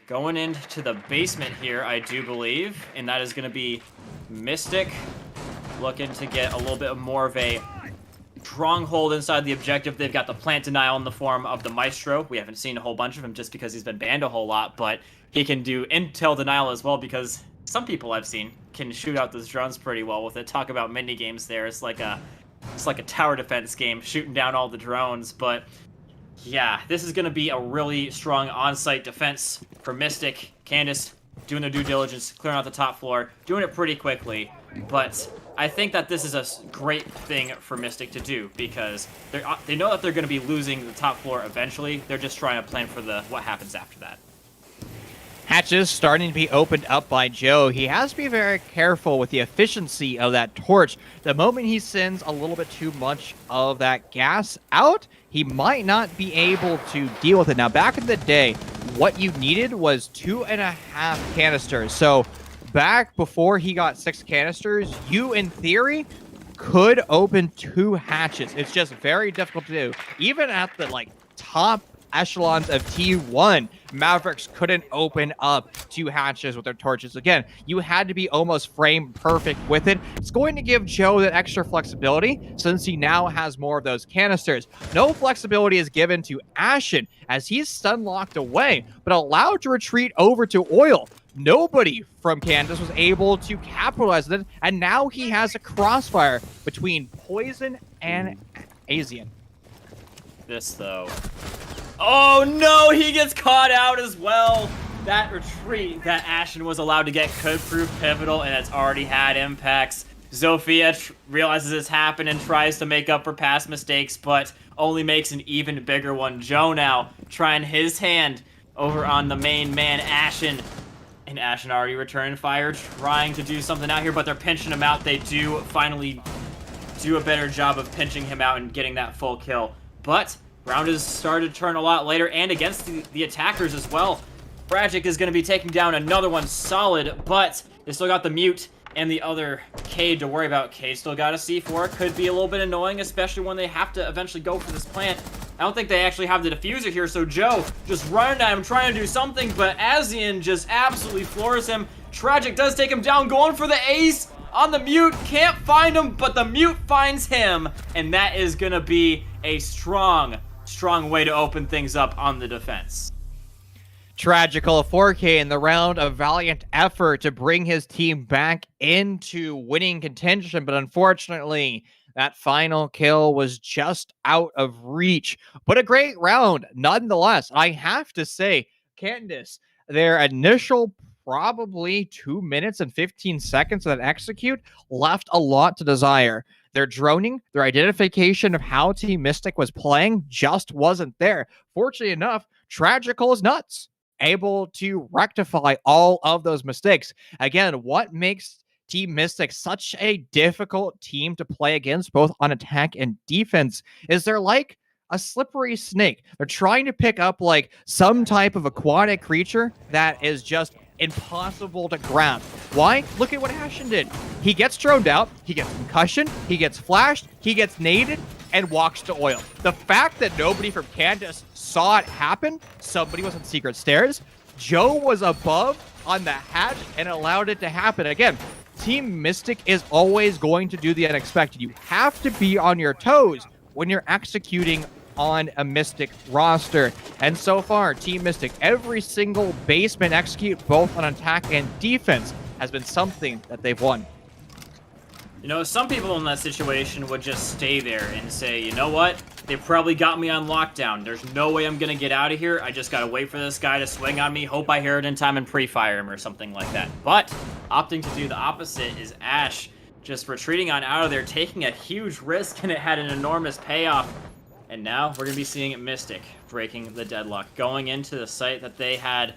Going into the basement here, I do believe, and that is going to be Mystic looking to get a little bit more of a stronghold inside the objective. They've got the plant denial in the form of the Maestro. We haven't seen a whole bunch of him just because he's been banned a whole lot, but he can do intel denial as well, because some people I've seen can shoot out those drones pretty well with it. Talk about mini games there. It's like a tower defense game, shooting down all the drones. But yeah, this is going to be a really strong on-site defense for Mystic. Candace doing their due diligence, clearing out the top floor, doing it pretty quickly. But I think that this is a great thing for Mystic to do, because they know that they're going to be losing the top floor eventually. They're just trying to plan for what happens after that. Hatches starting to be opened up by Joe. He has to be very careful with the efficiency of that torch. The moment he sends a little bit too much of that gas out, he might not be able to deal with it. Now, back in the day, what you needed was 2.5 canisters. So back before he got 6 canisters, you, in theory, could open 2 hatches. It's just very difficult to do. Even at the top echelons of T1, Mavericks couldn't open up 2 hatches with their torches. Again, you had to be almost frame perfect with it. It's going to give Joe that extra flexibility since he now has more of those canisters. No flexibility is given to Ashen as he's stun locked away, but allowed to retreat over to Oil. Nobody from Candace was able to capitalize on it, and now he has a crossfire between Poison and Asian. This, though. Oh no, he gets caught out as well. That retreat that Ashen was allowed to get could prove pivotal, and it's already had impacts. Zofia realizes it's happened and tries to make up for past mistakes, but only makes an even bigger one. Joe now trying his hand over on the main man, Ashen. And Ashen already returned fire, trying to do something out here, but they're pinching him out. They do finally do a better job of pinching him out and getting that full kill. But round has started to turn a lot later, and against the attackers as well. Tragic is going to be taking down another one solid, but they still got the mute and the other Cade to worry about. Cade still got a C4. Could be a little bit annoying, especially when they have to eventually go for this plant. I don't think they actually have the diffuser here, so Joe just running at him, trying to do something, but Asian just absolutely floors him. Tragic does take him down, going for the ace on the mute. Can't find him, but the mute finds him, and that is going to be a strong way to open things up on the defense. Tragical 4K in the round, a valiant effort to bring his team back into winning contention, but unfortunately, that final kill was just out of reach. But a great round, nonetheless. I have to say, Candace, their initial probably 2 minutes and 15 seconds of that execute left a lot to desire. Their droning, their identification of how Team Mystic was playing just wasn't there. Fortunately enough, Tragical is nuts, able to rectify all of those mistakes. Again, what makes Team Mystic such a difficult team to play against, both on attack and defense, is they're like a slippery snake. They're trying to pick up some type of aquatic creature that is just impossible to grab. Why? Look at what Ashen did. He gets droned out, he gets concussion, he gets flashed, he gets naded, and walks to Oil. The fact that nobody from Candace saw it happen, somebody was on secret stairs, Joe was above on the hatch and allowed it to happen. Again, Team Mystic is always going to do the unexpected. You have to be on your toes when you're executing on a Mystic roster. And so far, Team Mystic, every single basement execute, both on attack and defense, has been something that they've won. You know, some people in that situation would just stay there and say, you know what? They probably got me on lockdown. There's no way I'm going to get out of here. I just got to wait for this guy to swing on me. Hope I hear it in time and pre-fire him or something like that. But opting to do the opposite is Ash just retreating on out of there, taking a huge risk, and it had an enormous payoff. And now we're going to be seeing Mystic breaking the deadlock, going into the site that they had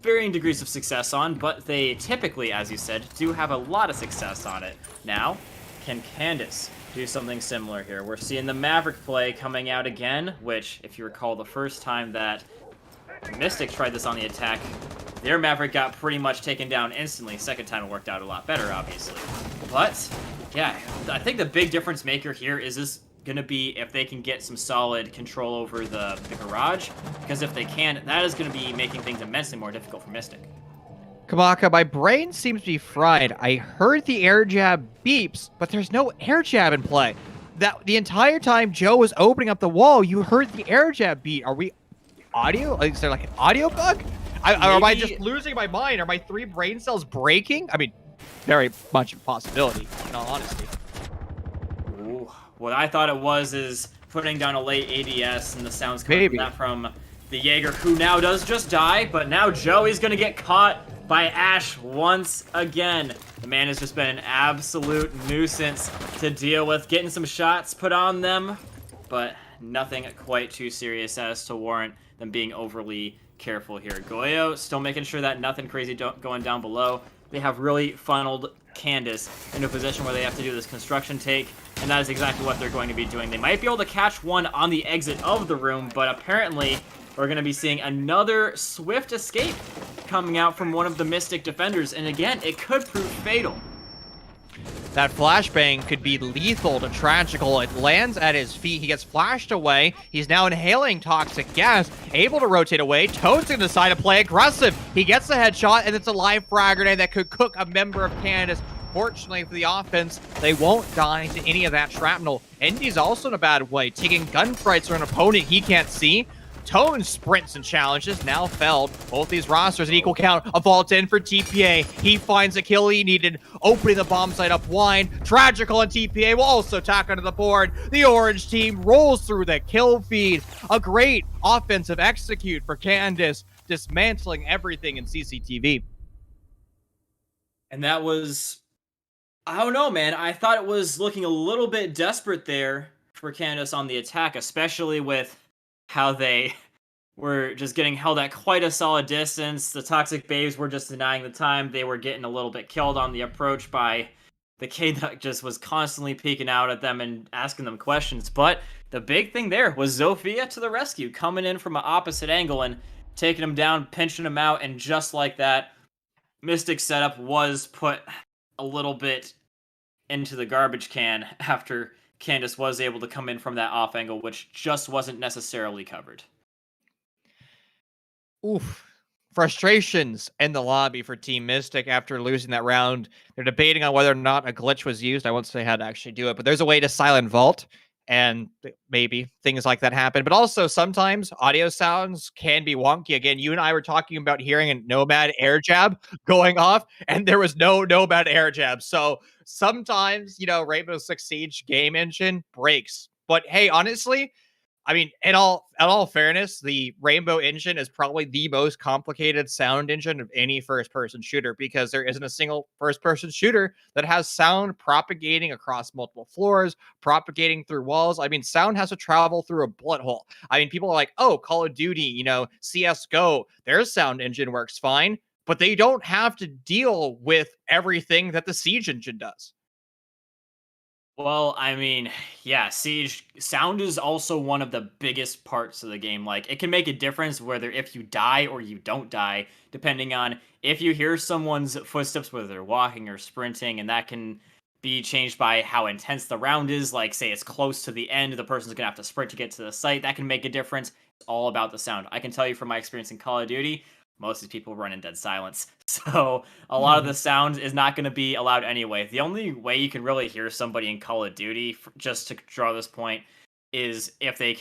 varying degrees of success on, but they typically, as you said, do have a lot of success on it. Now, can Candace do something similar here? We're seeing the Maverick play coming out again, which, if you recall, the first time that Mystic tried this on the attack, their Maverick got pretty much taken down instantly. Second time it worked out a lot better, obviously. But, yeah, I think the big difference maker here is this going to be if they can get some solid control over the garage, because if they can, that is going to be making things immensely more difficult for Mystic. Kamaka, my brain seems to be fried. I heard the air jab beeps, but there's no air jab in play. That the entire time Joe was opening up the wall, you heard the air jab beat. Are we audio? Is there like an audio bug? Am I just losing my mind? Are my 3 brain cells breaking? I mean, very much a possibility, in all honesty. Ooh. What I thought it was is putting down a late ADS, and the sounds coming from that from the Jaeger, who now does just die, but now Joey's going to get caught by Ash once again. The man has just been an absolute nuisance to deal with, getting some shots put on them, but nothing quite too serious as to warrant them being overly careful here. Goyo still making sure that nothing crazy going down below. They have really funneled Candace into a position where they have to do this construction take, and that is exactly what they're going to be doing. They might be able to catch one on the exit of the room, but apparently we're going to be seeing another swift escape coming out from one of the Mystic defenders, and again, it could prove fatal. That flashbang could be lethal to Tragical. It lands at his feet. He gets flashed away. He's now inhaling toxic gas, able to rotate away. Toad's going to decide to play aggressive. He gets the headshot, and it's a live frag grenade that could cook a member of Canada's. Fortunately for the offense, they won't die to any of that shrapnel. Indy's also in a bad way, taking gunfights from an opponent he can't see. Tone sprints and challenges, now felled. Both these rosters an equal count. A vault in for TPA. He finds a kill he needed, opening the bomb site up wide. Tragical and TPA will also tack onto the board. The orange team rolls through the kill feed. A great offensive execute for Candace, dismantling everything in CCTV. And that was, I don't know, man. I thought it was looking a little bit desperate there for Candace on the attack, especially with how they were just getting held at quite a solid distance. The Toxic Babes were just denying the time. They were getting a little bit killed on the approach by the K-Duck, just was constantly peeking out at them and asking them questions. But the big thing there was Zofia to the rescue, coming in from an opposite angle and taking him down, pinching him out, and just like that, Mystic setup was put a little bit into the garbage can after Candace was able to come in from that off angle, which just wasn't necessarily covered. Oof. Frustrations in the lobby for Team Mystic after losing that round. They're debating on whether or not a glitch was used. I won't say how to actually do it, but there's a way to silent vault, and maybe things like that happen. But also sometimes audio sounds can be wonky. Again, you and I were talking about hearing a Nomad air jab going off, and there was no Nomad air jab. So sometimes, Rainbow Six Siege game engine breaks. But hey, honestly, I mean, in all fairness, the Rainbow engine is probably the most complicated sound engine of any first-person shooter, because there isn't a single first-person shooter that has sound propagating across multiple floors, propagating through walls. I mean, sound has to travel through a bullet hole. I mean, people are like, oh, Call of Duty, CSGO, their sound engine works fine, but they don't have to deal with everything that the Siege engine does. Well, I mean, yeah, Siege sound is also one of the biggest parts of the game. Like, it can make a difference whether if you die or you don't die, depending on if you hear someone's footsteps, whether they're walking or sprinting, and that can be changed by how intense the round is. Like, say it's close to the end, the person's gonna have to sprint to get to the site. That can make a difference. It's all about the sound. I can tell you from my experience in Call of Duty, most of these people run in dead silence. So a lot of the sound is not going to be allowed anyway. The only way you can really hear somebody in Call of Duty, just to draw this point, is if they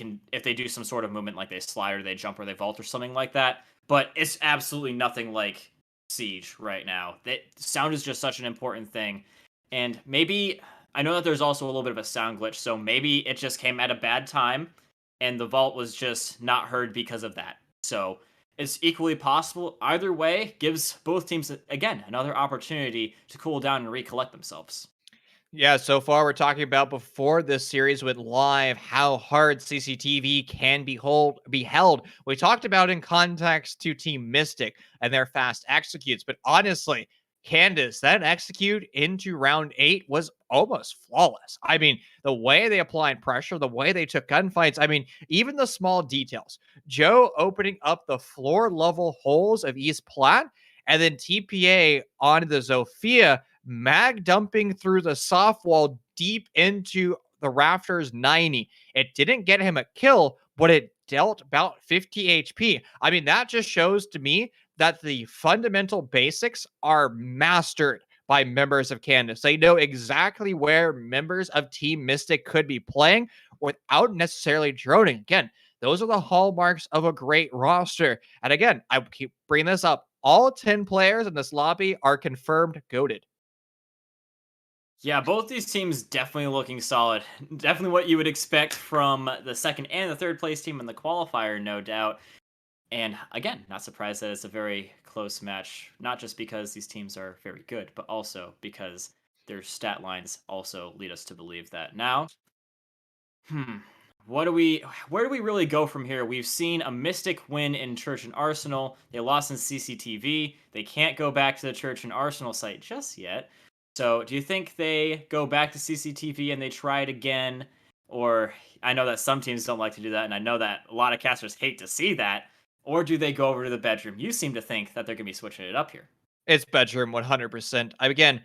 do some sort of movement, like they slide or they jump or they vault or something like that. But it's absolutely nothing like Siege right now. That sound is just such an important thing. And maybe I know that there's also a little bit of a sound glitch, so maybe it just came at a bad time and the vault was just not heard because of that. So it's equally possible. Either way, gives both teams, again, another opportunity to cool down and recollect themselves. Yeah, so far we're talking about before this series went live how hard CCTV can be held. We talked about in context to Team Mystic and their fast executes, but honestly, Candace, that execute into round 8 was almost flawless. I mean, the way they applied pressure, the way they took gunfights, I mean, even the small details. Joe opening up the floor level holes of East Platte, and then TPA on the Zofia mag dumping through the soft wall deep into the rafters 90. It didn't get him a kill, but it dealt about 50 HP. I mean, that just shows to me that the fundamental basics are mastered by members of Candace. They know exactly where members of Team Mystic could be playing without necessarily droning. Again, those are the hallmarks of a great roster. And again, I keep bringing this up. All 10 players in this lobby are confirmed goated. Yeah, both these teams definitely looking solid. Definitely what you would expect from the second and the third place team in the qualifier, no doubt. And again, not surprised that it's a very close match, not just because these teams are very good, but also because their stat lines also lead us to believe that. Now, what do we where do we really go from here? We've seen a Mystic win in Church and Arsenal. They lost in CCTV. They can't go back to the Church and Arsenal site just yet. So, do you think they go back to CCTV and they try it again? Or I know that some teams don't like to do that, and I know that a lot of casters hate to see that. Or do they go over to the bedroom? You seem to think that they're going to be switching it up here. It's bedroom 100%. Again,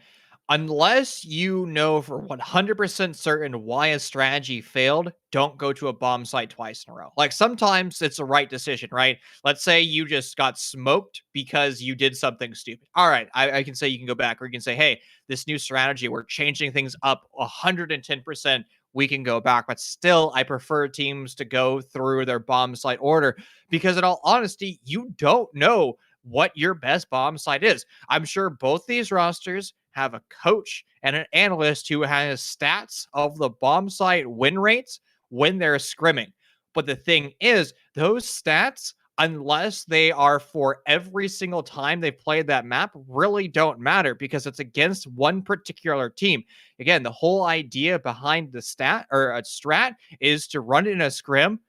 unless you know for 100% certain why a strategy failed, don't go to a bomb site twice in a row. Like sometimes it's the right decision, right? Let's say you just got smoked because you did something stupid. All right, I can say you can go back, or you can say, hey, this new strategy, we're changing things up 110%. We can go back, but still, I prefer teams to go through their bomb site order because, in all honesty, you don't know what your best bomb site is. I'm sure both these rosters have a coach and an analyst who has stats of the bomb site win rates when they're scrimming. But the thing is, those stats, unless they are for every single time they've played that map, really don't matter because it's against one particular team. Again, the whole idea behind the stat or a strat is to run it in a scrim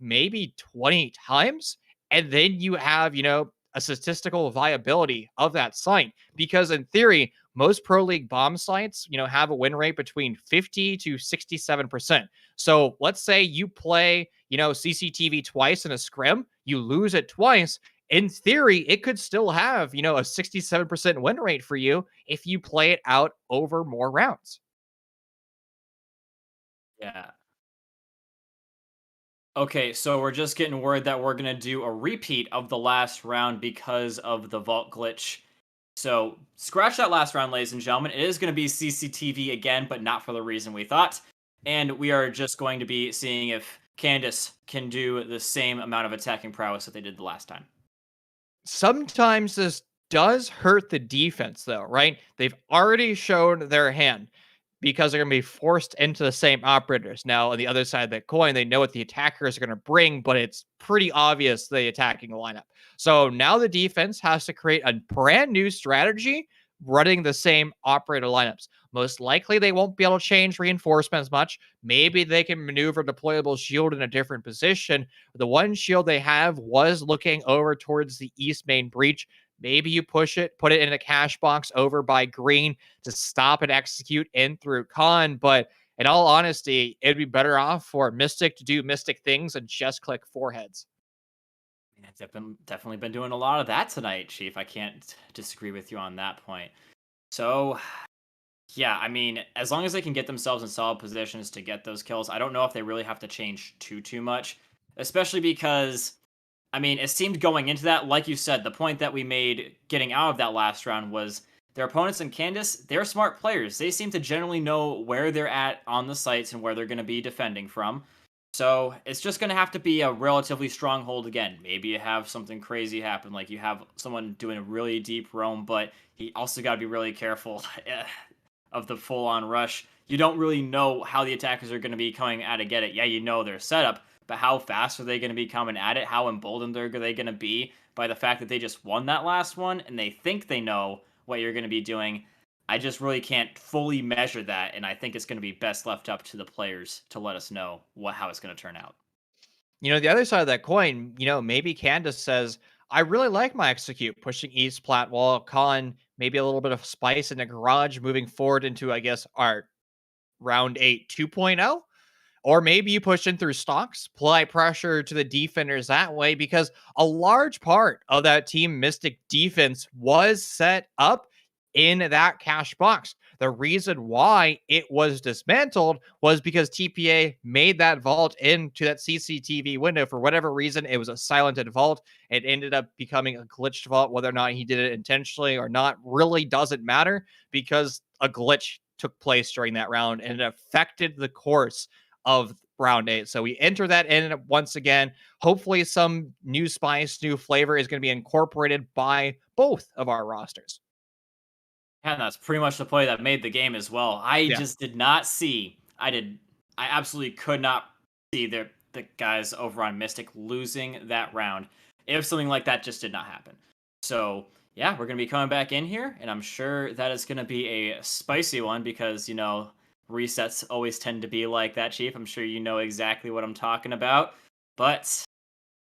maybe 20 times, and then you have, a statistical viability of that site. Because in theory, most pro league bomb sites, have a win rate between 50 to 67%. So let's say you play, CCTV twice in a scrim, you lose it twice. In theory, it could still have, a 67% win rate for you if you play it out over more rounds. Yeah. Okay, so we're just getting word that we're going to do a repeat of the last round because of the vault glitch. So, scratch that last round, ladies and gentlemen. It is going to be CCTV again, but not for the reason we thought. And we are just going to be seeing if Candace can do the same amount of attacking prowess that they did the last time. Sometimes this does hurt the defense, though, right? They've already shown their hand because they're going to be forced into the same operators. Now, on the other side of that coin, they know what the attackers are going to bring, but it's pretty obvious the attacking lineup. So now the defense has to create a brand new strategy running the same operator lineups. Most likely, they won't be able to change reinforcements much. Maybe they can maneuver deployable shield in a different position. The one shield they have was looking over towards the east main breach. Maybe you push it, put it in a cash box over by green to stop and execute in through con. But in all honesty, it'd be better off for Mystic to do Mystic things and just click foreheads. I've definitely been doing a lot of that tonight, Chief. I can't disagree with you on that point. So, yeah, I mean, as long as they can get themselves in solid positions to get those kills, I don't know if they really have to change too much, especially because, I mean, it seemed going into that, like you said, the point that we made getting out of that last round was their opponents in Candace, they're smart players. They seem to generally know where they're at on the sites and where they're going to be defending from. So it's just going to have to be a relatively strong hold again. Maybe you have something crazy happen, like you have someone doing a really deep roam, but he also got to be really careful of the full-on rush. You don't really know how the attackers are going to be coming at it, get it. Yeah, you know their setup, but how fast are they going to be coming at it? How emboldened are they going to be by the fact that they just won that last one and they think they know what you're going to be doing? I just really can't fully measure that, and I think it's going to be best left up to the players to let us know how it's going to turn out. The other side of that coin, maybe Candace says, I really like my execute, pushing East plat while Con maybe a little bit of spice in the garage, moving forward into, I guess, our round 8 2.0. Or maybe you push in through stocks, apply pressure to the defenders that way, because a large part of that Team Mystic defense was set up in that cash box. The reason why it was dismantled was because TPA made that vault into that CCTV window. For whatever reason, it was a silented vault. It ended up becoming a glitched vault. Whether or not he did it intentionally or not really doesn't matter, because a glitch took place during that round and it affected the course of round 8. So we enter that in once again. Hopefully some new spice, new flavor is going to be incorporated by both of our rosters. And that's pretty much the play that made the game as well. I Yeah. just did not see. I absolutely could not see the guys over on Mystic losing that round if something like that just did not happen. So yeah, we're gonna be coming back in here, and I'm sure that is gonna be a spicy one because resets always tend to be like that, Chief. I'm sure you know exactly what I'm talking about. But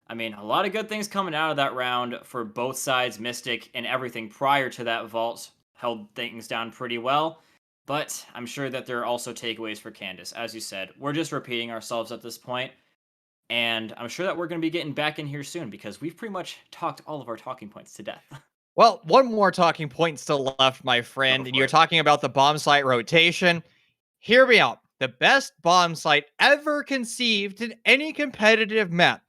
I mean, a lot of good things coming out of that round for both sides. Mystic and everything prior to that vault held things down pretty well, but I'm sure that there are also takeaways for Candace. As you said, we're just repeating ourselves at this point, and I'm sure that we're going to be getting back in here soon because we've pretty much talked all of our talking points to death. Well, one more talking point still left, my friend, and you're talking about the bomb site rotation. Hear me out. The best bomb site ever conceived in any competitive map.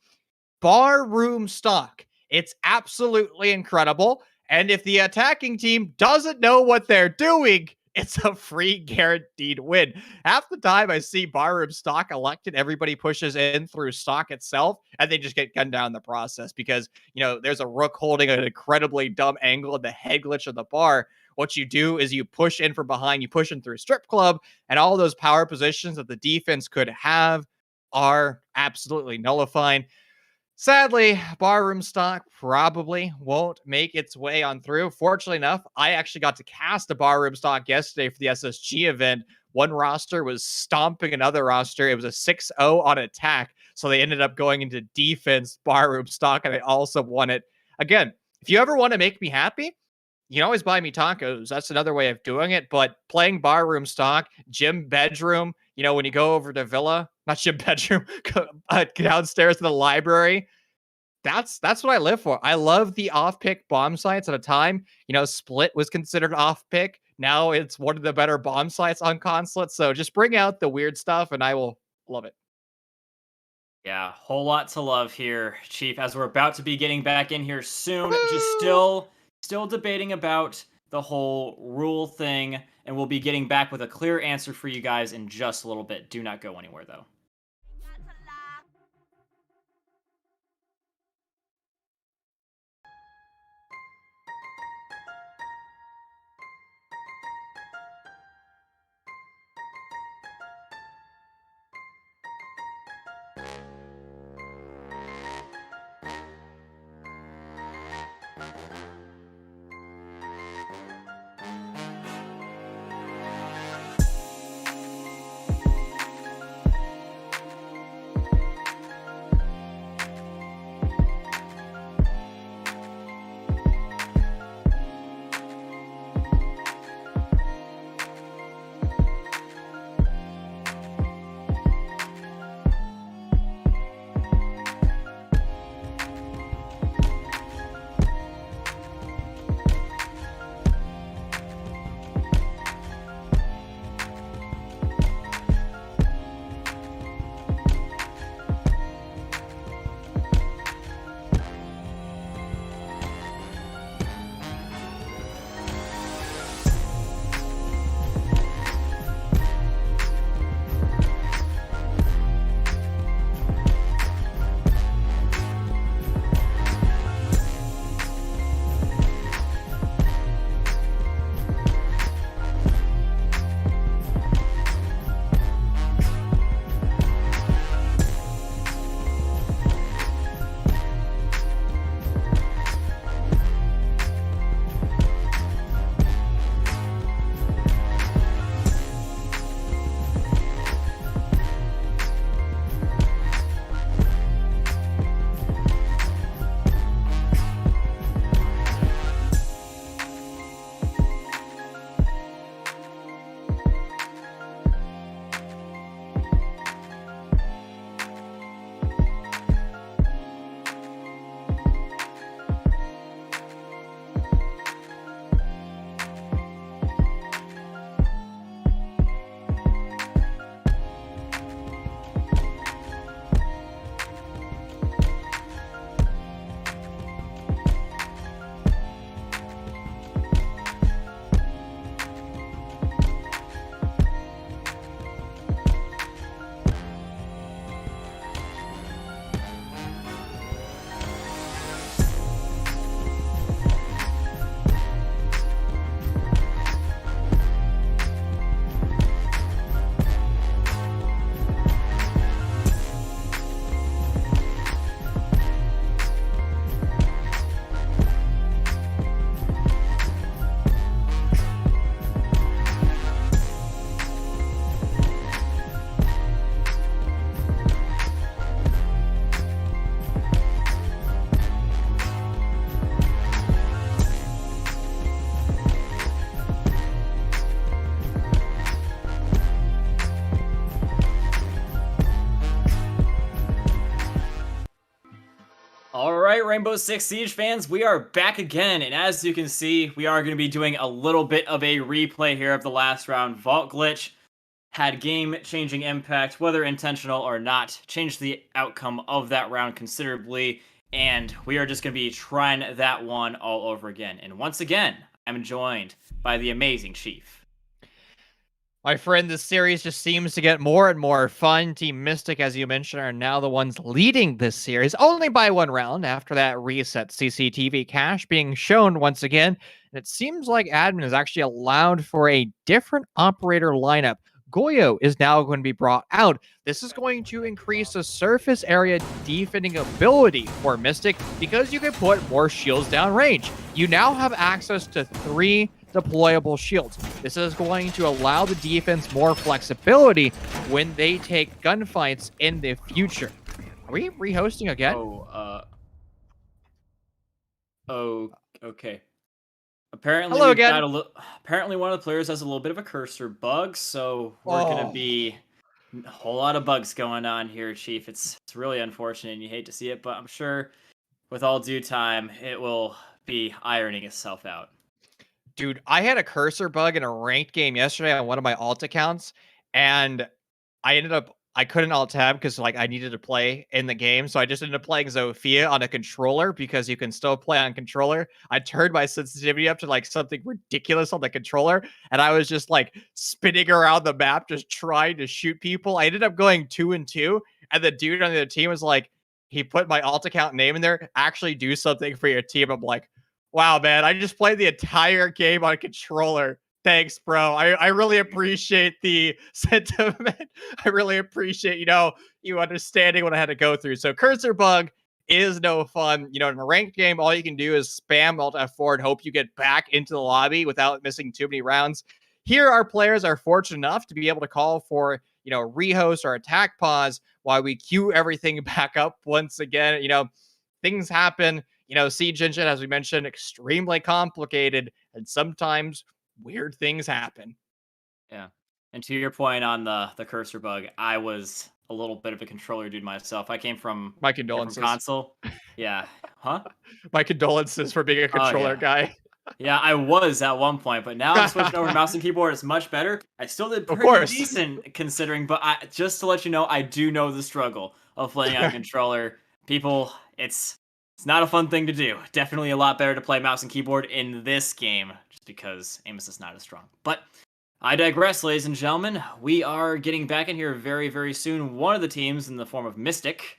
Bar room stock. It's absolutely incredible. And if the attacking team doesn't know what they're doing, it's a free guaranteed win. Half the time I see barroom stock elected, everybody pushes in through stock itself, and they just get gunned down in the process because, there's a rook holding an incredibly dumb angle of the head glitch of the bar. What you do is you push in from behind, you push in through strip club, and all those power positions that the defense could have are absolutely nullified. Sadly, barroom stock probably won't make its way on through. Fortunately enough, I actually got to cast a barroom stock yesterday for the SSG event. One roster was stomping another roster. It was a 6-0 on attack, so they ended up going into defense barroom stock, and I also won it. Again, if you ever want to make me happy, you can always buy me tacos. That's another way of doing it. But playing barroom stock, gym bedroom, when you go over to Villa, not gym bedroom, downstairs to the library, that's what I live for. I love the off-pick bomb sites at a time. Split was considered off-pick. Now it's one of the better bomb sites on Consulate. So just bring out the weird stuff and I will love it. Yeah, whole lot to love here, Chief, as we're about to be getting back in here soon. Woo! Just still debating about the whole rule thing, and we'll be getting back with a clear answer for you guys in just a little bit. Do not go anywhere, though. right, Rainbow Six Siege fans, we are back again, and as you can see, we are going to be doing a little bit of a replay here of the last round. Vault Glitch had game-changing impact, whether intentional or not, changed the outcome of that round considerably, and we are just going to be trying that one all over again. And once again, I'm joined by the amazing Chief. My friend, this series just seems to get more and more fun. Team Mystic, as you mentioned, are now the ones leading this series, only by one round after that reset CCTV cache being shown once again. And it seems like admin has actually allowed for a different operator lineup. Goyo is now going to be brought out. This is going to increase the surface area defending ability for Mystic because you can put more shields downrange. You now have access to 3 deployable shields. This is going to allow the defense more flexibility when they take gunfights in the future. Are we rehosting again? Okay. Apparently, Hello again. Apparently, one of the players has a little bit of a cursor bug, so we're gonna be a whole lot of bugs going on here, Chief. It's really unfortunate, and you hate to see it, but I'm sure, with all due time, it will be ironing itself out. Dude, I had a cursor bug in a ranked game yesterday on one of my alt accounts, and I couldn't alt tab because like I needed to play in the game, so I just ended up playing Zofia on a controller because you can still play on controller. I turned my sensitivity up to like something ridiculous on the controller, and I was just like spinning around the map, just trying to shoot people. I ended up going 2-2, and the dude on the team was like, he put my alt account name in there, actually do something for your team. I'm like, wow, man, I just played the entire game on controller. Thanks, bro. I really appreciate the sentiment. I really appreciate, you understanding what I had to go through. So cursor bug is no fun. In a ranked game, all you can do is spam Alt F4 and hope you get back into the lobby without missing too many rounds. Here, our players are fortunate enough to be able to call for, rehost or attack pause while we queue everything back up once again. Things happen. Siege Engine, as we mentioned, extremely complicated, and sometimes weird things happen. Yeah. And to your point on the cursor bug, I was a little bit of a controller dude myself. I came from My condolences. console. Yeah. Huh? My condolences for being a controller guy. Yeah, I was at one point, but now I'm switching over to mouse and keyboard. It's much better. I still did pretty decent considering, but just to let you know, I do know the struggle of playing on controller. People, it's not a fun thing to do. Definitely a lot better to play mouse and keyboard in this game, just because aim assist is not as strong. But I digress, ladies and gentlemen. We are getting back in here very, very soon. One of the teams, in the form of Mystic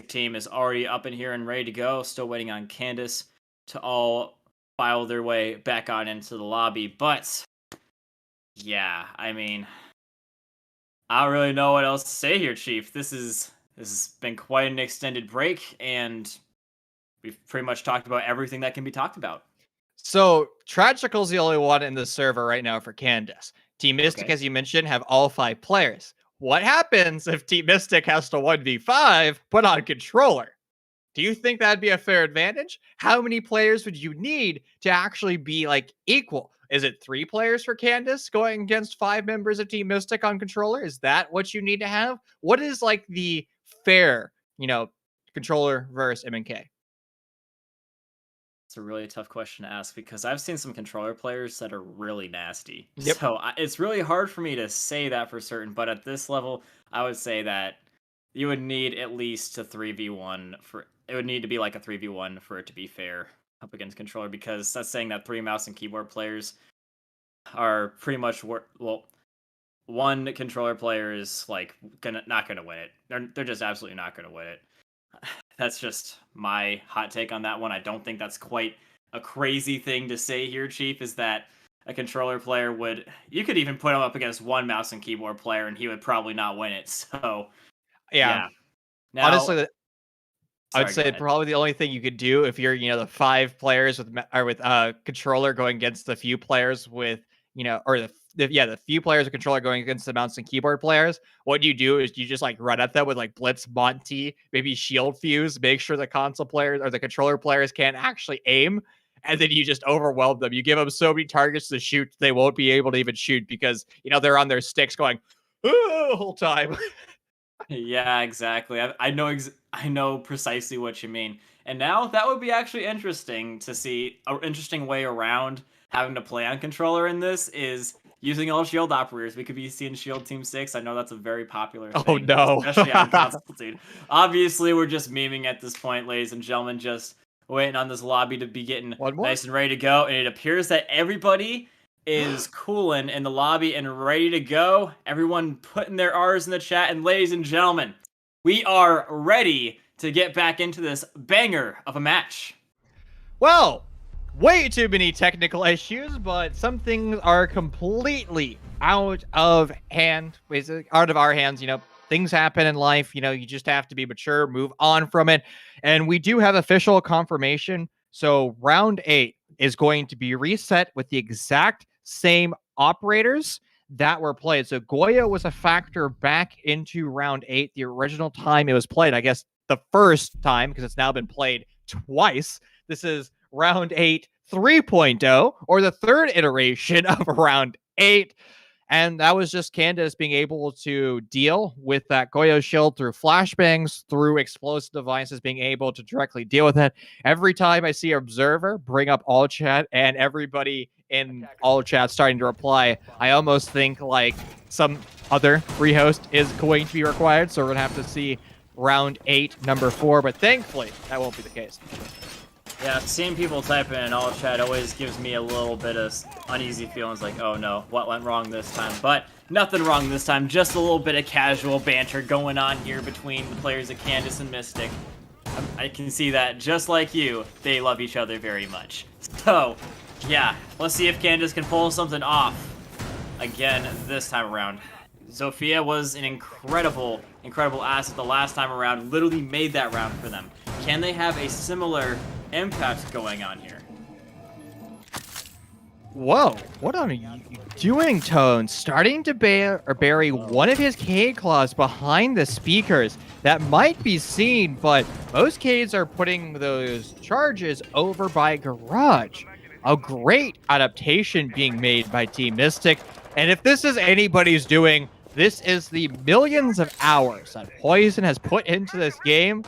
team, is already up in here and ready to go. Still waiting on Candace to all file their way back on into the lobby. But yeah, I mean, I don't really know what else to say here, Chief. This has been quite an extended break, and we've pretty much talked about everything that can be talked about. So, Tragical's the only one in the server right now for Candace. Team Mystic, as you mentioned, have all 5 players. What happens if Team Mystic has to 1v5 put on controller? Do you think that'd be a fair advantage? How many players would you need to actually be like equal? Is it 3 players for Candace going against 5 members of Team Mystic on controller? Is that what you need to have? What is like the fair, controller versus MNK? It's a really tough question to ask because I've seen some controller players that are really nasty. Yep. So it's really hard for me to say that for certain, but at this level, I would say that you would need at least a 3v1 for it would need to be like a 3v1 for it to be fair up against controller, because that's saying that 3 mouse and keyboard players are pretty much one controller player is like not gonna win it. They're just absolutely not gonna win it. That's just my hot take on that one. I don't think that's quite a crazy thing to say here, Chief, is that a controller player you could even put him up against one mouse and keyboard player and he would probably not win it. So yeah. Now, honestly, I would say probably the only thing you could do if you're, the 5 players with controller going against the few players with, or the few players with controller going against the mouse and keyboard players. What you do is you just like run at them with like Blitz, Monty, maybe Shield Fuse, make sure the console players or the controller players can't actually aim, and then you just overwhelm them. You give them so many targets to shoot, they won't be able to even shoot because, they're on their sticks going, the whole time. Yeah, exactly. I know precisely what you mean. And now that would be actually interesting to see. An interesting way around having to play on controller in this is using all shield operators. We could be seeing Shield Team 6. I know that's a very popular thing. Oh, no. Especially on console, dude. Obviously, we're just memeing at this point, ladies and gentlemen, just waiting on this lobby to be getting nice and ready to go. And it appears that everybody is cooling in the lobby and ready to go. Everyone putting their R's in the chat. And ladies and gentlemen, we are ready to get back into this banger of a match. Well, way too many technical issues, but some things are completely out of hand, basically out of our hands. You know, things happen in life. You know, you just have to be mature, move on from it. And we do have official confirmation. So round 8 is going to be reset with the exact same operators that were played. So Goyo was a factor back into round 8, the original time it was played. I guess the first time, because it's now been played twice. This is round 8 3.0, or the third iteration of round 8. And that was just Candace being able to deal with that Goyo shield through flashbangs, through explosive devices, being able to directly deal with it. Every time I see Observer bring up all chat and everybody in all chat starting to reply, I almost think like some other free host is going to be required. So we're going to have to see round 8, number 4. But thankfully, that won't be the case. Yeah, seeing people typing in all chat always gives me a little bit of uneasy feelings like, oh no, what went wrong this time? But nothing wrong this time, just a little bit of casual banter going on here between the players of Candace and Mystic. I can see that, just like you, they love each other very much. So, yeah, let's see if Candace can pull something off again this time around. Zofia was an incredible asset the last time around, literally made that round for them. Can they have a similar impact going on here? Whoa, what are you doing, Tone? Starting to bury one of his Cade Claws behind the speakers. That might be seen, but most Cades are putting those charges over by Garage. A great adaptation being made by Team Mystic. And if this is anybody's doing, this is the millions of hours that Poison has put into this game.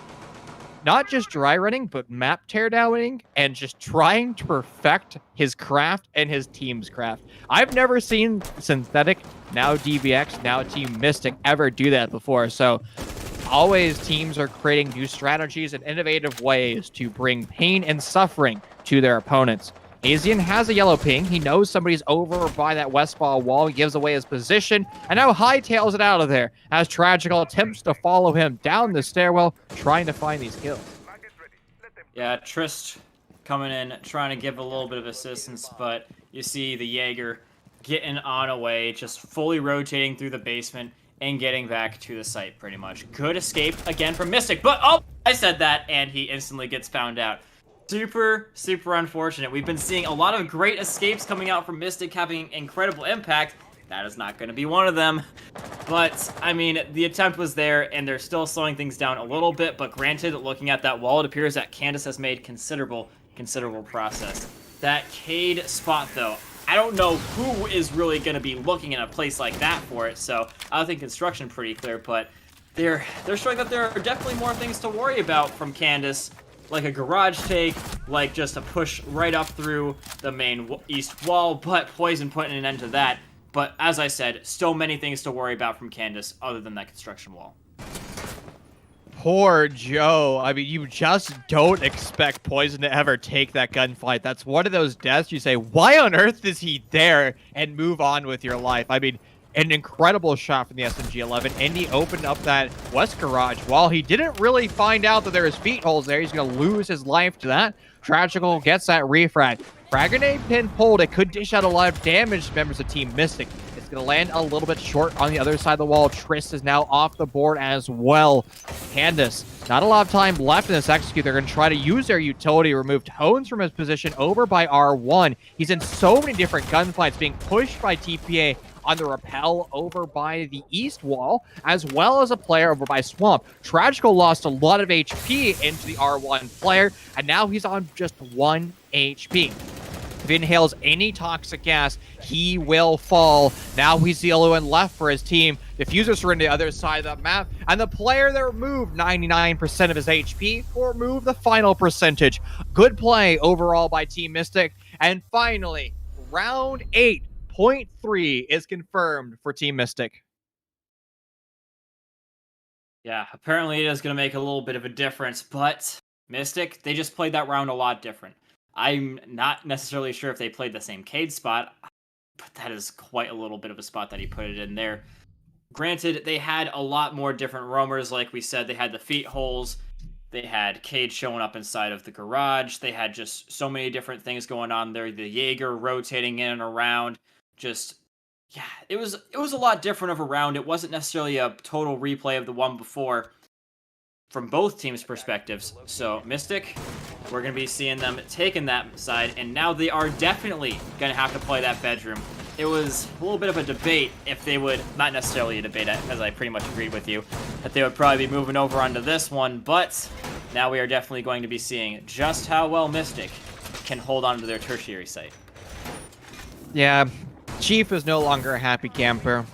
Not just dry running, but map teardowning and just trying to perfect his craft and his team's craft. I've never seen Synthetic, now DBX, now Team Mystic ever do that before. So always teams are creating new strategies and innovative ways to bring pain and suffering to their opponents. Asian has a yellow ping. He knows somebody's over by that west wall. He gives away his position and now hightails it out of there as Tragical attempts to follow him down the stairwell, trying to find these kills. Yeah, Trist coming in, trying to give a little bit of assistance, but you see the Jaeger getting on away, just fully rotating through the basement and getting back to the site pretty much. Good escape again from Mystic, but oh, I said that and he instantly gets found out. Super unfortunate. We've been seeing a lot of great escapes coming out from Mystic, having incredible impact. That is not going to be one of them. But, I mean, the attempt was there, and they're still slowing things down a little bit. But granted, looking at that wall, it appears that Candace has made considerable process. That Cade spot, though, I don't know who is really going to be looking in a place like that for it. So, I think construction pretty clear, but they're showing that there are definitely more things to worry about from Candace. Like a garage take, like just a push right up through the main east wall, but Poison putting an end to that. But as I said, still many things to worry about from Candace other than that construction wall. Poor Joe. I mean, you just don't expect Poison to ever take that gunfight. That's one of those deaths you say, why on earth is he there? And move on with your life. I mean, an incredible shot from the SMG-11, and he opened up that west garage wall. He didn't really find out that there was feet holes there. He's going to lose his life to that. Tragical gets that refrag. Frag grenade pin pulled. It could dish out a lot of damage to members of Team Mystic. It's going to land a little bit short on the other side of the wall. Trist is now off the board as well. Candace, not a lot of time left in this execute. They're going to try to use their utility, remove Tones from his position over by R1. He's in so many different gunfights, being pushed by TPA on the rappel over by the east wall, as well as a player over by Swamp. Tragical lost a lot of HP into the R1 player, and now he's on just 1 HP. If he inhales any toxic gas, he will fall. Now he's the only one left for his team. Diffusers are in the other side of the map, and the player that removed 99% of his HP will remove the final percentage. Good play overall by Team Mystic. And finally, round 8.3 is confirmed for Team Mystic. Yeah, apparently it is going to make a little bit of a difference, but Mystic, they just played that round a lot different. I'm not necessarily sure if they played the same Cade spot, but that is quite a little bit of a spot that he put it in there. Granted, they had a lot more different roamers, like we said. They had the feet holes, they had Cade showing up inside of the garage, they had just so many different things going on there. The Jaeger rotating in and around, just... yeah, it was a lot different of a round. It wasn't necessarily a total replay of the one before from both teams' perspectives. So Mystic, we're going to be seeing them taking that side, and now they are definitely going to have to play that bedroom. It was a little bit of a debate if they would, not necessarily a debate, as I pretty much agreed with you, that they would probably be moving over onto this one, but now we are definitely going to be seeing just how well Mystic can hold on to their tertiary site. Yeah, Chief is no longer a happy camper.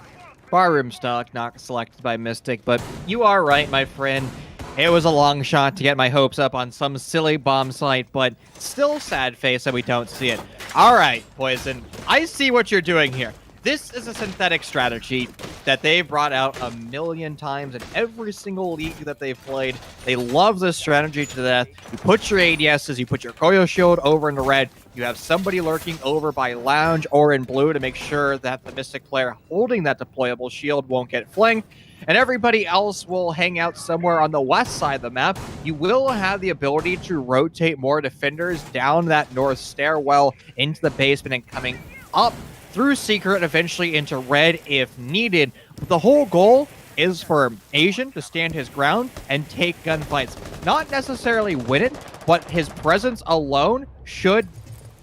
Barroom stock not selected by Mystic, but you are right, my friend. It was a long shot to get my hopes up on some silly bomb site, but still sad face that we don't see it. All right, Poison, I see what you're doing here. This is a synthetic strategy that they've brought out a million times in every single league that they've played. They love this strategy to death. You put your ADSs, you put your Koyo shield over in the red, you have somebody lurking over by lounge or in blue to make sure that the Mystic player holding that deployable shield won't get flinged, and everybody else will hang out somewhere on the west side of the map. You will have the ability to rotate more defenders down that north stairwell into the basement and coming up through secret, eventually into red if needed. But the whole goal is for Asian to stand his ground and take gunfights. Not necessarily win it, but his presence alone should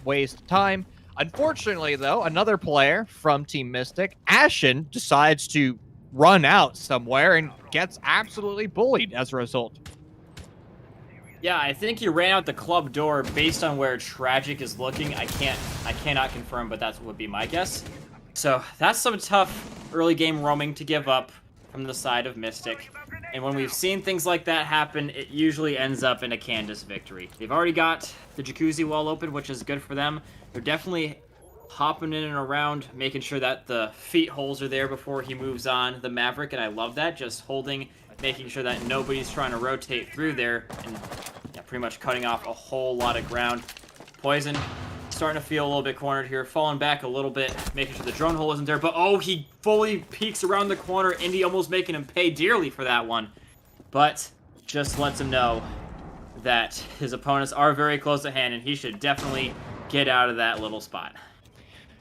waste time. Unfortunately, though, another player from Team Mystic, Ashen, decides to run out somewhere and gets absolutely bullied as a result. Yeah, I think he ran out the club door based on where Tragic is looking. I cannot confirm, but that would be my guess. So that's some tough early game roaming to give up from the side of Mystic. And when we've seen things like that happen, it usually ends up in a Candace victory. They've already got the jacuzzi wall open, which is good for them. They're definitely hopping in and around, making sure that the feet holes are there before he moves on the Maverick, and I love that. Just holding, making sure that nobody's trying to rotate through there, and yeah, pretty much cutting off a whole lot of ground. Poison starting to feel a little bit cornered here, falling back a little bit, making sure the drone hole isn't there, but oh, he fully peeks around the corner. Indy almost making him pay dearly for that one, but just lets him know that his opponents are very close at hand, and he should definitely get out of that little spot.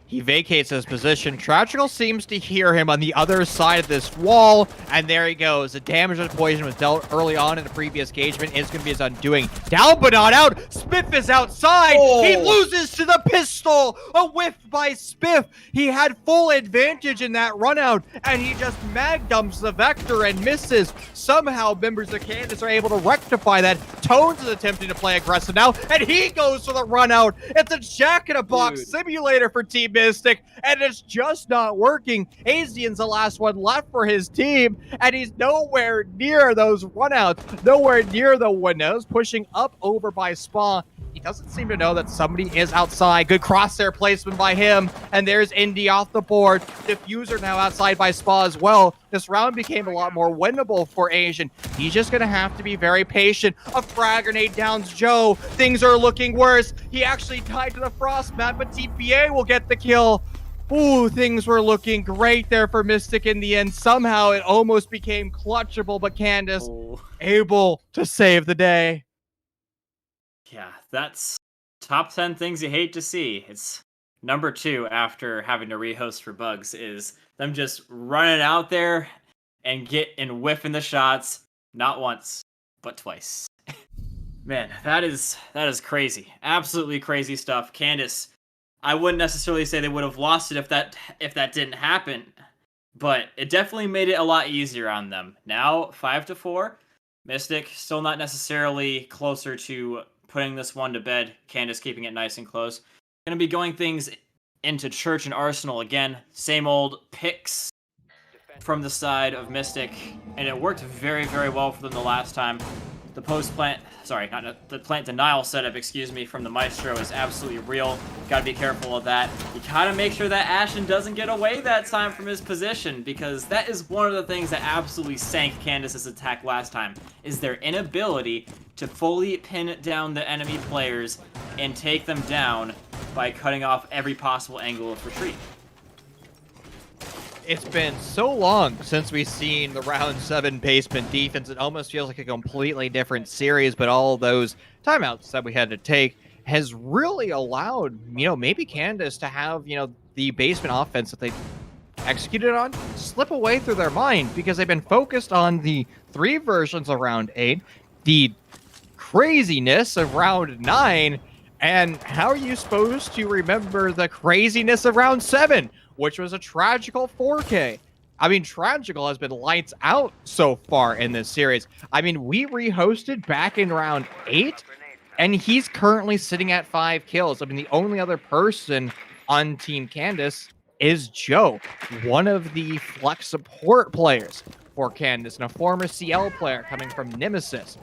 He vacates his position. Tragical seems to hear him on the other side of this wall, and there he goes. The damage of Poison was dealt early on in the previous engagement. It's going to be his undoing. Down but not out. Spiff is outside. Oh. He loses to the pistol. A whiff by Spiff. He had full advantage in that run out, and he just mag dumps the Vector and misses. Somehow, members of Candace are able to rectify that. Tones is attempting to play aggressive now, and he goes for the run out. It's a jack-in-a-box simulator for Team Mystic, and it's just not working. Asian's the last one left for his team, and he's nowhere near those runouts, nowhere near the windows, pushing up over by Spa. He doesn't seem to know that somebody is outside. Good crosshair placement by him, and there's Indy off the board. Diffuser now outside by Spa as well. This round became a lot more winnable for Asian. He's just going to have to be very patient. A frag grenade downs Joe. Things are looking worse. He actually tied to the frost map, but TPA will get the kill. Ooh, things were looking great there for Mystic in the end. Somehow it almost became clutchable, but Candace able to save the day. Yeah, that's top 10 things you hate to see. It's number 2 after having to rehost for bugs is them just running out there and whiffing the shots, not once, but twice. Man, that is crazy. Absolutely crazy stuff. Candace, I wouldn't necessarily say they would have lost it if that didn't happen, but it definitely made it a lot easier on them. Now 5-4. Mystic still not necessarily closer to putting this one to bed. Candace keeping it nice and close. Gonna be going things into Church and Arsenal again. Same old picks from the side of Mystic, and it worked very, very well for them the last time. The post-plant, sorry, not the plant denial setup, excuse me, from the Maestro is absolutely real. Gotta be careful of that. You gotta make sure that Ashen doesn't get away that time from his position, because that is one of the things that absolutely sank Candace's attack last time, is their inability to fully pin down the enemy players and take them down by cutting off every possible angle of retreat. It's been so long since we've seen the round 7 basement defense. It almost feels like a completely different series, but all those timeouts that we had to take has really allowed, maybe Candace to have, the basement offense that they executed on slip away through their mind, because they've been focused on the 3 versions of round 8, the craziness of round 9, and how are you supposed to remember the craziness of round 7? Which was a tragical 4K. I mean, tragical has been lights out so far in this series. I mean, we rehosted back in round 8, and he's currently sitting at 5 kills. I mean, the only other person on Team Candace is Joe, one of the flex support players for Candace, and a former CL player coming from Nemesis.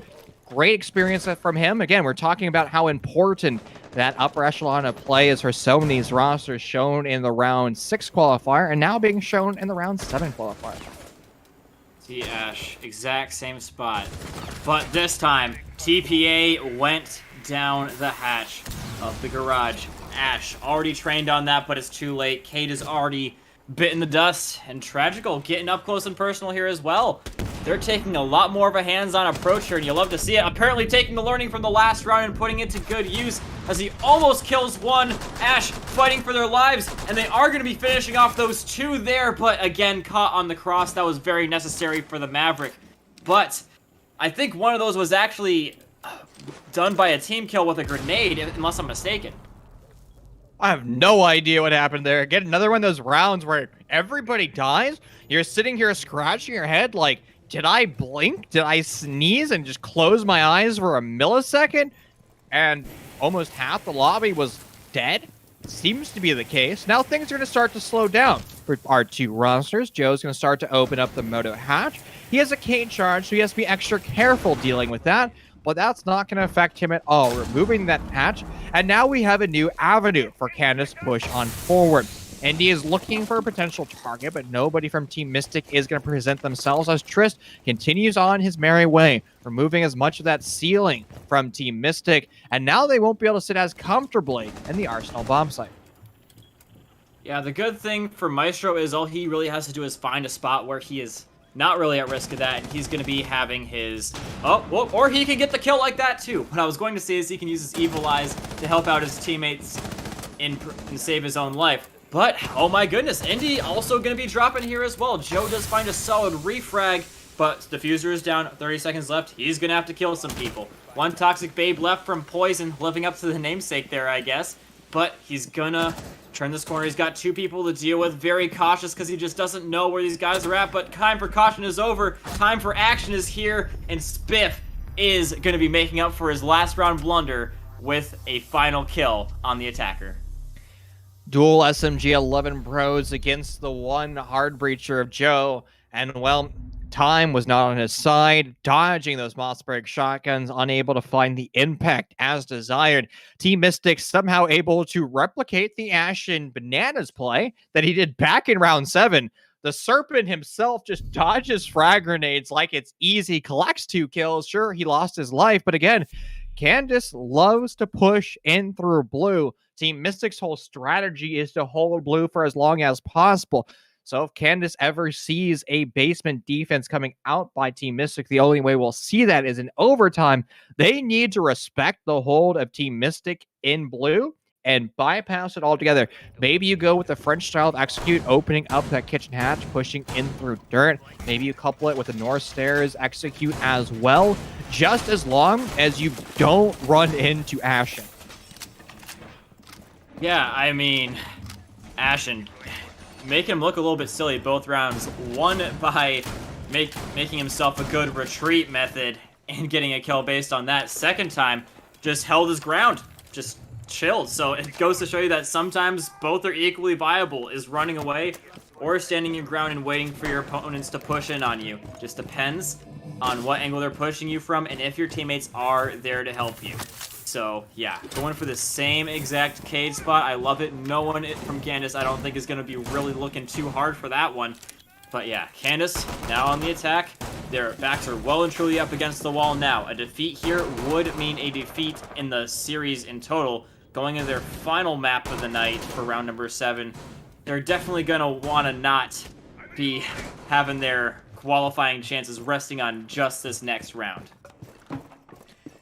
Great experience from him. Again, we're talking about how important that upper echelon of play is for so many rosters, shown in the round 6 qualifier and now being shown in the round 7 qualifier. T-Ash, exact same spot. But this time, TPA went down the hatch of the garage. Ash already trained on that, but it's too late. Kate is already bitten the dust, and Tragical getting up close and personal here as well. They're taking a lot more of a hands-on approach here, and you love to see it. Apparently taking the learning from the last round and putting it to good use as he almost kills one. Ash fighting for their lives, and they are going to be finishing off those 2 there, but again, caught on the cross. That was very necessary for the Maverick. But I think one of those was actually done by a team kill with a grenade, unless I'm mistaken. I have no idea what happened there. Again, another one of those rounds where everybody dies. You're sitting here scratching your head like, did I blink? Did I sneeze and just close my eyes for a millisecond? And almost half the lobby was dead? Seems to be the case. Now things are going to start to slow down for our 2 rosters. Joe's going to start to open up the Moto hatch. He has a Kate charge, so he has to be extra careful dealing with that. But that's not going to affect him at all, removing that hatch. And now we have a new avenue for Candace to push on forward. Indy is looking for a potential target, but nobody from Team Mystic is going to present themselves as Trist continues on his merry way, removing as much of that ceiling from Team Mystic. And now they won't be able to sit as comfortably in the Arsenal bomb site. Yeah, the good thing for Maestro is all he really has to do is find a spot where he is not really at risk of that, and he's going to be having his... or he can get the kill like that, too. What I was going to say is he can use his Evil Eyes to help out his teammates and save his own life. But, oh my goodness, Indy also going to be dropping here as well. Joe does find a solid refrag, but Diffuser is down, 30 seconds left. He's going to have to kill some people. 1 Toxic Babe left from Poison, living up to the namesake there, I guess. But he's gonna turn this corner. He's got 2 people to deal with. Very cautious because he just doesn't know where these guys are at. But time for caution is over. Time for action is here. And Spiff is going to be making up for his last round blunder with a final kill on the attacker. Dual SMG 11 pros against the 1 hard breacher of Joe. And, well, time was not on his side, dodging those Mossberg shotguns, unable to find the impact as desired. Team Mystic somehow able to replicate the Ashen Bananas play that he did back in round 7. The Serpent himself just dodges frag grenades like it's easy, collects 2 kills. Sure, he lost his life, but again, Candace loves to push in through blue. Team Mystic's whole strategy is to hold blue for as long as possible. So if Candace ever sees a basement defense coming out by Team Mystic, the only way we'll see that is in overtime. They need to respect the hold of Team Mystic in blue and bypass it altogether. Maybe you go with the French style of execute, opening up that kitchen hatch, pushing in through dirt. Maybe you couple it with the North Stairs execute as well, just as long as you don't run into Ashen. Yeah, I mean, Ashen, make him look a little bit silly both rounds. One by making himself a good retreat method and getting a kill based on that. Second time, just held his ground. Just chilled. So it goes to show you that sometimes both are equally viable, is running away or standing your ground and waiting for your opponents to push in on you. Just depends on what angle they're pushing you from and if your teammates are there to help you. So yeah, going for the same exact cage spot. I love it. No one from Candace I don't think is going to be really looking too hard for that one. But yeah, Candace now on the attack. Their backs are well and truly up against the wall now. A defeat here would mean a defeat in the series in total. Going into their final map of the night for round number 7. They're definitely going to want to not be having their qualifying chances resting on just this next round.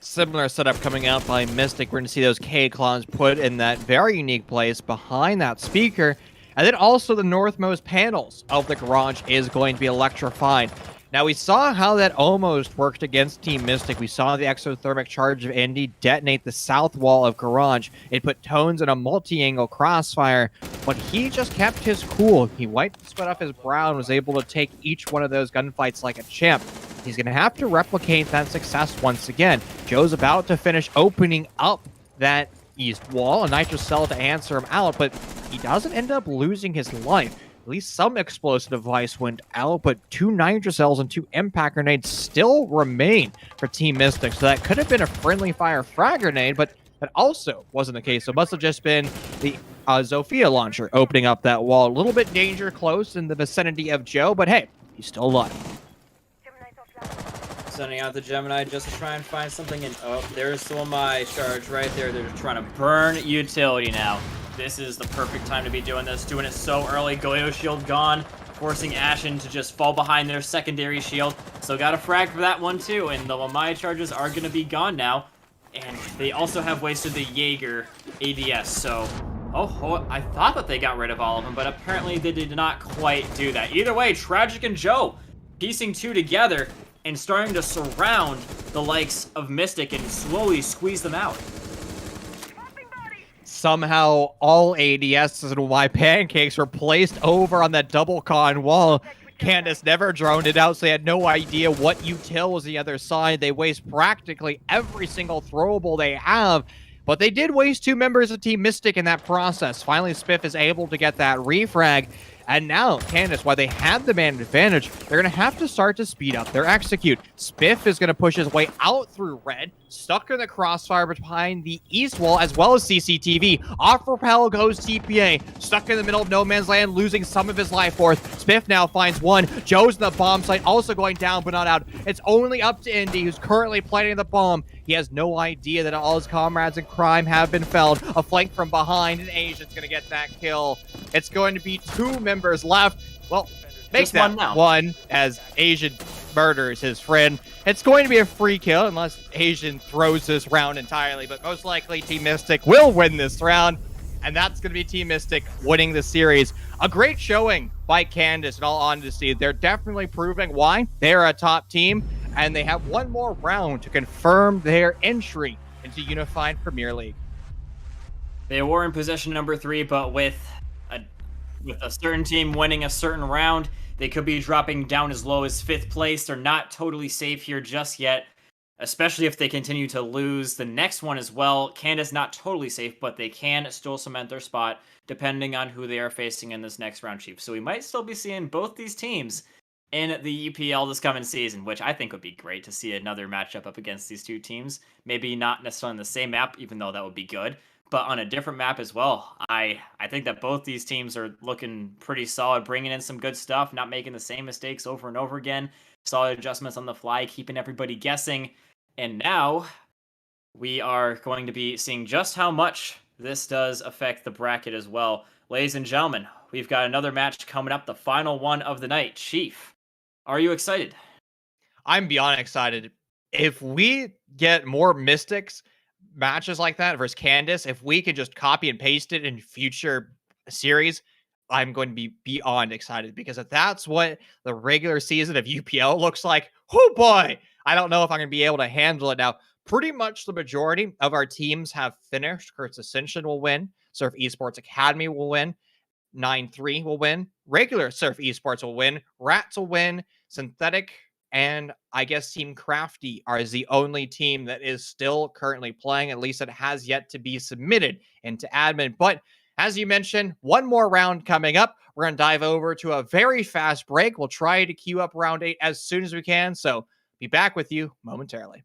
Similar setup coming out by Mystic. We're going to see those K-Clowns put in that very unique place behind that speaker. And then also the northmost panels of the garage is going to be electrified. Now, we saw how that almost worked against Team Mystic. We saw the exothermic charge of Indy detonate the south wall of garage. It put Tones in a multi-angle crossfire, but he just kept his cool. He wiped the sweat off his brow and was able to take each one of those gunfights like a champ. He's going to have to replicate that success once again. Joe's about to finish opening up that east wall, a nitro cell to answer him out, but he doesn't end up losing his life. At least some explosive device went out, but 2 nitro cells and 2 impact grenades still remain for Team Mystic. So that could have been a friendly fire frag grenade, but that also wasn't the case. So it must have just been the Zofia launcher opening up that wall. A little bit danger close in the vicinity of Joe, but hey, he's still alive. Sending out the Gemini just to try and find something, and oh, there's still my charge right there. They're just trying to burn utility now. This is the perfect time to be doing this. Doing it so early. Goyo shield gone, forcing Ashen to just fall behind their secondary shield. So got a frag for that one too, and the Lamai charges are going to be gone now. And they also have wasted the Jaeger ADS, so... Oh, I thought that they got rid of all of them, but apparently they did not quite do that. Either way, Tragic and Joe piecing 2 together and starting to surround the likes of Mystic and slowly squeeze them out. Somehow, all ADSs and Y pancakes were placed over on that double con wall. Candace never droned it out, so they had no idea what util was the other side. They waste practically every single throwable they have, but they did waste 2 members of Team Mystic in that process. Finally, Spiff is able to get that refrag. And now, Candace, while they had the man advantage, they're going to have to start to speed up their execute. Spiff is going to push his way out through red, stuck in the crossfire behind the east wall, as well as CCTV. Off rappel goes TPA, stuck in the middle of no man's land, losing some of his life force. Spiff now finds one. Joe's in the bomb site, also going down, but not out. It's only up to Indy, who's currently planting the bomb. He has no idea that all his comrades in crime have been felled. A flank from behind, and Asia's going to get that kill. It's going to be 2 members left. Well, make Just that one now. one as Asian murders his friend. It's going to be a free kill unless Asian throws this round entirely, but most likely Team Mystic will win this round, and that's going to be Team Mystic winning the series. A great showing by Candace, in all honesty. They're definitely proving why they're a top team, and they have one more round to confirm their entry into Unified Premier League. They were in position number 3, but with a certain team winning a certain round, they could be dropping down as low as 5th place. They're not totally safe here just yet, especially if they continue to lose the next one as well. Candace not totally safe, but they can still cement their spot depending on who they are facing in this next round, Chief. So we might still be seeing both these teams in the EPL this coming season, which I think would be great to see another matchup up against these 2 teams. Maybe not necessarily on the same map, even though that would be good, but on a different map as well. I think that both these teams are looking pretty solid, bringing in some good stuff, not making the same mistakes over and over again. Solid adjustments on the fly, keeping everybody guessing. And now we are going to be seeing just how much this does affect the bracket as well. Ladies and gentlemen, we've got another match coming up, the final one of the night. Chief, are you excited? I'm beyond excited. If we get more Mystics matches like that versus Candace, if we can just copy and paste it in future series, I'm going to be beyond excited, because if that's what the regular season of UPL looks like, oh boy, I don't know if I'm going to be able to handle it. Now, pretty much the majority of our teams have finished. Kurt's Ascension will win. Surf Esports Academy will win. 9-3 will win. Regular Surf Esports will win. Rats will win. Synthetic and I guess Team Crafty are the only team that is still currently playing. At least it has yet to be submitted into admin. But as you mentioned, one more round coming up. We're going to dive over to a very fast break. We'll try to queue up round 8 as soon as we can. So be back with you momentarily.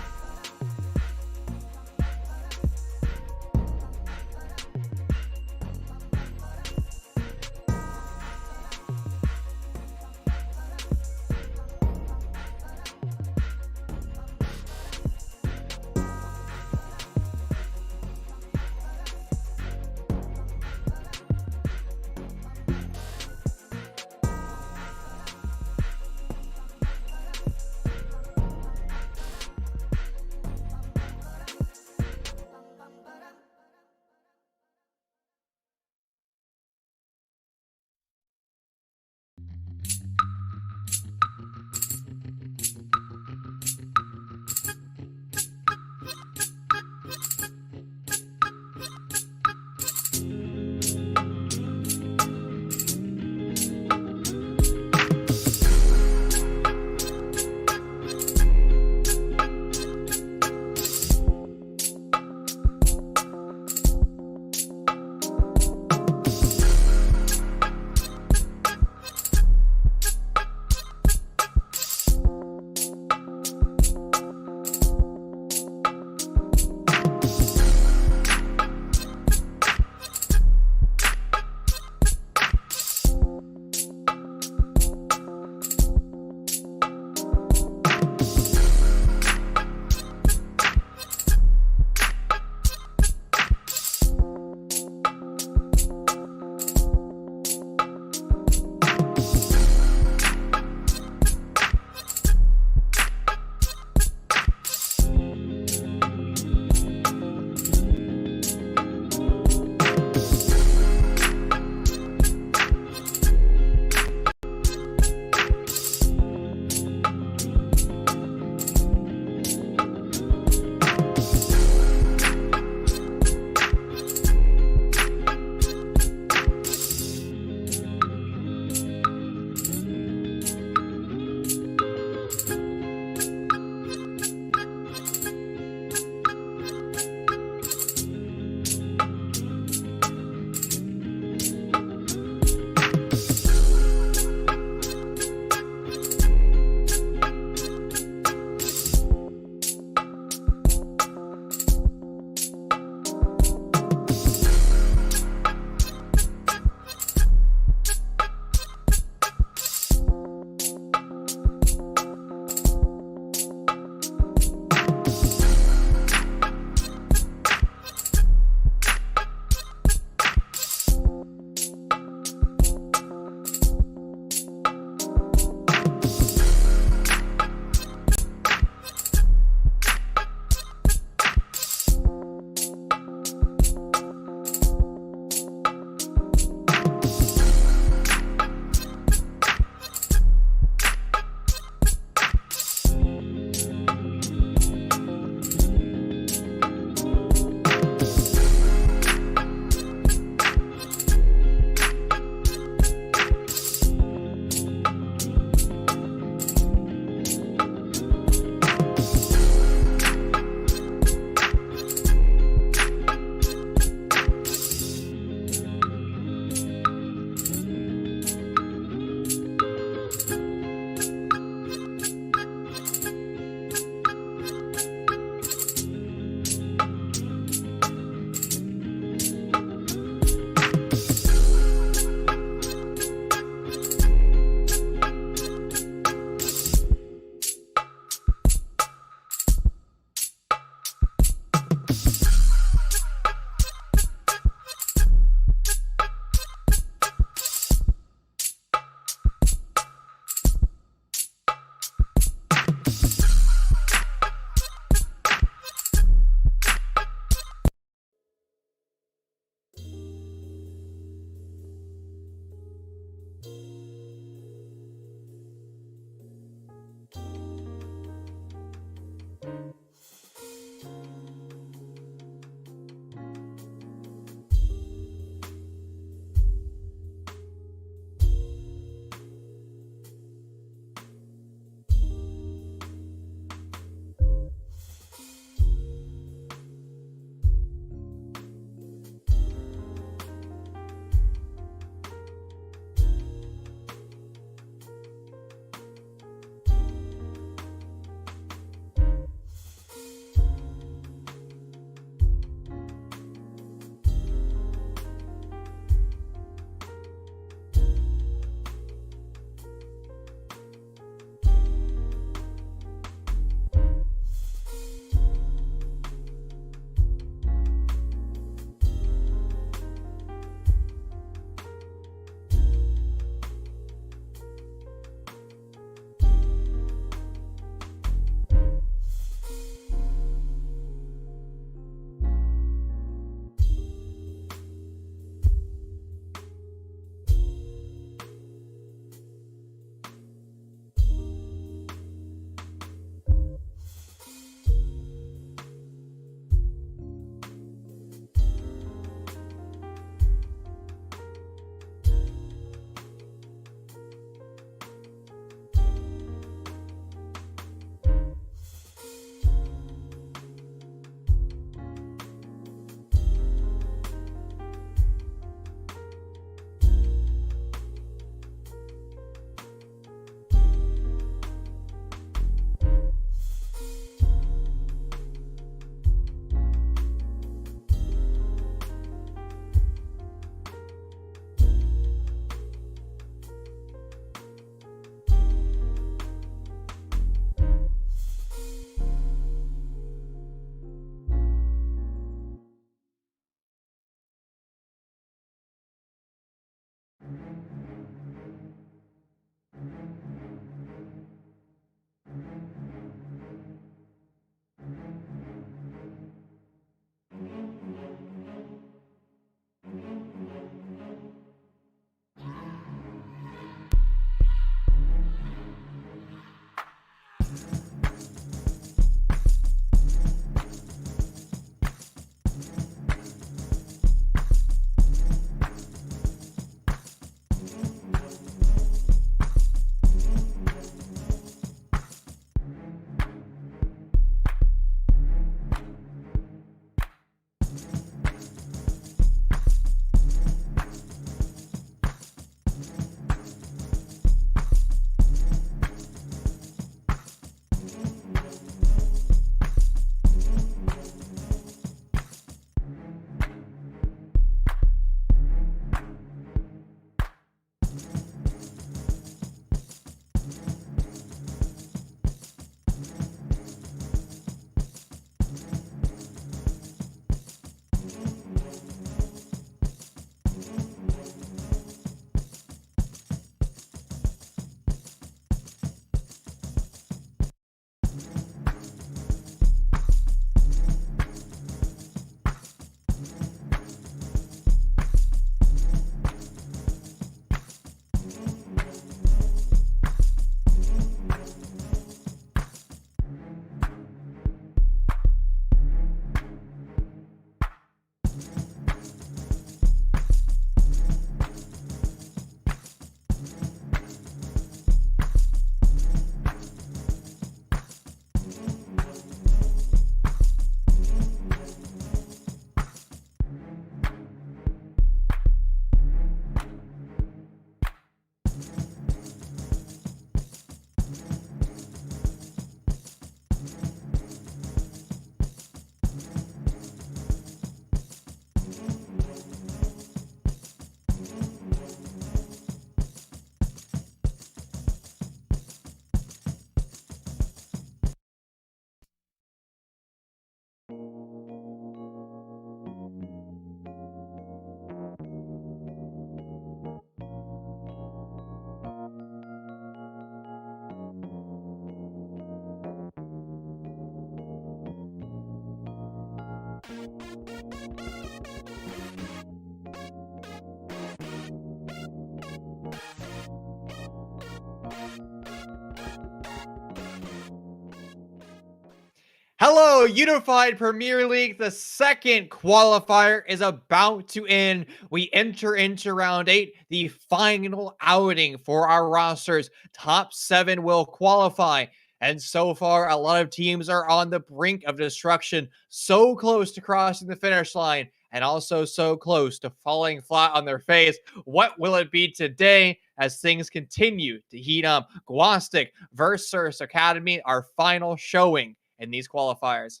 Hello, Unified Premier League. The second qualifier is about to end. We enter into round 8, the final outing for our rosters. Top 7 will qualify. And so far, a lot of teams are on the brink of destruction, so close to crossing the finish line, and also so close to falling flat on their face. What will it be today as things continue to heat up? Gwastik versus Academy, our final showing in these qualifiers.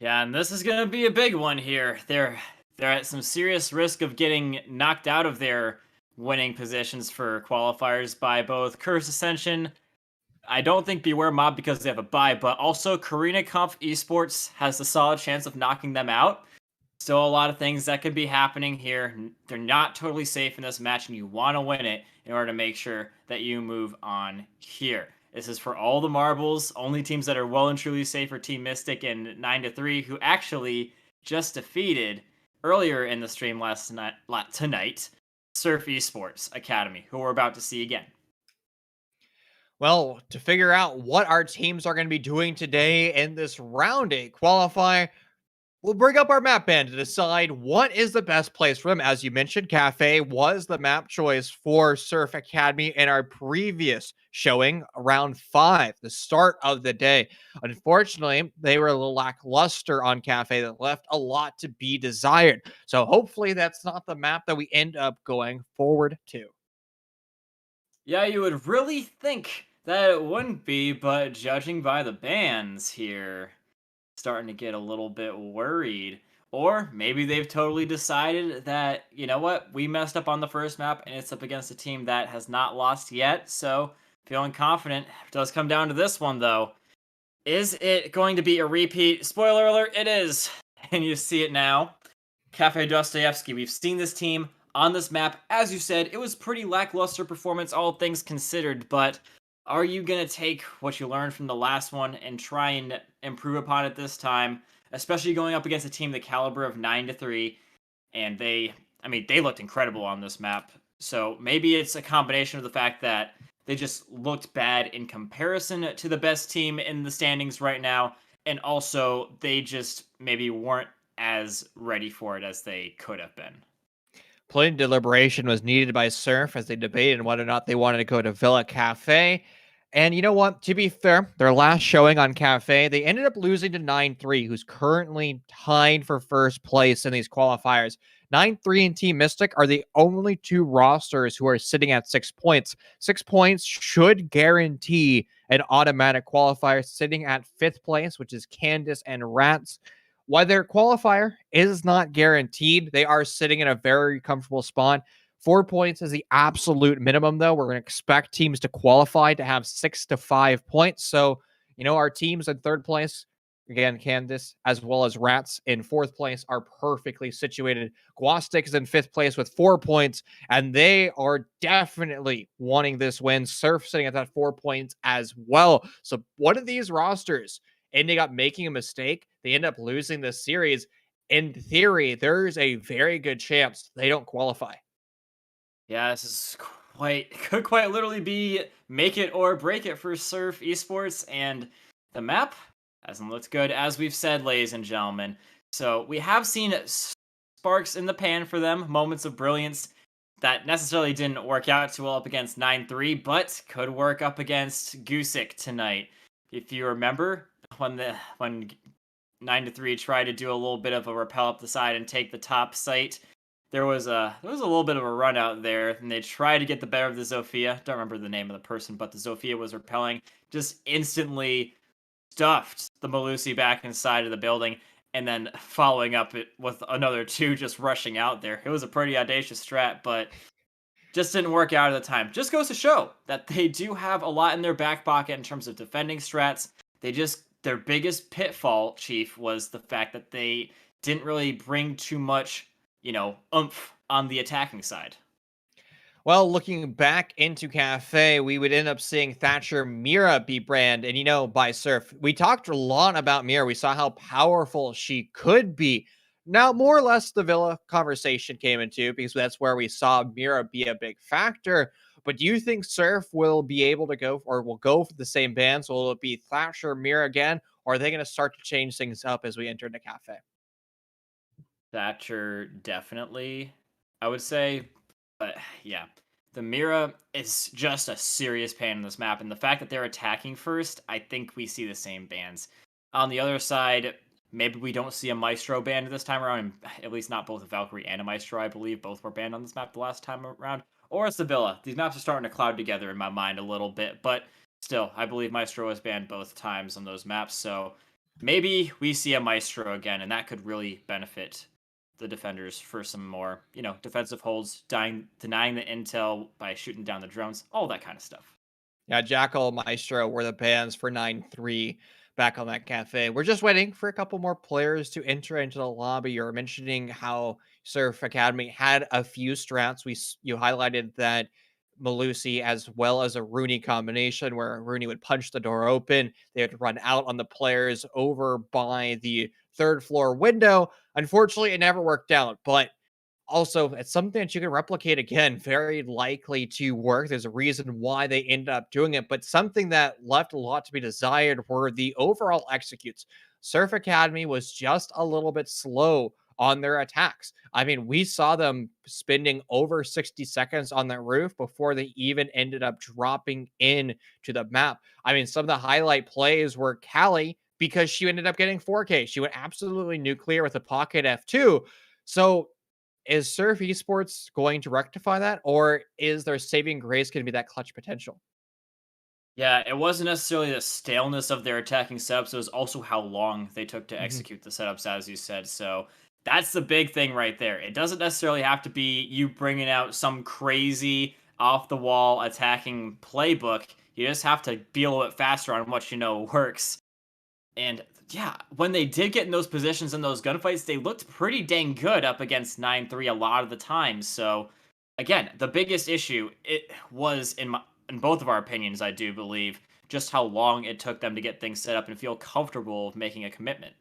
Yeah, and this is going to be a big one here. They're at some serious risk of getting knocked out of their winning positions for qualifiers by both Curse Ascension. I don't think Beware Mob because they have a bye, but also Karina Kampf Esports has a solid chance of knocking them out. Still a lot of things that could be happening here. They're not totally safe in this match, and you want to win it in order to make sure that you move on here. This is for all the marbles. Only teams that are well and truly safe are Team Mystic and 9-3, who actually just defeated earlier in the stream tonight Surf Esports Academy, who we're about to see again. Well, to figure out what our teams are going to be doing today in this round 8 qualifier, we'll bring up our map band to decide what is the best place for them. As you mentioned, Cafe was the map choice for Surf Academy in our previous showing, round 5, the start of the day. Unfortunately, they were a little lackluster on Cafe that left a lot to be desired. So hopefully that's not the map that we end up going forward to. Yeah, you would really think that it wouldn't be, but judging by the bans here, starting to get a little bit worried. Or maybe they've totally decided that, you know what, we messed up on the first map and it's up against a team that has not lost yet, so feeling confident. It does come down to this one, though. Is it going to be a repeat? Spoiler alert, it is. And you see it now. Cafe Dostoevsky, we've seen this team on this map. As you said, it was pretty lackluster performance, all things considered, but are you going to take what you learned from the last one and try and improve upon it this time, especially going up against a team the caliber of 9-3, and they looked incredible on this map. So maybe it's a combination of the fact that they just looked bad in comparison to the best team in the standings right now, and also they just maybe weren't as ready for it as they could have been. Plenty of deliberation was needed by Surf as they debated whether or not they wanted to go to Villa Cafe. And you know what? To be fair, their last showing on Cafe, they ended up losing to 9-3, who's currently tied for first place in these qualifiers. 9-3 and Team Mystic are the only two rosters who are sitting at 6 points. 6 points should guarantee an automatic qualifier, sitting at 5th place, which is Candace and Rats. While their qualifier is not guaranteed, they are sitting in a very comfortable spot. 4 points is the absolute minimum, though. We're going to expect teams to qualify to have 6 to 5 points. So, our teams in 3rd place, again, Candace, as well as Rats in 4th place, are perfectly situated. Gwastik is in 5th place with 4 points, and they are definitely wanting this win. Surf sitting at that 4 points as well. So, one of these rosters ending up making a mistake, they end up losing this series. In theory, there's a very good chance they don't qualify. Yeah, this is could quite literally be make it or break it for Surf Esports, and the map hasn't looked good, as we've said, ladies and gentlemen. So we have seen sparks in the pan for them, moments of brilliance that necessarily didn't work out too well up against 9-3, but could work up against Gusick tonight. If you remember, when 9-3 tried to do a little bit of a rappel up the side and take the top site, there was a little bit of a run out there, and they tried to get the better of the Zofia. Don't remember the name of the person, but the Zofia was repelling, just instantly stuffed the Malusi back inside of the building, and then following up it with another 2 just rushing out there. It was a pretty audacious strat, but just didn't work out at the time. Just goes to show that they do have a lot in their back pocket in terms of defending strats. Their biggest pitfall, Chief, was the fact that they didn't really bring too much, oomph on the attacking side. Well, looking back into Cafe, we would end up seeing Thatcher Mira be brand, and by Surf. We talked a lot about Mira. We saw how powerful she could be. Now, more or less, the Villa conversation came into because that's where we saw Mira be a big factor. But do you think Surf will be able to go or will go for the same bands? Will it be Thatcher, Mira again? Or are they going to start to change things up as we enter the cafe? Thatcher, definitely, I would say. But yeah, the Mira is just a serious pain in this map. And the fact that they're attacking first, I think we see the same bans. On the other side, maybe we don't see a Maestro ban this time around. And at least not both a Valkyrie and a Maestro, I believe. Both were banned on this map the last time around. Or it's the Villa. These maps are starting to cloud together in my mind a little bit. But still, I believe Maestro was banned both times on those maps. So maybe we see a Maestro again, and that could really benefit the defenders for some more, defensive holds, denying the intel by shooting down the drones, all that kind of stuff. Yeah, Jackal, Maestro were the bans for 9-3 back on that cafe. We're just waiting for a couple more players to enter into the lobby. You're mentioning how Surf Academy had a few strats. You highlighted that Malusi as well as a Rooney combination where Rooney would punch the door open. They would run out on the players over by the third floor window. Unfortunately, it never worked out, but also, it's something that you can replicate again, very likely to work. There's a reason why they ended up doing it, but something that left a lot to be desired were the overall executes. Surf Academy was just a little bit slow on their attacks. I mean, we saw them spending over 60 seconds on that roof before they even ended up dropping in to the map. I mean, some of the highlight plays were Callie because she ended up getting 4K. She went absolutely nuclear with a pocket F2. So is Surf Esports going to rectify that, or is their saving grace going to be that clutch potential? Yeah, it wasn't necessarily the staleness of their attacking setups, it was also how long they took to Mhm. execute the setups, as you said. So that's the big thing right there. It doesn't necessarily have to be you bringing out some crazy off the wall attacking playbook. You just have to be a little bit faster on what you know works. And yeah, when they did get in those positions in those gunfights, they looked pretty dang good up against 9-3 a lot of the time. So again, the biggest issue it was in both of our opinions, I do believe, just how long it took them to get things set up and feel comfortable with making a commitment.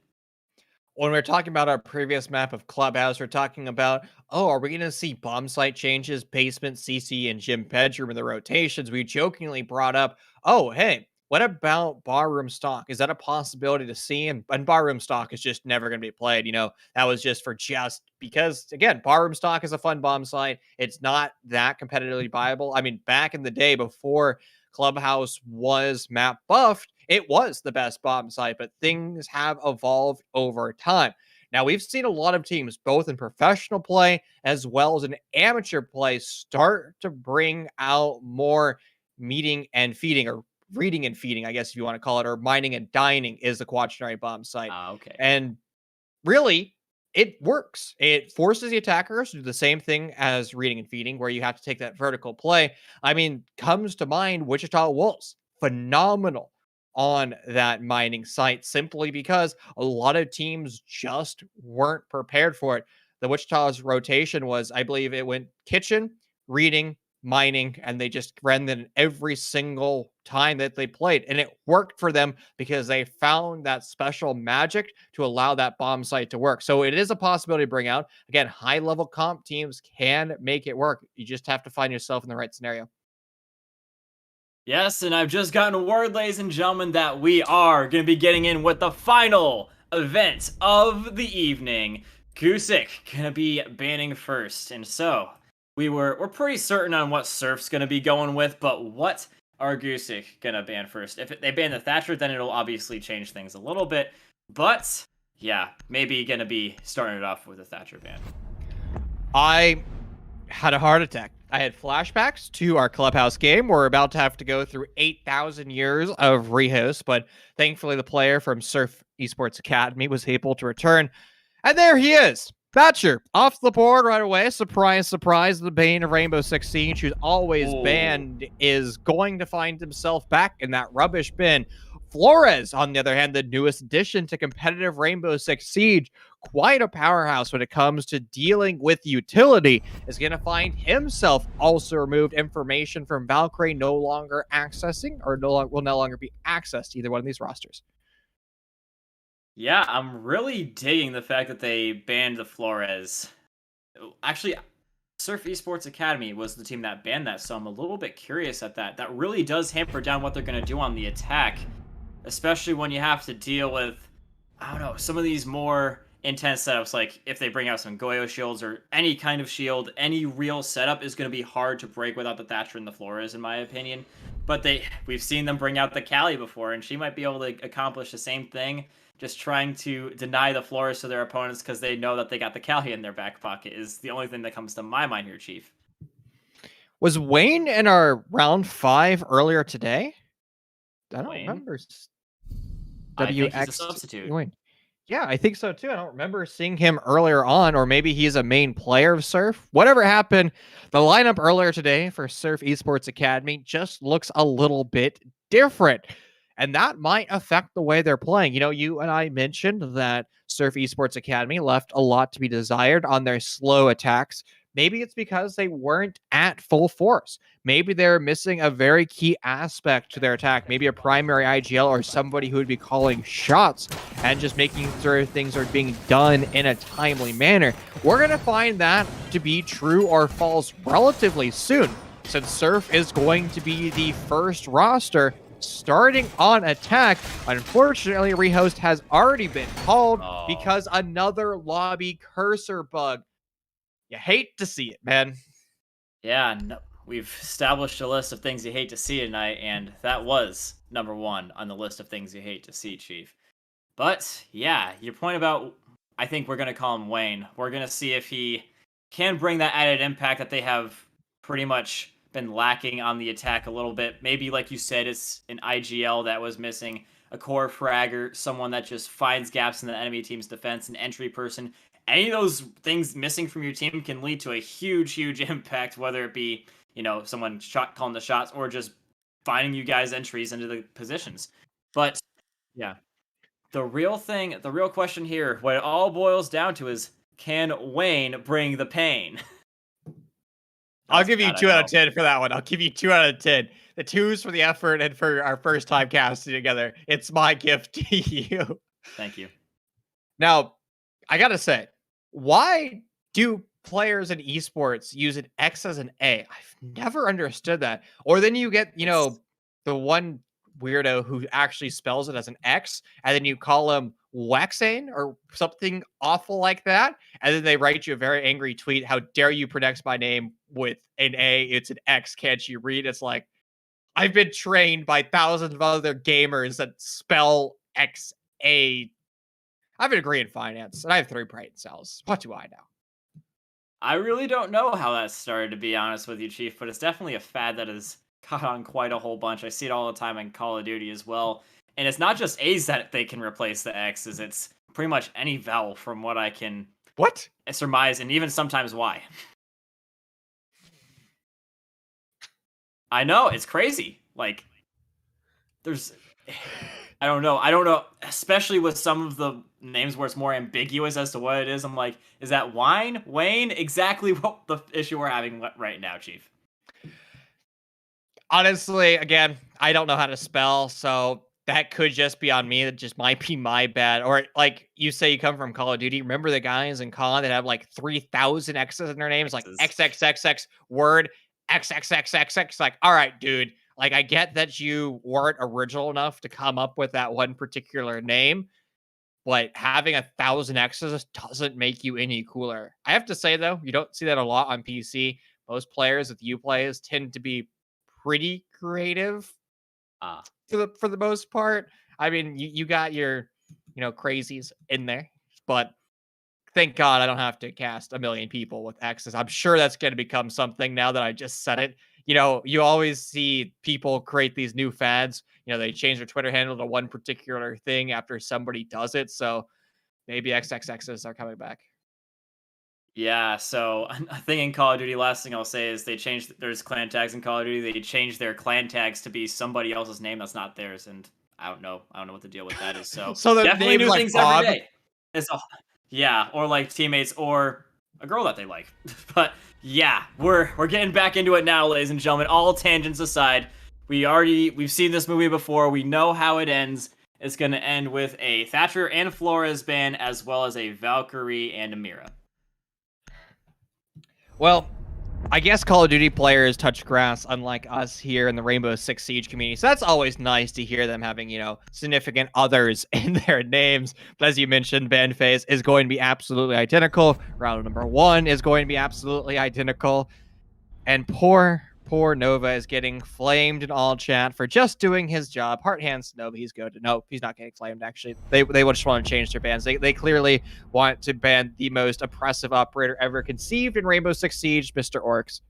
When we're talking about our previous map of Clubhouse, we're talking about, oh, are we going to see bomb site changes, basement, CC, and gym bedroom in the rotations? We jokingly brought up, oh, hey, what about barroom stock? Is that a possibility to see? And barroom stock is just never going to be played. That was just for just because, again, barroom stock is a fun bomb site. It's not that competitively viable. I mean, back in the day before Clubhouse was map buffed, it was the best bomb site, but things have evolved over time. Now, we've seen a lot of teams, both in professional play as well as in amateur play, start to bring out more meeting and feeding, or reading and feeding, I guess if you want to call it, or mining and dining is the quaternary bomb site. Ah, okay. And really, it works. It forces the attackers to do the same thing as reading and feeding, where you have to take that vertical play. I mean, comes to mind Wichita Wolves. Phenomenal on that mining site simply because a lot of teams just weren't prepared for it. The Wichita's rotation was, I believe it went kitchen, reading, mining, and they just ran them every single time that they played. And it worked for them because they found that special magic to allow that bomb site to work. So it is a possibility to bring out. Again, high level comp teams can make it work. You just have to find yourself in the right scenario. Yes, and I've just gotten word, ladies and gentlemen, that we are going to be getting in with the final event of the evening. Gusick going to be banning first, and so we're pretty certain on what Surf's going to be going with, but what are Gusick going to ban first? If they ban the Thatcher, then it'll obviously change things a little bit, but yeah, maybe going to be starting it off with a Thatcher ban. I had a heart attack. I had flashbacks to our Clubhouse game. We're about to have to go through 8,000 years of rehost, but thankfully the player from Surf Esports Academy was able to return. And there he is. Thatcher off the board right away. Surprise, surprise. The Bane of Rainbow Six Siege, who's always banned, is going to find himself back in that rubbish bin. Flores, on the other hand, the newest addition to competitive Rainbow Six Siege, quite a powerhouse when it comes to dealing with utility, is going to find himself also removed. Information from Valkyrie no longer accessing, or will no longer be accessed to either one of these rosters. Yeah, I'm really digging the fact that they banned the Flores. Actually, Surf Esports Academy was the team that banned that, so I'm a little bit curious at that. That really does hamper down what they're going to do on the attack, especially when you have to deal with, I don't know, some of these more intense setups. Like if they bring out some Goyo shields or any kind of shield, any real setup is going to be hard to break without the Thatcher and the Flores, in my opinion. But we've seen them bring out the Callie before, and she might be able to accomplish the same thing. Just trying to deny the Flores to their opponents because they know that they got the Callie in their back pocket is the only thing that comes to my mind here, Chief. Was Wayne in our round 5 earlier today? I don't Wayne? remember. I think he's a WX substitute. Wayne. Yeah, I think so too. I don't remember seeing him earlier on, or maybe he's a main player of Surf. Whatever happened, the lineup earlier today for Surf Esports Academy just looks a little bit different. And that might affect the way they're playing. You know, you and I mentioned that Surf Esports Academy left a lot to be desired on their slow attacks. Maybe it's because they weren't at full force. Maybe they're missing a very key aspect to their attack. Maybe a primary IGL or somebody who would be calling shots and just making sure things are being done in a timely manner. We're going to find that to be true or false relatively soon, since Surf is going to be the first roster starting on attack. Unfortunately, Rehost has already been called because another lobby cursor bug. You hate to see it, man. Yeah, no, we've established a list of things you hate to see tonight, and that was number 1 on the list of things you hate to see, Chief. But yeah, your point about, I think we're going to call him Wayne. We're going to see if he can bring that added impact that they have pretty much been lacking on the attack a little bit. Maybe, like you said, it's an IGL that was missing, a core fragger, someone that just finds gaps in the enemy team's defense, an entry person. Any of those things missing from your team can lead to a huge, huge impact, whether it be, someone calling the shots or just finding you guys entries into the positions. But yeah, the real question here, what it all boils down to is, can Wayne bring the pain? I'll give you 2 out of 10 for that one. I'll give you 2 out of 10. The 2s for the effort and for our first time casting together. It's my gift to you. Thank you. Now, I gotta say, why do players in esports use an X as an A? I've never understood that. Or then you get, the one weirdo who actually spells it as an X, and then you call him Wexane or something awful like that, and then they write you a very angry tweet. How dare you pronounce my name with an A? It's an X. Can't you read? It's like, I've been trained by thousands of other gamers that spell XA. I have a degree in finance, and I have 3 brain cells. What do I know? I really don't know how that started, to be honest with you, Chief, but it's definitely a fad that has caught on quite a whole bunch. I see it all the time in Call of Duty as well. And it's not just A's that they can replace the X's, it's pretty much any vowel from what I can surmise, and even sometimes Y. I know, it's crazy. Like, I don't know, especially with some of the names where it's more ambiguous as to what it is. I'm like, is that Wayne? Exactly what the issue we're having right now, Chief. Honestly, again, I don't know how to spell, so that could just be on me. That just might be my bad. Or like you say, you come from Call of Duty. Remember the guys in Con that have like 3,000 X's in their names, like XXXX word, XXXXX. Like, all right, dude. Like, I get that you weren't original enough to come up with that one particular name, but having 1,000 X's doesn't make you any cooler. I have to say, though, you don't see that a lot on PC. Most players with Uplays tend to be pretty creative for the most part. I mean, you got your, crazies in there, but thank God I don't have to cast a million people with X's. I'm sure that's going to become something now that I just said it. You always see people create these new fads. They change their Twitter handle to one particular thing after somebody does it. So maybe XXXs are coming back. Yeah, so a thing in Call of Duty, last thing I'll say is there's clan tags in Call of Duty. They changed their clan tags to be somebody else's name that's not theirs, and I don't know what the deal with that is. So, so definitely new like things Bob? every day. Yeah, or like teammates or a girl that they like. But yeah, we're getting back into it now, ladies and gentlemen. All tangents aside, we've seen this movie before. We know how it ends, It's going to end with a Thatcher and Flores ban, as well as a Valkyrie and a Mira. Well, I guess Call of Duty players touch grass, unlike us here in the Rainbow Six Siege community. So that's always nice to hear them having, significant others in their names. But as you mentioned, ban phase is going to be absolutely identical. Round number 1 is going to be absolutely identical. And poor Nova is getting flamed in all chat for just doing his job. Heart hands, no, he's good. No, he's not getting flamed, actually. They just want to change their bans. They clearly want to ban the most oppressive operator ever conceived in Rainbow Six Siege, Mr. Orcs.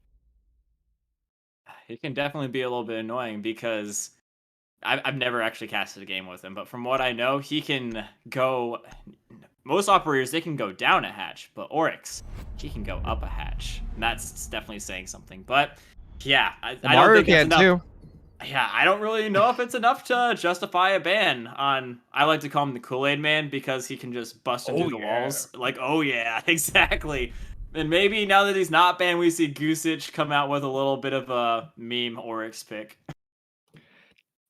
He can definitely be a little bit annoying because I've never actually casted a game with him, but from what I know, he can go... Most operators, they can go down a hatch, but Oryx, he can go up a hatch. And that's definitely saying something. But yeah, I don't think it's enough. Too. Yeah, I don't really know if it's enough to justify a ban on... I like to call him the Kool-Aid Man because he can just bust him through the walls. Like, oh yeah, exactly. And maybe now that he's not banned, we see Goosich come out with a little bit of a meme Oryx pick.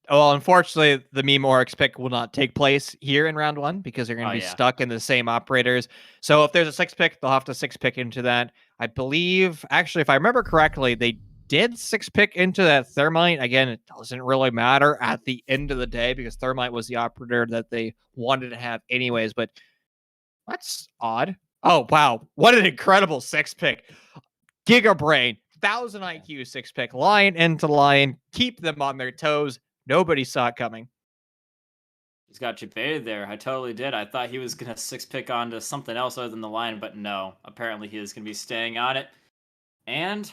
Well, unfortunately, the meme Oryx pick will not take place here in round 1 because they're going to be stuck in the same operators. So if there's a 6-pick, they'll have to 6-pick into that. I believe, actually, if I remember correctly, they did 6-pick into that Thermite. Again, it doesn't really matter at the end of the day because Thermite was the operator that they wanted to have anyways, but that's odd. Oh, wow. What an incredible 6-pick. Giga Brain, 1000 IQ 6-pick, line into line, keep them on their toes. Nobody saw it coming. He's got you baited there. I totally did. I thought he was going to 6-pick onto something else other than the line, but no. Apparently he is going to be staying on it. And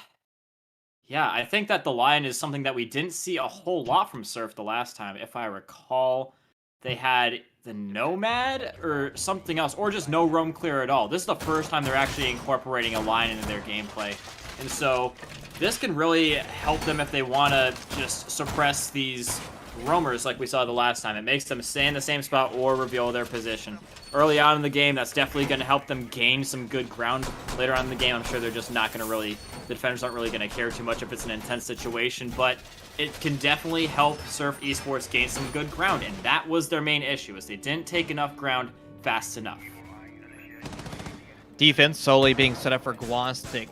yeah, I think that the line is something that we didn't see a whole lot from Surf the last time. If I recall, they had the Nomad or something else, or just no roam clear at all. This is the first time they're actually incorporating a line into their gameplay. And so this can really help them if they want to just suppress these roamers like we saw the last time. It makes them stay in the same spot or reveal their position. Early on in the game, that's definitely going to help them gain some good ground. Later on in the game, I'm sure they're just not going to really... The defenders aren't really going to care too much if it's an intense situation, but it can definitely help Surf Esports gain some good ground, and that was their main issue, is they didn't take enough ground fast enough. Defense solely being set up for Gwastik.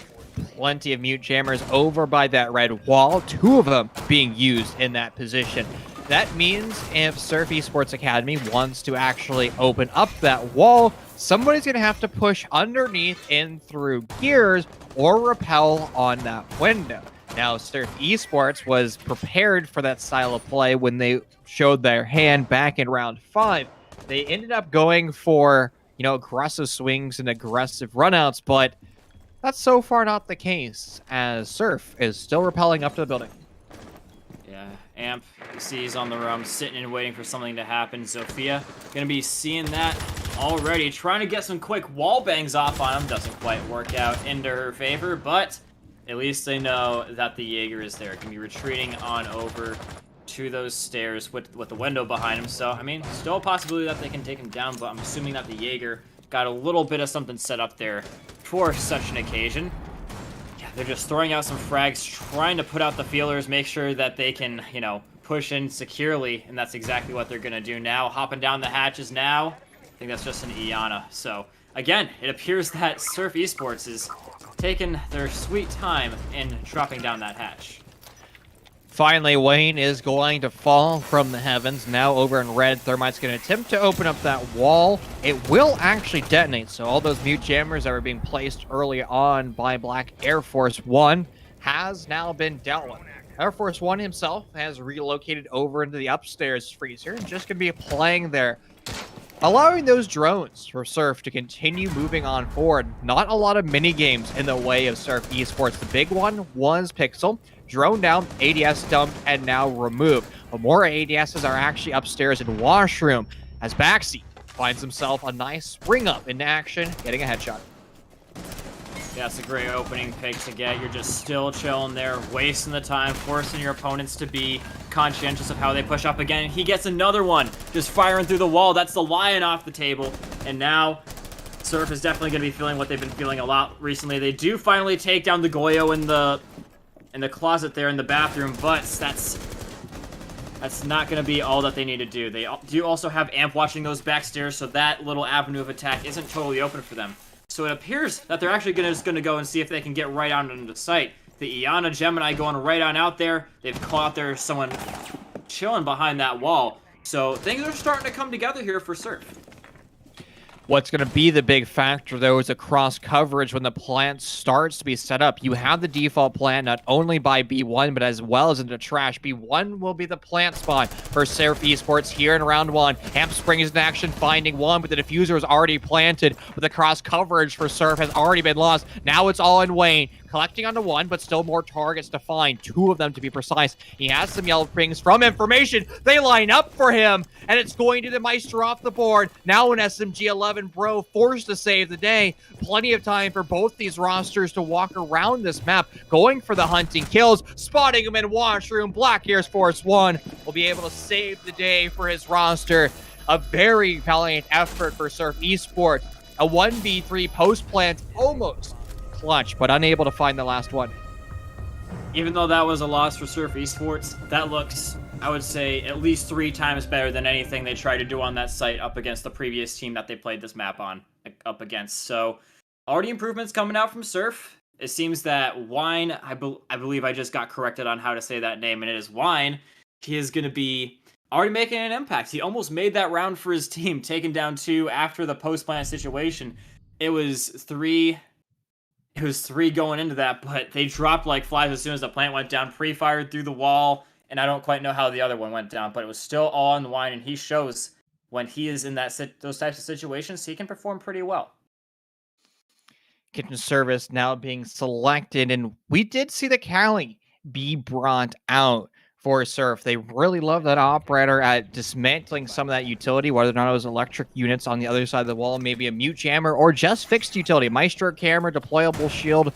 Plenty of mute jammers over by that red wall, 2 of them being used in that position. That means if Surf Esports Academy wants to actually open up that wall, somebody's going to have to push underneath in through gears or rappel on that window. Now, Surf Esports was prepared for that style of play when they showed their hand back in round 5. They ended up going for, aggressive swings and aggressive runouts, but that's so far not the case, as Surf is still rappelling up to the building. Yeah, Amp, you see he's on the roam, sitting and waiting for something to happen. Zofia, gonna be seeing that already, trying to get some quick wall bangs off on him. Doesn't quite work out into her favor, but at least they know that the Jaeger is there. Can be retreating on over to those stairs with the window behind him. So, I mean, still a possibility that they can take him down, but I'm assuming that the Jaeger got a little bit of something set up there for such an occasion. Yeah, they're just throwing out some frags, trying to put out the feelers, make sure that they can, push in securely, and that's exactly what they're going to do now. Hopping down the hatches now. I think that's just an Iana. So, again, it appears that Surf Esports is taking their sweet time in dropping down that hatch. Finally, Wayne is going to fall from the heavens. Now over in red, Thermite's going to attempt to open up that wall. It will actually detonate, so all those mute jammers that were being placed early on by Black Air Force One has now been dealt with. Air Force One himself has relocated over into the upstairs freezer and just going to be playing there, allowing those drones for Surf to continue moving on forward. Not a lot of mini games in the way of Surf Esports. The big one was Pixel. Drone down, ADS dumped, and now removed. But more ADSs are actually upstairs in Washroom as Baxi finds himself a nice spring up into action, getting a headshot. Yeah, it's a great opening pick to get. You're just still chilling there, wasting the time, forcing your opponents to be conscientious of how they push up again. He gets another one, just firing through the wall. That's the lion off the table. And now Surf is definitely going to be feeling what they've been feeling a lot recently. They do finally take down the Goyo in the closet there in the bathroom, but that's That's not going to be all that they need to do. They do also have Amp watching those back stairs, so that little avenue of attack isn't totally open for them. So it appears that they're actually just going to go and see if they can get right on into the site. The Iana Gemini going right on out there. They've caught out there someone chilling behind that wall. So things are starting to come together here for Surf. What's going to be the big factor, though, is across coverage when the plant starts to be set up. You have the default plant not only by B1, but as well as into trash. B1 will be the plant spot for Surf Esports here in round 1. Amp springs in action, finding one, but the diffuser is already planted. But the cross coverage for Surf has already been lost. Now it's all in Wayne. Collecting onto one, but still more targets to find. 2 of them to be precise. He has some yellow pings from information. They line up for him, and it's going to the Meister off the board. Now an SMG-11 Bro forced to save the day. Plenty of time for both these rosters to walk around this map, going for the hunting kills, spotting him in Washroom. Black Ears Force 1 will be able to save the day for his roster. A very valiant effort for Surf Esports. A 1v3 post-plant almost clutch, but unable to find the last one. Even though that was a loss for Surf Esports, that looks, I would say, at least 3 times better than anything they tried to do on that site up against the previous team that they played this map on up against. So already improvements coming out from Surf. It seems that Wine, I believe I just got corrected on how to say that name, and it is Wine. He is going to be already making an impact. He almost made that round for his team, taking down 2 after the post-plant situation. It was 3 going into that, but they dropped like flies as soon as the plant went down, pre-fired through the wall, and I don't quite know how the other one went down, but it was still all on the Wine, and he shows when he is in those types of situations, he can perform pretty well. Kitchen service now being selected, and we did see the Cali be brought out for Surf. They really love that operator at dismantling some of that utility, whether or not it was electric units on the other side of the wall, maybe a mute jammer, or just fixed utility. Maestro camera, deployable shield.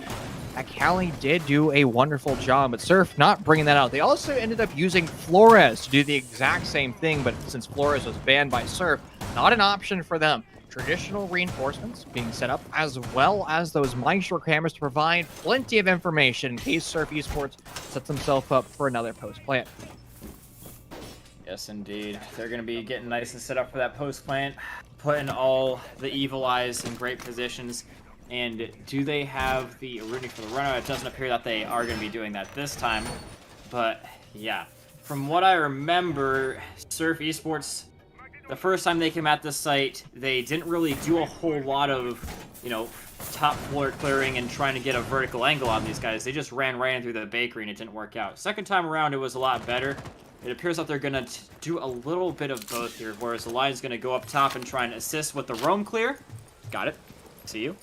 Cali did do a wonderful job, but Surf not bringing that out. They also ended up using Flores to do the exact same thing, but since Flores was banned by Surf, not an option for them. Traditional reinforcements being set up, as well as those Maestro cameras to provide plenty of information in case Surf Esports sets himself up for another post-plant. Yes, indeed. They're going to be getting nice and set up for that post-plant, putting all the Evil Eyes in great positions. And do they have the rooting for the runner? It doesn't appear that they are going to be doing that this time. But, yeah. From what I remember, Surf Esports, the first time they came at this site, they didn't really do a whole lot of, top floor clearing and trying to get a vertical angle on these guys. They just ran right in through the bakery and it didn't work out. Second time around, it was a lot better. It appears that they're going to do a little bit of both here, whereas the Lion's going to go up top and try and assist with the roam clear. Got it. See you.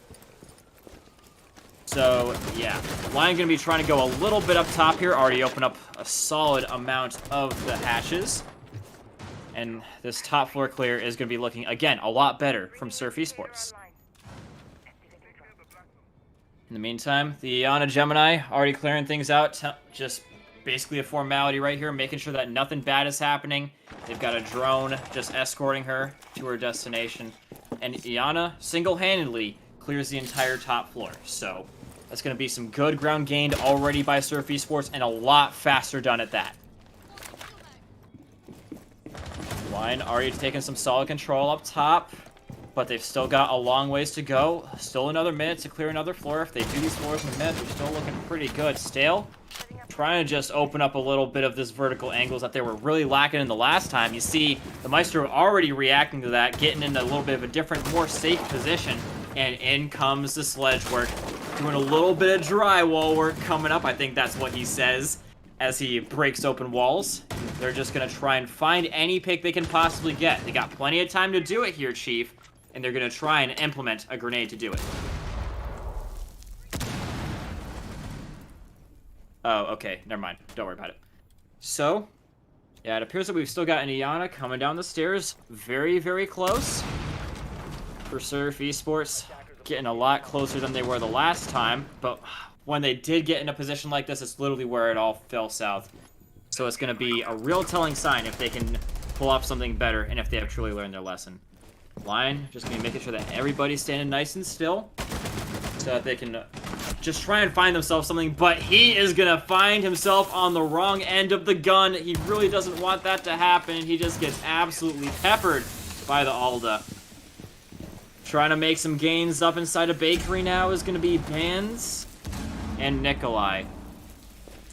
So, yeah. Lion going to be trying to go a little bit up top here. Already opened up a solid amount of the hatches. And this top floor clear is going to be looking, again, a lot better from Surf Esports. In the meantime, the Iana Gemini already clearing things out. Just basically a formality right here, making sure that nothing bad is happening. They've got a drone just escorting her to her destination. And Iana single-handedly clears the entire top floor. So that's going to be some good ground gained already by Surf Esports, and a lot faster done at that. Line already taking some solid control up top, but they've still got a long ways to go. Still another minute to clear another floor. If they do these floors in a minute, they're still looking pretty good. Stale, trying to just open up a little bit of this vertical angles that they were really lacking in the last time. You see the Maestro already reacting to that, getting into a little bit of a different, more safe position, and in comes the sledge work. Doing a little bit of drywall work coming up. I think that's what he says as he breaks open walls. They're just going to try and find any pick they can possibly get. They got plenty of time to do it here, Chief, and they're going to try and implement a grenade to do it. Oh, okay. Never mind. Don't worry about it. So, yeah, it appears that we've still got an Iana coming down the stairs. Very, very close. For Surf Esports, getting a lot closer than they were the last time, but when they did get in a position like this, it's literally where it all fell south. So it's going to be a real telling sign if they can pull off something better and if they have truly learned their lesson. Lion just going to be making sure that everybody's standing nice and still so that they can just try and find themselves something, but he is gonna find himself on the wrong end of the gun. He really doesn't want that to happen. He just gets absolutely peppered by the Alda. Trying to make some gains up inside a bakery now is gonna be Bands and Nikolai.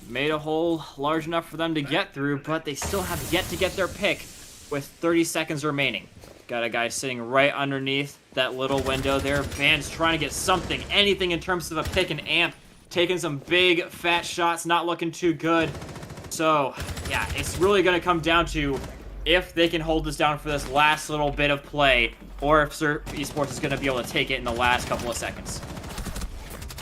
Made a hole large enough for them to get through, but they still have yet to get their pick with 30 seconds remaining. Got a guy sitting right underneath that little window there. Bands trying to get something, anything in terms of a pick and amp. Taking some big, fat shots, not looking too good. So, yeah, it's really going to come down to if they can hold this down for this last little bit of play, or if Surf Esports is going to be able to take it in the last couple of seconds.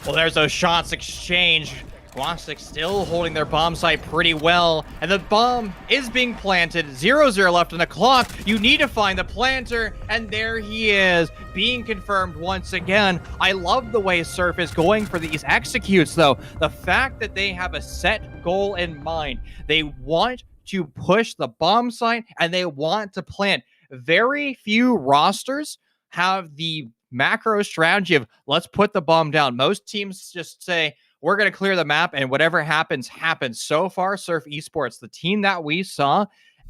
Well, there's those shots exchanged. Quastic still holding their bomb site pretty well, and the bomb is being planted. 0-0 left on the clock. You need to find the planter, and there he is, being confirmed once again. I love the way Surf is going for these executes, though. The fact that they have a set goal in mind. They want to push the bomb site, and they want to plant. Very few rosters have the macro strategy of, let's put the bomb down. Most teams just say, we're going to clear the map, and whatever happens, happens. So far, Surf Esports, the team that we saw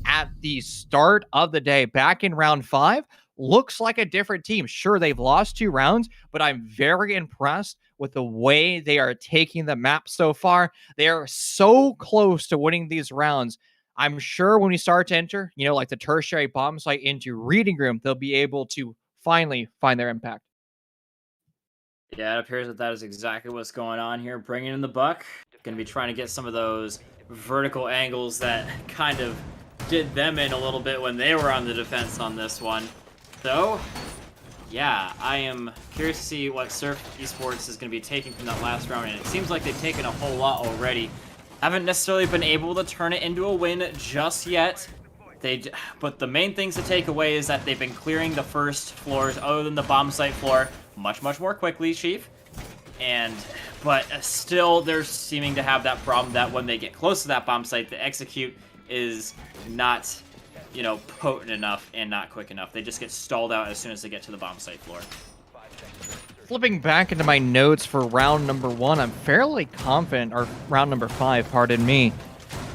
at the start of the day back in round 5, looks like a different team. Sure, they've lost 2 rounds, but I'm very impressed with the way they are taking the map so far. They are so close to winning these rounds. I'm sure when we start to enter, like the tertiary bomb site into Reading Room, they'll be able to finally find their impact. Yeah, it appears that is exactly what's going on here. Bringing in the buck. Going to be trying to get some of those vertical angles that kind of did them in a little bit when they were on the defense on this one. So, yeah, I am curious to see what Surf Esports is going to be taking from that last round. And it seems like they've taken a whole lot already. Haven't necessarily been able to turn it into a win just yet. But the main things to take away is that they've been clearing the first floors other than the bomb site floor much more quickly, Chief. But still, they're seeming to have that problem that when they get close to that bomb site, the execute is not, potent enough and not quick enough. They just get stalled out as soon as they get to the bomb site floor. Flipping back into my notes for round number 1, I'm fairly confident, or round number 5, pardon me.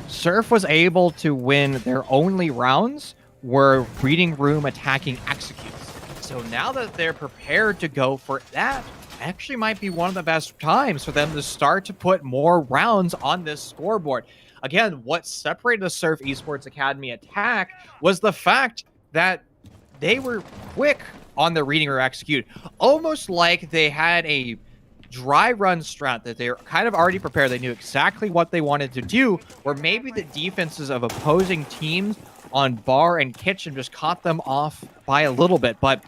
Surf was able to win their only rounds were Reading Room attacking executes. So now that they're prepared to go for that, actually might be one of the best times for them to start to put more rounds on this scoreboard. Again, what separated the Surf Esports Academy attack was the fact that they were quick on the Reading Room execute, almost like they had a dry run strat that they're kind of already prepared. They knew exactly what they wanted to do, where maybe the defenses of opposing teams on bar and kitchen just caught them off by a little bit. But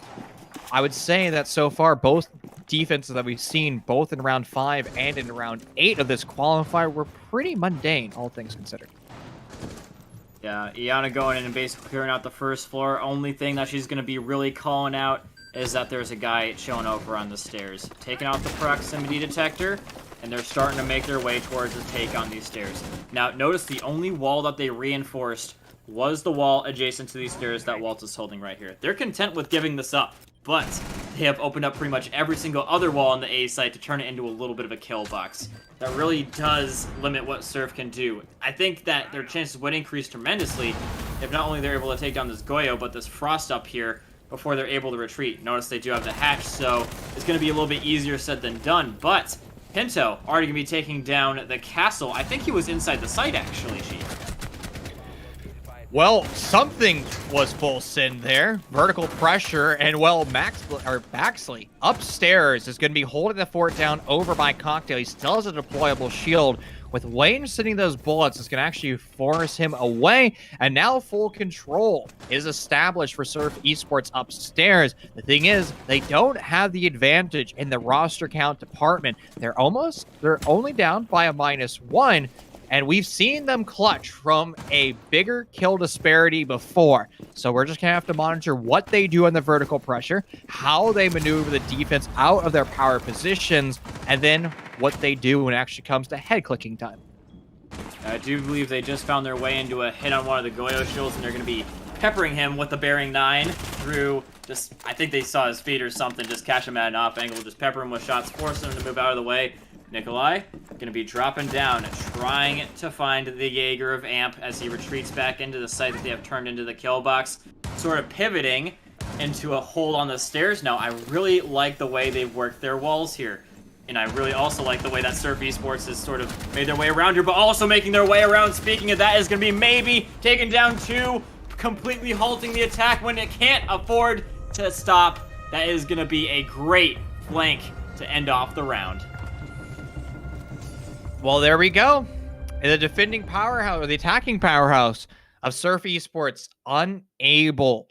I would say that so far, both defenses that we've seen, both in round 5 and in round 8 of this qualifier, were pretty mundane, all things considered. Yeah, Iana going in and basically clearing out the first floor. Only thing that she's going to be really calling out is that there's a guy showing over on the stairs. Taking out the proximity detector, and they're starting to make their way towards the take on these stairs. Now, notice the only wall that they reinforced was the wall adjacent to these stairs that Walt is holding right here. They're content with giving this up, but they have opened up pretty much every single other wall on the A site to turn it into a little bit of a kill box. That really does limit what Surf can do. I think that their chances would increase tremendously if not only they're able to take down this Goyo, but this Frost up here before they're able to retreat. Notice they do have the hatch, so it's going to be a little bit easier said than done, but Pinto already going to be taking down the castle. I think he was inside the site, actually, Chief. Well, something was full send there. Vertical pressure, and Baxley upstairs is going to be holding the fort down over by Cocktail. He still has a deployable shield. With Wayne sending those bullets, it's going to actually force him away. And now full control is established for Surf Esports upstairs. The thing is, they don't have the advantage in the roster count department. They're only down by a -1. And we've seen them clutch from a bigger kill disparity before. So we're just going to have to monitor what they do on the vertical pressure, how they maneuver the defense out of their power positions, and then what they do when it actually comes to head clicking time. I do believe they just found their way into a hit on one of the Goyo shields, and they're going to be peppering him with the bearing 9 through just, I think they saw his feet or something, just catch him at an off angle, just pepper him with shots, force him to move out of the way. Nikolai gonna be dropping down, trying to find the Jaeger of Amp as he retreats back into the site that they have turned into the kill box, sort of pivoting into a hold on the stairs now. I really like the way they've worked their walls here. And I really also like the way that Surf Esports has sort of made their way around here, but also making their way around. Speaking of that, is going to be maybe taking down 2, completely halting the attack when it can't afford to stop. That is going to be a great flank to end off the round. Well, there we go. The defending powerhouse, or the attacking powerhouse of Surf Esports, unable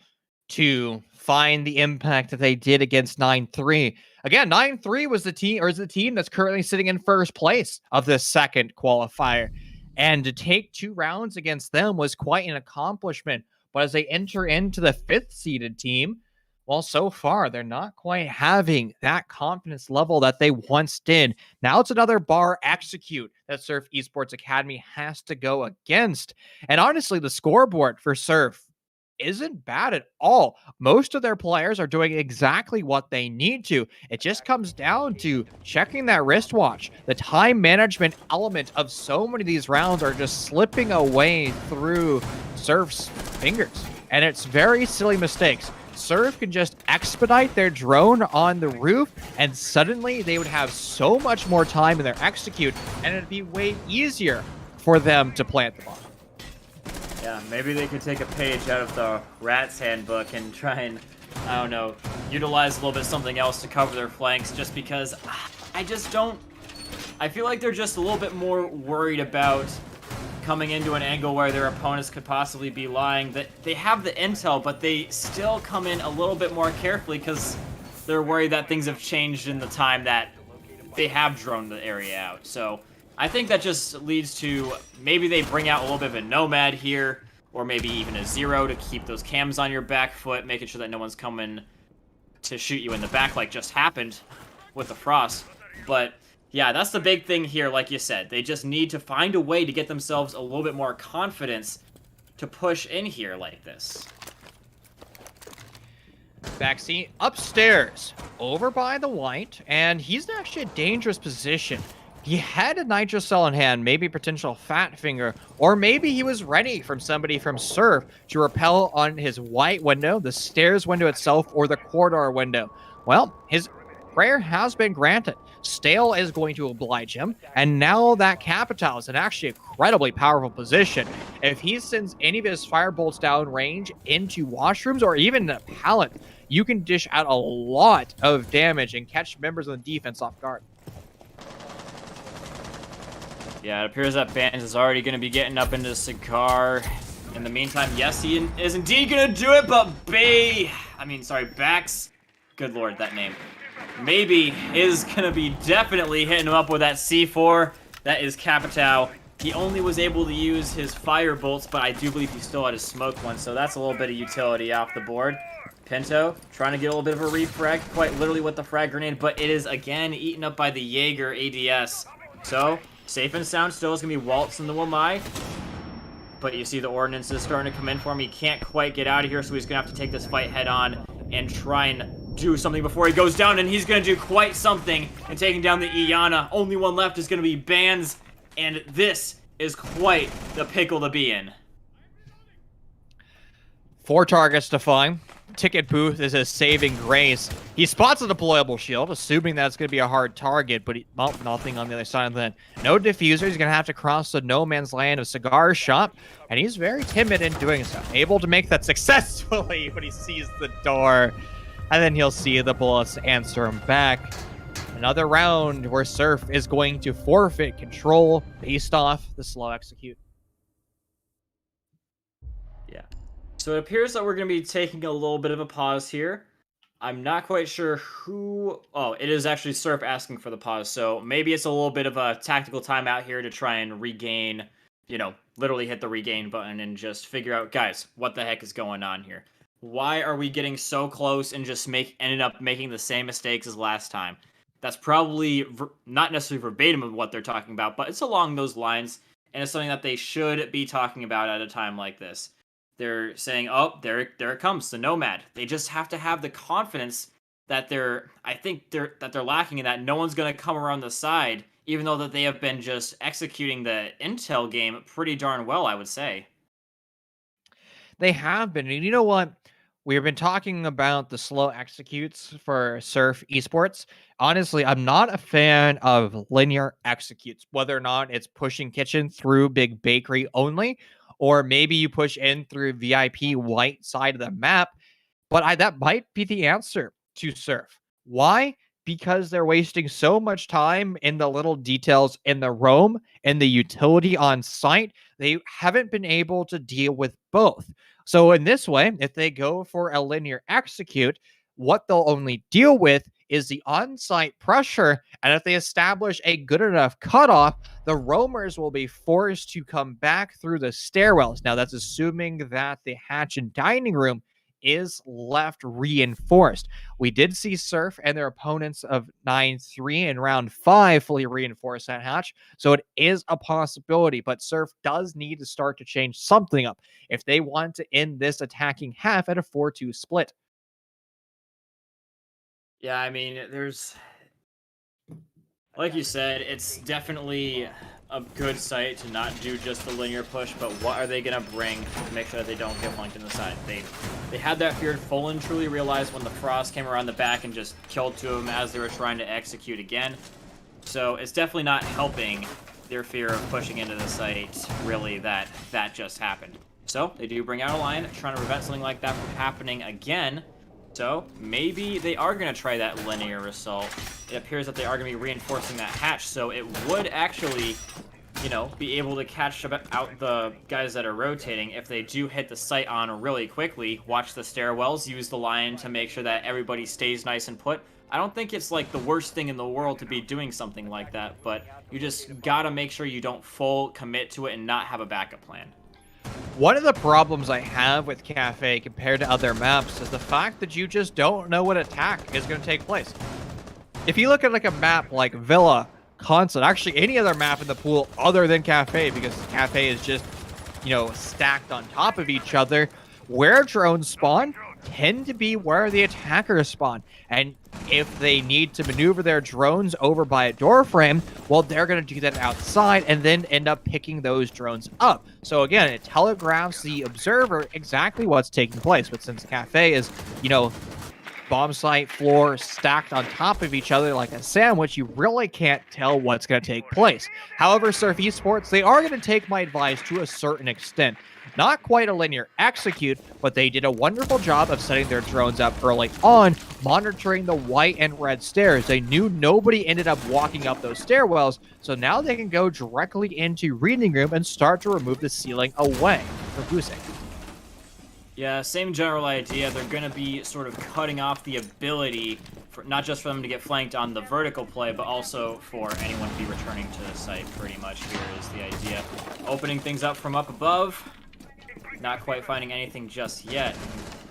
to find the impact that they did against 9-3. Again, 9-3 was the team, or is the team that's currently sitting in first place of this second qualifier. And to take 2 rounds against them was quite an accomplishment. But as they enter into the 5th seeded team, well, so far, they're not quite having that confidence level that they once did. Now it's another bar execute that Surf Esports Academy has to go against. And honestly, the scoreboard for Surf isn't bad at all. Most of their players are doing exactly what they need to. It just comes down to checking that wristwatch. The time management element of so many of these rounds are just slipping away through Surf's fingers. And it's very silly mistakes. Surf can just expedite their drone on the roof, and suddenly they would have so much more time in their execute, and it'd be way easier for them to plant the bomb. Yeah, maybe they could take a page out of the Rat's Handbook and try and, I don't know, utilize a little bit something else to cover their flanks, just because I feel like they're just a little bit more worried about coming into an angle where their opponents could possibly be lying. That they have the intel, but they still come in a little bit more carefully because they're worried that things have changed in the time that they have droned the area out. So I think that just leads to maybe they bring out a little bit of a Nomad here, or maybe even a Zero to keep those cams on your back foot, making sure that no one's coming to shoot you in the back like just happened with the Frost. But yeah, that's the big thing here, like you said. They just need to find a way to get themselves a little bit more confidence to push in here like this. Backseat upstairs, over by the white, and he's in actually a dangerous position. He had a nitro cell in hand, maybe potential fat finger, or maybe he was ready from somebody from Surf to repel on his white window, the stairs window itself, or the corridor window. Well, his prayer has been granted. Stale is going to oblige him, and now that Capital is in actually incredibly powerful position. If he sends any of his firebolts down range into washrooms or even a pallet, you can dish out a lot of damage and catch members of the defense off guard. Yeah, it appears that Bands is already going to be getting up into Cigar. In the meantime, yes, he is indeed going to do it, but Bax, good lord, that name, maybe is going to be definitely hitting him up with that C4. That is Capitao. He only was able to use his fire bolts, but I do believe he still had his smoke one, so that's a little bit of utility off the board. Pinto trying to get a little bit of a refrag, quite literally with the frag grenade, but it is again eaten up by the Jaeger ADS. So safe and sound still is going to be Waltz in the Wamai. But you see the ordnance is starting to come in for him. He can't quite get out of here, so he's going to have to take this fight head on and try and do something before he goes down. And he's going to do quite something in taking down the Iana. Only one left is going to be Bands. And this is quite the pickle to be in. 4 targets to find. Ticket Booth is his saving grace. He spots a deployable shield, assuming that's going to be a hard target, but nothing on the other side of that. No diffuser. He's going to have to cross the no man's land of Cigar Shop, and he's very timid in doing so. Able to make that successfully, but he sees the door, and then he'll see the bullets answer him back. Another round where Surf is going to forfeit control based off the slow execute. Yeah. So it appears that we're going to be taking a little bit of a pause here. I'm not quite sure who... Oh, it is actually Surf asking for the pause. So maybe it's a little bit of a tactical timeout here to try and regain, literally hit the regain button and just figure out, guys, what the heck is going on here? Why are we getting so close and just ended up making the same mistakes as last time? That's probably not necessarily verbatim of what they're talking about, but it's along those lines, and it's something that they should be talking about at a time like this. They're saying, oh, there it comes, the Nomad. They just have to have the confidence that they're lacking in that no one's going to come around the side, even though that they have been just executing the intel game pretty darn well, I would say. They have been. And you know what? We've been talking about the slow executes for Surf Esports. Honestly, I'm not a fan of linear executes, whether or not it's pushing kitchen through big bakery only, or maybe you push in through VIP white side of the map. But that might be the answer to Surf. Why? Because they're wasting so much time in the little details in the roam and the utility on site. They haven't been able to deal with both. So in this way, if they go for a linear execute, what they'll only deal with is the on-site pressure. And if they establish a good enough cutoff, the roamers will be forced to come back through the stairwells. Now, that's assuming that the hatch and dining room is left reinforced. We did see Surf and their opponents of 9-3 in round 5 fully reinforce that hatch, so it is a possibility, but Surf does need to start to change something up if they want to end this attacking half at a 4-2 split. Yeah, I mean, like you said, it's definitely a good site to not do just the linear push, but what are they going to bring to make sure that they don't get flanked in the side? They had that fear. Folan truly realized when the Frost came around the back and just killed two of them as they were trying to execute again. So it's definitely not helping their fear of pushing into the site, really, that just happened. So they do bring out a line, trying to prevent something like that from happening again. So maybe they are going to try that linear assault. It appears that they are going to be reinforcing that hatch, so it would actually, you know, be able to catch out the guys that are rotating if they do hit the site on really quickly. Watch the stairwells, use the line to make sure that everybody stays nice and put. I don't think it's like the worst thing in the world to be doing something like that, but you just got to make sure you don't full commit to it and not have a backup plan. One of the problems I have with Cafe compared to other maps is the fact that you just don't know what attack is going to take place. If you look at like a map like Villa, Constant, actually any other map in the pool other than Cafe, because Cafe is just, you know, stacked on top of each other, where drones spawn tend to be where the attackers spawn. And if they need to maneuver their drones over by a door frame, well, they're going to do that outside and then end up picking those drones up. So again, it telegraphs the observer exactly what's taking place. But since Cafe is, you know, bomb site floor stacked on top of each other like a sandwich, you really can't tell what's going to take place. However, Surf Esports, they are going to take my advice to a certain extent. Not quite a linear execute, but they did a wonderful job of setting their drones up early on, monitoring the white and red stairs. They knew nobody ended up walking up those stairwells, so now they can go directly into reading room and start to remove the ceiling away for boosting. Yeah, same general idea. They're going to be sort of cutting off the ability, for not just for them to get flanked on the vertical play, but also for anyone to be returning to the site, pretty much. Here is the idea. Opening things up from up above. Not quite finding anything just yet.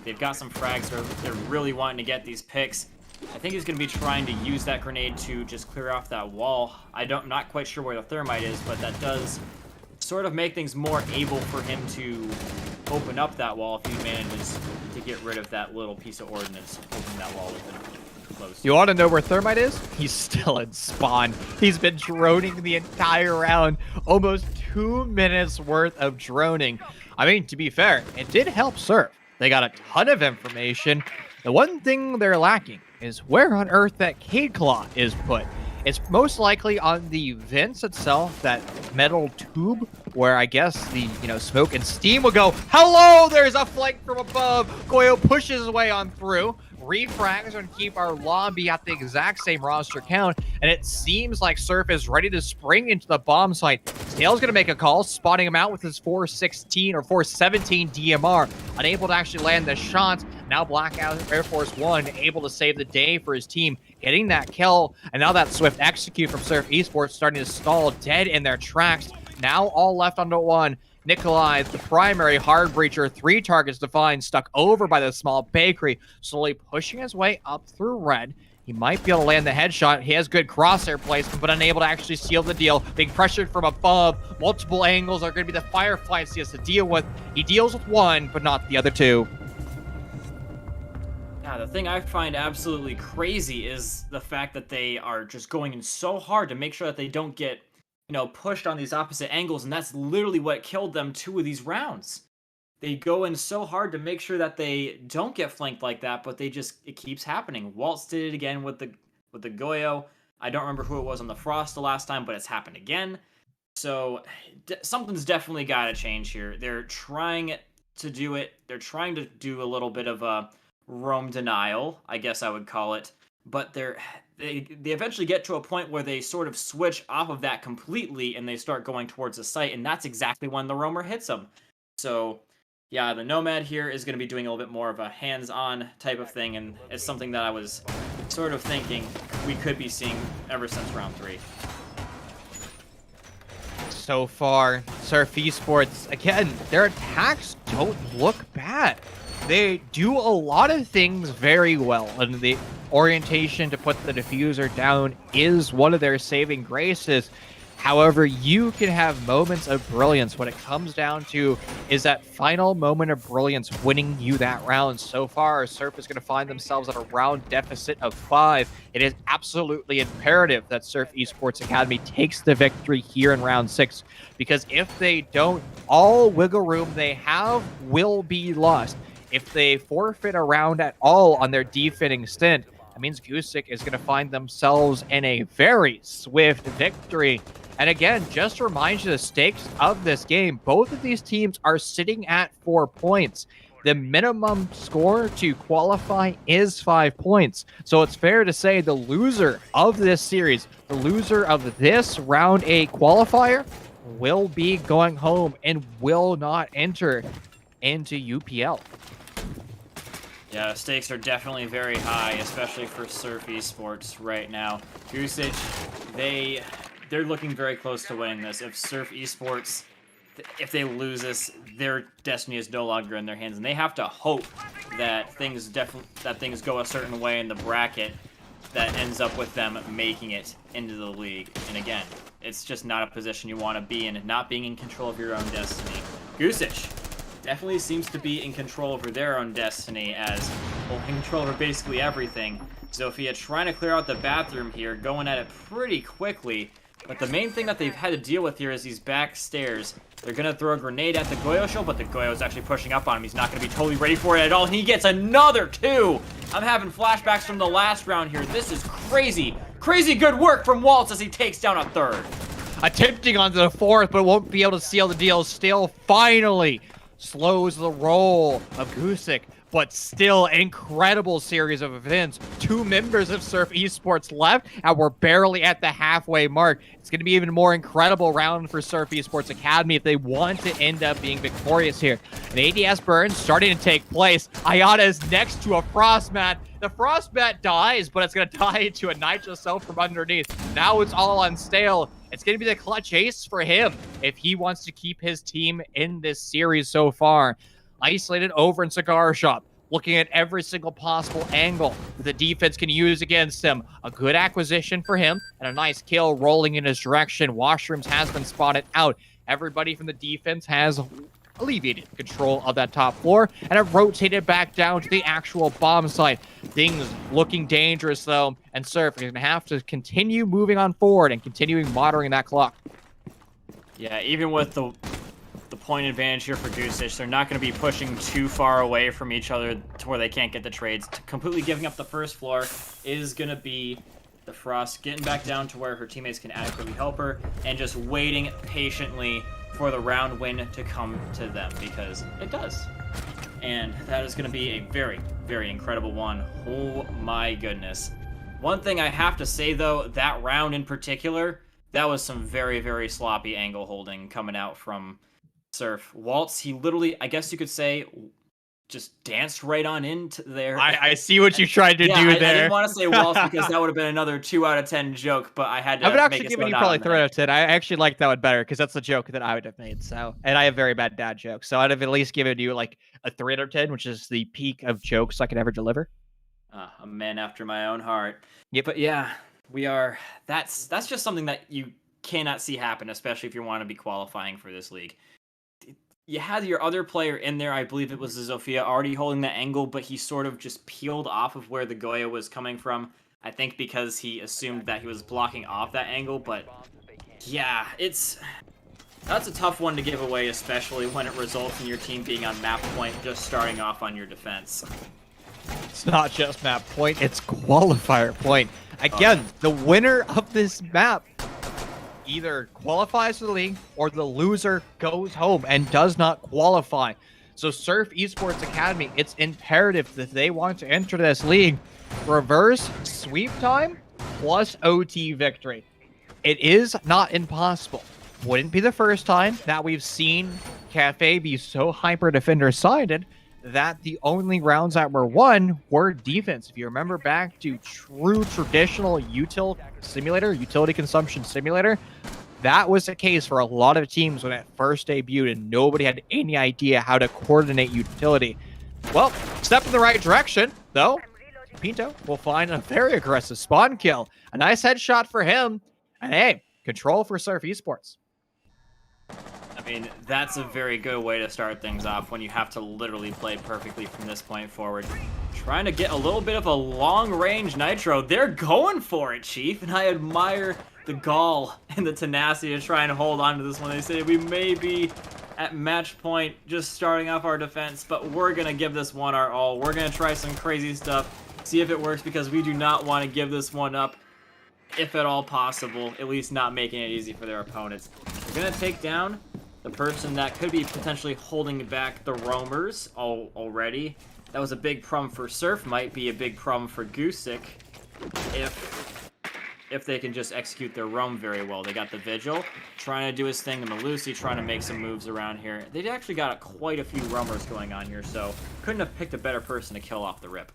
They've got some frags. They're really wanting to get these picks. I think he's going to be trying to use that grenade to just clear off that wall. I'm not quite sure where the thermite is, but that does sort of make things more able for him to open up that wall if he manages to get rid of that little piece of ordnance opening that wall with it close. You want to know where thermite is? He's still in spawn. He's been droning the entire round. Almost 2 minutes worth of droning. I mean, to be fair, it did help Surf. They got a ton of information. The one thing they're lacking is where on earth that Cade Claw is put. It's most likely on the vents itself, that metal tube, where I guess the, you know, smoke and steam will go. Hello, there's a flank from above. Goyo pushes his way on through. Refrags and keep our lobby at the exact same roster count, and it seems like Surf is ready to spring into the bomb site. Snail's going to make a call, spotting him out with his 416 or 417 DMR, unable to actually land the shots. Now Blackout Air Force One able to save the day for his team, getting that kill, and now that swift execute from Surf Esports starting to stall dead in their tracks. Now all left under one. Nikolai, the primary hard breacher, 3 targets defined, stuck over by the small bakery, slowly pushing his way up through red. He might be able to land the headshot. He has good crosshair placement, but unable to actually seal the deal. Being pressured from above. Multiple angles are going to be the fireflies he has to deal with. He deals with one, but not the other two. Yeah, the thing I find absolutely crazy is the fact that they are just going in so hard to make sure that they don't get, pushed on these opposite angles, and that's literally what killed them 2 of these rounds. They go in so hard to make sure that they don't get flanked like that, but it keeps happening. Waltz did it again with the Goyo. I don't remember who it was on the Frost the last time, but it's happened again. So something's definitely got to change here. They're trying to do it. They're trying to do a little bit of a roam denial, I guess I would call it. But they eventually get to a point where they sort of switch off of that completely and they start going towards the site, and that's exactly when the roamer hits them. So yeah, the Nomad here is going to be doing a little bit more of a hands-on type of thing, and it's something that I was sort of thinking we could be seeing ever since round 3. So far, Surf Esports, again, their attacks don't look bad. They do a lot of things very well, and the orientation to put the diffuser down is one of their saving graces. However, you can have moments of brilliance. What it comes down to is that final moment of brilliance winning you that round. So far, Surf is going to find themselves at a round deficit of 5. It is absolutely imperative that Surf Esports Academy takes the victory here in round 6, because if they don't, all wiggle room they have will be lost. If they forfeit a round at all on their defending stint, that means Gusick is going to find themselves in a very swift victory. And again, just to remind you the stakes of this game, both of these teams are sitting at 4 points. The minimum score to qualify is 5 points. So it's fair to say the loser of this series, the loser of this round 8 qualifier, will be going home and will not enter into UPL. Yeah, stakes are definitely very high, especially for Surf Esports right now. Usage, they're looking very close to winning this. If Surf Esports, if they lose this, their destiny is no longer in their hands, and they have to hope that things go a certain way in the bracket that ends up with them making it into the league. And again, it's just not a position you want to be in, not being in control of your own destiny. Goosich definitely seems to be in control over their own destiny, as well, in control over basically everything. Zofia trying to clear out the bathroom here, going at it pretty quickly. But the main thing that they've had to deal with here is these back stairs. They're going to throw a grenade at the Goyo show, but the Goyo is actually pushing up on him. He's not going to be totally ready for it at all, and he gets another 2! I'm having flashbacks from the last round here. This is crazy. Crazy good work from Waltz as he takes down a 3rd. Attempting onto the 4th, but won't be able to seal the deal. Still, finally slows the roll of Gusick, but still incredible series of events. 2 members of Surf Esports left, and we're barely at the halfway mark. It's going to be even more incredible round for Surf Esports Academy if they want to end up being victorious here. An ADS burn starting to take place. Ayana is next to a Frostmat. The Frostmat dies, but it's going to die into a Nitro Cell from underneath. Now it's all on Stale. It's going to be the clutch ace for him if he wants to keep his team in this series so far. Isolated over in Cigar Shop, looking at every single possible angle that the defense can use against him. A good acquisition for him and a nice kill rolling in his direction. Washrooms has been spotted out. Everybody from the defense has alleviated control of that top floor and have rotated back down to the actual bomb site. Things looking dangerous though, and Surf is going to have to continue moving on forward and continuing monitoring that clock. Yeah, even with the point advantage here for Goosich, they're not going to be pushing too far away from each other to where they can't get the trades. Completely giving up the first floor is going to be the Frost getting back down to where her teammates can adequately help her and just waiting patiently for the round win to come to them, because it does. And that is going to be a very, very incredible one. Oh my goodness. One thing I have to say though, that round in particular, that was some very, very sloppy angle holding coming out from Surf. Waltz, he literally, I guess you could say, just danced right on into there. I see what you tried to do there. I didn't want to say Waltz because that would have been another 2 out of 10 joke, but I had to. I would actually make it give so you not probably on 3 that. out of 10. I actually like that one better because that's the joke that I would have made. So, and I have very bad dad jokes, so I'd have at least given you like a 3 out of 10, which is the peak of jokes I could ever deliver. A man after my own heart. Yep. But yeah, we are. That's just something that you cannot see happen, especially if you want to be qualifying for this league. you had your other player in there, I believe it was the Zofia, already holding that angle, but he sort of just peeled off of where the Goya was coming from. I think because he assumed that he was blocking off that angle, but yeah, that's a tough one to give away, especially when it results in your team being on map point, just starting off on your defense. It's not just map point, it's qualifier point. Again, the winner of this map either qualifies for the league or the loser goes home and does not qualify. So Surf Esports Academy, it's imperative that they want to enter this league. Reverse sweep time plus OT victory. It is not impossible. Wouldn't be the first time that we've seen Cafe be so hyper defender sided that the only rounds that were won were defense. If you remember back to true traditional utility consumption simulator, that was the case for a lot of teams when it first debuted and nobody had any idea how to coordinate utility. Well, step in the right direction, though. Pinto will find a very aggressive spawn kill. A nice headshot for him. And hey, control for Surf Esports. I mean, that's a very good way to start things off when you have to literally play perfectly from this point forward. Trying to get a little bit of a long-range nitro. They're going for it, Chief, and I admire the gall and the tenacity to try and hold on to this one. They say we may be at match point just starting off our defense, but we're going to give this one our all. We're going to try some crazy stuff, see if it works, because we do not want to give this one up, if at all possible, at least not making it easy for their opponents. They're going to take down the person that could be potentially holding back the roamers already. That was a big problem for Surf, might be a big problem for Goosick if they can just execute their roam very well. They got the Vigil trying to do his thing, the Malusi trying to make some moves around here. They actually got quite a few roamers going on here, so couldn't have picked a better person to kill off the rip.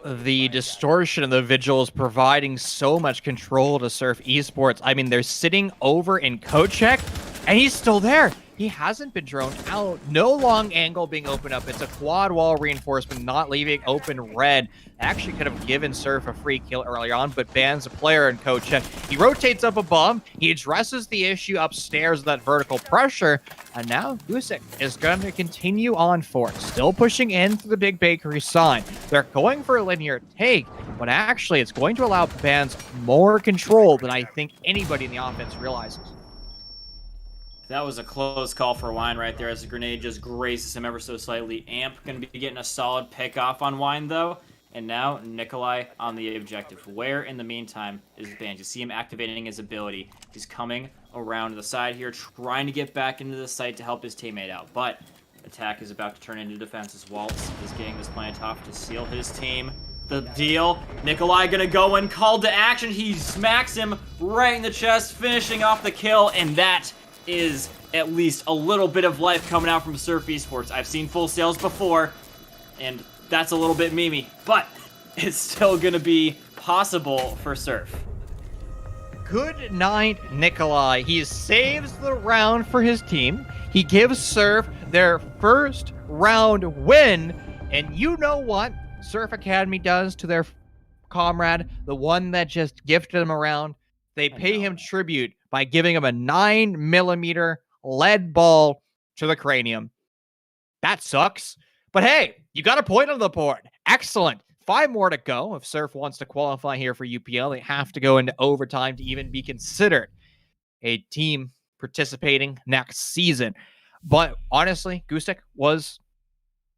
The distortion of the Vigil is providing so much control to Surf Esports. I mean, they're sitting over in Kochek, and he's still there. He hasn't been droned out. No long angle being opened up. It's a quad wall reinforcement, not leaving open red. Actually could have given Surf a free kill earlier on, but bans a player in Kochek. He rotates up above. He addresses the issue upstairs with that vertical pressure. And now Gusick is going to continue on for it. Still pushing in through the big bakery sign. They're going for a linear take, but actually it's going to allow Bans more control than I think anybody in the offense realizes. That was a close call for Wine right there as the grenade just graces him ever so slightly. Amp going to be getting a solid pick off on Wine though. And now Nikolai on the objective. Where in the meantime is Bans? You see him activating his ability. He's coming around to the side here, trying to get back into the site to help his teammate out. But attack is about to turn into defense as Waltz is getting this plant off to seal his team. The deal. Nikolai gonna go in, called to action. He smacks him right in the chest, finishing off the kill, and that is at least a little bit of life coming out from Surf Esports. I've seen full sales before, and that's a little bit memey, but it's still gonna be possible for Surf. Good night, Nikolai. He saves the round for his team. He gives Surf their first round win, and you know what Surf Academy does to their comrade, the one that just gifted him around? They pay him tribute by giving him a 9mm lead ball to the cranium. That sucks. But hey, you got a point on the board. Excellent. 5 more to go. If Surf wants to qualify here for UPL, they have to go into overtime to even be considered a team participating next season. But honestly, Gusick was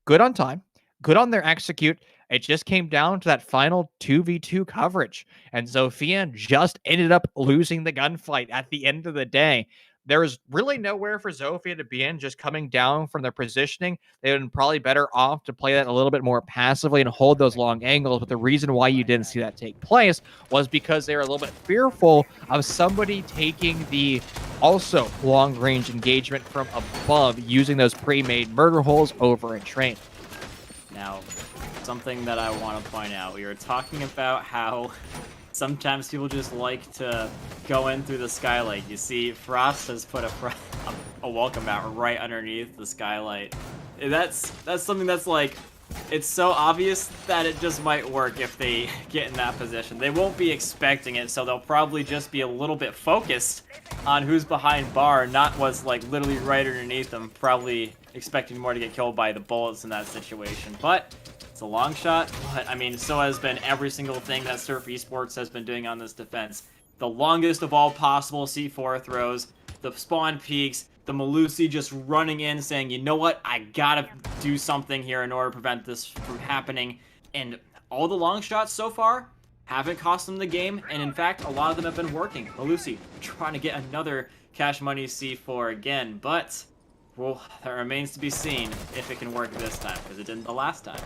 good on time, good on their execute. It just came down to that final 2v2 coverage. And Zofia just ended up losing the gunfight at the end of the day. There was really nowhere for Zofia to be in, just coming down from their positioning. They would have been probably better off to play that a little bit more passively and hold those long angles. But the reason why you didn't see that take place was because they were a little bit fearful of somebody taking the also long-range engagement from above, using those pre-made murder holes over in train. Now, something that I want to point out. We were talking about how sometimes people just like to go in through the skylight. You see, Frost has put a welcome mat right underneath the skylight. That's something that's like it's so obvious that it just might work if they get in that position. They won't be expecting it, so they'll probably just be a little bit focused on who's behind bar, not what's like literally right underneath them, probably expecting more to get killed by the bullets in that situation. But it's a long shot, but I mean, so has been every single thing that Surf Esports has been doing on this defense. The longest of all possible C4 throws, the spawn peaks, the Melusi just running in saying, you know what, I gotta do something here in order to prevent this from happening. And all the long shots so far haven't cost them the game, and in fact, a lot of them have been working. Melusi trying to get another Cash Money C4 again, but well, that remains to be seen if it can work this time, because it didn't the last time.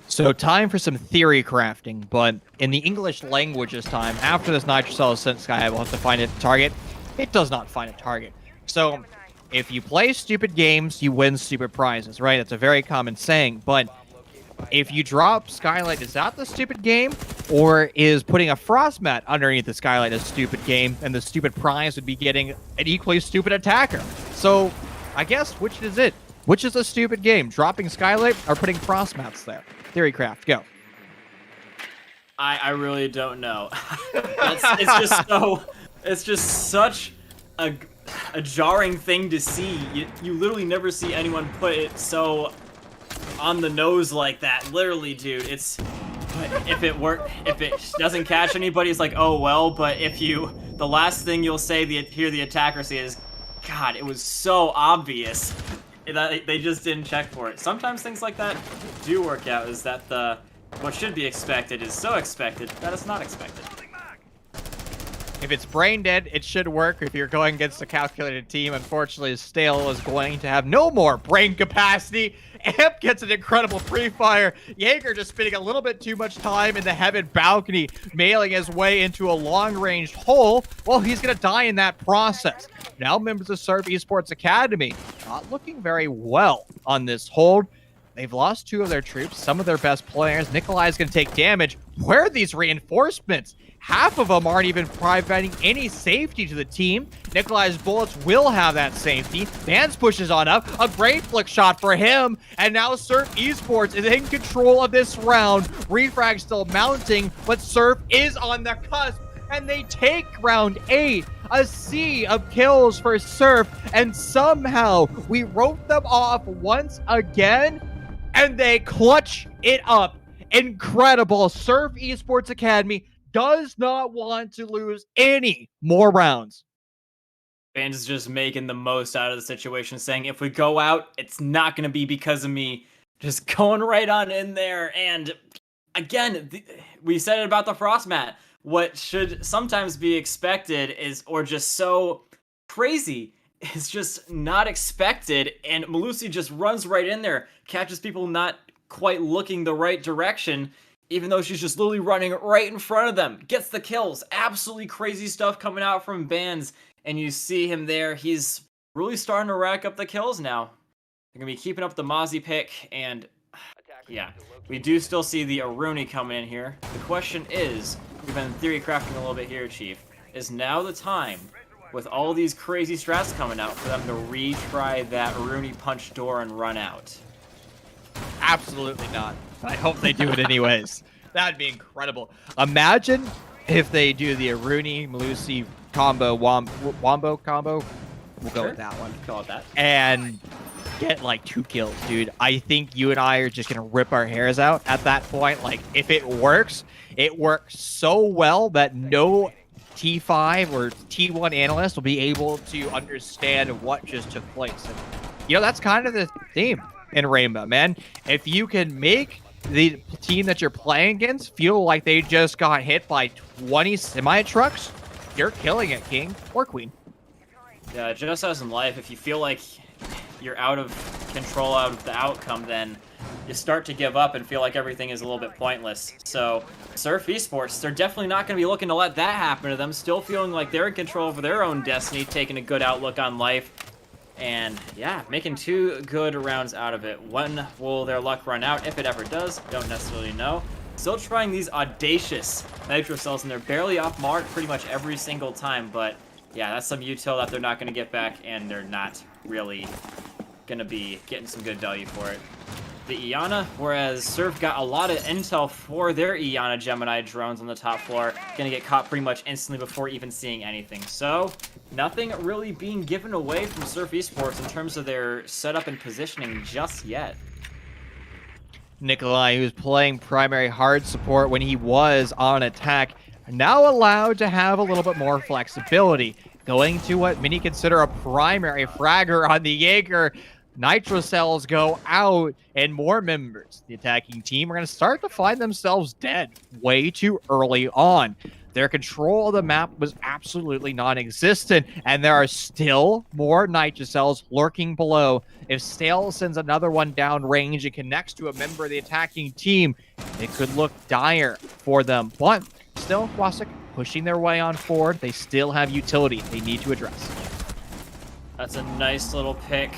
So time for some theory crafting, but in the English language this time, after this Nitrocell is sent, Sky will have to find a target. It does not find a target. So if you play stupid games, you win stupid prizes, right? That's a very common saying, but if you drop Skylight, is that the stupid game? Or is putting a frost mat underneath the Skylight a stupid game, and the stupid prize would be getting an equally stupid attacker? So I guess, which is it? Which is a stupid game? Dropping Skylight or putting frost mats there? Theorycraft, go. I really don't know. It's just such a jarring thing to see. You literally never see anyone put it so on the nose like that. Literally, dude. If it doesn't catch anybody, it's like, oh well. But the last thing you'll say, hear the attacker say is, God, it was so obvious that they just didn't check for it. Sometimes things like that do work out. Is that what should be expected is so expected that it's not expected. If it's brain dead, it should work. If you're going against a calculated team, unfortunately, Stale is going to have no more brain capacity. Amp gets an incredible pre-fire. Jaeger just spending a little bit too much time in the heaven balcony, mailing his way into a long-ranged hole. Well, he's going to die in that process. Now members of Surf Esports Academy not looking very well on this hold. They've lost 2 of their troops, some of their best players. Nikolai's going to take damage. Where are these reinforcements? Half of them aren't even providing any safety to the team. Nikolai's bullets will have that safety. Vance pushes on up. A great flick shot for him. And now Surf Esports is in control of this round. Refrag still mounting, but Surf is on the cusp. And they take round 8. A sea of kills for Surf. And somehow we wrote them off once again. And they clutch it up. Incredible. Surf Esports Academy does not want to lose any more rounds. Vance is just making the most out of the situation, saying, if we go out, it's not going to be because of me. Just going right on in there. And again, we said it about the frost mat. What should sometimes be expected is, or just so crazy, is just not expected. And Melusi just runs right in there, catches people not quite looking the right direction, even though she's just literally running right in front of them. Gets the kills. Absolutely crazy stuff coming out from Bands. And you see him there. He's really starting to rack up the kills now. They're going to be keeping up the Mozzie pick. And yeah, we do still see the Aruni coming in here. The question is, we've been theory crafting a little bit here, Chief. Is now the time, with all these crazy strats coming out, for them to retry that Aruni punch door and run out? Absolutely not. I hope they do it anyways. That'd be incredible. Imagine if they do the Aruni Melusi combo, Wombo combo. We'll go with that one. Call it that. And get like 2 kills, dude. I think you and I are just gonna rip our hairs out at that point. Like, if it works so well that no T5 or T1 analyst will be able to understand what just took place. And, you know, that's kind of the theme in Rainbow, man. If you can make the team that you're playing against feel like they just got hit by 20 semi-trucks, you're killing it, King or Queen. Yeah, just as in life, if you feel like you're out of control out of the outcome, then you start to give up and feel like everything is a little bit pointless. So Surf Esports, they're definitely not going to be looking to let that happen to them, still feeling like they're in control over their own destiny, taking a good outlook on life. And yeah, making 2 good rounds out of it. When will their luck run out? If it ever does, don't necessarily know. Still trying these audacious nitro cells, and they're barely off mark pretty much every single time. But yeah, that's some util that they're not going to get back, and they're not really going to be getting some good value for it. the Iana, whereas Surf got a lot of intel for their Iana Gemini drones on the top floor, gonna get caught pretty much instantly before even seeing anything. So, nothing really being given away from Surf Esports in terms of their setup and positioning just yet. Nikolai, who's playing primary hard support when he was on attack, now allowed to have a little bit more flexibility, going to what many consider a primary fragger on the Jaeger. Nitro cells go out, and more members, the attacking team, are going to start to find themselves dead way too early on. Their control of the map was absolutely non-existent, and there are still more Nitro cells lurking below. If Stale sends another one down range and connects to a member of the attacking team, it could look dire for them. But still, Quasic pushing their way on forward. They still have utility they need to address. That's a nice little pick,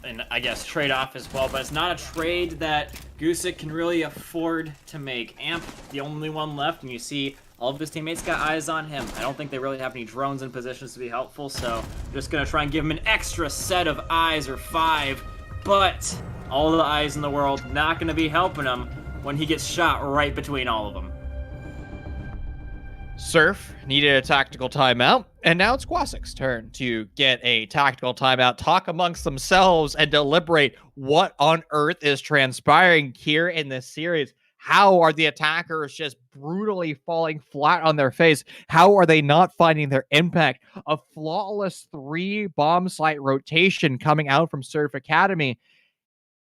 and I guess trade-off as well, but it's not a trade that Gusick can really afford to make. Amp, the only one left, and you see all of his teammates got eyes on him. I don't think they really have any drones in positions to be helpful, so I'm just going to try and give him an extra set of eyes, or 5, but all the eyes in the world not going to be helping him when he gets shot right between all of them. Surf needed a tactical timeout, and now it's Quasic's turn to get a tactical timeout, talk amongst themselves, and deliberate what on earth is transpiring here in this series. How are the attackers just brutally falling flat on their face? How are they not finding their impact? A flawless 3 bomb site rotation coming out from Surf Academy.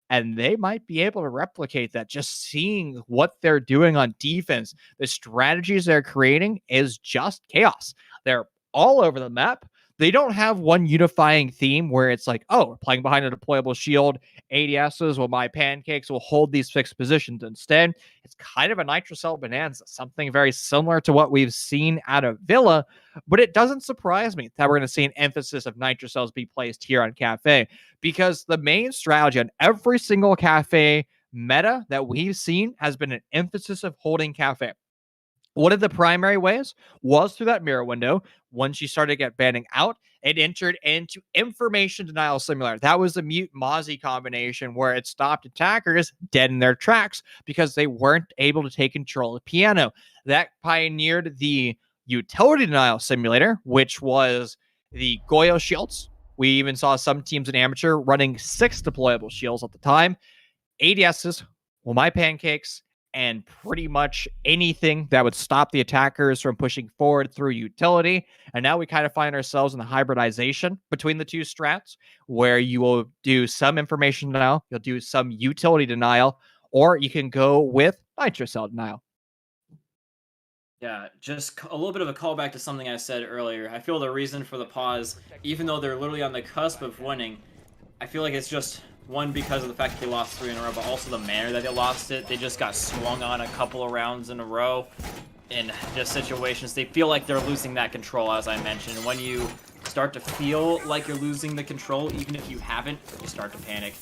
And they might be able to replicate that, just seeing what they're doing on defense. The strategies they're creating is just chaos. They're all over the map. They don't have one unifying theme where it's like, oh, we're playing behind a deployable shield. ADSs will buy pancakes, will hold these fixed positions. Instead, it's kind of a nitrocell bonanza, something very similar to what we've seen out of Villa. But it doesn't surprise me that we're going to see an emphasis of nitrocells be placed here on Cafe, because the main strategy on every single Cafe meta that we've seen has been an emphasis of holding Cafe. One of the primary ways was through that mirror window. Once you started to get banning out, it entered into information denial simulator. That was the Mute Mozzie combination where it stopped attackers dead in their tracks because they weren't able to take control of piano. That pioneered the utility denial simulator, which was the Goyo shields. We even saw some teams in amateur running 6 deployable shields at the time. ADSs, well, my pancakes, and pretty much anything that would stop the attackers from pushing forward through utility. And now we kind of find ourselves in the hybridization between the two strats, where you will do some information denial, you'll do some utility denial, or you can go with nitrocell denial. Yeah, just a little bit of a callback to something I said earlier. I feel the reason for the pause, even though they're literally on the cusp of winning, I feel like it's just, one, because of the fact that they lost 3 in a row, but also the manner that they lost it. They just got swung on a couple of rounds in a row in just situations. They feel like they're losing that control, as I mentioned. When you start to feel like you're losing the control, even if you haven't, you start to panic.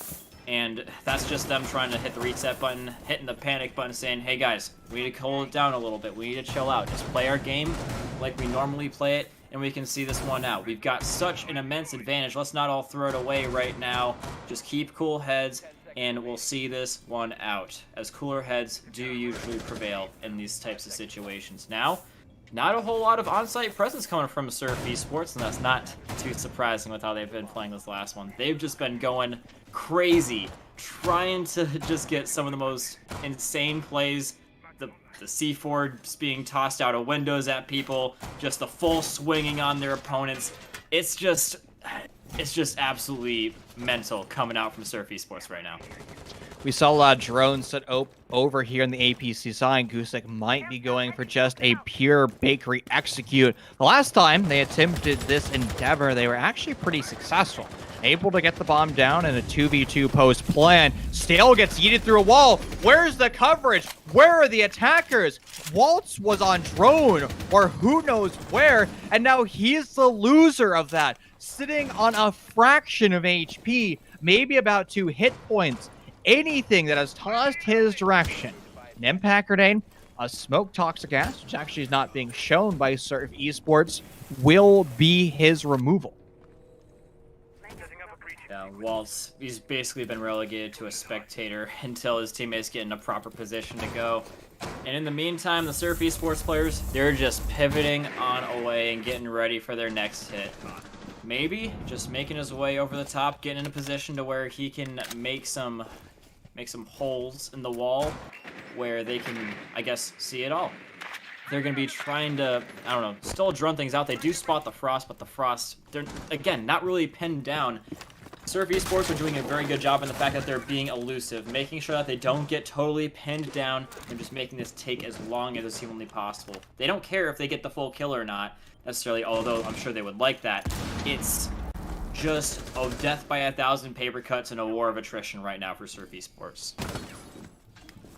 And that's just them trying to hit the reset button, hitting the panic button, saying, hey guys, we need to cool it down a little bit. We need to chill out. Just play our game like we normally play it, and we can see this one out. We've got such an immense advantage. Let's not all throw it away right now. Just keep cool heads, and we'll see this one out, as cooler heads do usually prevail in these types of situations. Now, not a whole lot of on-site presence coming from Surf Esports, and that's not too surprising with how they've been playing this last one. They've just been going crazy, trying to just get some of the most insane plays. The C4 just being tossed out of windows at people, just the full swinging on their opponents. It's just absolutely mental coming out from Surf Esports right now. We saw a lot of drones set over here in the APC side. Gusick might be going for just a pure bakery execute. The last time they attempted this endeavor, they were actually pretty successful. Able to get the bomb down in a 2v2 post plan. Stale gets yeeted through a wall. Where's the coverage? Where are the attackers? Waltz was on drone, or who knows where, and now he's the loser of that. Sitting on a fraction of HP, maybe about 2 hit points. Anything that has tossed his direction. An impact grenade, a smoke toxic gas, which actually is not being shown by Surf Esports, will be his removal. Yeah, Waltz, he's basically been relegated to a spectator until his teammates get in a proper position to go. And in the meantime, the Surf Esports players, they're just pivoting on away and getting ready for their next hit. Maybe just making his way over the top, getting in a position to where he can make some holes in the wall where they can, I guess, see it all. They're going to be trying to, I don't know, still drone things out. They do spot the Frost, but the Frost, they're, again, not really pinned down. Surf Esports are doing a very good job in the fact that they're being elusive, making sure that they don't get totally pinned down and just making this take as long as is humanly possible. They don't care if they get the full kill or not, necessarily, although I'm sure they would like that. It's just a death by 1,000 paper cuts and a war of attrition right now for Surf Esports.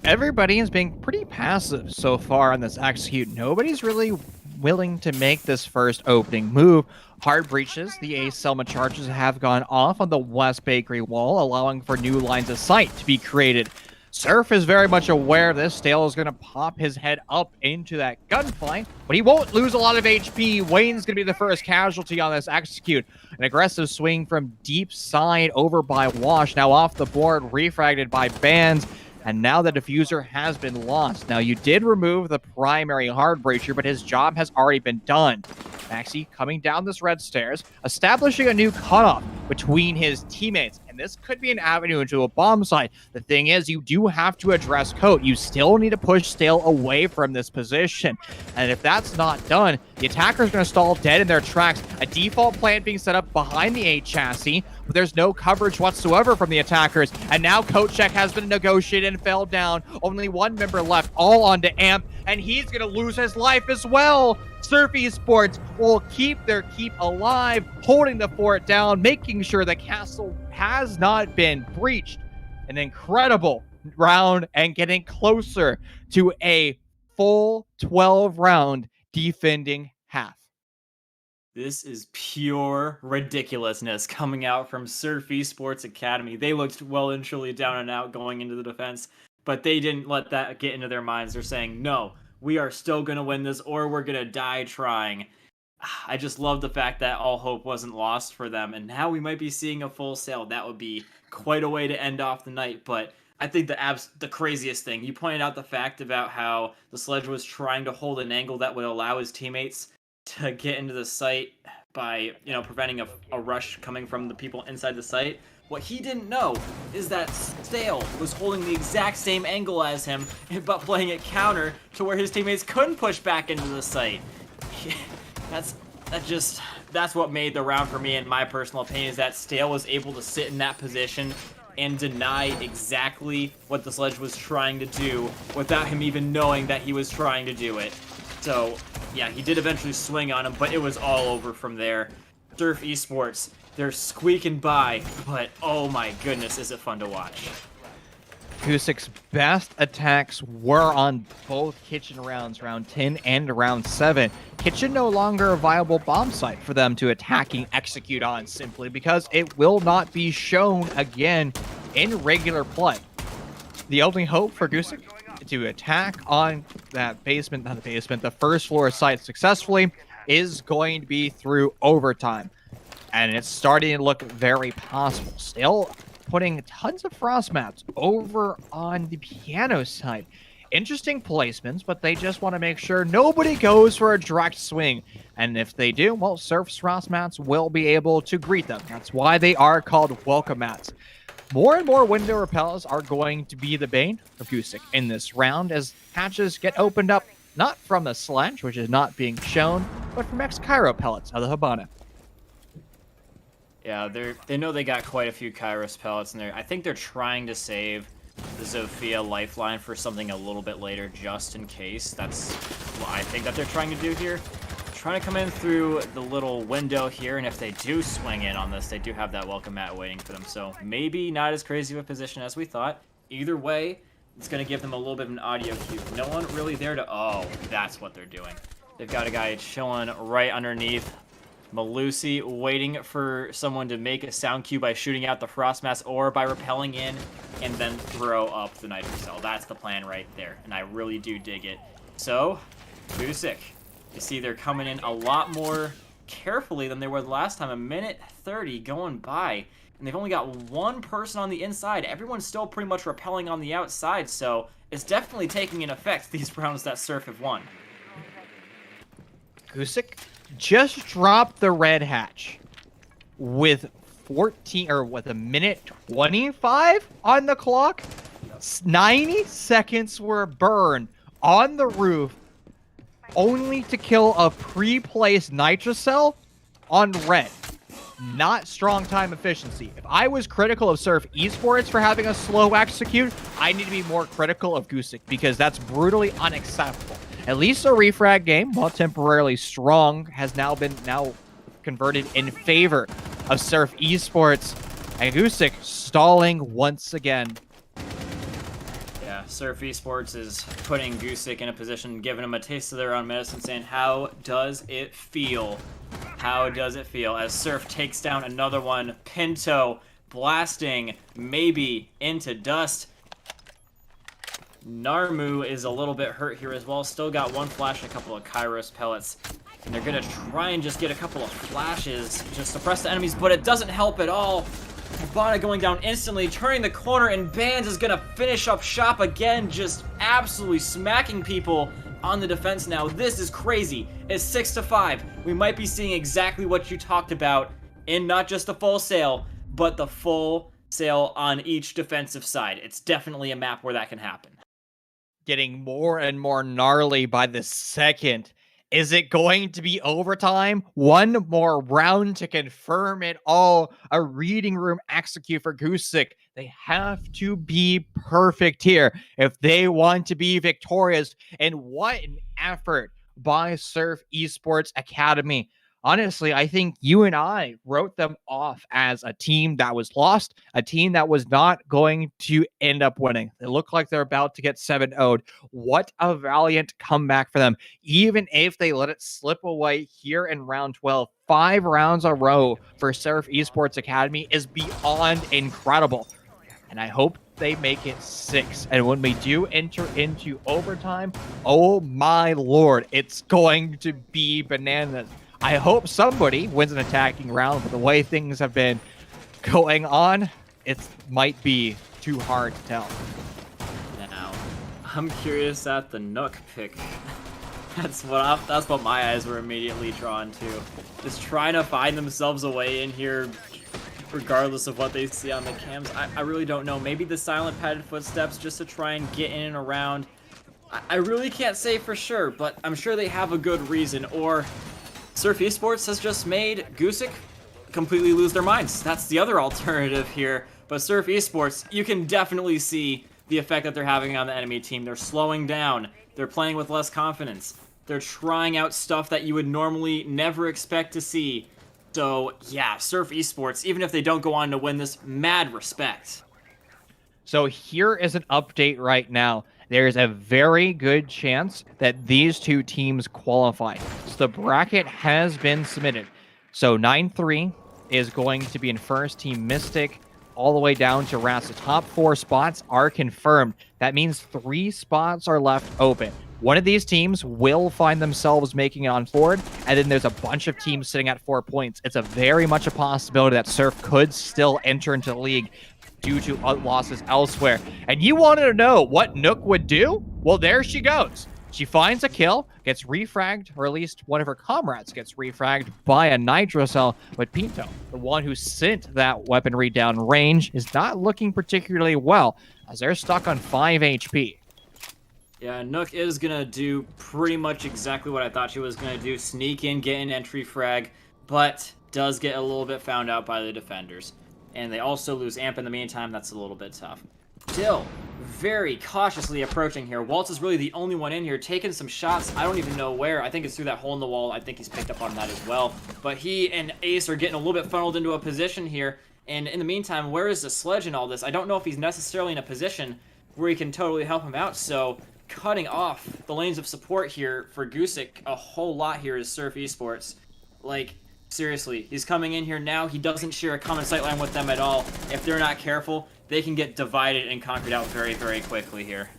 Everybody is being pretty passive so far on this execute. Nobody's really willing to make this first opening move. Hard breaches, the Ace Selma charges have gone off on the West Bakery wall, allowing for new lines of sight to be created. Surf is very much aware this. Stale is going to pop his head up into that gunfight, but he won't lose a lot of HP. Wayne's going to be the first casualty on this execute. An aggressive swing from deep side over by Wash, now off the board, refracted by Bands. And now the diffuser has been lost. Now, you did remove the primary hard breacher, but his job has already been done. Maxi coming down this red stairs, establishing a new cutoff between his teammates. And this could be an avenue into a bomb site. The thing is, you do have to address Coat. You still need to push Stale away from this position. And if that's not done, the attacker's going to stall dead in their tracks. A default plant being set up behind the 8 chassis, but there's no coverage whatsoever from the attackers. And now Coat check has been negotiated and fell down. Only one member left, all onto Amp, and he's going to lose his life as well. Surf Esports will keep their keep alive, holding the fort down, making sure the castle has not been breached. An incredible round and getting closer to a full 12-round defending half. This is pure ridiculousness coming out from Surf Esports Academy. They looked well and truly down and out going into the defense, but they didn't let that get into their minds. They're saying, no, we are still going to win this, or we're going to die trying. I just love the fact that all hope wasn't lost for them, and now we might be seeing a full sale. That would be quite a way to end off the night, but I think the craziest thing, you pointed out the fact about how the Sledge was trying to hold an angle that would allow his teammates to get into the site by, preventing a rush coming from the people inside the site. What he didn't know is that Stale was holding the exact same angle as him, but playing it counter to where his teammates couldn't push back into the site. That's what made the round for me, in my personal opinion, is that Stale was able to sit in that position and deny exactly what the Sledge was trying to do without him even knowing that he was trying to do it. So, yeah, he did eventually swing on him, but it was all over from there. Surf Esports, they're squeaking by, but oh my goodness, is it fun to watch. Kusik's best attacks were on both Kitchen rounds, round 10 and round 7. Kitchen no longer a viable bomb site for them to attacking execute on, simply because it will not be shown again in regular play. The only hope for Gusik to attack on that the first floor site successfully is going to be through overtime. And it's starting to look very possible. Still putting tons of frost maps over on the piano side. Interesting placements, but they just want to make sure nobody goes for a direct swing. And if they do, well, Surf's frost mats will be able to greet them. That's why they are called welcome mats. More and more window repels are going to be the bane of Gusik in this round as hatches get opened up, not from the Sledge, which is not being shown, but from ex-Cairo pellets of the Habana. Yeah, they know they got quite a few Kairos pellets in there. I think they're trying to save the Zofia lifeline for something a little bit later, just in case. That's what I think that they're trying to do here. Trying to come in through the little window here, and if they do swing in on this, they do have that welcome mat waiting for them. So maybe not as crazy of a position as we thought. Either way, it's going to give them a little bit of an audio cue. No one really there to... Oh, that's what they're doing. They've got a guy chilling right underneath Malusi, waiting for someone to make a sound cue by shooting out the frost mass or by rappelling in and then throw up the nitro cell. That's the plan right there, and I really do dig it. So, Gusik, you see they're coming in a lot more carefully than they were the last time. A minute 30 going by, and they've only got one person on the inside. Everyone's still pretty much repelling on the outside, so it's definitely taking an effect these rounds that Surf have won. Gusick just dropped the red hatch with 14 or with a minute 25 on the clock. 90 seconds were burned on the roof only to kill a pre-placed nitrocell on red. Not strong time efficiency. If I was critical of Surf Esports for having a slow execute, I need to be more critical of Gusick because that's brutally unacceptable. At least a refrag game, while temporarily strong, has now been converted in favor of Surf Esports, and Gusick stalling once again. Yeah, Surf Esports is putting Gusick in a position, giving him a taste of their own medicine, saying, how does it feel? How does it feel? As Surf takes down another one, Pinto blasting maybe into dust. Narmu is a little bit hurt here as well. Still got one flash and a couple of Kairos pellets. And they're going to try and just get a couple of flashes, just suppress the enemies, but it doesn't help at all. Hibana going down instantly, turning the corner, and Bands is going to finish up shop again, just absolutely smacking people on the defense now. This is crazy. It's 6-5. We might be seeing exactly what you talked about in not just the full sail, but the full sail on each defensive side. It's definitely a map where that can happen. Getting more and more gnarly by the second. Is it going to be overtime? One more round to confirm it all. A reading room execute for Gusick. They have to be perfect here if they want to be victorious. And what an effort by Surf Esports Academy. Honestly, I think you and I wrote them off as a team that was lost, a team that was not going to end up winning. They look like they're about to get 7-0'd. What a valiant comeback for them. Even if they let it slip away here in round 12, 5 rounds a row for Surf Esports Academy is beyond incredible. And I hope they make it 6. And when we do enter into overtime, oh my lord, it's going to be bananas. I hope somebody wins an attacking round, but the way things have been going on, it might be too hard to tell. Now, I'm curious at the Nook pick. That's what my eyes were immediately drawn to. Just trying to find themselves a way in here, regardless of what they see on the cams. I really don't know. Maybe the silent padded footsteps just to try and get in and around. I really can't say for sure, but I'm sure they have a good reason. Or Surf Esports has just made Gusick completely lose their minds. That's the other alternative here. But Surf Esports, you can definitely see the effect that they're having on the enemy team. They're slowing down. They're playing with less confidence. They're trying out stuff that you would normally never expect to see. So, yeah, Surf Esports, even if they don't go on to win this, mad respect. So here is an update right now. There's a very good chance that these two teams qualify. So the bracket has been submitted. So 9-3 is going to be in first, Team Mystic, all the way down to Rats. The top 4 spots are confirmed. That means 3 spots are left open. One of these teams will find themselves making it on forward, and then there's a bunch of teams sitting at 4 points. It's a very much a possibility that Surf could still enter into the league due to losses elsewhere. And you wanted to know what Nook would do? Well, there she goes. She finds a kill, gets refragged, or at least one of her comrades gets refragged by a nitrocell. But Pinto, the one who sent that weaponry down range, is not looking particularly well, as they're stuck on 5 HP. Yeah, Nook is going to do pretty much exactly what I thought she was going to do. Sneak in, get an entry frag, but does get a little bit found out by the defenders. And they also lose Amp in the meantime. That's a little bit tough. Still, very cautiously approaching here. Waltz is really the only one in here, taking some shots. I don't even know where. I think it's through that hole in the wall. I think he's picked up on that as well. But he and Ace are getting a little bit funneled into a position here. And in the meantime, where is the Sledge in all this? I don't know if he's necessarily in a position where he can totally help him out. So cutting off the lanes of support here for Gusick a whole lot here is Surf Esports. Like, seriously, he's coming in here now. He doesn't share a common sightline with them at all. If they're not careful, they can get divided and conquered out very, very quickly here.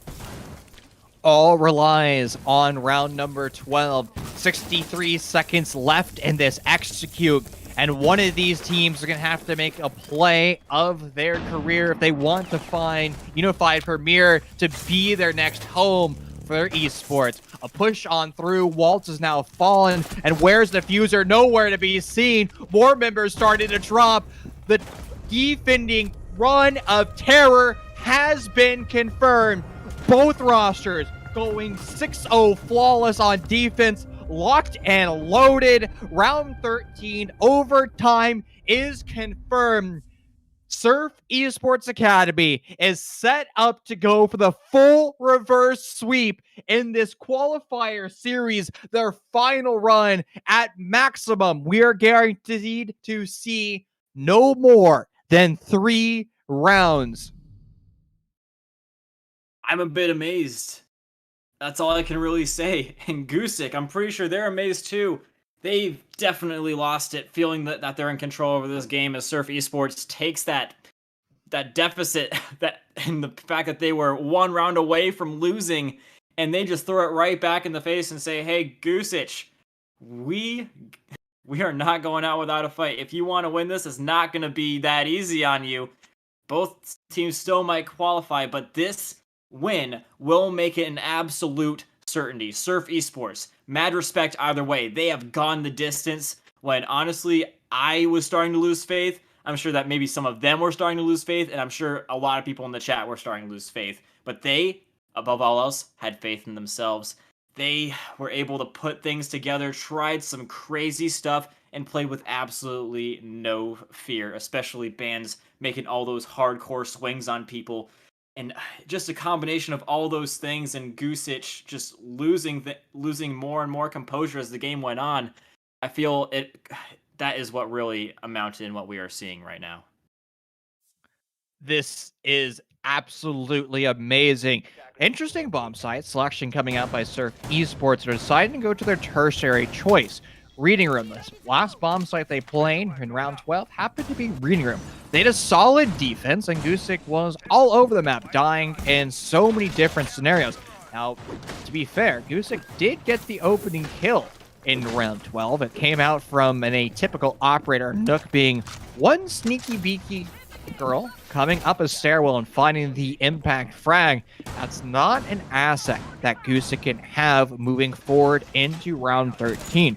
All relies on round number 12. 63 seconds left in this execute. And one of these teams are going to have to make a play of their career if they want to find Unified Premier to be their next home for their esports. A push on through. Waltz has now fallen. And where's the Fuser? Nowhere to be seen. More members starting to drop. The defending run of terror has been confirmed. Both rosters going 6-0 flawless on defense. Locked and loaded. Round 13 overtime is confirmed. Surf Esports Academy is set up to go for the full reverse sweep in this qualifier series, their final run at maximum. We are guaranteed to see no more than 3 rounds. I'm a bit amazed. That's all I can really say. And Gusick, I'm pretty sure they're amazed too. They've definitely lost it, feeling that they're in control over this game as Surf Esports takes that deficit and the fact that they were 1 round away from losing, and they just throw it right back in the face and say, hey, Gusick, we are not going out without a fight. If you want to win this, it's not going to be that easy on you. Both teams still might qualify, but this win will make it an absolute certainty. Surf Esports, mad respect either way. They have gone the distance when honestly I was starting to lose faith. I'm sure that maybe some of them were starting to lose faith, and I'm sure a lot of people in the chat were starting to lose faith. But they, above all else, had faith in themselves. They were able to put things together, tried some crazy stuff, and played with absolutely no fear, especially Bands making all those hardcore swings on people. And just a combination of all those things and Gusick just losing more and more composure as the game went on. I feel that is what really amounted in what we are seeing right now. This is absolutely amazing. Interesting bomb site selection coming out by Surf Esports. They're deciding to go to their tertiary choice. Reading Room. This last bomb site they played in round 12 happened to be Reading Room. They had a solid defense, and Gusick was all over the map, dying in so many different scenarios. Now, to be fair, Gusick did get the opening kill in round 12. It came out from an atypical operator, Nook being one sneaky beaky girl coming up a stairwell and finding the impact frag. That's not an asset that Gusick can have moving forward into round 13.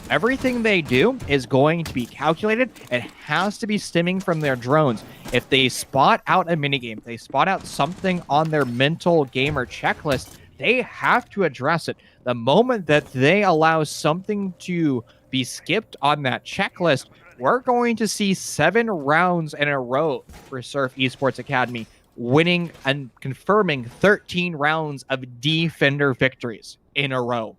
Everything they do is going to be calculated. It has to be stemming from their drones. If they spot out a minigame, if they spot out something on their mental gamer checklist, they have to address it. The moment that they allow something to be skipped on that checklist, we're going to see 7 rounds in a row for Surf Esports Academy, winning and confirming 13 rounds of Defender victories in a row.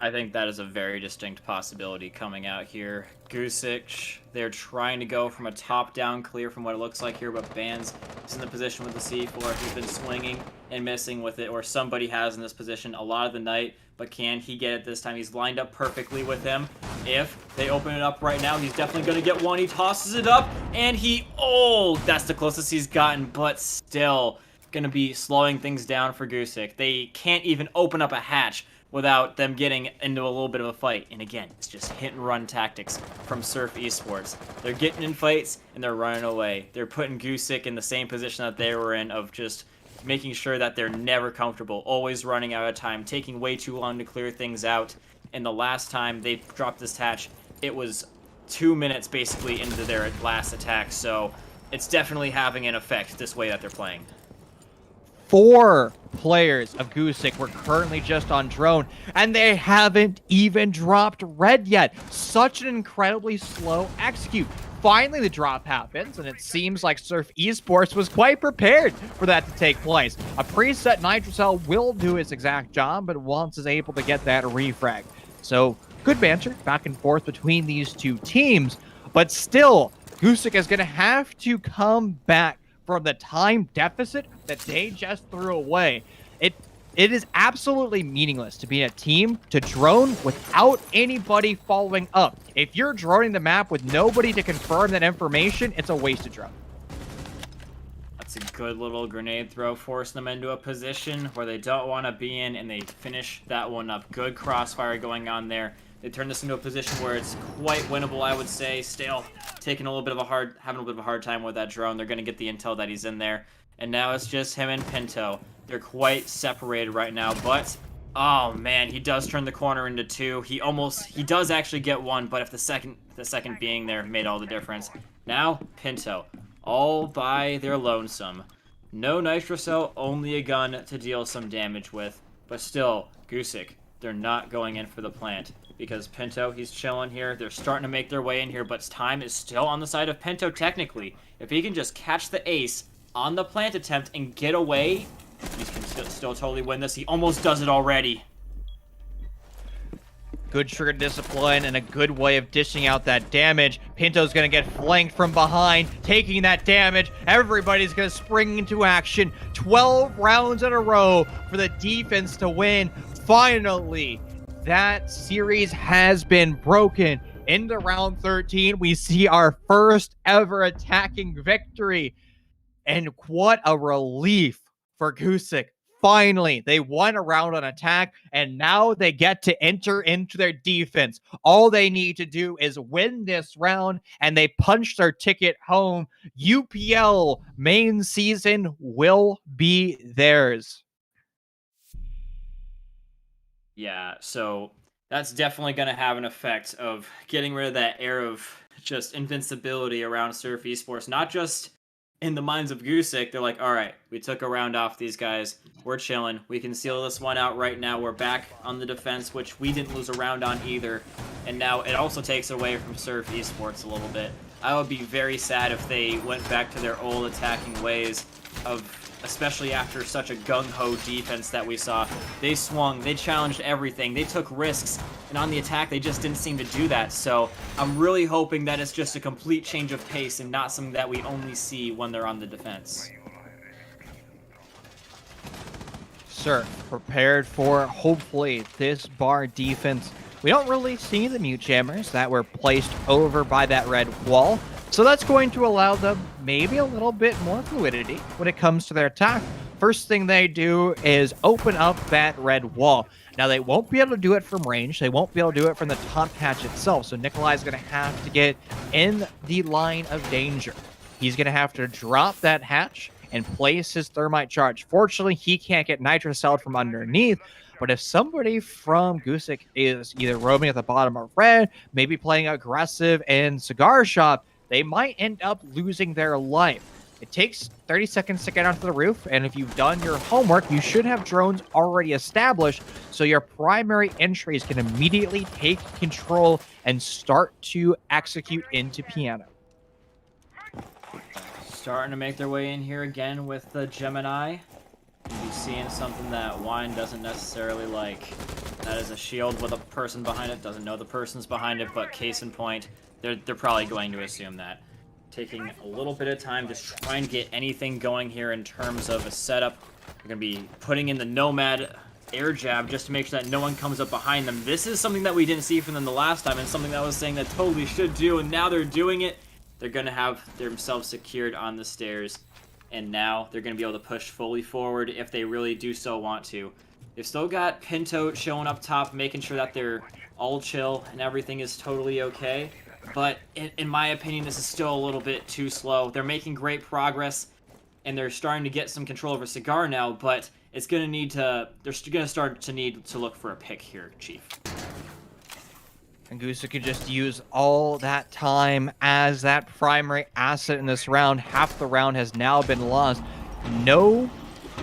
I think that is a very distinct possibility coming out here. Gusick, they're trying to go from a top-down clear from what it looks like here, but Bands is in the position with the C4. He's been swinging and missing with it, or somebody has in this position a lot of the night, but can he get it this time? He's lined up perfectly with him. If they open it up right now, he's definitely going to get one. He tosses it up, and that's the closest he's gotten, but still going to be slowing things down for Gusick. They can't even open up a hatch without them getting into a little bit of a fight. And again, it's just hit and run tactics from Surf Esports. They're getting in fights and they're running away. They're putting Gusick in the same position that they were in of just making sure that they're never comfortable, always running out of time, taking way too long to clear things out. And the last time they dropped this hatch, it was 2 minutes basically into their last attack. So it's definitely having an effect this way that they're playing. 4 players of Gusick were currently just on drone, and they haven't even dropped red yet. Such an incredibly slow execute. Finally, the drop happens, and it seems like Surf Esports was quite prepared for that to take place. A preset Nitrocell will do its exact job, but once is able to get that refrag. So, good banter back and forth between these two teams, but still, Gusick is going to have to come back from the time deficit that they just threw away. It is absolutely meaningless to be a team to drone without anybody following up. If you're droning the map with nobody to confirm that information, it's a wasted drone. That's a good little grenade throw, forcing them into a position where they don't want to be in, and they finish that one up. Good crossfire going on there. They turned this into a position where it's quite winnable, I would say. Still having a little bit of a hard time with that drone. They're going to get the intel that he's in there. And now it's just him and Pinto. They're quite separated right now, but oh man, he does turn the corner into 2. He does actually get 1, but if the second being there made all the difference. Now Pinto, all by their lonesome. No nitro cell, only a gun to deal some damage with, but still, Gusick, they're not going in for the plant. Because Pinto, he's chilling here. They're starting to make their way in here, but time is still on the side of Pinto technically. If he can just catch the ace on the plant attempt and get away, he can still totally win this. He almost does it already. Good trigger discipline and a good way of dishing out that damage. Pinto's going to get flanked from behind, taking that damage. Everybody's going to spring into action. 12 rounds in a row for the defense to win. Finally, that series has been broken. Into round 13, we see our first ever attacking victory. And what a relief for Gusick. Finally, they won a round on attack, and now they get to enter into their defense. All they need to do is win this round, and they punch their ticket home. UPL main season will be theirs. Yeah, so that's definitely going to have an effect of getting rid of that air of just invincibility around Surf Esports. Not just in the minds of Gusick, they're like, all right, we took a round off these guys. We're chilling. We can seal this one out right now. We're back on the defense, which we didn't lose a round on either. And now it also takes away from Surf Esports a little bit. I would be very sad if they went back to their old attacking ways of, especially after such a gung-ho defense that we saw. They swung, they challenged everything, they took risks, and on the attack, they just didn't seem to do that. So I'm really hoping that it's just a complete change of pace and not something that we only see when they're on the defense. Sir, prepared for, hopefully, this bar defense. We don't really see the mute jammers that were placed over by that red wall. So that's going to allow them maybe a little bit more fluidity when it comes to their attack. First thing they do is open up that red wall. Now, they won't be able to do it from range. They won't be able to do it from the top hatch itself. So Nikolai's going to have to get in the line of danger. He's going to have to drop that hatch and place his thermite charge. Fortunately, he can't get nitrocelled from underneath. But if somebody from Gusick is either roaming at the bottom of red, maybe playing aggressive in Cigar Shop, they might end up losing their life. It takes 30 seconds to get onto the roof, and if you've done your homework, you should have drones already established, so your primary entries can immediately take control and start to execute into piano. Starting to make their way in here again with the Gemini. You'll be seeing something that Wine doesn't necessarily like. That is a shield with a person behind it. Doesn't know the person's behind it, but case in point, they're probably going to assume that. Taking a little bit of time to try and get anything going here in terms of a setup. They're going to be putting in the Nomad air jab just to make sure that no one comes up behind them. This is something that we didn't see from them the last time, and something that I was saying that totally should do, and now they're doing it. They're going to have themselves secured on the stairs, and now they're going to be able to push fully forward if they really do so want to. They've still got Pinto showing up top, making sure that they're all chill and everything is totally okay. But in my opinion, this is still a little bit too slow. They're making great progress, and they're starting to get some control over Cigar now, but it's going to need to... They're going to start to need to look for a pick here, Chief. And Gusick could just use all that time as that primary asset in this round. Half the round has now been lost.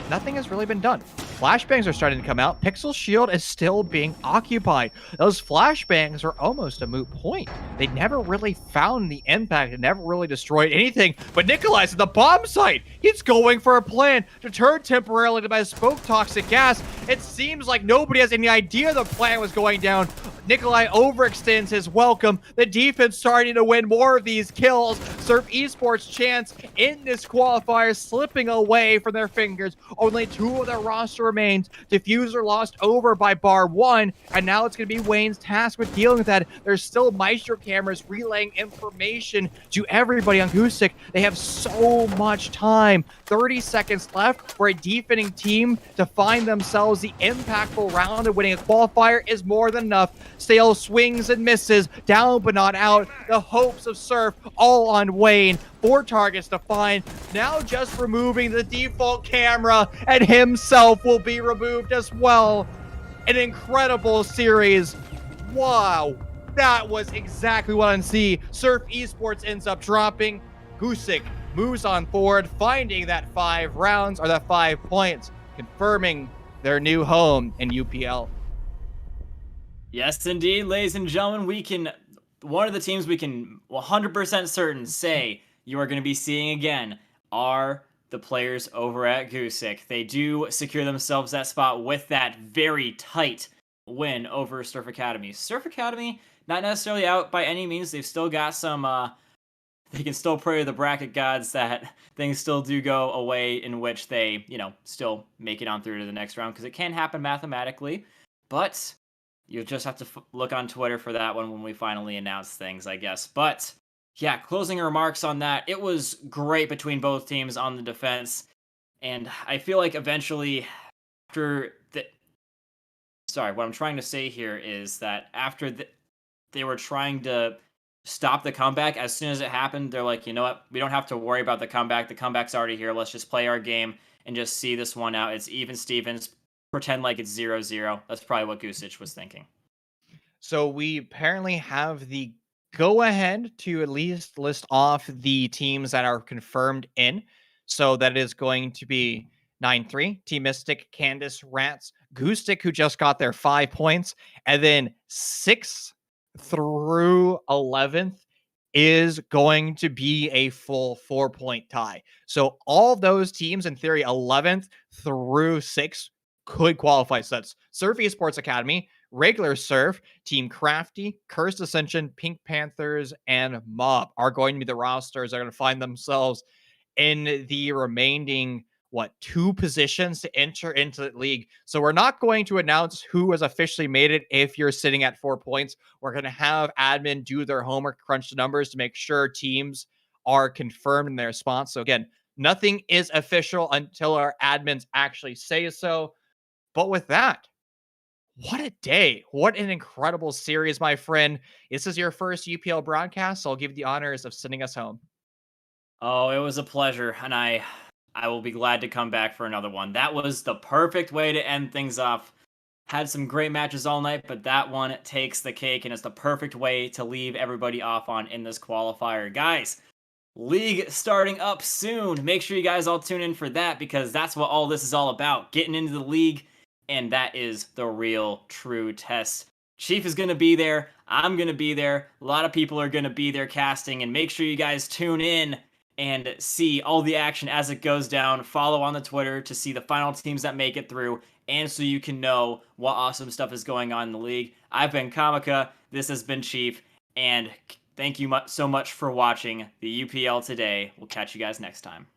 Nothing has really been done. Flashbangs are starting to come out. Pixel Shield is still being occupied. Those flashbangs are almost a moot point. They never really found the impact. It never really destroyed anything. But Nikolai's at the bomb site. He's going for a plan to turn temporarily to bespoke toxic gas. It seems like nobody has any idea the plan was going down. Nikolai overextends his welcome. The defense starting to win more of these kills. Surf Esports' chance in this qualifier slipping away from their fingers. Only 2 of their roster remains. Diffuser lost over by bar 1, and now it's going to be Wayne's task with dealing with that. There's still Maestro cameras relaying information to everybody on Gusick. They have so much time. 30 seconds left for a defending team to find themselves the impactful round, and winning a qualifier is more than enough. Sale swings and misses, down but not out. The hopes of Surf all on Wayne. 4 targets to find. Now just removing the default camera, and himself will be removed as well. An incredible series. Wow. That was exactly what I want to see. Surf Esports ends up dropping. Gusick moves on forward, finding that 5 rounds, or that 5 points, confirming their new home in UPL. Yes, indeed, ladies and gentlemen, one of the teams we can 100% certain say you are going to be seeing again are the players over at Gusick. They do secure themselves that spot with that very tight win over Surf Academy. Surf Academy, not necessarily out by any means. They've still got some, they can still pray to the bracket gods that things still do go away in which they, still make it on through to the next round, because it can happen mathematically. But you'll just have to look on Twitter for that one when we finally announce things, I guess. But yeah, closing remarks on that. It was great between both teams on the defense. And I feel like eventually after what I'm trying to say here is that after they were trying to stop the comeback, as soon as it happened, they're like, you know what? We don't have to worry about the comeback. The comeback's already here. Let's just play our game and just see this one out. It's even Stevens. Pretend like it's 0-0. That's probably what Gusick was thinking. So we apparently have the go-ahead to at least list off the teams that are confirmed in. So that is going to be 9-3, Team Mystic, Candace, Rats, Gusick, who just got their 5 points, and then 6th through 11th is going to be a full 4-point tie. So all those teams, in theory, 11th through 6th, could qualify. So that's Surf Esports Academy, Regular Surf, Team Crafty, Cursed Ascension, Pink Panthers, and Mob are going to be the rosters that are going to find themselves in the remaining 2 positions to enter into the league. So we're not going to announce who has officially made it if you're sitting at 4 points. We're going to have admin do their homework, crunch the numbers to make sure teams are confirmed in their spots. So again, nothing is official until our admins actually say so. But with that, what a day. What an incredible series, my friend. This is your first UPL broadcast, so I'll give you the honors of sending us home. Oh, it was a pleasure, and I will be glad to come back for another one. That was the perfect way to end things off. Had some great matches all night, but that one takes the cake, and it's the perfect way to leave everybody off on in this qualifier. Guys, league starting up soon. Make sure you guys all tune in for that, because that's what all this is all about. Getting into the league, and that is the real, true test. Chief is going to be there. I'm going to be there. A lot of people are going to be there casting, and make sure you guys tune in and see all the action as it goes down. Follow on the Twitter to see the final teams that make it through, and so you can know what awesome stuff is going on in the league. I've been Kamika. This has been Chief, and thank you so much for watching the UPL today. We'll catch you guys next time.